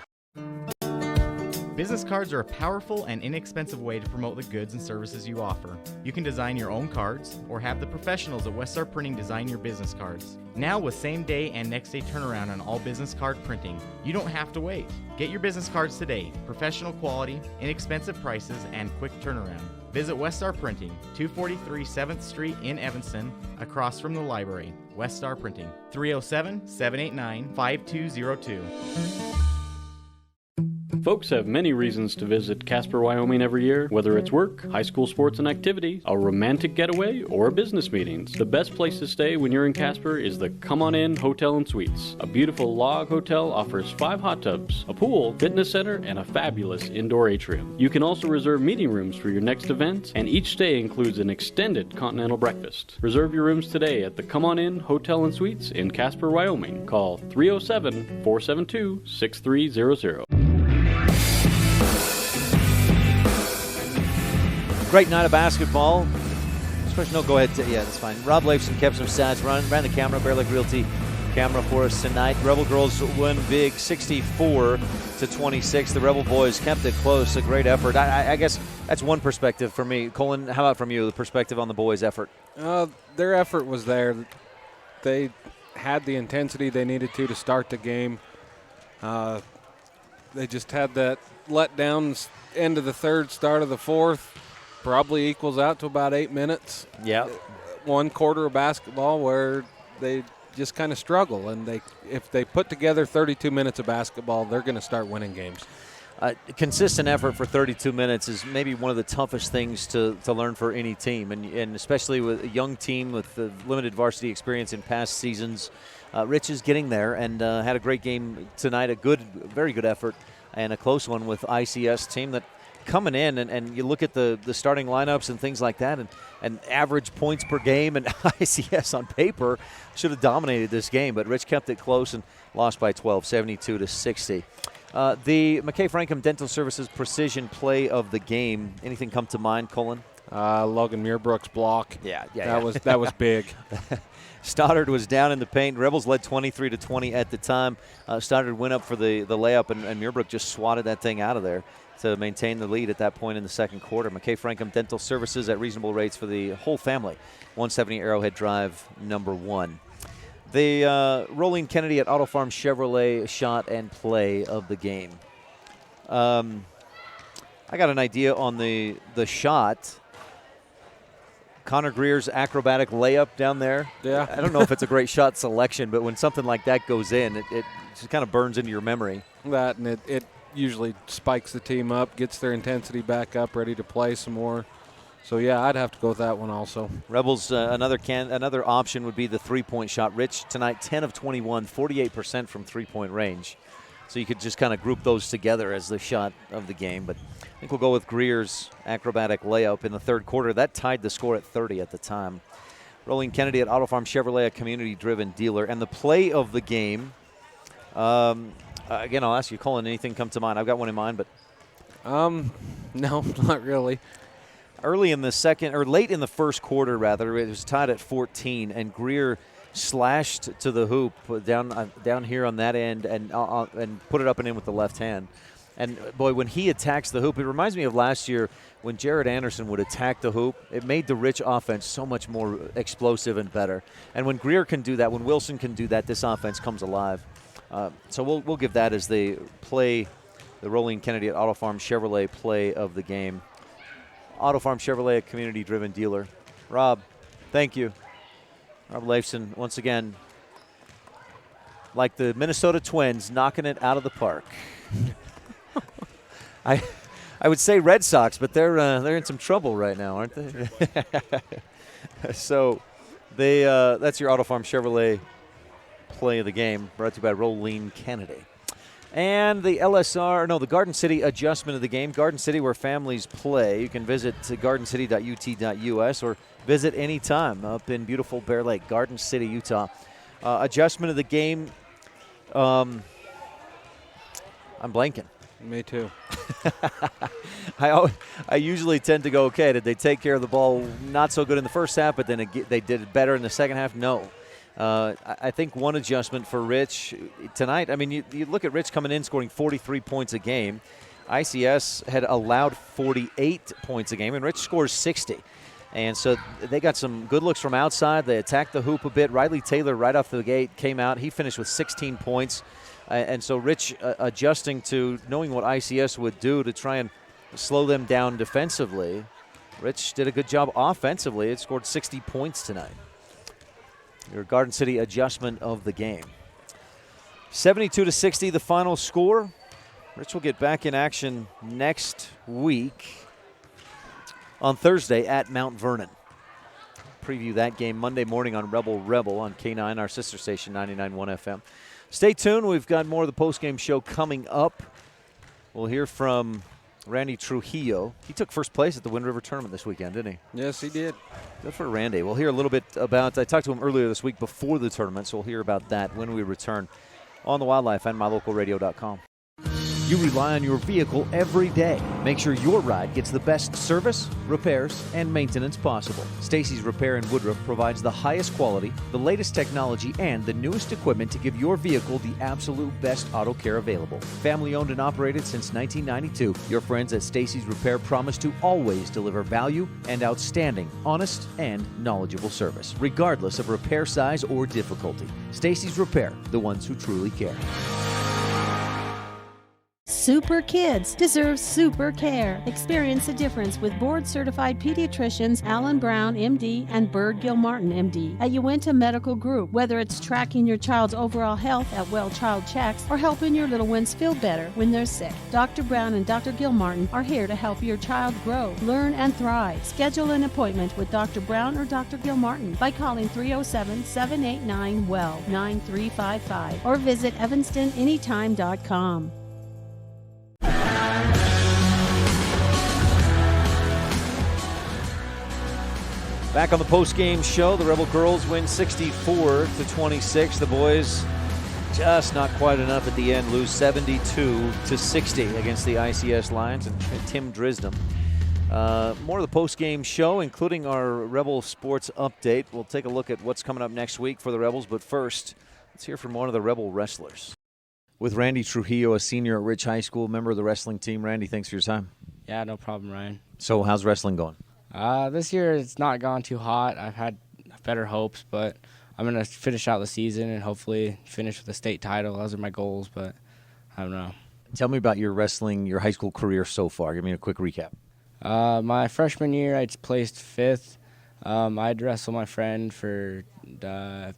S5: Business cards are a powerful and inexpensive way to promote the goods and services you offer. You can design your own cards or have the professionals at Westar Printing design your business cards. Now with same-day and next-day turnaround on all business card printing, you don't have to wait. Get your business cards today. Professional quality, inexpensive prices, and quick turnaround. Visit Westar Printing, 243 7th Street in Evanston, across from the library. Westar Printing, 307-789-5202.
S1: Folks have many reasons to visit Casper, Wyoming every year, whether it's work, high school sports and activities, a romantic getaway, or business meetings. The best place to stay when you're in Casper is the Come On In Hotel and Suites. A beautiful log hotel offers 5 hot tubs, a pool, fitness center, and a fabulous indoor atrium. You can also reserve meeting rooms for your next event, and each stay includes an extended continental breakfast. Reserve your rooms today at the Come On In Hotel and Suites in Casper, Wyoming. Call 307-472-6300.
S8: Great night of basketball. No, go ahead. Yeah, that's fine. Rob Leifson kept some stats, ran the camera, Bear Lake Realty camera for us tonight. Rebel girls win big, 64-26. The Rebel boys kept it close. A great effort. I guess that's one perspective for me. Colin, how about from you, the perspective on the boys' effort?
S10: Their effort was there. They had the intensity they needed to start the game. They just had that letdown end of the third, start of the fourth. Probably equals out to about 8 minutes.
S8: Yeah.
S10: One quarter of basketball where they just kind of struggle. And if they put together 32 minutes of basketball, they're going to start winning games.
S8: Consistent effort for 32 minutes is maybe one of the toughest things to learn for any team, and especially with a young team with limited varsity experience in past seasons. Rich is getting there and had a great game tonight, very good effort, and a close one with ICS team that coming in, and you look at the starting lineups and things like that, and average points per game, and ICS on paper should have dominated this game, but Rich kept it close and lost by 12, 72-60. The McKay Frankham Dental Services Precision Play of the Game. Anything come to mind, Colin?
S10: Logan Muirbrook's block.
S8: Yeah.
S10: That was big.
S8: Stoddard was down in the paint. Rebels led 23-20 at the time. Stoddard went up for the layup, and Muirbrook just swatted that thing out of there to maintain the lead at that point in the second quarter. McKay Frankham Dental Services at reasonable rates for the whole family. 170 Arrowhead Drive, number 1. The Rolene Kennedy at Auto Farm Chevrolet shot and play of the game. I got an idea on the shot. Connor Greer's acrobatic layup down there.
S10: Yeah.
S8: I don't know if it's a great shot selection, but when something like that goes in, it just kind of burns into your memory.
S10: That, and it usually spikes the team up, gets their intensity back up, ready to play some more. So, yeah, I'd have to go with that one also.
S8: Rebels, another option would be the three-point shot. Rich tonight, 10 of 21, 48% from three-point range. So you could just kind of group those together as the shot of the game. But I think we'll go with Greer's acrobatic layup in the third quarter. That tied the score at 30 at the time. Rolene Kennedy at Auto Farm Chevrolet, a community-driven dealer. And the play of the game, again, I'll ask you, Colin, anything come to mind? I've got one in mind, but.
S10: No, not really.
S8: Early in the second, or late in the first quarter, rather, it was tied at 14, and Greer slashed to the hoop down here on that end and put it up and in with the left hand. And, boy, when he attacks the hoop, it reminds me of last year when Jared Anderson would attack the hoop. It made the Rich offense so much more explosive and better. And when Greer can do that, when Wilson can do that, this offense comes alive. So we'll give that as the play, the Rolene Kennedy at Auto Farm Chevrolet play of the game. Auto Farm Chevrolet, a community-driven dealer. Rob, thank you. Rob Leifson, once again, like the Minnesota Twins, knocking it out of the park. I would say Red Sox, but they're in some trouble right now, aren't they? So that's your Auto Farm Chevrolet play of the game, brought to you by Rolene Kennedy. And the the Garden City adjustment of the game. Garden City, where families play. You can visit gardencity.ut.us or visit anytime up in beautiful Bear Lake, Garden City, Utah. Adjustment of the game. I'm blanking.
S10: Me too.
S8: I usually tend to go, okay, did they take care of the ball not so good in the first half, but then they did it better in the second half? No. I think one adjustment for Rich tonight, I mean, you look at Rich coming in, scoring 43 points a game. ICS had allowed 48 points a game, and Rich scores 60. And so they got some good looks from outside. They attacked the hoop a bit. Riley Taylor right off the gate came out. He finished with 16 points. And so Rich adjusting to knowing what ICS would do to try and slow them down defensively. Rich did a good job offensively. It scored 60 points tonight. Your Garden City adjustment of the game. 72-60, the final score. Rich will get back in action next week on Thursday at Mount Vernon. Preview that game Monday morning on Rebel on K9, our sister station, 99.1 FM. Stay tuned. We've got more of the postgame show coming up. We'll hear from Randy Trujillo. He took first place at the Wind River Tournament this weekend, didn't he?
S10: Yes, he did.
S8: Good for Randy. We'll hear a little bit about, I talked to him earlier this week before the tournament, so we'll hear about that when we return on the Wildlife and mylocalradio.com. You rely on your vehicle every day. Make sure your ride gets the best service, repairs, and maintenance possible. Stacy's Repair in Woodruff provides the highest quality, the latest technology, and the newest equipment to give your vehicle the absolute best auto care available. Family owned and operated since 1992, your friends at Stacy's Repair promise to always deliver value and outstanding, honest, and knowledgeable service, regardless of repair size or difficulty. Stacy's Repair, the ones who truly care.
S13: Super kids deserve super care. Experience the difference with board-certified pediatricians Alan Brown, MD, and Bird Gilmartin, MD, at Uinta Medical Group. Whether it's tracking your child's overall health at Well Child Checks or helping your little ones feel better when they're sick, Dr. Brown and Dr. Gilmartin are here to help your child grow, learn, and thrive. Schedule an appointment with Dr. Brown or Dr. Gilmartin by calling 307-789-WELL 9355 or visit evanstonanytime.com.
S8: Back on the post-game show, the Rebel girls win 64-26. The boys just not quite enough at the end, lose 72-60 against the ICS Lions and Tim Drisdom. More of the post-game show, including our Rebel Sports update. We'll take a look at what's coming up next week for the Rebels, but first, let's hear from one of the Rebel wrestlers. With Randy Trujillo, a senior at Rich High School, member of the wrestling team. Randy, thanks for your time.
S3: Yeah, no problem, Ryan.
S8: So how's wrestling going?
S3: This year it's not gone too hot. I've had better hopes, but I'm going to finish out the season and hopefully finish with a state title. Those are my goals, but I don't know.
S8: Tell me about your high school career so far. Give me a quick recap.
S3: My freshman year, I placed 5th. I'd wrestle my friend for, I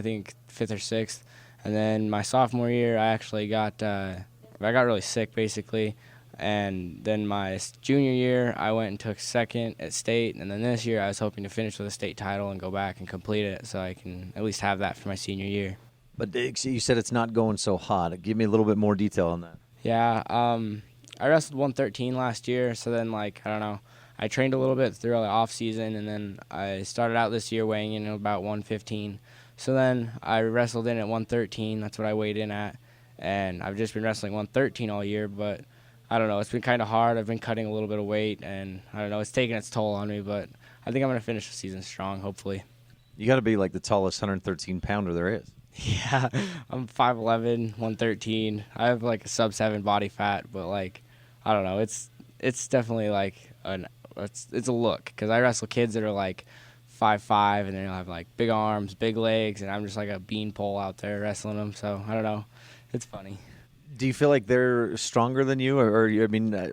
S3: think, 5th or 6th. And then my sophomore year, I actually got really sick, basically. And then my junior year, I went and took 2nd at state. And then this year, I was hoping to finish with a state title and go back and complete it so I can at least have that for my senior year.
S8: But you said it's not going so hot. Give me a little bit more detail on that.
S3: Yeah, I wrestled 113 last year. So then, I don't know, I trained a little bit through the off season. And then I started out this year weighing in at about 115. So then I wrestled in at 113. That's what I weighed in at. And I've just been wrestling 113 all year, but I don't know. It's been kind of hard. I've been cutting a little bit of weight, and I don't know. It's taking its toll on me, but I think I'm going to finish the season strong, hopefully.
S8: You got to be like the tallest 113-pounder there is.
S3: Yeah, I'm 5'11", 113. I have a sub-7 body fat, but I don't know. It's definitely it's a look because I wrestle kids that are 5'5", and they'll have big arms, big legs, and I'm just like a beanpole out there wrestling them. So I don't know. It's funny.
S8: Do you feel like they're stronger than you, or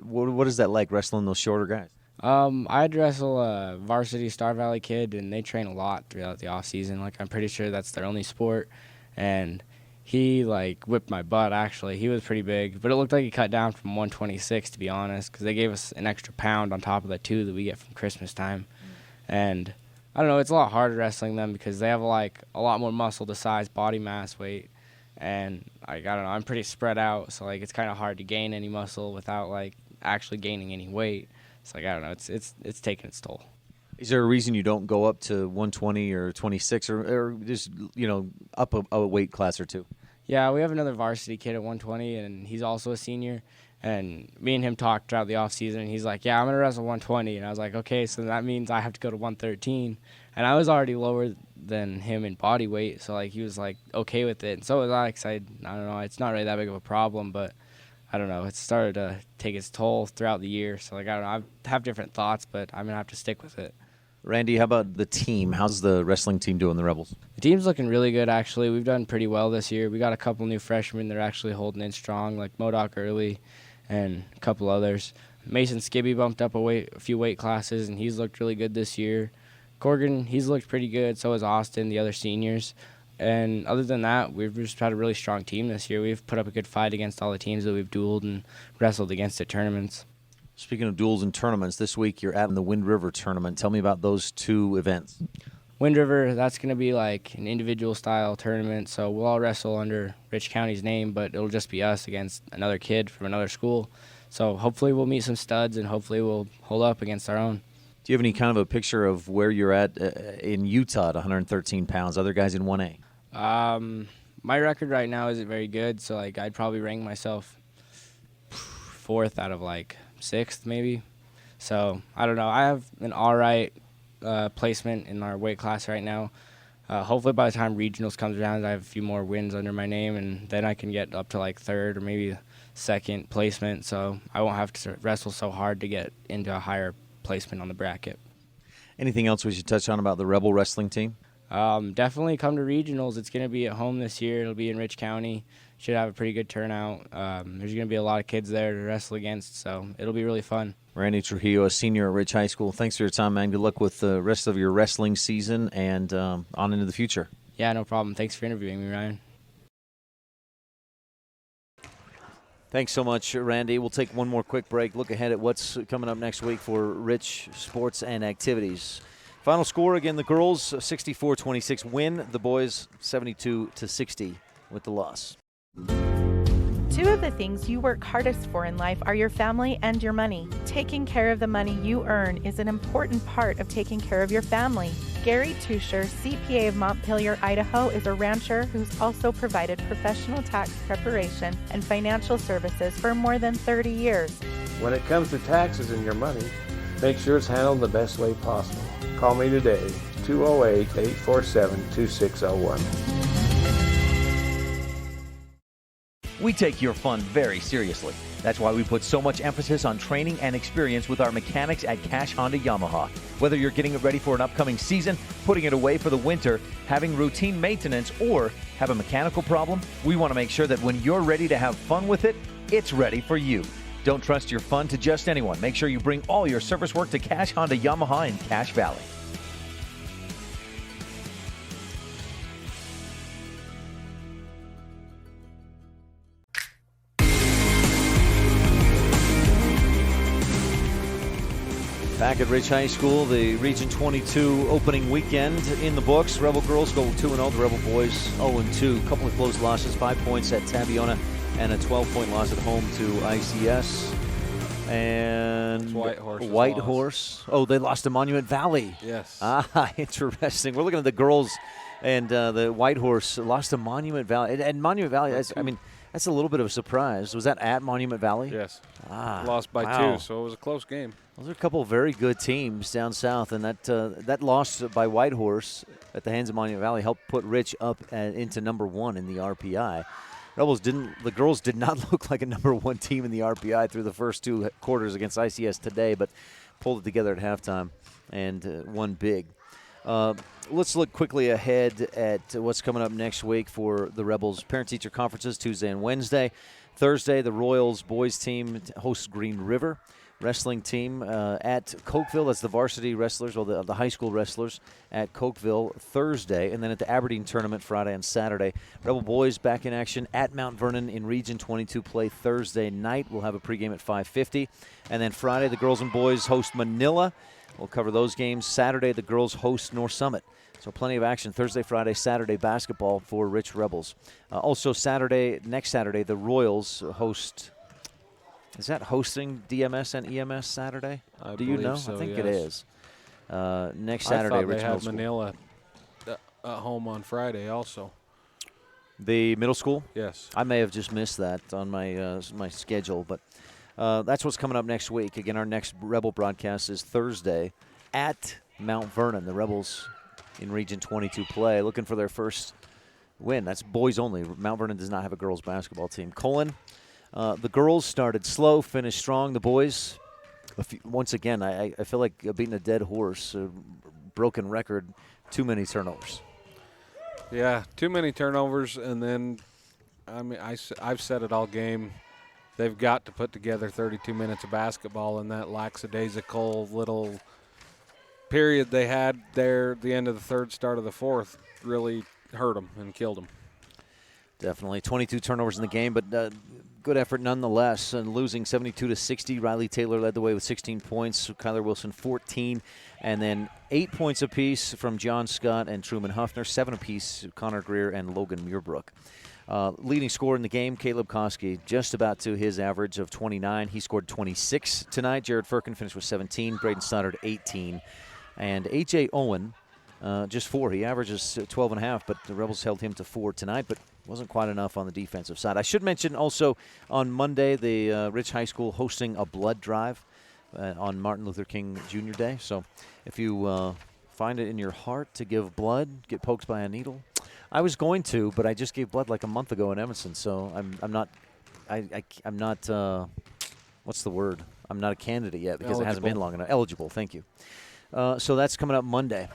S8: what is that like wrestling those shorter guys?
S3: I'd wrestle a varsity Star Valley kid, and they train a lot throughout the off season. I'm pretty sure that's their only sport, and he whipped my butt. Actually, he was pretty big, but it looked like he cut down from 126 to be honest, because they gave us an extra pound on top of the 2 that we get from Christmas time, and I don't know. It's a lot harder wrestling them because they have a lot more muscle to size, body mass, weight. And I don't know, I'm pretty spread out, so it's kind of hard to gain any muscle without actually gaining any weight. So I don't know, it's taking its toll.
S8: Is there a reason you don't go up to 120 or 26 or just up a weight class or 2?
S3: Yeah, we have another varsity kid at 120, and he's also a senior. And me and him talked throughout the off season, and he's like, "Yeah, I'm gonna wrestle 120," and I was like, "Okay, so that means I have to go to 113." And I was already lower than him in body weight, so he was okay with it, and so was I. Cause I don't know, it's not really that big of a problem, but I don't know, it started to take its toll throughout the year. So I don't know, I have different thoughts, but I'm gonna have to stick with it.
S8: Randy, how about the team? How's the wrestling team doing, the Rebels?
S3: The team's looking really good, actually. We've done pretty well this year. We got a couple new freshmen that are actually holding in strong, like Modoc Early and a couple others. Mason Skibby bumped up a few weight classes, and he's looked really good this year. Corgan, he's looked pretty good. So has Austin, the other seniors. And other than that, we've just had a really strong team this year. We've put up a good fight against all the teams that we've dueled and wrestled against at tournaments.
S8: Speaking of duels and tournaments, this week you're at the Wind River tournament. Tell me about those 2 events.
S3: Wind River, that's going to be an individual style tournament. So we'll all wrestle under Rich County's name, but it'll just be us against another kid from another school. So hopefully we'll meet some studs, and hopefully we'll hold up against our own.
S8: Do you have any kind of a picture of where you're at in Utah at 113 pounds, other guys in 1A?
S3: My record right now isn't very good, so I'd probably rank myself 4th out of 6th maybe. So I don't know. I have an all right placement in our weight class right now. Hopefully by the time regionals comes around, I have a few more wins under my name, and then I can get up to 3rd or maybe 2nd placement, so I won't have to wrestle so hard to get into a higher placement on the bracket.
S8: Anything else we should touch on about the Rebel wrestling team?
S3: Definitely come to regionals. It's going to be at home this year. It'll be in Rich County. Should have a pretty good turnout. There's going to be a lot of kids there to wrestle against, so it'll be really fun.
S8: Randy Trujillo, a senior at Rich High School. Thanks for your time, man. Good luck with the rest of your wrestling season and on into the future.
S3: Yeah, no problem. Thanks for interviewing me, Ryan.
S8: Thanks so much, Randy. We'll take one more quick break. Look ahead at what's coming up next week for Rich Sports and Activities. Final score, again, the girls 64-26 win. The boys 72-60 with the loss.
S11: 2 of the things you work hardest for in life are your family and your money. Taking care of the money you earn is an important part of taking care of your family. Gary Tusher, CPA of Montpelier, Idaho, is a rancher who's also provided professional tax preparation and financial services for more than 30 years.
S20: When it comes to taxes and your money,
S10: Make sure it's handled the best way possible. Call me today, 208-847-2601.
S2: We take your fun very seriously. That's why we put so much emphasis on training and experience with our mechanics at Cash Honda Yamaha. Whether you're getting it ready for an upcoming season, putting it away for the winter, having routine maintenance, or have a mechanical problem, we want to make sure that when you're ready to have fun with it, it's ready for you. Don't trust your fun to just anyone. Make sure you bring all your service work to Cash Honda Yamaha in Cache Valley.
S8: Back at Ridge High School, the Region 22 opening weekend in the books. Rebel girls go 2-0. The Rebel boys 0-2. A couple of close losses, 5 points at Tabiona and a 12-point loss at home to ICS. And Whitehorse. Oh, they lost to Monument Valley.
S10: Yes.
S8: Ah, interesting. We're looking at the girls, and the Whitehorse lost to Monument Valley. And Monument Valley, that's a little bit of a surprise. Was that at Monument Valley?
S10: Yes.
S8: Ah,
S10: lost by
S8: wow.
S10: 2, so it was a close game.
S8: Those are a couple of very good teams down south, and that loss by Whitehorse at the hands of Monument Valley helped put Rich up into number 1 in the RPI. The girls did not look like a number 1 team in the RPI through the first 2 quarters against ICS today, but pulled it together at halftime and won big. Let's look quickly ahead at what's coming up next week for the Rebels parent-teacher conferences Tuesday and Wednesday. Thursday, the Royals boys team hosts Green River. Wrestling team at Cokeville. That's the varsity wrestlers, or the high school wrestlers at Cokeville Thursday. And then at the Aberdeen tournament Friday and Saturday. Rebel boys back in action at Mount Vernon in Region 22 play Thursday night. We'll have a pregame at 5:50. And then Friday, the girls and boys host Manila. We'll cover those games. Saturday, the girls host North Summit. So plenty of action Thursday, Friday, Saturday basketball for Rich Rebels. Also next Saturday, the Royals host... Is that hosting DMS and EMS Saturday? Do you know?
S10: So,
S8: I think
S10: yes.
S8: it is. Next Saturday,
S10: I thought
S8: Rich
S10: they had
S8: Middle School.
S10: Manila at home on Friday also.
S8: The middle school?
S10: Yes.
S8: I may have just missed that on my my schedule, but that's what's coming up next week. Again, our next Rebel broadcast is Thursday at Mount Vernon. The Rebels in Region 22 play, looking for their first win. That's boys only. Mount Vernon does not have a girls basketball team. Colin. The girls started slow, finished strong. The boys, once again, I feel like beating a dead horse, a broken record, too many turnovers.
S10: Yeah, too many turnovers, and then, I've said it all game. They've got to put together 32 minutes of basketball, and that lackadaisical little period they had there at the end of the third, start of the fourth really hurt them and killed them.
S8: Definitely. 22 turnovers in the game, but good effort nonetheless. And losing 72-60, Riley Taylor led the way with 16 points. Kyler Wilson 14. And then 8 points apiece from John Scott and Truman Huffner. 7 apiece, Connor Greer and Logan Muirbrook. Leading scorer in the game, Caleb Koski, just about to his average of 29. He scored 26 tonight. Jared Firkin finished with 17. Braden Stoddard 18. And A.J. Owen, just 4. He averages 12.5, but the Rebels held him to 4 tonight, but wasn't quite enough on the defensive side. I should mention also on Monday, the Rich High School hosting a blood drive on Martin Luther King Jr. Day. So if you find it in your heart to give blood, get poked by a needle. I was going to, but I just gave blood like a month ago in Evanston, so I'm not what's the word? I'm not a candidate yet because it hasn't been long enough. Eligible, thank you. So that's coming up Monday.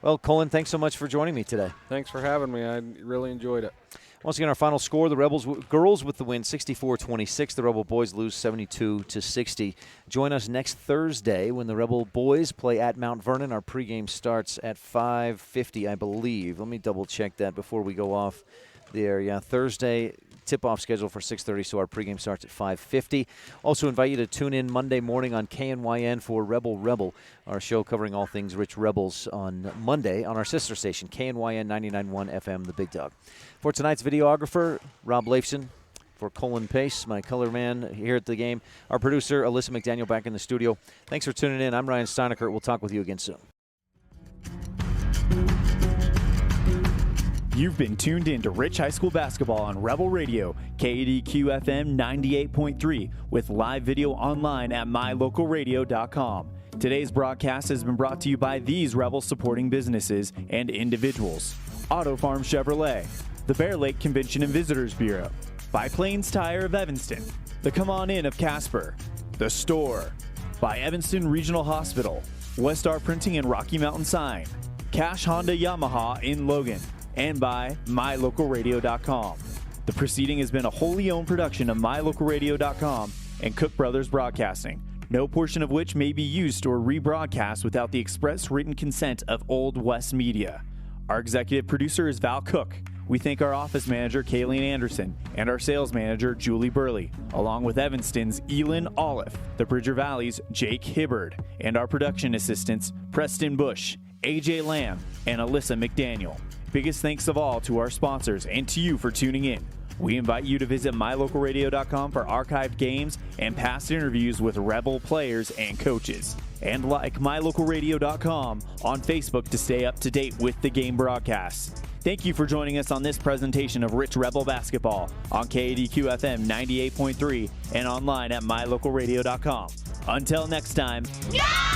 S8: Well, Colin, thanks so much for joining me today.
S10: Thanks for having me. I really enjoyed it.
S8: Once again, our final score, the Rebels girls with the win, 64-26. The Rebel boys lose 72-60. Join us next Thursday when the Rebel boys play at Mount Vernon. Our pregame starts at 5:50, I believe. Let me double-check that before we go off the air. Yeah, Thursday, tip-off schedule for 6:30, so our pregame starts at 5:50. Also invite you to tune in Monday morning on KNYN for Rebel, our show covering all things Rich Rebels on Monday on our sister station, KNYN 99.1 FM, The Big Dog. For tonight's videographer, Rob Leifson. For Colin Pace, my color man here at the game. Our producer, Alyssa McDaniel, back in the studio. Thanks for tuning in. I'm Ryan Steineckert. We'll talk with you again soon.
S4: You've been tuned in to Rich High School basketball on Rebel Radio, KADQ-FM 98.3, with live video online at mylocalradio.com. Today's broadcast has been brought to you by these Rebel supporting businesses and individuals. Auto Farm Chevrolet, the Bear Lake Convention and Visitors Bureau, by Plains Tire of Evanston, the Come On In of Casper, the Store, by Evanston Regional Hospital, Westar Printing and Rocky Mountain Sign, Cash Honda Yamaha in Logan, and by MyLocalRadio.com. The proceeding has been a wholly owned production of MyLocalRadio.com and Cook Brothers Broadcasting, no portion of which may be used or rebroadcast without the express written consent of Old West Media. Our executive producer is Val Cook. We thank our office manager, Kayleen Anderson, and our sales manager, Julie Burley, along with Evanston's Elin Olive, the Bridger Valley's Jake Hibbard, and our production assistants, Preston Bush, AJ Lamb, and Alyssa McDaniel. Biggest thanks of all to our sponsors and to you for tuning in. We invite you to visit mylocalradio.com for archived games and past interviews with Rebel players and coaches. And like mylocalradio.com on Facebook to stay up to date with the game broadcasts. Thank you for joining us on this presentation of Rich Rebel Basketball on KADQ-FM 98.3 and online at mylocalradio.com. Until next time.
S20: Yeah!